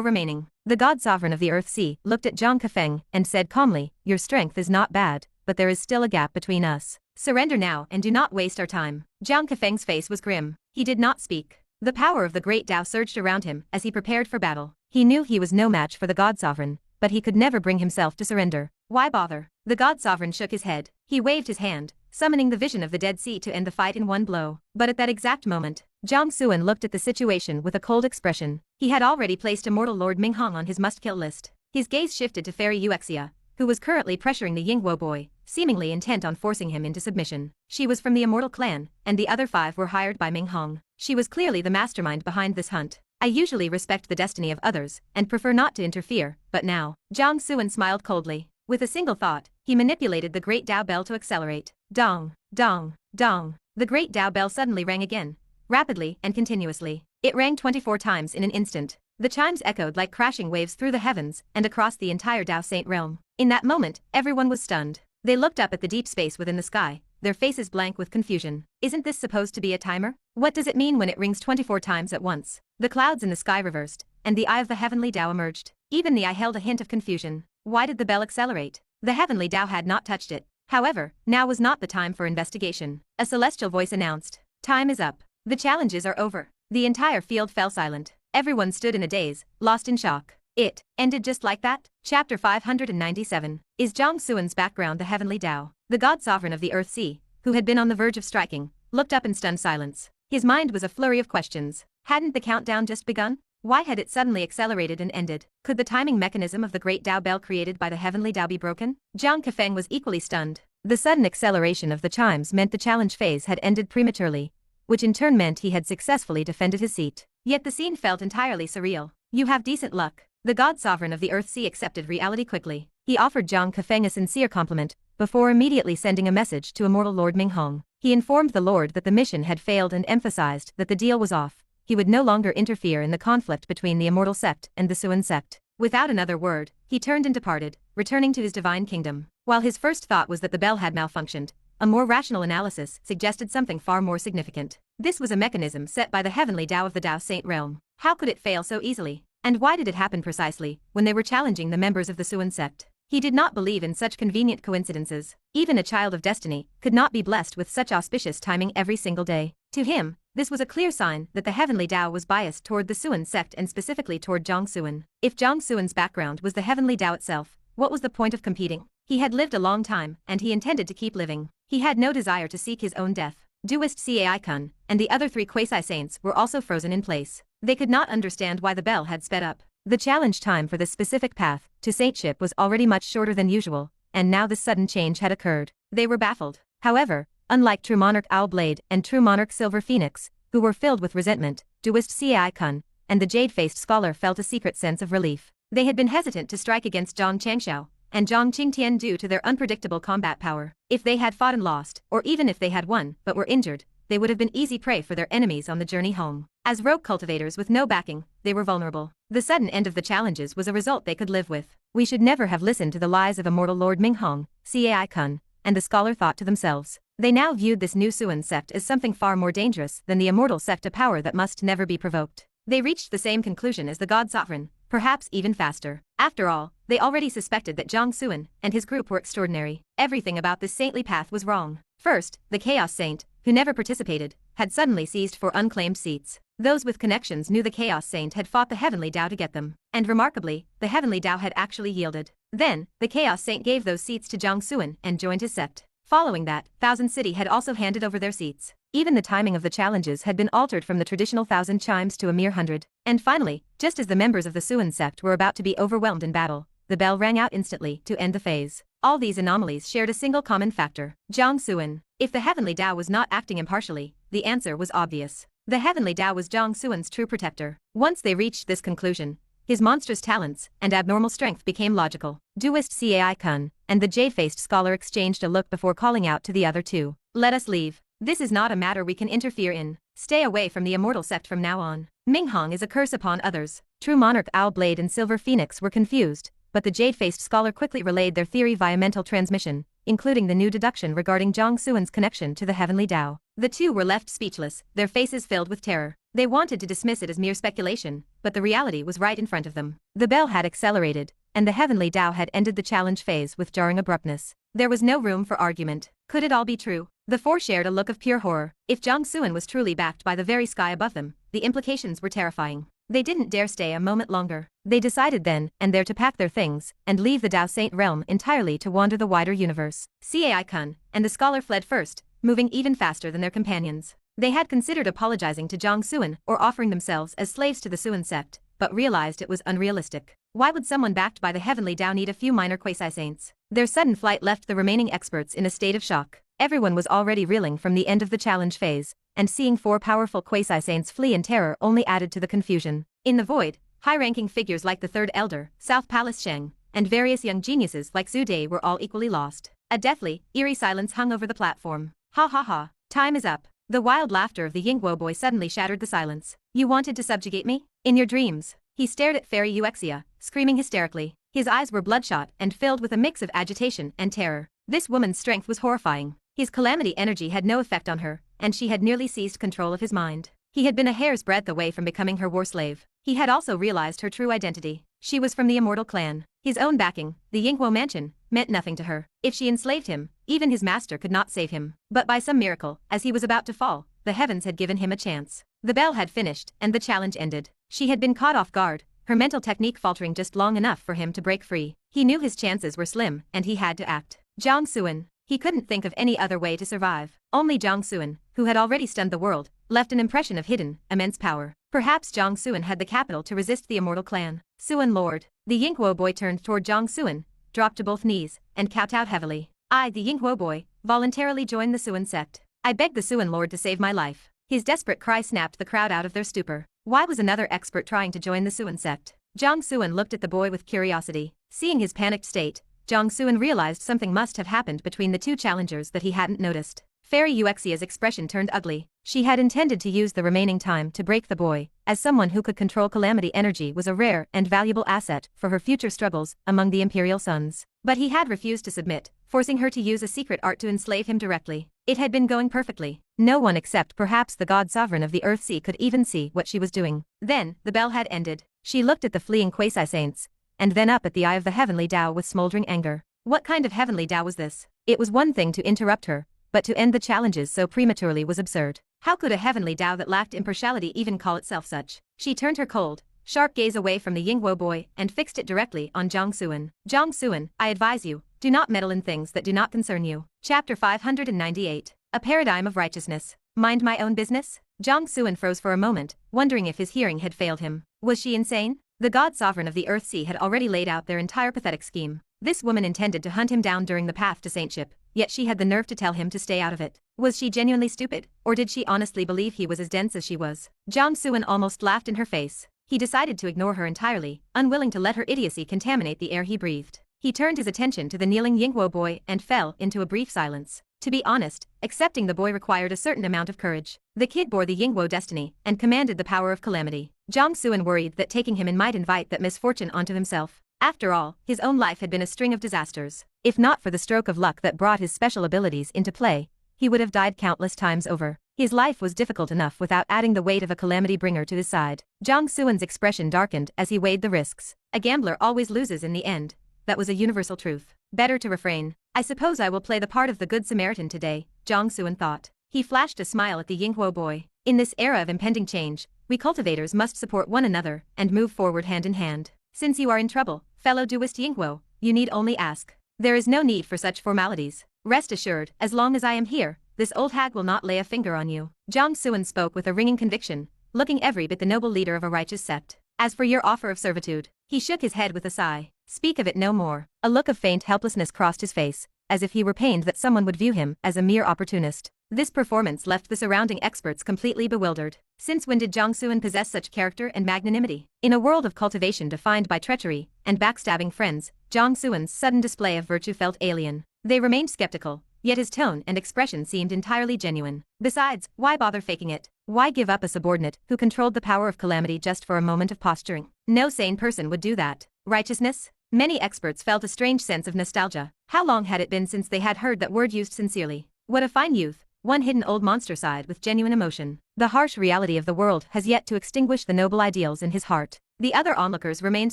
remaining. The god sovereign of the Earth Sea looked at Jiang Kefeng and said calmly, your strength is not bad, but there is still a gap between us. Surrender now and do not waste our time. Jiang Kefeng's face was grim. He did not speak. The power of the great Dao surged around him as he prepared for battle. He knew he was no match for the god sovereign, but he could never bring himself to surrender. Why bother? The god sovereign shook his head. He waved his hand, summoning the vision of the Dead Sea to end the fight in one blow. But at that exact moment, Jiang Xuan looked at the situation with a cold expression. He had already placed Immortal Lord Minghong on his must-kill list. His gaze shifted to Fairy Xianxia, who was currently pressuring the Yingguo boy, seemingly intent on forcing him into submission. She was from the Immortal Clan, and the other 5 were hired by Ming Hong. She was clearly the mastermind behind this hunt. I usually respect the destiny of others and prefer not to interfere, but now. Jiang Xuan smiled coldly. With a single thought, he manipulated the Great Dao Bell to accelerate. Dong, dong, dong. The Great Dao Bell suddenly rang again, rapidly and continuously. It rang 24 times in an instant. The chimes echoed like crashing waves through the heavens and across the entire Dao Saint realm. In that moment, everyone was stunned. They looked up at the deep space within the sky, their faces blank with confusion. Isn't this supposed to be a timer? What does it mean when it rings 24 times at once? The clouds in the sky reversed, and the eye of the heavenly Dao emerged. Even the eye held a hint of confusion. Why did the bell accelerate? The heavenly Dao had not touched it. However, now was not the time for investigation. A celestial voice announced, "Time is up. The challenges are over." The entire field fell silent. Everyone stood in a daze, lost in shock. It ended just like that? Chapter 597. Is Jiang Xuan's background the heavenly Dao? The god sovereign of the Earth Sea, who had been on the verge of striking, looked up in stunned silence. His mind was a flurry of questions. Hadn't the countdown just begun? Why had it suddenly accelerated and ended? Could the timing mechanism of the Great Dao Bell created by the heavenly Dao be broken? Jiang Kefeng was equally stunned. The sudden acceleration of the chimes meant the challenge phase had ended prematurely, which in turn meant he had successfully defended his seat. Yet the scene felt entirely surreal. You have decent luck. The god sovereign of the Earth Sea accepted reality quickly. He offered Jiang Kefeng a sincere compliment, before immediately sending a message to Immortal Lord Ming Hong. He informed the Lord that the mission had failed and emphasized that the deal was off. He would no longer interfere in the conflict between the Immortal Sect and the Xuan Sect. Without another word, he turned and departed, returning to his divine kingdom. While his first thought was that the bell had malfunctioned, a more rational analysis suggested something far more significant. This was a mechanism set by the heavenly Dao of the Dao Saint realm. How could it fail so easily? And why did it happen precisely when they were challenging the members of the Xuan sect? He did not believe in such convenient coincidences. Even a child of destiny could not be blessed with such auspicious timing every single day. To him, this was a clear sign that the heavenly Dao was biased toward the Xuan sect and specifically toward Jiang Xuan. If Jiang Xuan's background was the heavenly Dao itself, what was the point of competing? He had lived a long time, and he intended to keep living. He had no desire to seek his own death. Duist Cai Kun and the other 3 quasi-saints were also frozen in place. They could not understand why the bell had sped up. The challenge time for this specific path to saintship was already much shorter than usual, and now this sudden change had occurred. They were baffled. However, unlike True Monarch Owl Blade and True Monarch Silver Phoenix, who were filled with resentment, Duist Cai Kun and the jade-faced scholar felt a secret sense of relief. They had been hesitant to strike against Zhang Changxiao and Zhang Qingtian due to their unpredictable combat power. If they had fought and lost, or even if they had won but were injured, they would have been easy prey for their enemies on the journey home. As rogue cultivators with no backing, they were vulnerable. The sudden end of the challenges was a result they could live with. We should never have listened to the lies of Immortal Lord Ming Hong, Cai Kun, and the scholar thought to themselves. They now viewed this new Xuan sect as something far more dangerous than the immortal sect, a power that must never be provoked. They reached the same conclusion as the god sovereign, perhaps even faster. After all, they already suspected that Jiang Xuan and his group were extraordinary. Everything about this saintly path was wrong. First, the Chaos Saint, who never participated, had suddenly seized 4 unclaimed seats. Those with connections knew the Chaos Saint had fought the Heavenly Dao to get them, and remarkably, the Heavenly Dao had actually yielded. Then, the Chaos Saint gave those seats to Jiang Xuan and joined his sept. Following that, Thousand City had also handed over their seats. Even the timing of the challenges had been altered from the traditional 1,000 chimes to a mere 100. And finally, just as the members of the Xuan sept were about to be overwhelmed in battle, the bell rang out instantly to end the phase. All these anomalies shared a single common factor: Jiang Xuan. If the Heavenly Dao was not acting impartially, the answer was obvious. The Heavenly Dao was Jiang Xuan's true protector. Once they reached this conclusion, his monstrous talents and abnormal strength became logical. Duist Cai Kun and the jade-faced scholar exchanged a look before calling out to the other 2. Let us leave. This is not a matter we can interfere in. Stay away from the immortal sect from now on. Ming Hong is a curse upon others. True Monarch Owl Blade and Silver Phoenix were confused, but the jade-faced scholar quickly relayed their theory via mental transmission, including the new deduction regarding Jiang Xuan's connection to the Heavenly Dao. The 2 were left speechless, their faces filled with terror. They wanted to dismiss it as mere speculation, but the reality was right in front of them. The bell had accelerated, and the Heavenly Dao had ended the challenge phase with jarring abruptness. There was no room for argument. Could it all be true? The 4 shared a look of pure horror. If Jiang Xuan was truly backed by the very sky above them, the implications were terrifying. They didn't dare stay a moment longer. They decided then and there to pack their things and leave the Dao Saint realm entirely to wander the wider universe. Cai Kun and the scholar fled first, moving even faster than their companions. They had considered apologizing to Jiang Xuan or offering themselves as slaves to the Xuan sect, but realized it was unrealistic. Why would someone backed by the heavenly Dao need a few minor quasi-saints? Their sudden flight left the remaining experts in a state of shock. Everyone was already reeling from the end of the challenge phase, and seeing 4 powerful quasi-saints flee in terror only added to the confusion. In the void, high-ranking figures like the Third Elder, South Palace Sheng, and various young geniuses like Zhu Dai were all equally lost. A deathly, eerie silence hung over the platform. Ha ha ha, time is up. The wild laughter of the Yingguo boy suddenly shattered the silence. You wanted to subjugate me? In your dreams. He stared at Fairy Xianxia, screaming hysterically. His eyes were bloodshot and filled with a mix of agitation and terror. This woman's strength was horrifying. His calamity energy had no effect on her, and she had nearly seized control of his mind. He had been a hair's breadth away from becoming her war slave. He had also realized her true identity. She was from the immortal clan. His own backing, the Yingguo mansion, meant nothing to her. If she enslaved him, even his master could not save him. But by some miracle, as he was about to fall, the heavens had given him a chance. The bell had finished, and the challenge ended. She had been caught off guard, her mental technique faltering just long enough for him to break free. He knew his chances were slim, and he had to act. Jiang Xuan. He couldn't think of any other way to survive. Only Jiang Xuan, who had already stunned the world, left an impression of hidden, immense power. Perhaps Jiang Xuan had the capital to resist the immortal clan. Xuan Lord. The Yingguo boy turned toward Jiang Xuan, dropped to both knees, and kowtowed heavily. I, the Yingguo boy, voluntarily joined the Xuan sect. I beg the Xuan Lord to save my life. His desperate cry snapped the crowd out of their stupor. Why was another expert trying to join the Xuan sect? Jiang Xuan looked at the boy with curiosity. Seeing his panicked state, Jiang Xuan realized something must have happened between the two challengers that he hadn't noticed. Fairy Xianxia's expression turned ugly. She had intended to use the remaining time to break the boy, as someone who could control calamity energy was a rare and valuable asset for her future struggles among the imperial sons. But he had refused to submit, forcing her to use a secret art to enslave him directly. It had been going perfectly. No one except perhaps the god sovereign of the Earthsea could even see what she was doing. Then, the bell had ended. She looked at the fleeing quasi-saints, and then up at the eye of the heavenly Dao with smoldering anger. What kind of heavenly Dao was this? It was one thing to interrupt her, but to end the challenges so prematurely was absurd. How could a heavenly Dao that lacked impartiality even call itself such? She turned her cold, sharp gaze away from the Yingguo boy and fixed it directly on Jiang Xuan. Jiang Xuan, I advise you, do not meddle in things that do not concern you. Chapter 598. A Paradigm of Righteousness. Mind my own business? Jiang Xuan froze for a moment, wondering if his hearing had failed him. Was she insane? The god sovereign of the Earthsea had already laid out their entire pathetic scheme. This woman intended to hunt him down during the path to saintship, yet she had the nerve to tell him to stay out of it. Was she genuinely stupid, or did she honestly believe he was as dense as she was? Jiang Xuan almost laughed in her face. He decided to ignore her entirely, unwilling to let her idiocy contaminate the air he breathed. He turned his attention to the kneeling Yingguo boy and fell into a brief silence. To be honest, accepting the boy required a certain amount of courage. The kid bore the Yingguo destiny and commanded the power of calamity. Jiang Xuan worried that taking him in might invite that misfortune onto himself. After all, his own life had been a string of disasters. If not for the stroke of luck that brought his special abilities into play, he would have died countless times over. His life was difficult enough without adding the weight of a calamity bringer to his side. Jiang Xuan's expression darkened as he weighed the risks. A gambler always loses in the end. That was a universal truth. Better to refrain. I suppose I will play the part of the Good Samaritan today, Jiang Xuan thought. He flashed a smile at the Yingguo boy. In this era of impending change, we cultivators must support one another and move forward hand in hand. Since you are in trouble, fellow duist Yingguo, you need only ask. There is no need for such formalities. Rest assured, as long as I am here, this old hag will not lay a finger on you. Jiang Xuan spoke with a ringing conviction, looking every bit the noble leader of a righteous sect. As for your offer of servitude, he shook his head with a sigh. Speak of it no more. A look of faint helplessness crossed his face, as if he were pained that someone would view him as a mere opportunist. This performance left the surrounding experts completely bewildered. Since when did Jiang Xuan possess such character and magnanimity? In a world of cultivation defined by treachery and backstabbing friends, Jiang Xuan's sudden display of virtue felt alien. They remained skeptical, yet his tone and expression seemed entirely genuine. Besides, why bother faking it? Why give up a subordinate who controlled the power of calamity just for a moment of posturing? No sane person would do that. Righteousness? Many experts felt a strange sense of nostalgia. How long had it been since they had heard that word used sincerely? What a fine youth, one hidden old monster side with genuine emotion. The harsh reality of the world has yet to extinguish the noble ideals in his heart. The other onlookers remained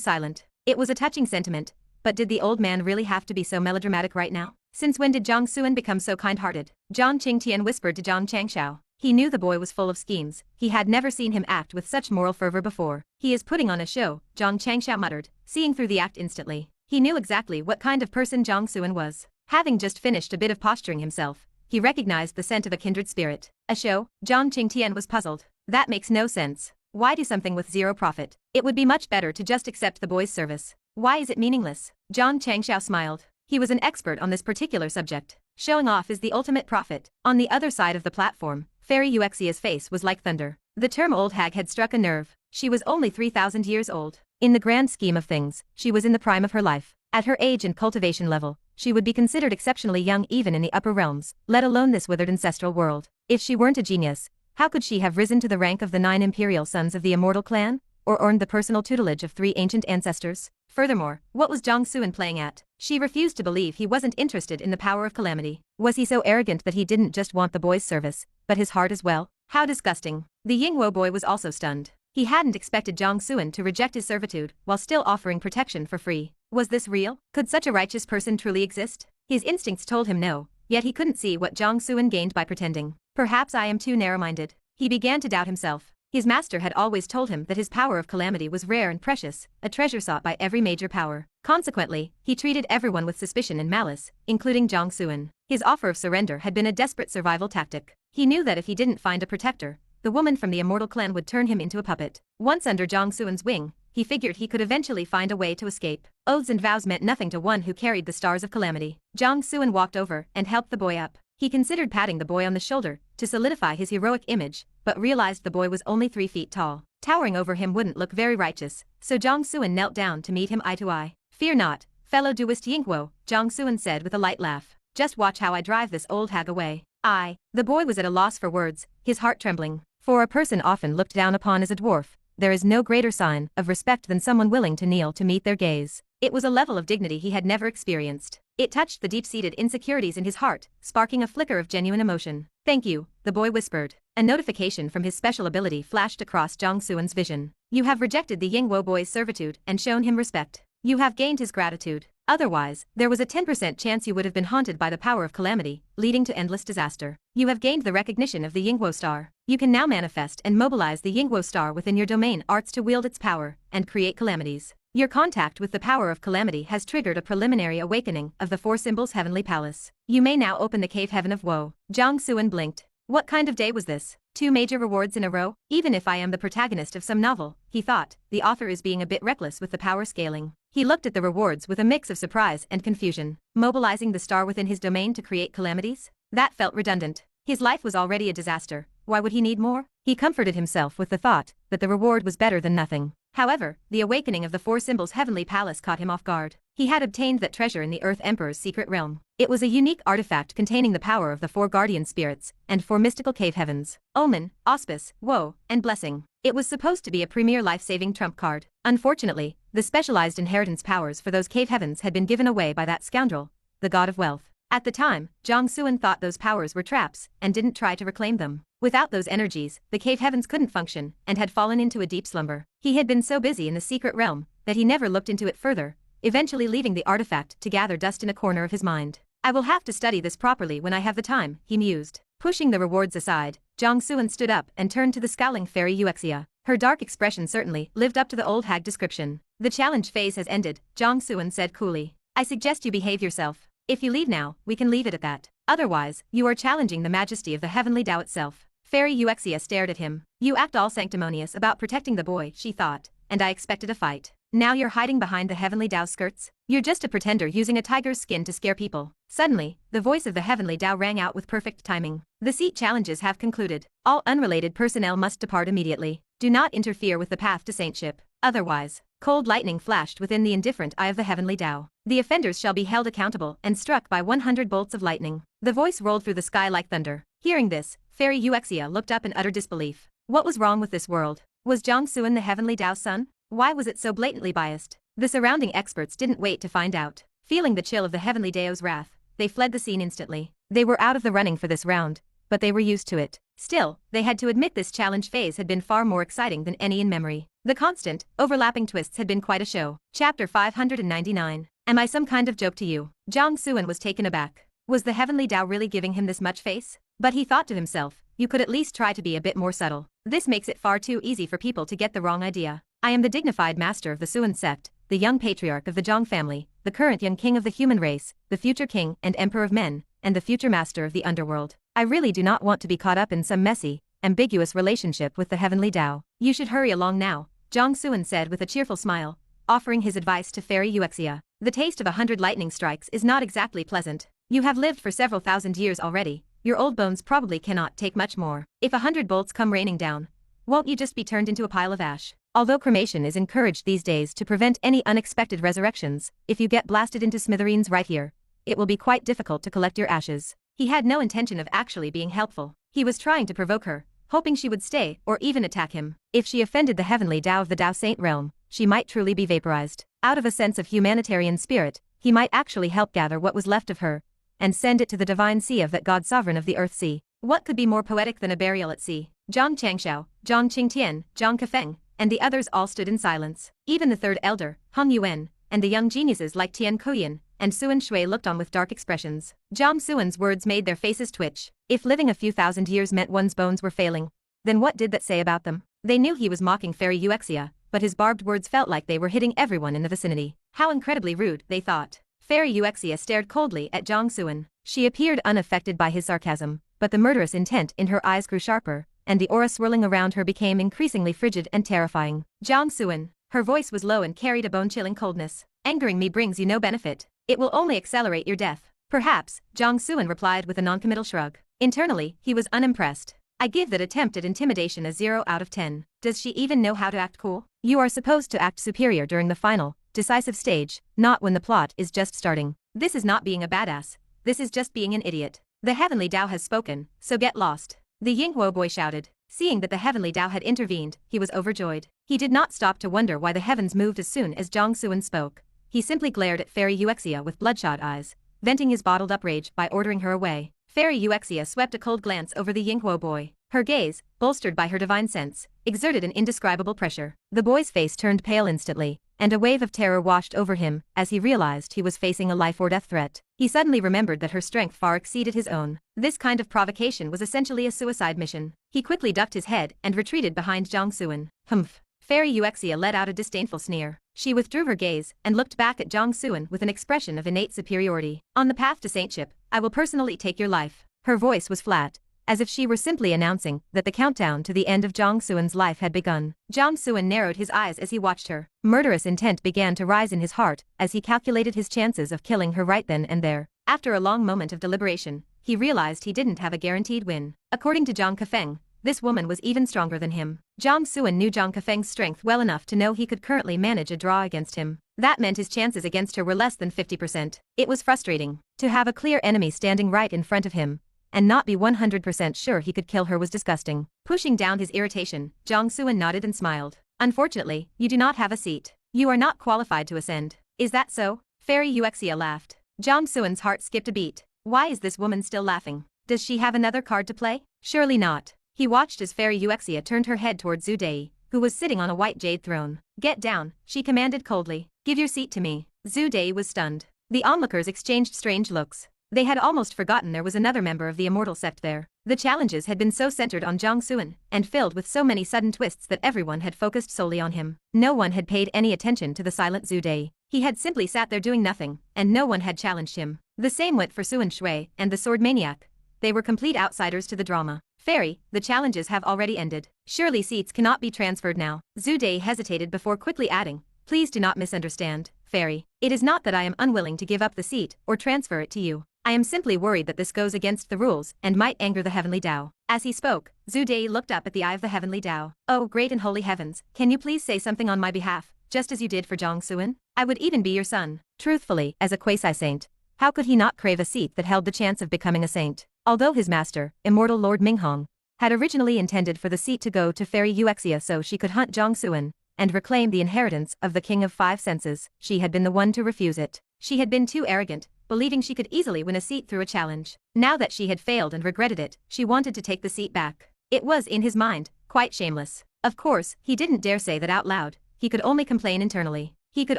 silent. It was a touching sentiment, but did the old man really have to be so melodramatic right now? Since when did Jiang Xuan become so kind-hearted? Zhang Qingtian whispered to Zhang Changxiao. He knew the boy was full of schemes. He had never seen him act with such moral fervor before. He is putting on a show, Zhang Changxiao muttered, seeing through the act instantly. He knew exactly what kind of person Jiang Xuan was. Having just finished a bit of posturing himself, he recognized the scent of a kindred spirit. A show? Zhang Qingtian was puzzled. That makes no sense. Why do something with zero profit? It would be much better to just accept the boy's service. Why is it meaningless? Zhang Xianxia smiled. He was an expert on this particular subject. Showing off is the ultimate profit. On the other side of the platform, Fairy Yuexia's face was like thunder. The term old hag had struck a nerve. She was only 3,000 years old. In the grand scheme of things, she was in the prime of her life. At her age and cultivation level, she would be considered exceptionally young even in the upper realms, let alone this withered ancestral world. If she weren't a genius, how could she have risen to the rank of the 9 imperial sons of the immortal clan? Or earned the personal tutelage of 3 ancient ancestors? Furthermore, what was Jiang Xuan playing at? She refused to believe he wasn't interested in the power of calamity. Was he so arrogant that he didn't just want the boy's service, but his heart as well? How disgusting. The Yingwo boy was also stunned. He hadn't expected Jiang Xuan to reject his servitude while still offering protection for free. Was this real? Could such a righteous person truly exist? His instincts told him no, yet he couldn't see what Jiang Xuan gained by pretending. Perhaps I am too narrow-minded. He began to doubt himself. His master had always told him that his power of calamity was rare and precious, a treasure sought by every major power. Consequently, he treated everyone with suspicion and malice, including Jiang Xuan. His offer of surrender had been a desperate survival tactic. He knew that if he didn't find a protector, the woman from the immortal clan would turn him into a puppet. Once under Jiang Xuan's wing, he figured he could eventually find a way to escape. Oaths and vows meant nothing to one who carried the stars of calamity. Jiang Xuan walked over and helped the boy up. He considered patting the boy on the shoulder to solidify his heroic image, but realized the boy was only 3 feet tall. Towering over him wouldn't look very righteous, so Jiang Xuan knelt down to meet him eye to eye. Fear not, fellow duist Yingwo, Jiang Xuan said with a light laugh. Just watch how I drive this old hag away. The boy was at a loss for words, his heart trembling. For a person often looked down upon as a dwarf, there is no greater sign of respect than someone willing to kneel to meet their gaze. It was a level of dignity he had never experienced. It touched the deep-seated insecurities in his heart, sparking a flicker of genuine emotion. Thank you, the boy whispered. A notification from his special ability flashed across Jiang Xuan's vision. You have rejected the Yingwo boy's servitude and shown him respect. You have gained his gratitude. Otherwise, there was a 10% chance you would have been haunted by the power of calamity, leading to endless disaster. You have gained the recognition of the Yingwo star. You can now manifest and mobilize the Yingwo star within your domain arts to wield its power and create calamities. Your contact with the power of calamity has triggered a preliminary awakening of the 4 symbols heavenly palace. You may now open the cave heaven of woe. Jiang Xuan blinked. What kind of day was this? 2 major rewards in a row? Even if I am the protagonist of some novel, he thought, the author is being a bit reckless with the power scaling. He looked at the rewards with a mix of surprise and confusion. Mobilizing the star within his domain to create calamities? That felt redundant. His life was already a disaster. Why would he need more? He comforted himself with the thought that the reward was better than nothing. However, the awakening of the 4 symbols heavenly palace caught him off guard. He had obtained that treasure in the Earth Emperor's secret realm. It was a unique artifact containing the power of the 4 guardian spirits and 4 mystical cave heavens: omen, auspice, woe, and blessing. It was supposed to be a premier life-saving trump card. Unfortunately, the specialized inheritance powers for those cave heavens had been given away by that scoundrel, the god of wealth. At the time, Jiang Xuan thought those powers were traps and didn't try to reclaim them. Without those energies, the cave heavens couldn't function and had fallen into a deep slumber. He had been so busy in the secret realm that he never looked into it further, eventually leaving the artifact to gather dust in a corner of his mind. I will have to study this properly when I have the time, he mused. Pushing the rewards aside, Jiang Xuan stood up and turned to the scowling fairy Yuexia. Her dark expression certainly lived up to the old hag description. The challenge phase has ended, Jiang Xuan said coolly. I suggest you behave yourself. If you leave now, we can leave it at that. Otherwise, you are challenging the majesty of the heavenly Dao itself. Fairy Yuexia stared at him. You act all sanctimonious about protecting the boy, she thought, and I expected a fight. Now you're hiding behind the heavenly Dao's skirts? You're just a pretender using a tiger's skin to scare people. Suddenly, the voice of the heavenly Dao rang out with perfect timing. The seat challenges have concluded. All unrelated personnel must depart immediately. Do not interfere with the path to saintship. Otherwise, cold lightning flashed within the indifferent eye of the heavenly Dao. The offenders shall be held accountable and struck by 100 bolts of lightning. The voice rolled through the sky like thunder. Hearing this, Fairy Yuexia looked up in utter disbelief. What was wrong with this world? Was Jiang Xuan the heavenly Dao's son? Why was it so blatantly biased? The surrounding experts didn't wait to find out. Feeling the chill of the heavenly Dao's wrath, they fled the scene instantly. They were out of the running for this round, but they were used to it. Still, they had to admit this challenge phase had been far more exciting than any in memory. The constant, overlapping twists had been quite a show. Chapter 599. Am I some kind of joke to you? Jiang Xuan was taken aback. Was the heavenly Dao really giving him this much face? But he thought to himself, you could at least try to be a bit more subtle. This makes it far too easy for people to get the wrong idea. I am the dignified master of the Xuan sect, the young patriarch of the Jiang family, the current young king of the human race, the future king and emperor of men, and the future master of the underworld. I really do not want to be caught up in some messy, ambiguous relationship with the heavenly Dao. You should hurry along now, Jiang Xuan said with a cheerful smile, offering his advice to Fairy Xianxia. The taste of 100 lightning strikes is not exactly pleasant. You have lived for several thousand years already, your old bones probably cannot take much more. If 100 bolts come raining down, won't you just be turned into a pile of ash? Although cremation is encouraged these days to prevent any unexpected resurrections, if you get blasted into smithereens right here, it will be quite difficult to collect your ashes. He had no intention of actually being helpful. He was trying to provoke her, hoping she would stay or even attack him. If she offended the heavenly Dao of the Dao Saint realm, she might truly be vaporized. Out of a sense of humanitarian spirit, he might actually help gather what was left of her and send it to the divine sea of that god sovereign of the earth sea. What could be more poetic than a burial at sea? Zhang Changxiao, Zhang Qingtian, Zhang Kefeng, and the others all stood in silence. Even the third elder, Heng Yuan, and the young geniuses like Tian Koyan and Suan Shui looked on with dark expressions. Jiang Xuan's words made their faces twitch. If living a few thousand years meant one's bones were failing, then what did that say about them? They knew he was mocking Fairy Xianxia, but his barbed words felt like they were hitting everyone in the vicinity. How incredibly rude, they thought. Fairy Xianxia stared coldly at Jiang Xuan. She appeared unaffected by his sarcasm, but the murderous intent in her eyes grew sharper, and the aura swirling around her became increasingly frigid and terrifying. Jiang Xuan, her voice was low and carried a bone-chilling coldness. Angering me brings you no benefit. It will only accelerate your death. Perhaps, Jiang Xuan replied with a noncommittal shrug. Internally, he was unimpressed. I give that attempt at intimidation a 0 out of 10. Does she even know how to act cool? You are supposed to act superior during the final, decisive stage, not when the plot is just starting. This is not being a badass. This is just being an idiot. The heavenly Dao has spoken, so get lost. The Yinghuo boy shouted. Seeing that the heavenly Dao had intervened, he was overjoyed. He did not stop to wonder why the heavens moved as soon as Jiang Xuan spoke. He simply glared at Fairy Xianxia with bloodshot eyes, venting his bottled-up rage by ordering her away. Fairy Xianxia swept a cold glance over the Yinghuo boy. Her gaze, bolstered by her divine sense, exerted an indescribable pressure. The boy's face turned pale instantly, and a wave of terror washed over him as he realized he was facing a life-or-death threat. He suddenly remembered that her strength far exceeded his own. This kind of provocation was essentially a suicide mission. He quickly ducked his head and retreated behind Jiang Xuan. Humph. Fairy Xianxia let out a disdainful sneer. She withdrew her gaze and looked back at Jiang Xuan with an expression of innate superiority. On the path to saintship, I will personally take your life. Her voice was flat, as if she were simply announcing that the countdown to the end of Jiang Xuan's life had begun. Jiang Xuan narrowed his eyes as he watched her. Murderous intent began to rise in his heart as he calculated his chances of killing her right then and there. After a long moment of deliberation, he realized he didn't have a guaranteed win. According to Zhang Kefeng, this woman was even stronger than him. Jiang Xuan knew Zhang Kefeng's strength well enough to know he could currently manage a draw against him. That meant his chances against her were less than 50%. It was frustrating. To have a clear enemy standing right in front of him and not be 100% sure he could kill her was disgusting. Pushing down his irritation, Jiang Xuan nodded and smiled. Unfortunately, you do not have a seat. You are not qualified to ascend. Is that so? Fairy Xianxia laughed. Jiang Xuan's heart skipped a beat. Why is this woman still laughing? Does she have another card to play? Surely not. He watched as Fairy Xianxia turned her head toward Zhu Dei, who was sitting on a white jade throne. Get down, she commanded coldly. Give your seat to me. Zhu Dei was stunned. The onlookers exchanged strange looks. They had almost forgotten there was another member of the immortal sect there. The challenges had been so centered on Jiang Xuan and filled with so many sudden twists that everyone had focused solely on him. No one had paid any attention to the silent Zhu Dei. He had simply sat there doing nothing, and no one had challenged him. The same went for Suan Shui and the sword maniac. They were complete outsiders to the drama. Fairy, the challenges have already ended. Surely seats cannot be transferred now. Zhu Dei hesitated before quickly adding, please do not misunderstand, Fairy. It is not that I am unwilling to give up the seat or transfer it to you. I am simply worried that this goes against the rules and might anger the heavenly Dao. As he spoke, Zhu Dei looked up at the eye of the heavenly Dao. Oh, great and holy heavens, can you please say something on my behalf, just as you did for Jiang Xuan? I would even be your son. Truthfully, as a quasi-saint, how could he not crave a seat that held the chance of becoming a saint? Although his master, immortal Lord Minghong, had originally intended for the seat to go to Fairy Xianxia so she could hunt Jiang Xuan and reclaim the inheritance of the King of Five Senses, she had been the one to refuse it. She had been too arrogant, believing she could easily win a seat through a challenge. Now that she had failed and regretted it, she wanted to take the seat back. It was, in his mind, quite shameless. Of course, he didn't dare say that out loud. He could only complain internally. He could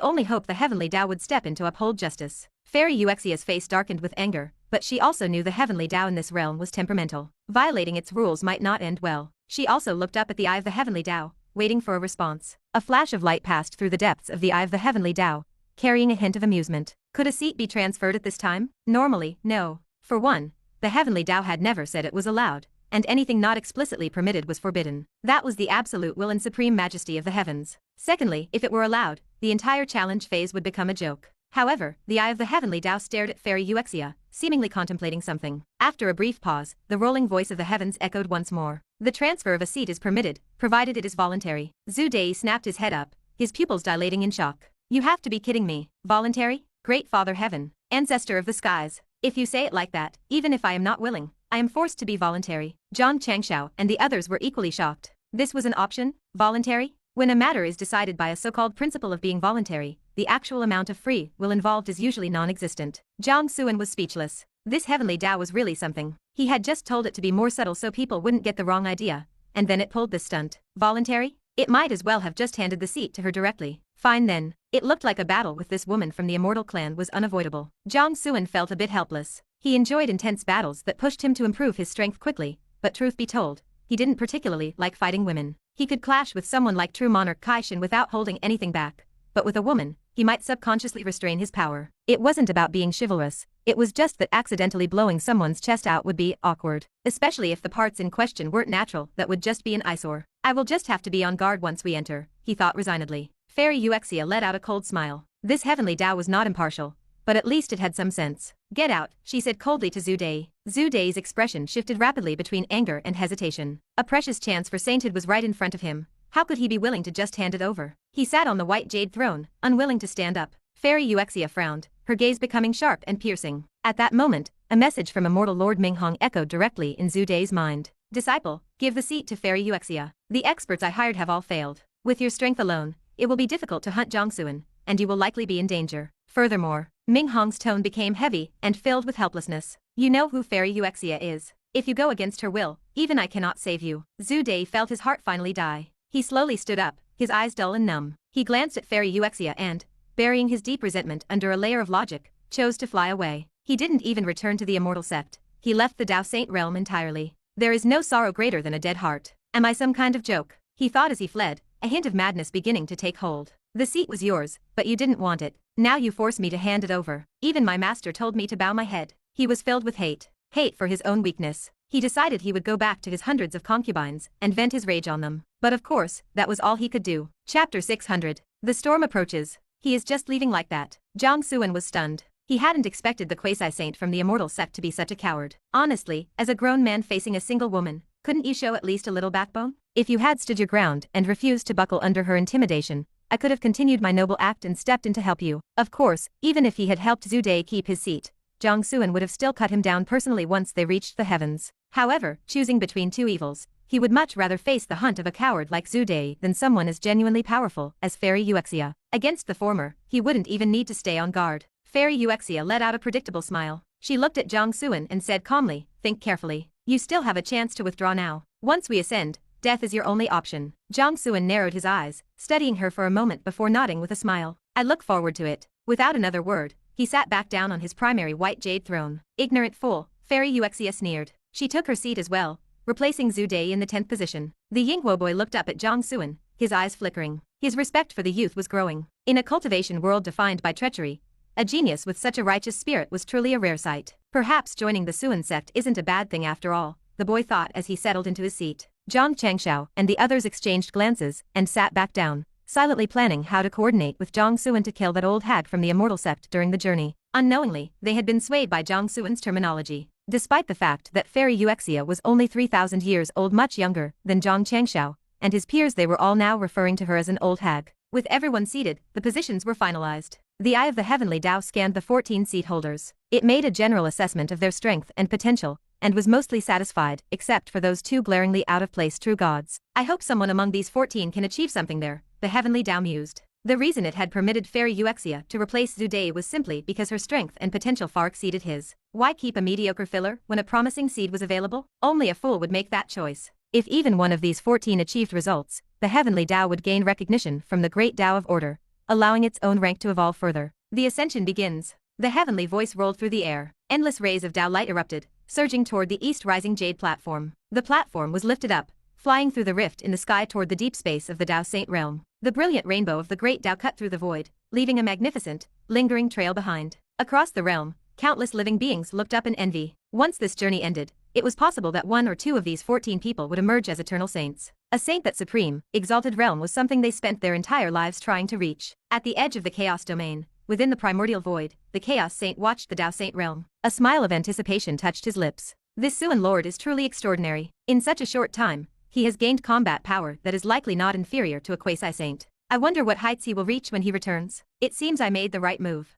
only hope the heavenly Dao would step in to uphold justice. Fairy Xianxia's face darkened with anger, but she also knew the heavenly Dao in this realm was temperamental. Violating its rules might not end well. She also looked up at the eye of the heavenly Dao, waiting for a response. A flash of light passed through the depths of the eye of the heavenly Dao, carrying a hint of amusement. Could a seat be transferred at this time? Normally, no. For one, the heavenly Dao had never said it was allowed, and anything not explicitly permitted was forbidden. That was the absolute will and supreme majesty of the heavens. Secondly, if it were allowed, the entire challenge phase would become a joke. However, the eye of the heavenly Dao stared at Fairy Xianxia, seemingly contemplating something. After a brief pause, the rolling voice of the heavens echoed once more. The transfer of a seat is permitted, provided it is voluntary. Zhu Dei snapped his head up, his pupils dilating in shock. You have to be kidding me. Voluntary? Great Father Heaven, ancestor of the skies. If you say it like that, even if I am not willing, I am forced to be voluntary. Zhang Xiao and the others were equally shocked. This was an option? Voluntary? When a matter is decided by a so-called principle of being voluntary, the actual amount of free will involved is usually non-existent. Jiang Xuan was speechless. This heavenly Dao was really something. He had just told it to be more subtle so people wouldn't get the wrong idea, and then it pulled this stunt. Voluntary? It might as well have just handed the seat to her directly. Fine then. It looked like a battle with this woman from the immortal clan was unavoidable. Jiang Xuan felt a bit helpless. He enjoyed intense battles that pushed him to improve his strength quickly, but truth be told, he didn't particularly like fighting women. He could clash with someone like true monarch Caishan without holding anything back, but with a woman, he might subconsciously restrain his power. It wasn't about being chivalrous, it was just that accidentally blowing someone's chest out would be awkward, especially if the parts in question weren't natural. That would just be an eyesore. I will just have to be on guard once we enter, he thought resignedly. Fairy Xianxia let out a cold smile. This heavenly Dao was not impartial, but at least it had some sense. Get out, she said coldly to Zhu Dei. Zhu Dei's expression shifted rapidly between anger and hesitation. A precious chance for sainthood was right in front of him. How could he be willing to just hand it over? He sat on the white jade throne, unwilling to stand up. Fairy Xianxia frowned, her gaze becoming sharp and piercing. At that moment, a message from immortal Lord Minghong echoed directly in Zhu Dei's mind. Disciple, give the seat to Fairy Xianxia. The experts I hired have all failed. With your strength alone, it will be difficult to hunt Jiang Xuan, and you will likely be in danger. Furthermore, Minghong's tone became heavy and filled with helplessness. You know who Fairy Xianxia is. If you go against her will, even I cannot save you. Zhu Dei felt his heart finally die. He slowly stood up, his eyes dull and numb. He glanced at Fairy Xianxia and, burying his deep resentment under a layer of logic, chose to fly away. He didn't even return to the immortal sect. He left the Dao Saint realm entirely. There is no sorrow greater than a dead heart. Am I some kind of joke? He thought as he fled, a hint of madness beginning to take hold. The seat was yours, but you didn't want it. Now you force me to hand it over. Even my master told me to bow my head. He was filled with hate. Hate for his own weakness. He decided he would go back to his hundreds of concubines and vent his rage on them. But of course, that was all he could do. Chapter 600. The storm approaches. He is just leaving like that. Jiang Xuan was stunned. He hadn't expected the quasi-saint from the immortal sect to be such a coward. Honestly, as a grown man facing a single woman, couldn't you show at least a little backbone? If you had stood your ground and refused to buckle under her intimidation, I could have continued my noble act and stepped in to help you. Of course, even if he had helped Zhu Dei keep his seat, Jiang Xuan would have still cut him down personally once they reached the heavens. However, choosing between two evils, he would much rather face the hunt of a coward like Zhu Dei than someone as genuinely powerful as Fairy Xianxia. Against the former, he wouldn't even need to stay on guard. Fairy Xianxia let out a predictable smile. She looked at Jiang Xuan and said calmly, think carefully. You still have a chance to withdraw now. Once we ascend, death is your only option. Jiang Xuan narrowed his eyes, studying her for a moment before nodding with a smile. I look forward to it. Without another word, he sat back down on his primary white jade throne. Ignorant fool, Fairy Xianxia sneered. She took her seat as well, replacing Zhu Dei in the 10th position. The Yingguo boy looked up at Jiang Xuan, his eyes flickering. His respect for the youth was growing. In a cultivation world defined by treachery, a genius with such a righteous spirit was truly a rare sight. Perhaps joining the Xuan sect isn't a bad thing after all, the boy thought as he settled into his seat. Zhang Xiao and the others exchanged glances and sat back down, silently planning how to coordinate with Jiang Xuan to kill that old hag from the immortal sect during the journey. Unknowingly, they had been swayed by Jiang Xuan's terminology. Despite the fact that Fairy Xianxia was only 3,000 years old, much younger than Zhang Xiao and his peers, they were all now referring to her as an old hag. With everyone seated, the positions were finalized. The eye of the heavenly Dao scanned the 14 seat holders. It made a general assessment of their strength and potential, and was mostly satisfied, except for those two glaringly out-of-place true gods. I hope someone among these 14 can achieve something there, the heavenly Dao mused. The reason it had permitted Fairy Xianxia to replace Zhu Dei was simply because her strength and potential far exceeded his. Why keep a mediocre filler when a promising seed was available? Only a fool would make that choice. If even one of these 14 achieved results, the heavenly Dao would gain recognition from the great Dao of order, allowing its own rank to evolve further. The ascension begins. The heavenly voice rolled through the air. Endless rays of Dao light erupted, surging toward the east-rising jade platform. The platform was lifted up, flying through the rift in the sky toward the deep space of the Dao Saint realm. The brilliant rainbow of the great Dao cut through the void, leaving a magnificent, lingering trail behind. Across the realm, countless living beings looked up in envy. Once this journey ended, it was possible that one or two of these 14 people would emerge as eternal saints. A saint that supreme, exalted realm was something they spent their entire lives trying to reach. At the edge of the chaos domain, within the primordial void, the Chaos Saint watched the Dao Saint realm. A smile of anticipation touched his lips. This Xuan Lord is truly extraordinary. In such a short time, he has gained combat power that is likely not inferior to a quasi-saint. I wonder what heights he will reach when he returns. It seems I made the right move.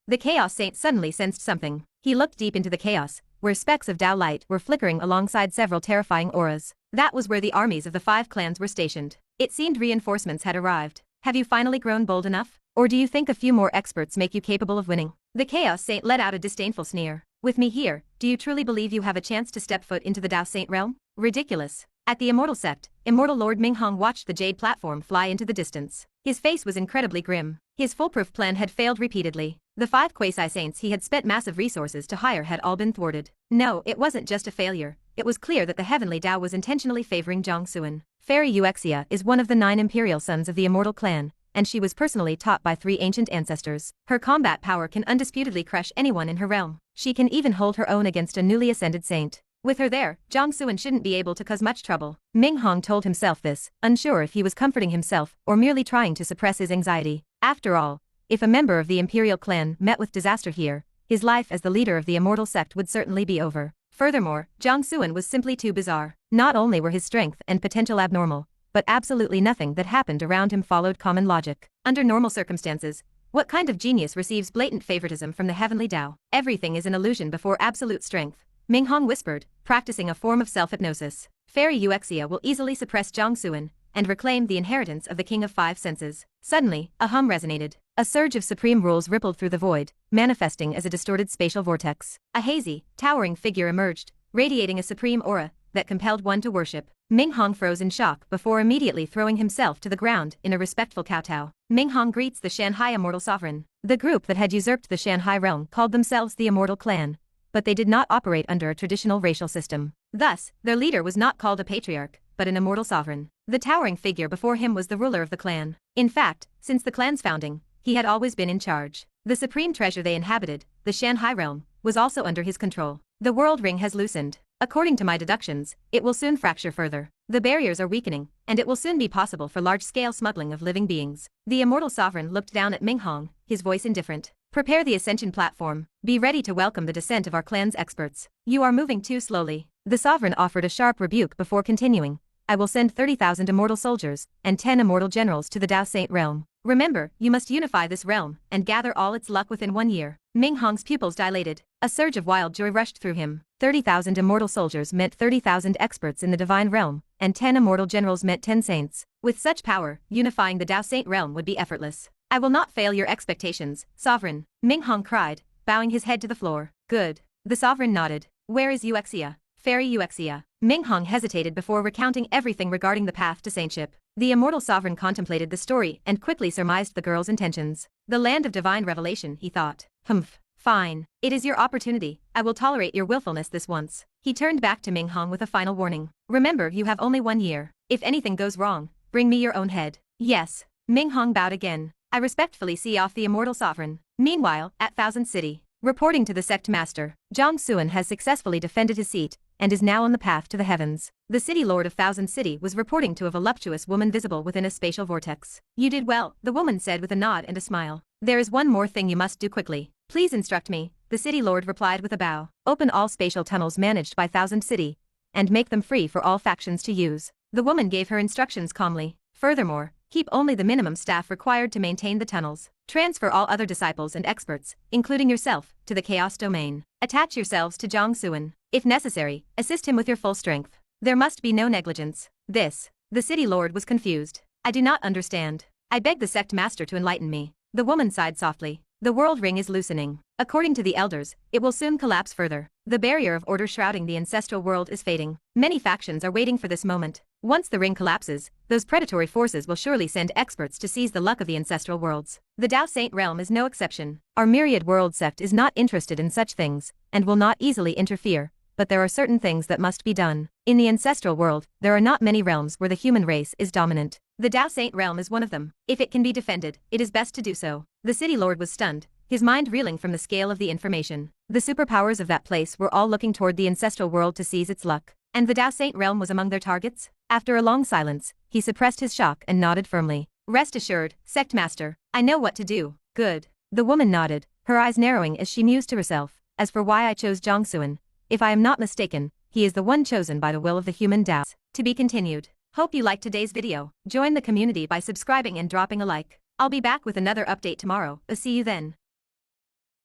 The Chaos Saint suddenly sensed something. He looked deep into the chaos, where specks of Dao light were flickering alongside several terrifying auras. That was where the armies of the 5 clans were stationed. It seemed reinforcements had arrived. Have you finally grown bold enough? Or do you think a few more experts make you capable of winning? The Chaos Saint let out a disdainful sneer. With me here, do you truly believe you have a chance to step foot into the Dao Saint realm? Ridiculous. At the Immortal Sect, Immortal Lord Ming Hong watched the jade platform fly into the distance. His face was incredibly grim. His foolproof plan had failed repeatedly. The 5 quasi-saints he had spent massive resources to hire had all been thwarted. No, it wasn't just a failure. It was clear that the Heavenly Dao was intentionally favoring Jiang Xuan. Fairy Xianxia is one of the 9 imperial sons of the Immortal Clan, and she was personally taught by 3 ancient ancestors. Her combat power can undisputedly crush anyone in her realm. She can even hold her own against a newly ascended saint. With her there, Jiang Xuan shouldn't be able to cause much trouble. Ming Hong told himself this, unsure if he was comforting himself or merely trying to suppress his anxiety. After all, if a member of the imperial clan met with disaster here, his life as the leader of the immortal sect would certainly be over. Furthermore, Jiang Xuan was simply too bizarre. Not only were his strength and potential abnormal, but absolutely nothing that happened around him followed common logic. Under normal circumstances, what kind of genius receives blatant favoritism from the Heavenly Dao? Everything is an illusion before absolute strength, Ming Hong whispered, practicing a form of self-hypnosis. Fairy Xianxia will easily suppress Jiang Xuan and reclaim the inheritance of the King of 5 Senses. Suddenly, a hum resonated. A surge of supreme rules rippled through the void, manifesting as a distorted spatial vortex. A hazy, towering figure emerged, radiating a supreme aura that compelled one to worship. Ming Hong froze in shock before immediately throwing himself to the ground in a respectful kowtow. Ming Hong greets the Xianxia Immortal Sovereign. The group that had usurped the Xianxia realm called themselves the Immortal Clan, but they did not operate under a traditional racial system. Thus, their leader was not called a patriarch, but an immortal sovereign. The towering figure before him was the ruler of the clan. In fact, since the clan's founding, he had always been in charge. The supreme treasure they inhabited, the Xianxia realm, was also under his control. The world ring has loosened. According to my deductions, it will soon fracture further. The barriers are weakening, and it will soon be possible for large-scale smuggling of living beings. The immortal sovereign looked down at Ming Hong, his voice indifferent. Prepare the ascension platform. Be ready to welcome the descent of our clan's experts. You are moving too slowly. The sovereign offered a sharp rebuke before continuing. I will send 30,000 immortal soldiers and 10 immortal generals to the Dao Saint realm. Remember, you must unify this realm and gather all its luck within 1 year. Ming Hong's pupils dilated. A surge of wild joy rushed through him. 30,000 immortal soldiers meant 30,000 experts in the divine realm, and 10 immortal generals meant 10 saints. With such power, unifying the Dao Saint realm would be effortless. I will not fail your expectations, Sovereign, Ming Hong cried, bowing his head to the floor. Good. The Sovereign nodded. Where is Xianxia? Fairy Xianxia. Ming Hong hesitated before recounting everything regarding the path to saintship. The immortal sovereign contemplated the story and quickly surmised the girl's intentions. The land of divine revelation, he thought. Humph. Fine. It is your opportunity. I will tolerate your willfulness this once. He turned back to Ming Hong with a final warning. Remember, you have only 1 year. If anything goes wrong, bring me your own head. Yes. Ming Hong bowed again. I respectfully see off the immortal sovereign. Meanwhile, at Thousand City, reporting to the sect master, Jiang Xuan has successfully defended his seat and is now on the path to the heavens. The city lord of Thousand City was reporting to a voluptuous woman visible within a spatial vortex. You did well, the woman said with a nod and a smile. There is one more thing you must do quickly. Please instruct me, the city lord replied with a bow. Open all spatial tunnels managed by Thousand City, and make them free for all factions to use. The woman gave her instructions calmly. Furthermore, keep only the minimum staff required to maintain the tunnels. Transfer all other disciples and experts, including yourself, to the chaos domain. Attach yourselves to Jiang Xuan. If necessary, assist him with your full strength. There must be no negligence. The city lord was confused. I do not understand. I beg the sect master to enlighten me. The woman sighed softly. The world ring is loosening. According to the elders, it will soon collapse further. The barrier of order shrouding the ancestral world is fading. Many factions are waiting for this moment. Once the ring collapses, those predatory forces will surely send experts to seize the luck of the ancestral worlds. The Dao Saint realm is no exception. Our myriad world sect is not interested in such things, and will not easily interfere, but there are certain things that must be done. In the ancestral world, there are not many realms where the human race is dominant. The Dao Saint realm is one of them. If it can be defended, it is best to do so. The city lord was stunned, his mind reeling from the scale of the information. The superpowers of that place were all looking toward the ancestral world to seize its luck. And the Dao Saint realm was among their targets? After a long silence, he suppressed his shock and nodded firmly. Rest assured, Sect Master, I know what to do. Good. The woman nodded, her eyes narrowing as she mused to herself. As for why I chose Jiang Xuan, if I am not mistaken, he is the one chosen by the will of the human Dao. To be continued. Hope you liked today's video. Join the community by subscribing and dropping a like. I'll be back with another update tomorrow. See you then.